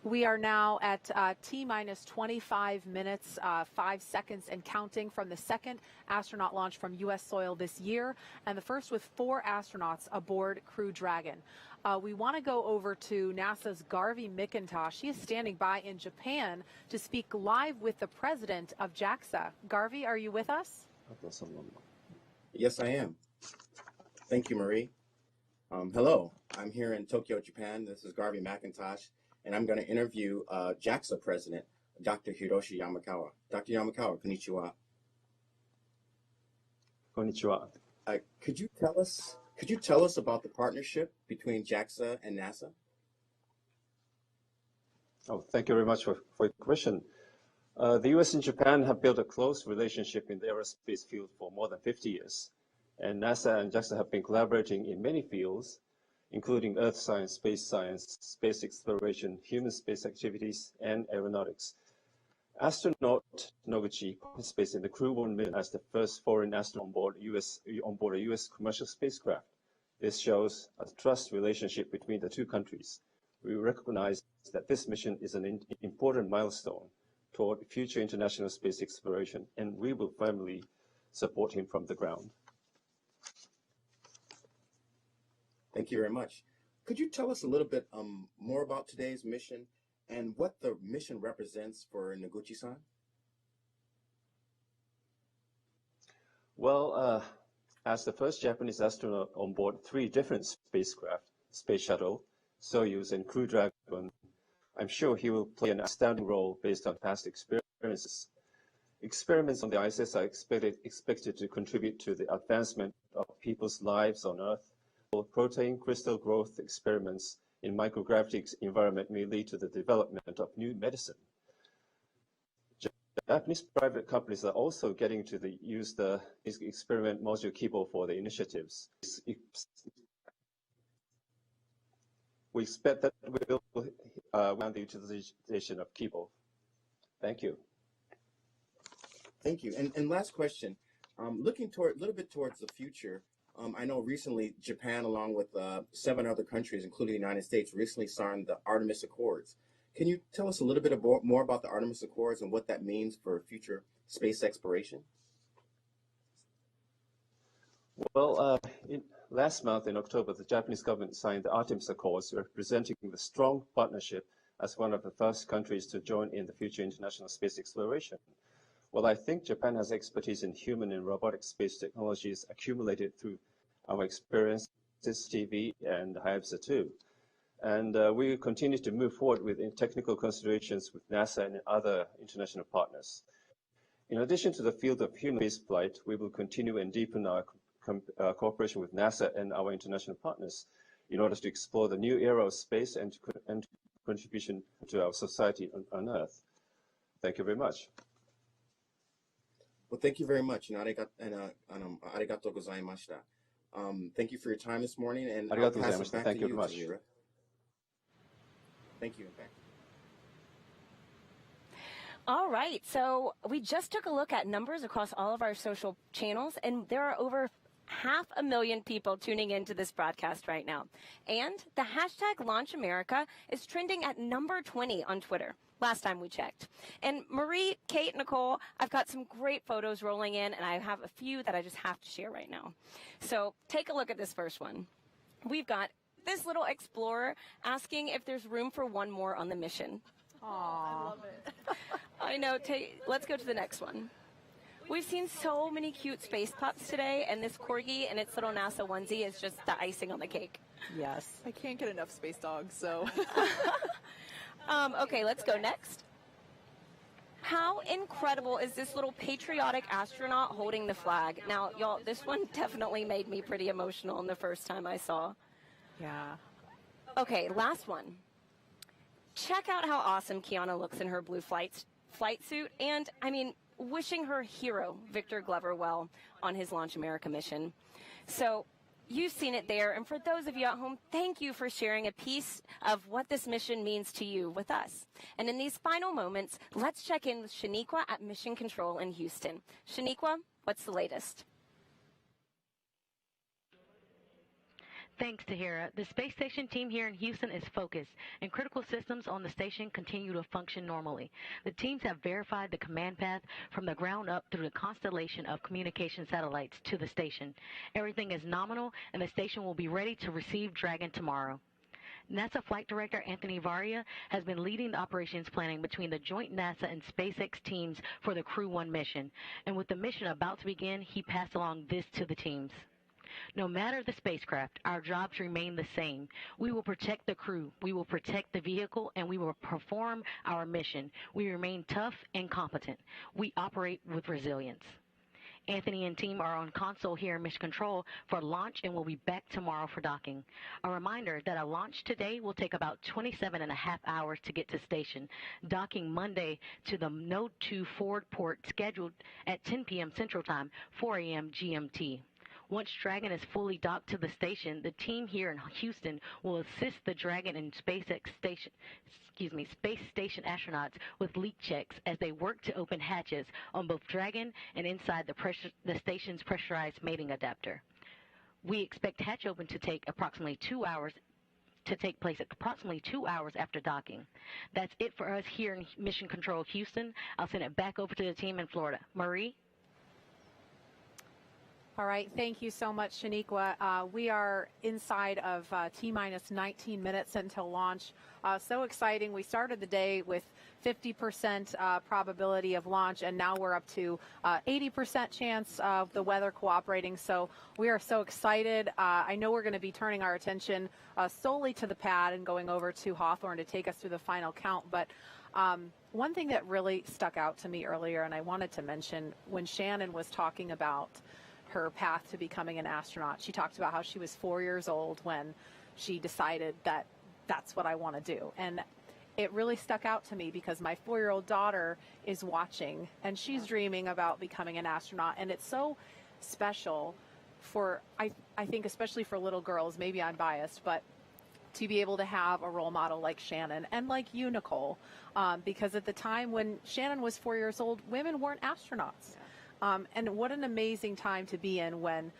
[SPEAKER 6] we are now at T-minus 25 minutes, 5 seconds and counting from the second astronaut launch from U.S. soil this year, and the first with 4 astronauts aboard Crew Dragon. We want to go over to NASA's Garvey McIntosh. She is standing by in Japan to speak live with the president of JAXA. Garvey, are you with us?
[SPEAKER 16] Yes, I am. Thank you, Marie. Hello, I'm here in Tokyo, Japan. This is Garvey McIntosh, and I'm going to interview JAXA President, Dr. Hiroshi Yamakawa. Dr. Yamakawa, konnichiwa.
[SPEAKER 17] Konnichiwa.
[SPEAKER 16] Could you tell us about the partnership between JAXA and NASA?
[SPEAKER 17] Oh, thank you very much for your question. The U.S. and Japan have built a close relationship in the aerospace field for more than 50 years. And NASA and JAXA have been collaborating in many fields, including earth science, space exploration, human space activities, and aeronautics. Astronaut Noguchi participates in the Crew-1 mission as the first foreign astronaut on board a U.S. commercial spacecraft. This shows a trust relationship between the two countries. We recognize that this mission is an important milestone toward future international space exploration, and we will firmly support him from the ground.
[SPEAKER 16] Thank you very much. Could you tell us a little bit more about today's mission and what the mission represents for Noguchi-san?
[SPEAKER 17] Well, as the first Japanese astronaut on board 3 different spacecraft, Space Shuttle, Soyuz, and Crew Dragon, I'm sure he will play an outstanding role based on past experiences. Experiments on the ISS are expected to contribute to the advancement of people's lives on Earth. Protein crystal growth experiments in microgravity environment may lead to the development of new medicine. Japanese private companies are also getting to use the experiment module Kibo for the initiatives. We expect that we will want the utilization of Kibo. Thank you.
[SPEAKER 16] Thank you. And last question, looking a little bit towards the future, I know recently Japan, along with 7 other countries, including the United States, recently signed the Artemis Accords. Can you tell us a little bit more about the Artemis Accords and what that means for future space exploration?
[SPEAKER 17] Well, last month in October, the Japanese government signed the Artemis Accords, representing the strong partnership as one of the first countries to join in the future international space exploration. Well, I think Japan has expertise in human and robotic space technologies accumulated through our experiences, TV, and Hayabusa 2. And we will continue to move forward with technical considerations with NASA and other international partners. In addition to the field of human spaceflight, we will continue and deepen our cooperation with NASA and our international partners in order to explore the new era of space and contribution to our society on Earth. Thank you very much.
[SPEAKER 16] Well, thank you very much. Arigatou gozaimashita. Thank you for your time this morning, and I'll pass it back to you, Tamira. Thank you.
[SPEAKER 20] All right, so we just took a look at numbers across all of our social channels, and there are over 500,000 people tuning into this broadcast right now. And the hashtag #LaunchAmerica is trending at number 20 on Twitter, last time we checked. And Marie, Kate, Nicole, I've got some great photos rolling in, and I have a few that I just have to share right now. So take a look at this first one. We've got this little explorer asking if there's room for one more on the mission.
[SPEAKER 21] Aww. I love it.
[SPEAKER 20] I know. Let's go to the next one. We've seen so many cute space pups today, and this corgi and its little NASA onesie is just the icing on the cake.
[SPEAKER 7] Yes. I can't get enough space dogs, so.
[SPEAKER 20] Okay, let's go next. How incredible is this little patriotic astronaut holding the flag? Now, y'all, this one definitely made me pretty emotional the first time I saw.
[SPEAKER 7] Yeah.
[SPEAKER 20] Okay, last one. Check out how awesome Kiana looks in her blue flight suit, and, I mean, wishing her hero, Victor Glover, well on his Launch America mission. So, you've seen it there, and for those of you at home, thank you for sharing a piece of what this mission means to you with us. And in these final moments, let's check in with Shaniqua at Mission Control in Houston. Shaniqua, what's the latest?
[SPEAKER 9] Thanks, Tahira. The space station team here in Houston is focused, and critical systems on the station continue to function normally. The teams have verified the command path from the ground up through the constellation of communication satellites to the station. Everything is nominal, and the station will be ready to receive Dragon tomorrow. NASA Flight Director Anthony Varia has been leading the operations planning between the joint NASA and SpaceX teams for the Crew-1 mission. And with the mission about to begin, he passed along this to the teams. No matter the spacecraft, our jobs remain the same. We will protect the crew, we will protect the vehicle, and we will perform our mission. We remain tough and competent. We operate with resilience. Anthony and team are on console here in Mission Control for launch and will be back tomorrow for docking. A reminder that a launch today will take about 27.5 hours to get to station, docking Monday to the Node 2 forward port scheduled at 10 p.m. Central Time, 4 a.m. GMT. Once Dragon is fully docked to the station, the team here in Houston will assist the Dragon and SpaceX Space Station astronauts with leak checks as they work to open hatches on both Dragon and inside the station's pressurized mating adapter. We expect hatch open to take approximately 2 hours approximately 2 hours after docking. That's it for us here in Mission Control Houston. I'll send it back over to the team in Florida. Marie?
[SPEAKER 6] All right, thank you so much, Shaniqua. We are inside of T-minus 19 minutes until launch. So exciting. We started the day with 50% probability of launch, and now we're up to 80% chance of the weather cooperating. So we are so excited. I know we're going to be turning our attention solely to the pad and going over to Hawthorne to take us through the final count. But one thing that really stuck out to me earlier, and I wanted to mention, when Shannon was talking about her path to becoming an astronaut, she talked about how she was 4 years old when she decided that that's what I want to do. And it really stuck out to me because my 4-year-old daughter is watching and she's dreaming about becoming an astronaut. And it's so special for, I think, especially for little girls, maybe I'm biased, but to be able to have a role model like Shannon and like you, Nicole, because at the time when Shannon was 4 years old, women weren't astronauts. And what an amazing time to be in when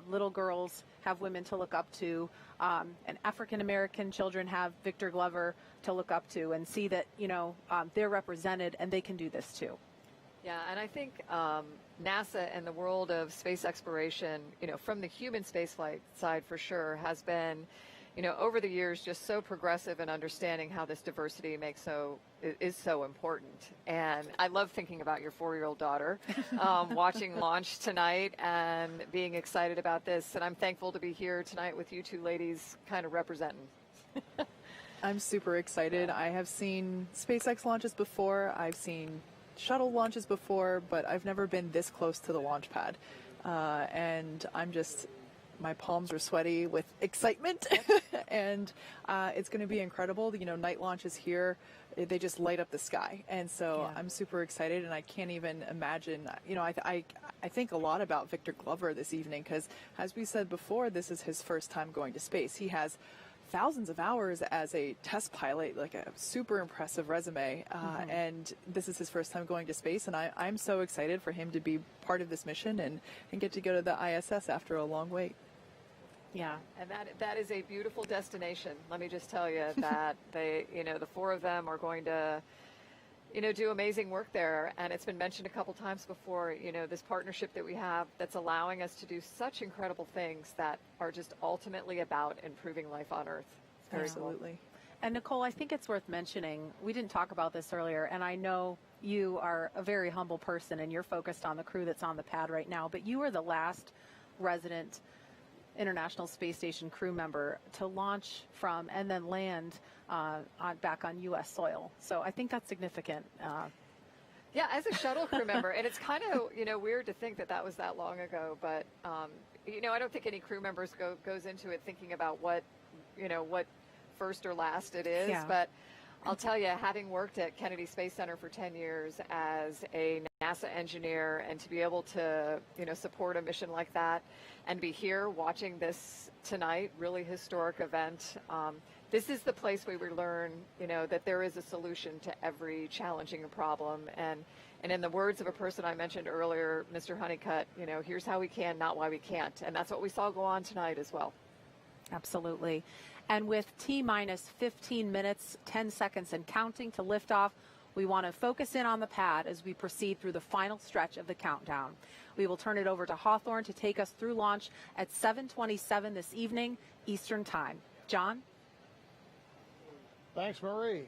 [SPEAKER 6] little girls have women to look up to, and African-American children have Victor Glover to look up to and see that, you know, they're represented and they can do this too.
[SPEAKER 8] Yeah, and I think NASA and the world of space exploration, you know, from the human spaceflight side for sure, has been, you know, over the years just so progressive in understanding how this diversity is so important. And I love thinking about your 4-year-old daughter watching launch tonight and being excited about this. And I'm thankful to be here tonight with you two ladies kind of representing.
[SPEAKER 7] I'm super excited. I have seen SpaceX launches before. I've seen shuttle launches before, but I've never been this close to the launch pad. And I'm just, my palms are sweaty with excitement. And it's going to be incredible. You know, night launches here, they just light up the sky. And so I'm super excited, and I can't even imagine, you know, I think a lot about Victor Glover this evening because, as we said before, this is his first time going to space. He has thousands of hours as a test pilot, like a super impressive resume, and this is his first time going to space, and I'm so excited for him to be part of this mission and get to go to the ISS after a long wait.
[SPEAKER 8] Yeah, and that is a beautiful destination. Let me just tell you that they, you know, the four of them are going to, you know, do amazing work there. And it's been mentioned a couple times before, you know, this partnership that we have that's allowing us to do such incredible things that are just ultimately about improving life on Earth. It's very
[SPEAKER 6] Absolutely.
[SPEAKER 8] Cool.
[SPEAKER 6] And Nicole, I think it's worth mentioning, we didn't talk about this earlier, and I know you are a very humble person and you're focused on the crew that's on the pad right now, but you were the last resident International Space Station crew member to launch from and then land back on U.S. soil. So I think that's significant.
[SPEAKER 8] Yeah, as a shuttle crew member, and it's kind of, you know, weird to think that was that long ago, but, you know, I don't think any crew members goes into it thinking about what, you know, what first or last it is, but I'll tell you, having worked at Kennedy Space Center for 10 years as a NASA engineer, and to be able to, you know, support a mission like that and be here watching this tonight, really historic event. This is the place where we learn, you know, that there is a solution to every challenging problem. And in the words of a person I mentioned earlier, Mr. Honeycutt, you know, here's how we can, not why we can't. And that's what we saw go on tonight as well.
[SPEAKER 6] Absolutely. And with T-minus 15 minutes, 10 seconds and counting to liftoff, we want to focus in on the pad as we proceed through the final stretch of the countdown. We will turn it over to Hawthorne to take us through launch at 7:27 this evening, Eastern Time. John?
[SPEAKER 13] Thanks, Marie.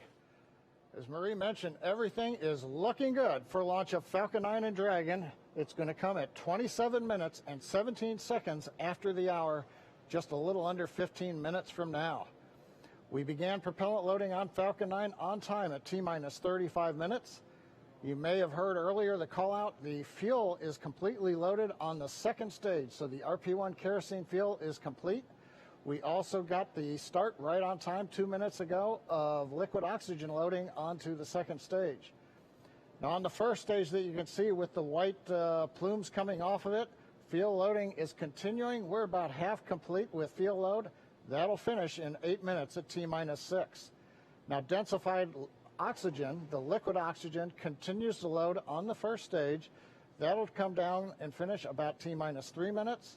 [SPEAKER 13] As Marie mentioned, everything is looking good for launch of Falcon 9 and Dragon. It's going to come at 27 minutes and 17 seconds after the hour, just a little under 15 minutes from now. We began propellant loading on Falcon 9 on time at T-minus 35 minutes. You may have heard earlier the call out. The fuel is completely loaded on the second stage, so the RP-1 kerosene fuel is complete. We also got the start right on time 2 minutes ago of liquid oxygen loading onto the second stage. Now on the first stage that you can see with the white plumes coming off of it, fuel loading is continuing. We're about half complete with fuel load. That'll finish in 8 minutes at T-minus 6. Now densified oxygen, the liquid oxygen, continues to load on the first stage. That'll come down and finish about T-minus 3 minutes.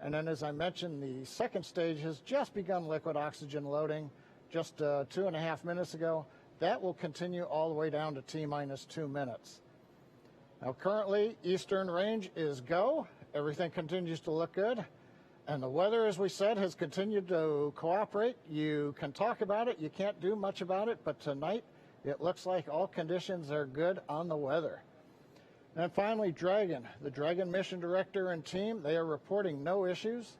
[SPEAKER 13] And then, as I mentioned, the second stage has just begun liquid oxygen loading just 2.5 minutes ago. That will continue all the way down to T-minus 2 minutes. Now, currently, eastern range is go. Everything continues to look good. And the weather, as we said, has continued to cooperate. You can talk about it. You can't do much about it. But tonight, it looks like all conditions are good on the weather. And finally, Dragon. The Dragon mission director and team, they are reporting no issues.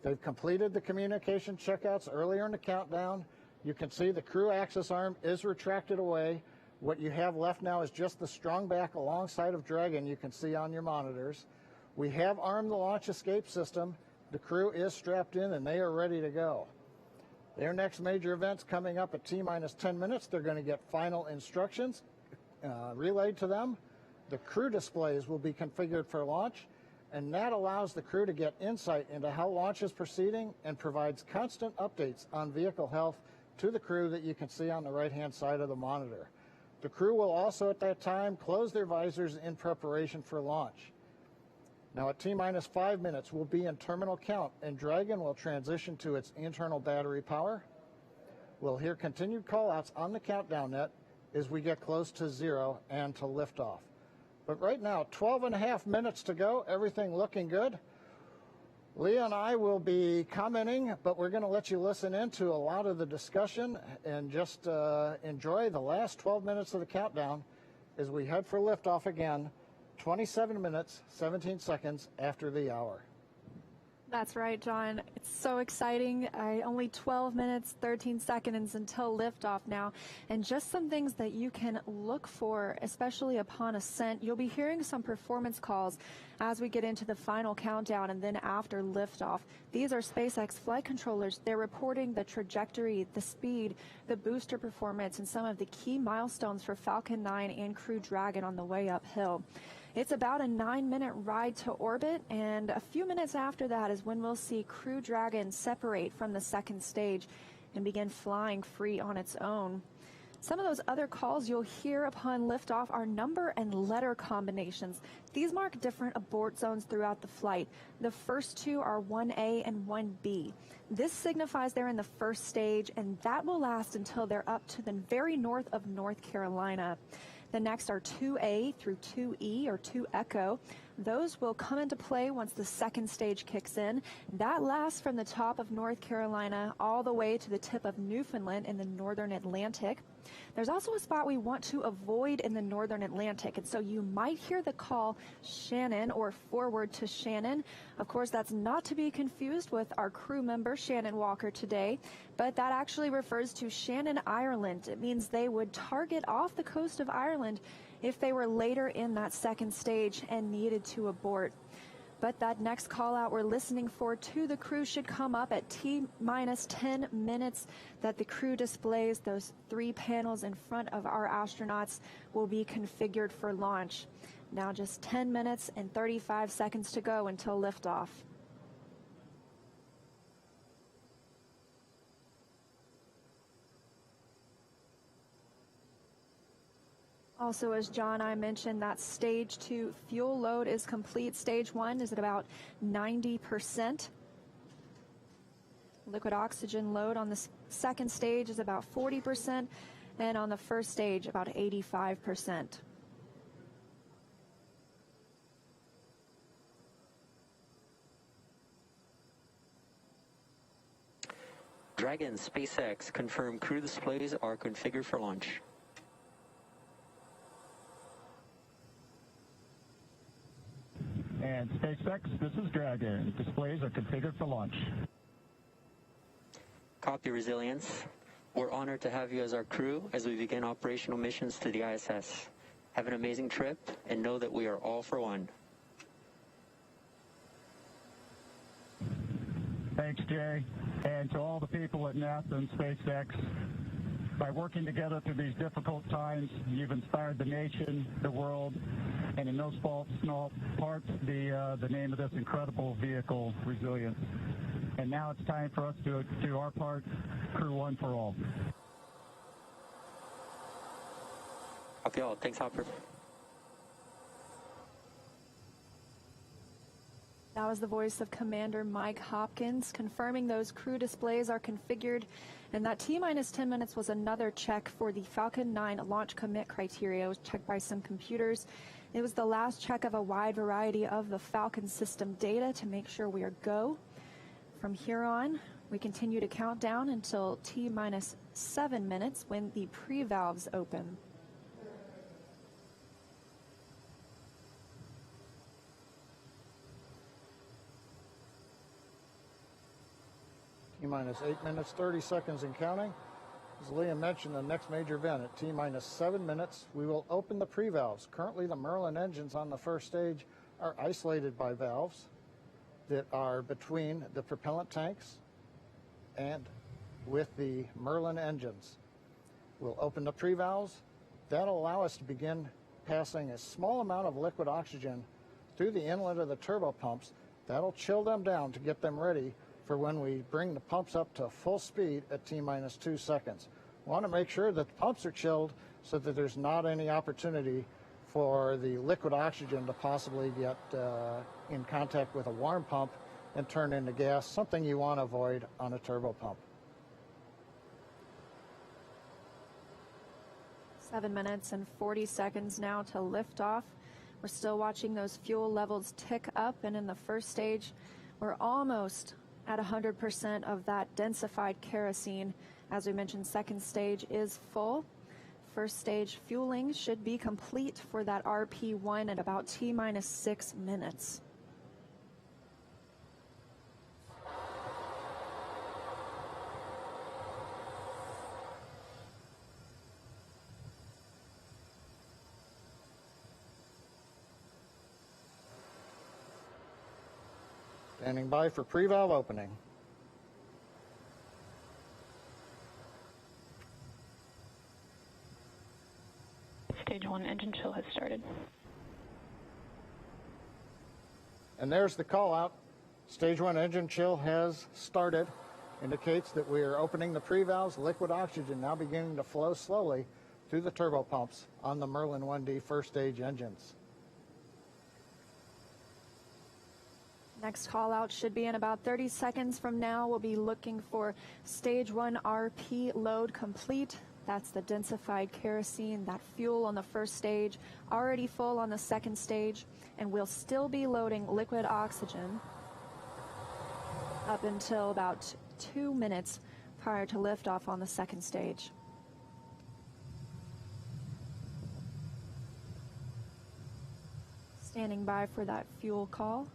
[SPEAKER 13] They've completed the communication checkouts earlier in the countdown. You can see the crew access arm is retracted away. What you have left now is just the strong back alongside of Dragon you can see on your monitors. We have armed the launch escape system. The crew is strapped in and they are ready to go. Their next major event's coming up at T-minus 10 minutes. They're going to get final instructions relayed to them. The crew displays will be configured for launch, and that allows the crew to get insight into how launch is proceeding and provides constant updates on vehicle health to the crew that you can see on the right-hand side of the monitor. The crew will also at that time close their visors in preparation for launch. Now at T-minus 5 minutes, we'll be in terminal count, and Dragon will transition to its internal battery power. We'll hear continued call-outs on the countdown net as we get close to 0 and to liftoff. But right now, 12.5 minutes to go, everything looking good. Leah and I will be commenting, but we're going to let you listen into a lot of the discussion and just enjoy the last 12 minutes of the countdown as we head for liftoff again, 27 minutes, 17 seconds after the hour.
[SPEAKER 5] That's right, John. It's so exciting. Only 12 minutes, 13 seconds until liftoff now. And just some things that you can look for, especially upon ascent. You'll be hearing some performance calls as we get into the final countdown and then after liftoff. These are SpaceX flight controllers. They're reporting the trajectory, the speed, the booster performance, and some of the key milestones for Falcon 9 and Crew Dragon on the way uphill. It's about a 9-minute ride to orbit, and a few minutes after that is when we'll see Crew Dragon separate from the second stage and begin flying free on its own. Some of those other calls you'll hear upon liftoff are number and letter combinations. These mark different abort zones throughout the flight. The first two are 1A and 1B. This signifies they're in the first stage, and that will last until they're up to the very north of North Carolina. The next are 2A through 2E or 2 Echo. Those will come into play once the second stage kicks in. That lasts from the top of North Carolina all the way to the tip of Newfoundland in the northern Atlantic. There's also a spot we want to avoid in the northern Atlantic, and so you might hear the call Shannon or forward to Shannon. Of course, that's not to be confused with our crew member Shannyn Walker today, but that actually refers to Shannon, Ireland. It means they would target off the coast of Ireland if they were later in that second stage and needed to abort. But that next call out we're listening for to the crew should come up at T-minus 10 minutes that the crew displays. Those 3 panels in front of our astronauts will be configured for launch. Now just 10 minutes and 35 seconds to go until liftoff. Also, as John and I mentioned, that stage 2 fuel load is complete. Stage 1 is at about 90%. Liquid oxygen load on the second stage is about 40%, and on the first stage about 85%.
[SPEAKER 11] Dragon SpaceX confirmed crew displays are configured for launch.
[SPEAKER 10] And SpaceX, this is Dragon. Displays are configured for launch.
[SPEAKER 11] Copy, Resilience. We're honored to have you as our crew as we begin operational missions to the ISS. Have an amazing trip and know that we are all for one.
[SPEAKER 10] Thanks, Jay. And to all the people at NASA and SpaceX, by working together through these difficult times, you've inspired the nation, the world, and in no small part, the name of this incredible vehicle, Resilience. And now it's time for us to do our part, Crew-1 for all.
[SPEAKER 11] Copy all. Thanks, Hopper.
[SPEAKER 5] That was the voice of Commander Mike Hopkins confirming those crew displays are configured, and that T-minus 10 minutes was another check for the Falcon 9 launch commit criteria. It was checked by some computers. It was the last check of a wide variety of the Falcon system data to make sure we are go. From here on, we continue to count down until T-minus 7 minutes when the pre-valves open.
[SPEAKER 13] T-minus 8 minutes, 30 seconds and counting. As Liam mentioned, the next major event at T-minus 7 minutes, we will open the pre-valves. Currently, the Merlin engines on the first stage are isolated by valves that are between the propellant tanks and with the Merlin engines. We'll open the pre-valves. That'll allow us to begin passing a small amount of liquid oxygen through the inlet of the turbo pumps. That'll chill them down to get them ready for when we bring the pumps up to full speed at T-minus 2 seconds. We want to make sure that the pumps are chilled so that there's not any opportunity for the liquid oxygen to possibly get in contact with a warm pump and turn into gas, something you want to avoid on a turbo pump.
[SPEAKER 5] 7 minutes and 40 seconds now to lift off. We're still watching those fuel levels tick up, and in the first stage, we're almost at 100% of that densified kerosene. As we mentioned, second stage is full. First stage fueling should be complete for that RP1 at about T-minus 6 minutes.
[SPEAKER 13] Standing by for pre-valve opening.
[SPEAKER 15] Stage 1 engine chill has started.
[SPEAKER 13] And there's the call out. Stage 1 engine chill has started. Indicates that we are opening the pre-valves. Liquid oxygen now beginning to flow slowly through the turbo pumps on the Merlin 1D first stage engines.
[SPEAKER 5] Next call out should be in about 30 seconds from now. We'll be looking for stage 1 RP load complete. That's the densified kerosene, that fuel on the first stage, already full on the second stage, and we'll still be loading liquid oxygen up until about 2 minutes prior to liftoff on the second stage. Standing by for that fuel call.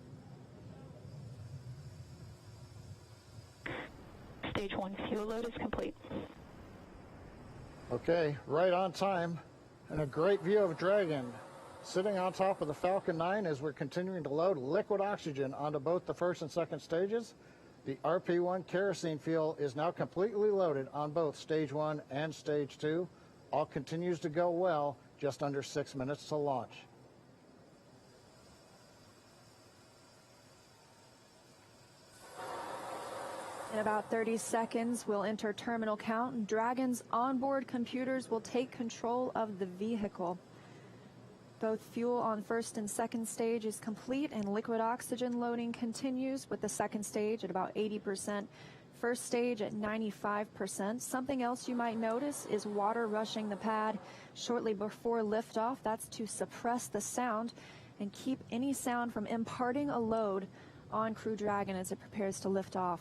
[SPEAKER 15] Stage 1 fuel load is complete.
[SPEAKER 13] Okay, right on time, and a great view of Dragon sitting on top of the Falcon 9 as we're continuing to load liquid oxygen onto both the first and second stages. The RP1 kerosene fuel is now completely loaded on both stage 1 and stage 2. All continues to go well, just under 6 minutes to launch.
[SPEAKER 5] In about 30 seconds, we'll enter terminal count. Dragon's onboard computers will take control of the vehicle. Both fuel on first and second stage is complete, and liquid oxygen loading continues with the second stage at about 80%, first stage at 95%. Something else you might notice is water rushing the pad shortly before liftoff. That's to suppress the sound and keep any sound from imparting a load on Crew Dragon as it prepares to lift off.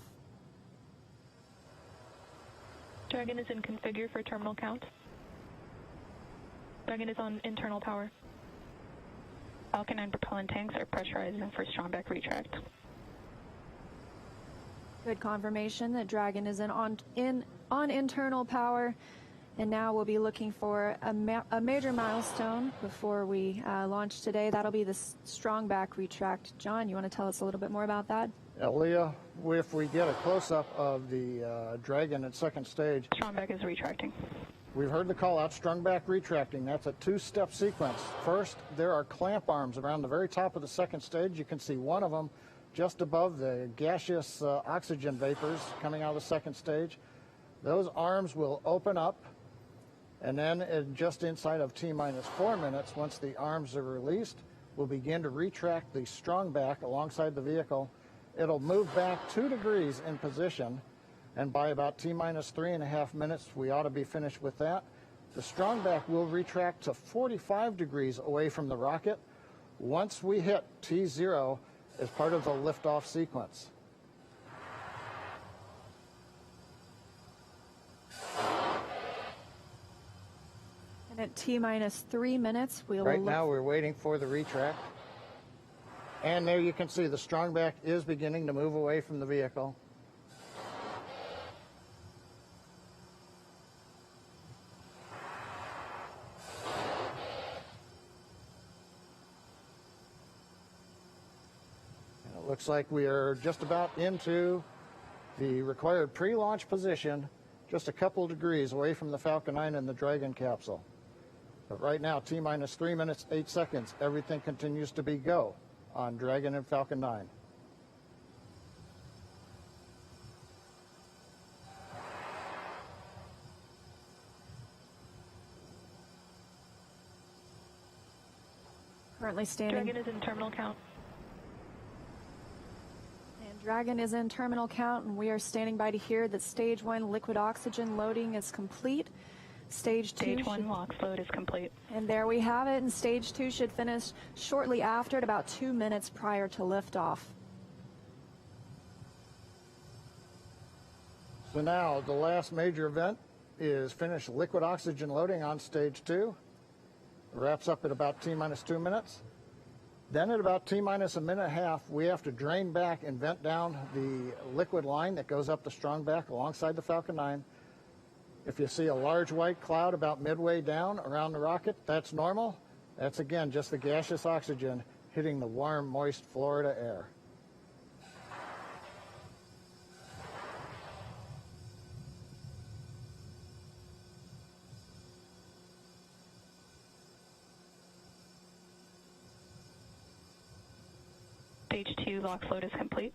[SPEAKER 15] Dragon is in configure for terminal count. Dragon is on internal power. Falcon 9 propellant tanks are pressurizing for strongback retract.
[SPEAKER 5] Good confirmation that Dragon is on internal power. And now we'll be looking for a major milestone before we launch today. That'll be the strongback retract. John, you want to tell us a little bit more about that?
[SPEAKER 13] Yeah, Leah, if we get a close-up of the Dragon at second stage.
[SPEAKER 15] Strongback is retracting.
[SPEAKER 13] We've heard the call out, strongback retracting. That's a two-step sequence. First, there are clamp arms around the very top of the second stage. You can see one of them just above the gaseous oxygen vapors coming out of the second stage. Those arms will open up. And then just inside of T-minus 4 minutes, once the arms are released, we'll begin to retract the strongback alongside the vehicle. It'll move back 2 degrees in position, and by about T-minus 3.5 minutes, we ought to be finished with that. The strongback will retract to 45 degrees away from the rocket once we hit T0 as part of the liftoff sequence.
[SPEAKER 5] At T-minus 3 minutes, we'll
[SPEAKER 13] Right now, we're waiting for the retract. And there you can see the strongback is beginning to move away from the vehicle. And it looks like we are just about into the required pre-launch position, just a couple degrees away from the Falcon 9 and the Dragon capsule. But right now, T-minus 3 minutes, 8 seconds. Everything continues to be go on Dragon and Falcon 9.
[SPEAKER 5] Currently standing.
[SPEAKER 15] Dragon is in terminal count.
[SPEAKER 5] And Dragon is in terminal count, and we are standing by to hear that Stage 1 liquid oxygen loading is complete. Stage
[SPEAKER 15] 1 LOX load is complete.
[SPEAKER 5] And there we have it, and Stage 2 should finish shortly after at about 2 minutes prior to liftoff.
[SPEAKER 13] So now the last major event is finished liquid oxygen loading on Stage 2. It wraps up at about T-minus 2 minutes. Then at about T-minus a minute and a half, we have to drain back and vent down the liquid line that goes up the strongback alongside the Falcon 9. If you see a large white cloud about midway down around the rocket, that's normal. That's, again, just the gaseous oxygen hitting the warm, moist Florida air.
[SPEAKER 15] Stage 2 LOX load is complete.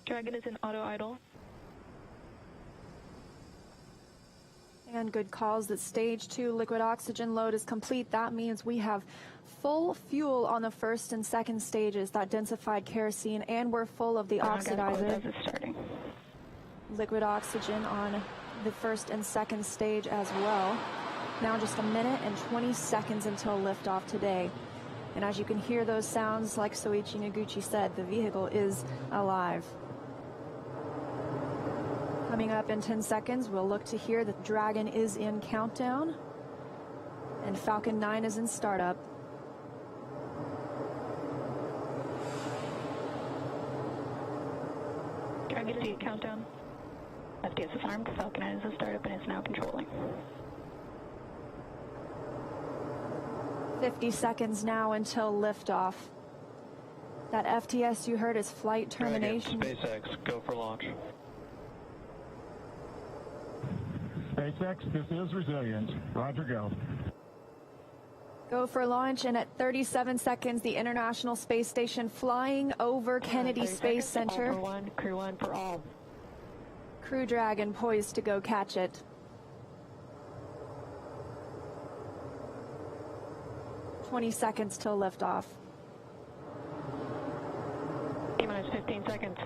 [SPEAKER 15] Dragon is in auto idle.
[SPEAKER 5] And good calls that Stage 2 liquid oxygen load is complete. That means we have full fuel on the first and second stages, that densified kerosene, and we're full of the oxidizer. Liquid oxygen on the first and second stage as well. Now just a minute and 20 seconds until liftoff today. And as you can hear those sounds, like Soichi Noguchi said, the vehicle is alive. Coming up in 10 seconds, we'll look to hear that Dragon is in countdown and Falcon 9 is in startup.
[SPEAKER 15] Dragon is in countdown. FDS is armed. Falcon 9 is in startup and is now controlling.
[SPEAKER 5] 50 seconds now until liftoff. That FTS you heard is flight termination.
[SPEAKER 14] Dragon, SpaceX, go for launch.
[SPEAKER 10] SpaceX, this is Resilient. Roger, go.
[SPEAKER 5] Go for launch, and at 37 seconds, the International Space Station flying over Kennedy Space Center.
[SPEAKER 15] All for one, Crew 1 for all.
[SPEAKER 5] Crew Dragon poised to go catch it. 20 seconds till liftoff.
[SPEAKER 15] T-minus 15 seconds.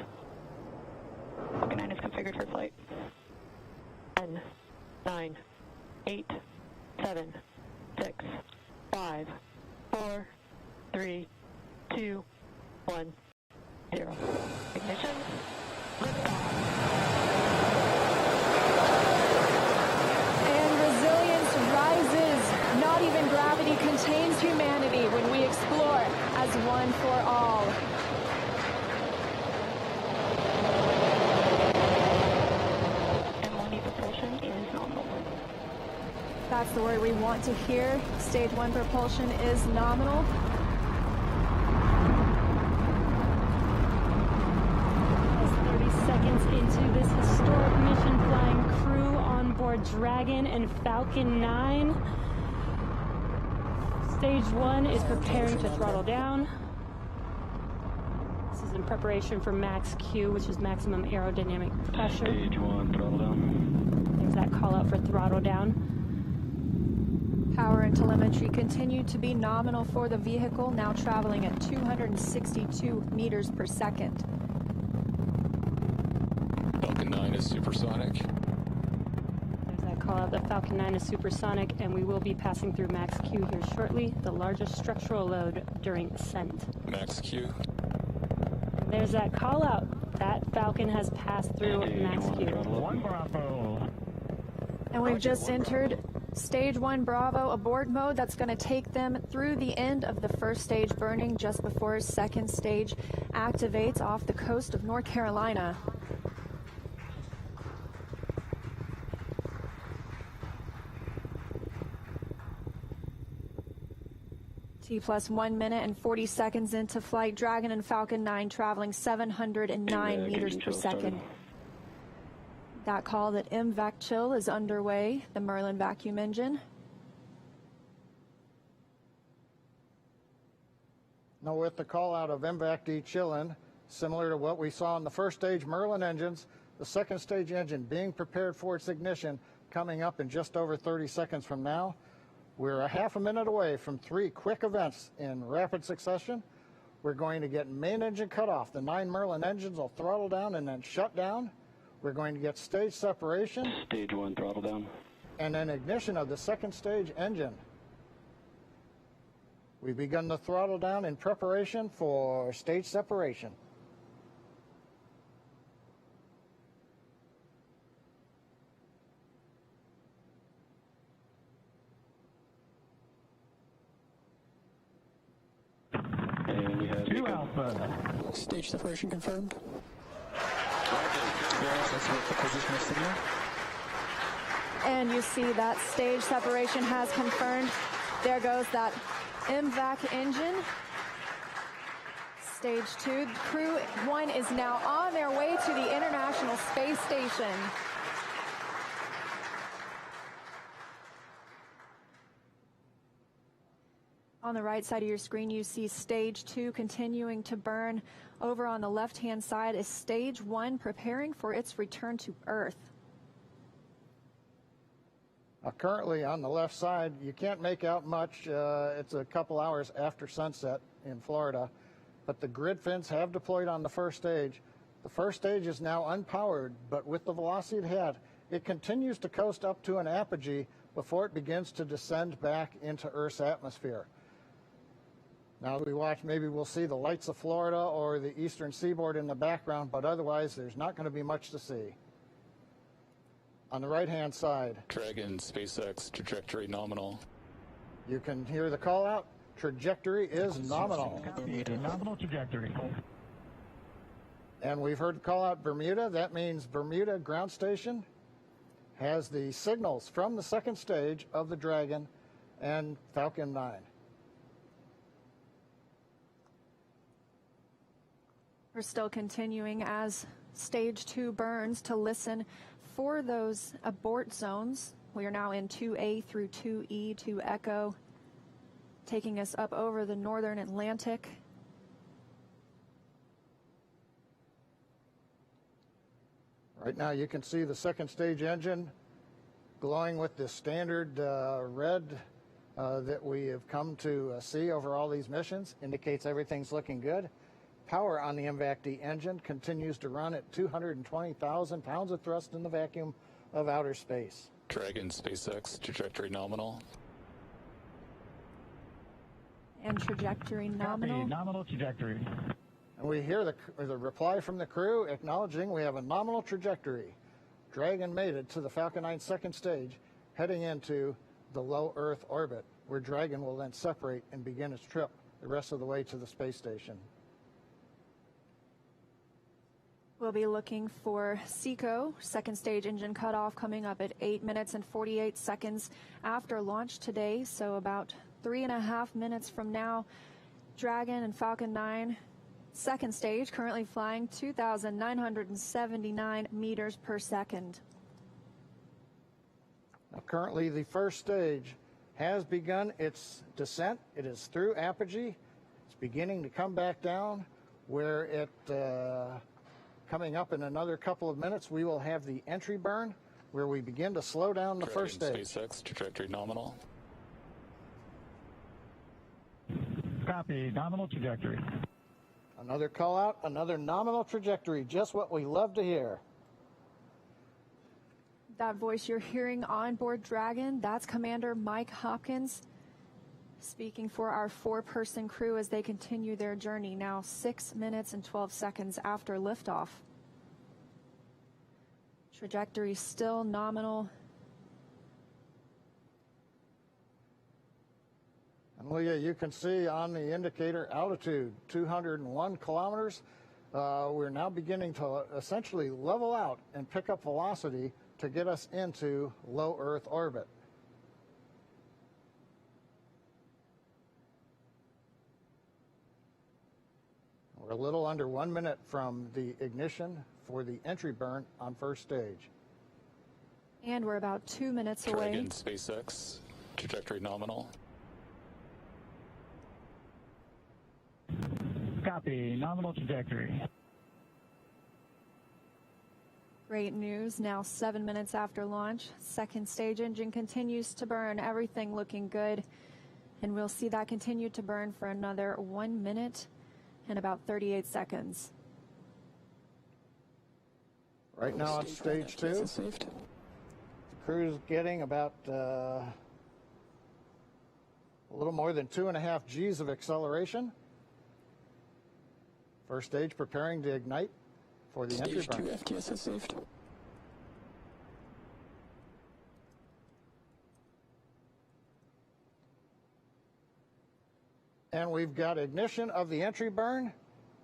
[SPEAKER 15] Falcon 9 is configured for flight. 10, 9, 8, 7, 6, 5, 4, 3, 2, 1, 0. Ignition.
[SPEAKER 5] And Resilience rises, not humanity when we explore as one for all.
[SPEAKER 15] M1 propulsion is nominal.
[SPEAKER 5] That's the word we want to hear. Stage 1 propulsion is nominal.
[SPEAKER 4] Seconds into this historic mission, flying crew on board Dragon and Falcon 9. Stage 1 is preparing to throttle down. This is in preparation for max Q, which is maximum aerodynamic pressure.
[SPEAKER 14] Stage 1, throttle down.
[SPEAKER 4] There's that call out for throttle down.
[SPEAKER 5] Power and telemetry continue to be nominal for the vehicle, now traveling at 262 meters per second.
[SPEAKER 2] Falcon 9 is supersonic.
[SPEAKER 4] There's that call out. The Falcon 9 is supersonic, and we will be passing through max Q here shortly, the largest structural load during ascent.
[SPEAKER 2] Max Q.
[SPEAKER 4] There's that call out. That Falcon has passed through max Q.
[SPEAKER 10] 1 Bravo.
[SPEAKER 5] And we've just entered Stage 1 Bravo abort mode. That's going to take them through the end of the first stage burning just before second stage activates off the coast of North Carolina. T plus 1 minute and 40 seconds into flight. Dragon and Falcon 9 traveling 709 meters per second. That call that MVAC chill is underway, the Merlin vacuum engine.
[SPEAKER 13] Now with the call out of MVAC de-chilling, similar to what we saw in the first stage Merlin engines, the second stage engine being prepared for its ignition coming up in just over 30 seconds from now. We're a half a minute away from 3 quick events in rapid succession. We're going to get main engine cut off. The 9 Merlin engines will throttle down and then shut down. We're going to get stage separation.
[SPEAKER 14] Stage 1, throttle down.
[SPEAKER 13] And then ignition of the second stage engine. We've begun the throttle down in preparation for stage separation.
[SPEAKER 14] And we have
[SPEAKER 10] 2 Alpha.
[SPEAKER 2] Stage separation confirmed.
[SPEAKER 5] And you see that stage separation has confirmed. There goes that MVAC engine. Stage 2. Crew 1 is now on their way to the International Space Station. On the right side of your screen, you see Stage 2 continuing to burn. Over on the left-hand side is Stage 1 preparing for its return to Earth.
[SPEAKER 13] Currently on the left side, you can't make out much. It's a couple hours after sunset in Florida, but the grid fins have deployed on the first stage. The first stage is now unpowered, but with the velocity it had, it continues to coast up to an apogee before it begins to descend back into Earth's atmosphere. Now we watch, maybe we'll see the lights of Florida or the eastern seaboard in the background, but otherwise there's not going to be much to see. On the right-hand side,
[SPEAKER 2] Dragon, SpaceX, trajectory nominal.
[SPEAKER 13] You can hear the call out. Trajectory is nominal.
[SPEAKER 10] Nominal trajectory.
[SPEAKER 13] And we've heard the call out Bermuda. That means Bermuda ground station has the signals from the second stage of the Dragon and Falcon 9.
[SPEAKER 5] We're still continuing as Stage 2 burns to listen for those abort zones. We are now in 2A through 2E to Echo, taking us up over the northern Atlantic.
[SPEAKER 13] Right now you can see the second stage engine glowing with the standard red that we have come to see over all these missions. Indicates everything's looking good. Power on the MVAC-D engine continues to run at 220,000 pounds of thrust in the vacuum of outer space.
[SPEAKER 2] Dragon, SpaceX, trajectory nominal.
[SPEAKER 5] And trajectory nominal.
[SPEAKER 10] Copy, nominal trajectory.
[SPEAKER 13] And we hear the reply from the crew acknowledging we have a nominal trajectory. Dragon made it to the Falcon 9 second stage, heading into the low Earth orbit. where Dragon will then separate and begin its trip the rest of the way to the space station.
[SPEAKER 5] We'll be looking for SECO, second stage engine cutoff, coming up at 8 minutes and 48 seconds after launch today, so about 3.5 minutes from now. Dragon and Falcon 9, second stage, currently flying 2,979 meters per second.
[SPEAKER 13] Now, currently, the first stage has begun its descent. It is through apogee. It's beginning to come back down, where it, coming up in another couple of minutes, we will have the entry burn, where we begin to slow down the first stage.
[SPEAKER 2] SpaceX trajectory nominal.
[SPEAKER 10] Copy, nominal trajectory.
[SPEAKER 13] Another call out, another nominal trajectory, just what we love to hear.
[SPEAKER 5] That voice you're hearing on board Dragon, that's Commander Mike Hopkins speaking for our 4-person crew as they continue their journey, now 6 minutes and 12 seconds after liftoff. Trajectory still nominal.
[SPEAKER 13] And Leah, you can see on the indicator altitude, 201 kilometers. We're now beginning to essentially level out and pick up velocity to get us into low Earth orbit. We're a little under 1 minute from the ignition for the entry burn on first stage.
[SPEAKER 5] And we're about 2 minutes away.
[SPEAKER 2] Dragon SpaceX trajectory nominal.
[SPEAKER 10] Copy, nominal trajectory.
[SPEAKER 5] Great news, now 7 minutes after launch. Second stage engine continues to burn, everything looking good. And we'll see that continue to burn for another 1 minute and about 38 seconds.
[SPEAKER 13] Right now on stage 2, the crew's getting about a little more than 2.5 G's of acceleration. First stage preparing to ignite for the entry burn.
[SPEAKER 2] Stage 2 FTS is saved.
[SPEAKER 13] And we've got ignition of the entry burn,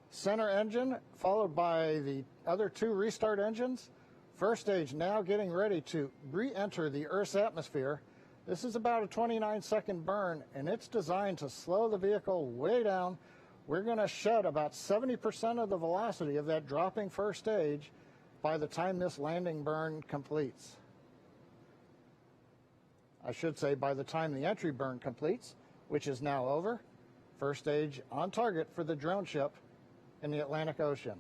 [SPEAKER 13] center engine, followed by the other 2 restart engines. First stage now getting ready to re-enter the Earth's atmosphere. This is about a 29-second burn, and it's designed to slow the vehicle way down. We're going to shed about 70% of the velocity of that dropping first stage by the time this landing burn completes. I should say by the time the entry burn completes, which is now over. First stage on target for the drone ship in the Atlantic Ocean.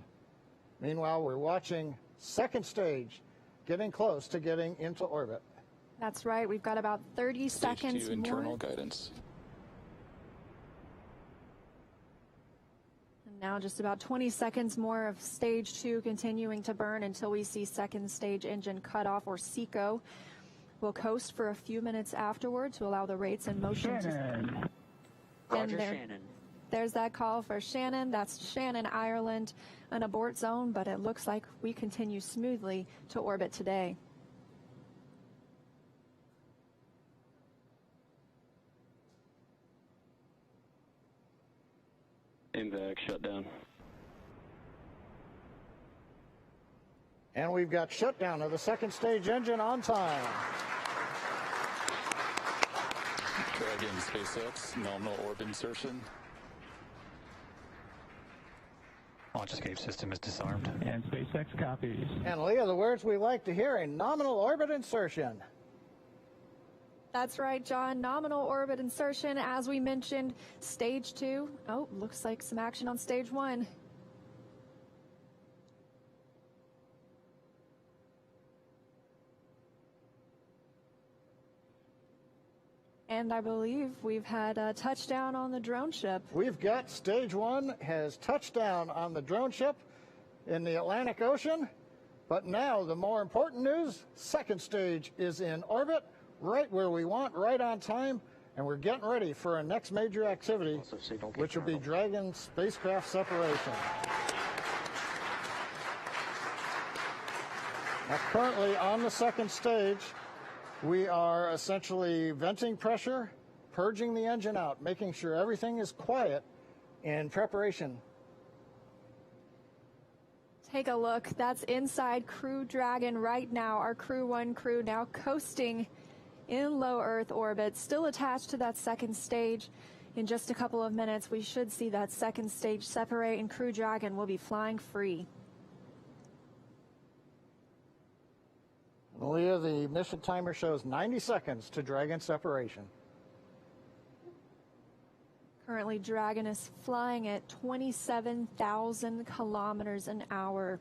[SPEAKER 13] Meanwhile, we're watching second stage getting close to getting into orbit.
[SPEAKER 5] That's right, we've got about 30
[SPEAKER 2] Stage
[SPEAKER 5] seconds
[SPEAKER 2] 2 internal
[SPEAKER 5] more.
[SPEAKER 2] guidance.
[SPEAKER 5] And now just about 20 seconds more of stage 2 continuing to burn until we see second stage engine cutoff, or SECO. We'll coast for a few minutes afterward to allow the rates and motion to...
[SPEAKER 11] Roger, Shannon.
[SPEAKER 5] There's that call for Shannon. That's Shannon, Ireland, an abort zone, but it looks like we continue smoothly to orbit today.
[SPEAKER 14] Invac shutdown.
[SPEAKER 13] And we've got shutdown of the second stage engine on time.
[SPEAKER 2] Dragon SpaceX nominal orbit insertion.
[SPEAKER 3] Launch escape system is disarmed.
[SPEAKER 10] And SpaceX copies.
[SPEAKER 13] And Leah, the words we like to hear, a nominal orbit insertion.
[SPEAKER 5] That's right, John. Nominal orbit insertion, as we mentioned, stage 2. Oh, looks like some action on stage 1. And I believe we've had a touchdown on the drone ship.
[SPEAKER 13] We've got stage 1 has touched down on the drone ship in the Atlantic Ocean. But now the more important news, second stage is in orbit, right where we want, right on time. And we're getting ready for our next major activity, which will be Dragon spacecraft separation. Now, currently on the second stage, we are essentially venting pressure purging the engine out, making sure everything is quiet in preparation.
[SPEAKER 5] Take a look. That's inside Crew Dragon right now. Our Crew-1 crew now coasting in low Earth orbit, still attached to that second stage. In just a couple of minutes, we should see that second stage separate, and Crew Dragon will be flying free.
[SPEAKER 13] Leah, the mission timer shows 90 seconds to Dragon separation.
[SPEAKER 5] Currently, Dragon is flying at 27,000 kilometers an hour.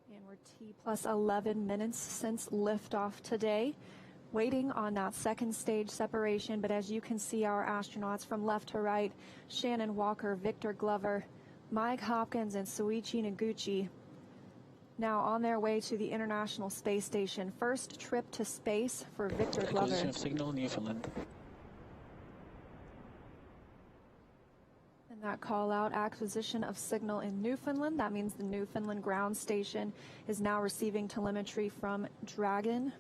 [SPEAKER 5] And we're T plus 11 minutes since liftoff today, waiting on that second stage separation. But as you can see, our astronauts from left to right, Shennon Uokер, Viktor Glover, Mike Hopkins, and Soichi Nogучі, now on their way to the International Space Station. First trip to space for Viktor Glover.
[SPEAKER 2] Acquisition of signal, Newfoundland.
[SPEAKER 5] And that call out, acquisition of signal in Newfoundland. That means the Newfoundland ground station is now receiving telemetry from Dragon.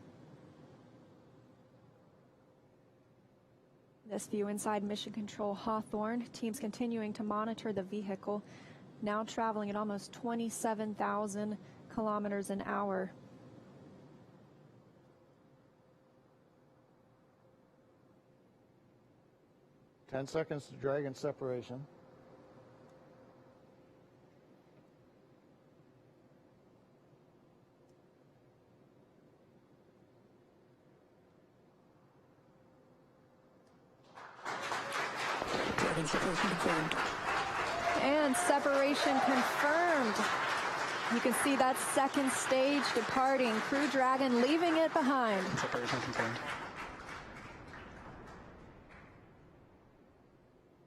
[SPEAKER 5] This view inside Mission Control Hawthorne. Teams continuing to monitor the vehicle, now traveling at almost 27,000 kilometers an hour.
[SPEAKER 13] Ten seconds to Dragon separation.
[SPEAKER 2] Separation confirmed.
[SPEAKER 5] And separation confirmed. You can see that second stage departing. Crew Dragon leaving it behind.
[SPEAKER 2] Separation confirmed.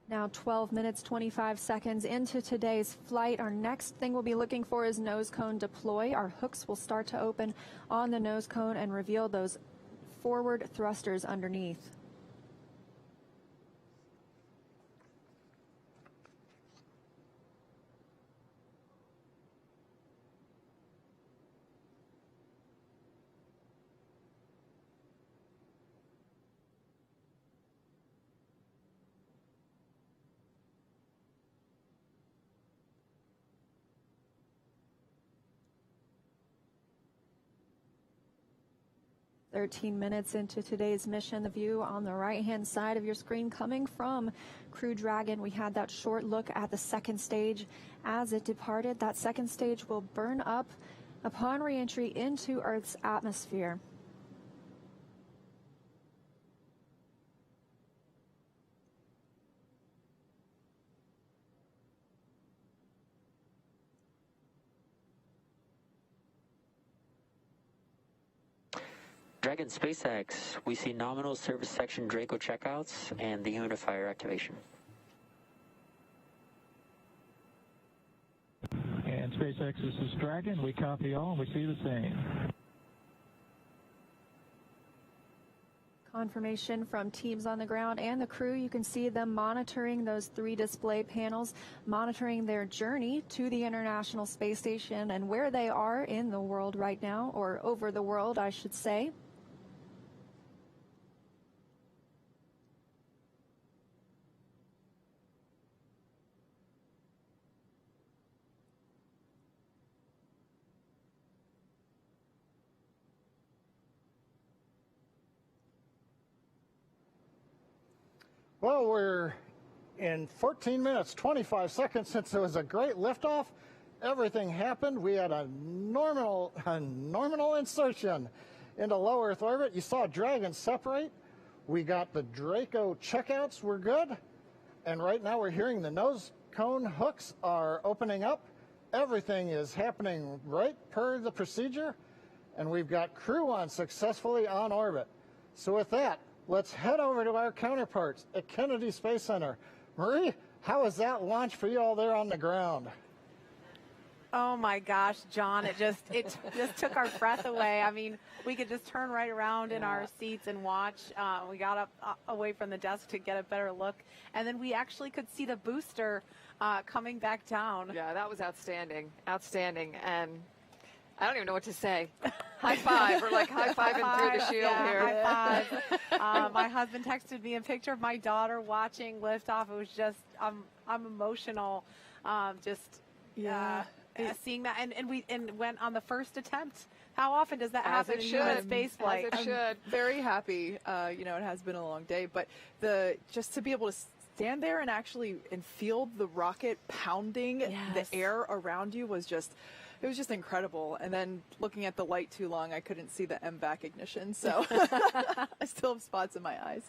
[SPEAKER 5] Now 12 minutes, 25 seconds into today's flight. Our next thing we'll be looking for is nose cone deploy. Our hooks will start to open on the nose cone and reveal those forward thrusters underneath. "13 minutes into today's mission. The view on the right-hand side of your screen coming from Crew Dragon. We had that short look at the second stage as it departed. That second stage will burn up upon re-entry into Earth's atmosphere.
[SPEAKER 11] Dragon SpaceX, we see nominal service section Draco checkouts and the humidifier activation.
[SPEAKER 10] And SpaceX, this is Dragon. We copy all and we see the same.
[SPEAKER 5] Confirmation from teams on the ground and the crew. You can see them monitoring those 3 display panels, monitoring their journey to the International Space Station and where they are in the world right now, or over the world, I should say.
[SPEAKER 13] Well, we're in 14 minutes, 25 seconds since it was a great liftoff. Everything happened. We had a nominal insertion into low Earth orbit. You saw Dragon separate. We got the Draco checkouts were good. And right now we're hearing the nose cone hooks are opening up. Everything is happening right per the procedure. And we've got Crew-1 successfully on orbit. So with that, let's head over to our counterparts at Kennedy Space Center. Marie, how was that launch for you all there on the ground?
[SPEAKER 6] Oh my gosh, John, it just took our breath away. I mean, we could just turn right around in our seats and watch. We got up away from the desk to get a better look, and then we actually could see the booster coming back down.
[SPEAKER 8] Yeah, that was outstanding. Outstanding. And I don't even know what to say. High five. We're like high-fiving through the shield here.
[SPEAKER 6] High five. My husband texted me a picture of my daughter watching liftoff. It was just, I'm emotional. Seeing that, and went on the first attempt. How often does that happen in human space flight?
[SPEAKER 8] As it should.
[SPEAKER 7] I'm very happy. You know, it has been a long day, but just to be able to stand there and actually feel the rocket pounding the air around you was just. It was just incredible. And then looking at the light too long, I couldn't see the MVAC ignition, so I still have spots in my eyes.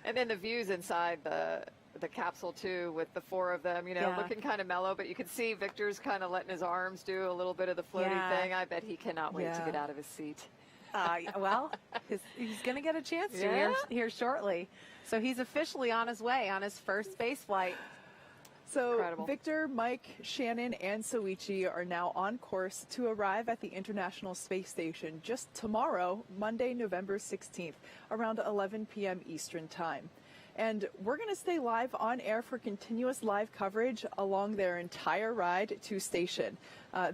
[SPEAKER 8] And then the views inside the capsule too, with the four of them, you know, looking kind of mellow, but you can see Victor's kind of letting his arms do a little bit of the floaty thing. I bet he cannot wait to get out of his seat.
[SPEAKER 6] Well, he's going to get a chance to here shortly. So he's officially on his way on his first space flight.
[SPEAKER 7] So
[SPEAKER 8] Incredible.
[SPEAKER 7] Victor, Mike, Shannon, and Soichi are now on course to arrive at the International Space Station just tomorrow, Monday, November 16th, around 11 p.m. Eastern Time. And we're going to stay live on air for continuous live coverage along their entire ride to station.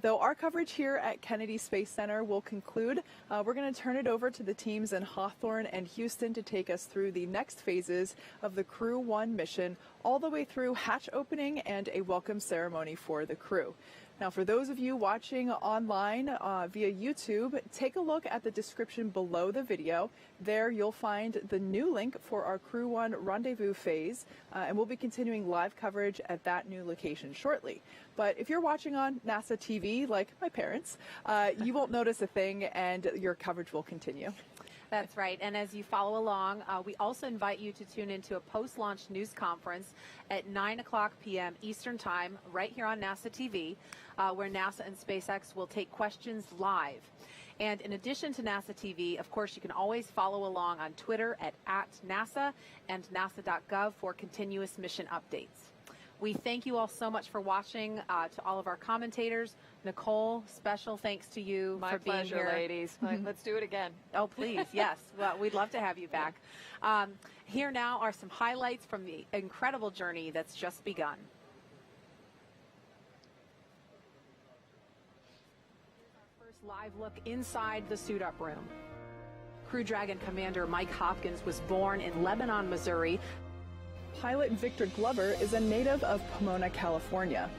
[SPEAKER 7] Though our coverage here at Kennedy Space Center will conclude, we're going to turn it over to the teams in Hawthorne and Houston to take us through the next phases of the Crew-1 mission, all the way through hatch opening and a welcome ceremony for the crew. Now, for those of you watching online via YouTube, take a look at the description below the video. There you'll find the new link for our Crew-1 rendezvous phase, and we'll be continuing live coverage at that new location shortly. But if you're watching on NASA TV, like my parents, you won't notice a thing, and your coverage will continue.
[SPEAKER 6] That's right. And as you follow along, we also invite you to tune into a post-launch news conference at 9 o'clock p.m. Eastern Time, right here on NASA TV, where NASA and SpaceX will take questions live. And in addition to NASA TV, of course, you can always follow along on Twitter at @NASA and nasa.gov for continuous mission updates. We thank you all so much for watching. To all of our commentators, Nicole, special thanks to you for being here.
[SPEAKER 8] My pleasure, ladies. Let's do it again.
[SPEAKER 6] Oh, please, yes. Well, we'd love to have you back. Here now are some highlights from the incredible journey that's just begun. Our first live look inside the suit-up room. Crew Dragon Commander Mike Hopkins was born in Lebanon, Missouri.
[SPEAKER 7] Pilot Victor Glover is a native of Pomona, California.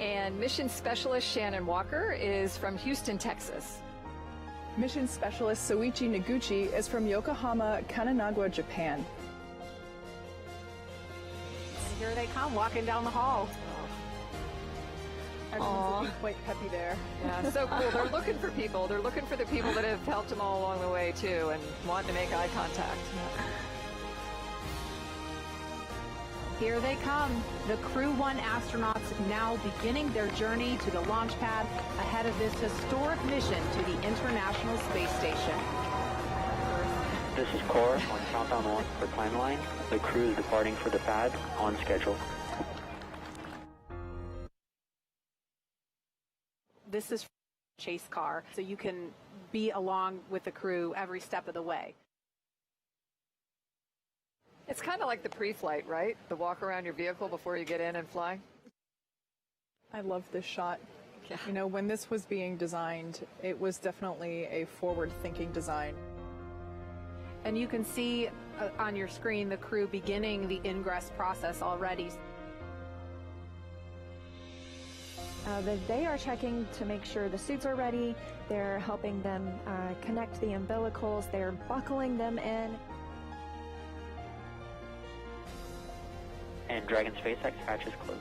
[SPEAKER 8] And mission specialist Shennon Uokер is from Houston, Texas.
[SPEAKER 7] Mission specialist Soichi Noguchi is from Yokohama, Kanagawa, Japan.
[SPEAKER 6] And here they come, walking down the hall.
[SPEAKER 7] Everyone's looking quite peppy there.
[SPEAKER 8] Yeah, so cool. They're looking for people. They're looking for the people that have helped them all along the way, too, and wanting to make eye contact.
[SPEAKER 6] Here they come, the Crew-1 astronauts now beginning their journey to the launch pad ahead of this historic mission to the International Space Station.
[SPEAKER 11] This is Core on Countdown 1 for timeline. The crew is departing for the pad on schedule.
[SPEAKER 6] This is a chase car, so you can be along with the crew every step of the way.
[SPEAKER 8] It's kind of like the pre-flight, right? The walk around your vehicle before you get in and fly.
[SPEAKER 7] I love this shot. Yeah. You know, when this was being designed, it was definitely a forward-thinking design.
[SPEAKER 6] And you can see on your screen the crew beginning the ingress process already.
[SPEAKER 5] They are checking to make sure the suits are ready. They're helping them connect the umbilicals. They're buckling them in.
[SPEAKER 11] And Dragon SpaceX hatch is closed.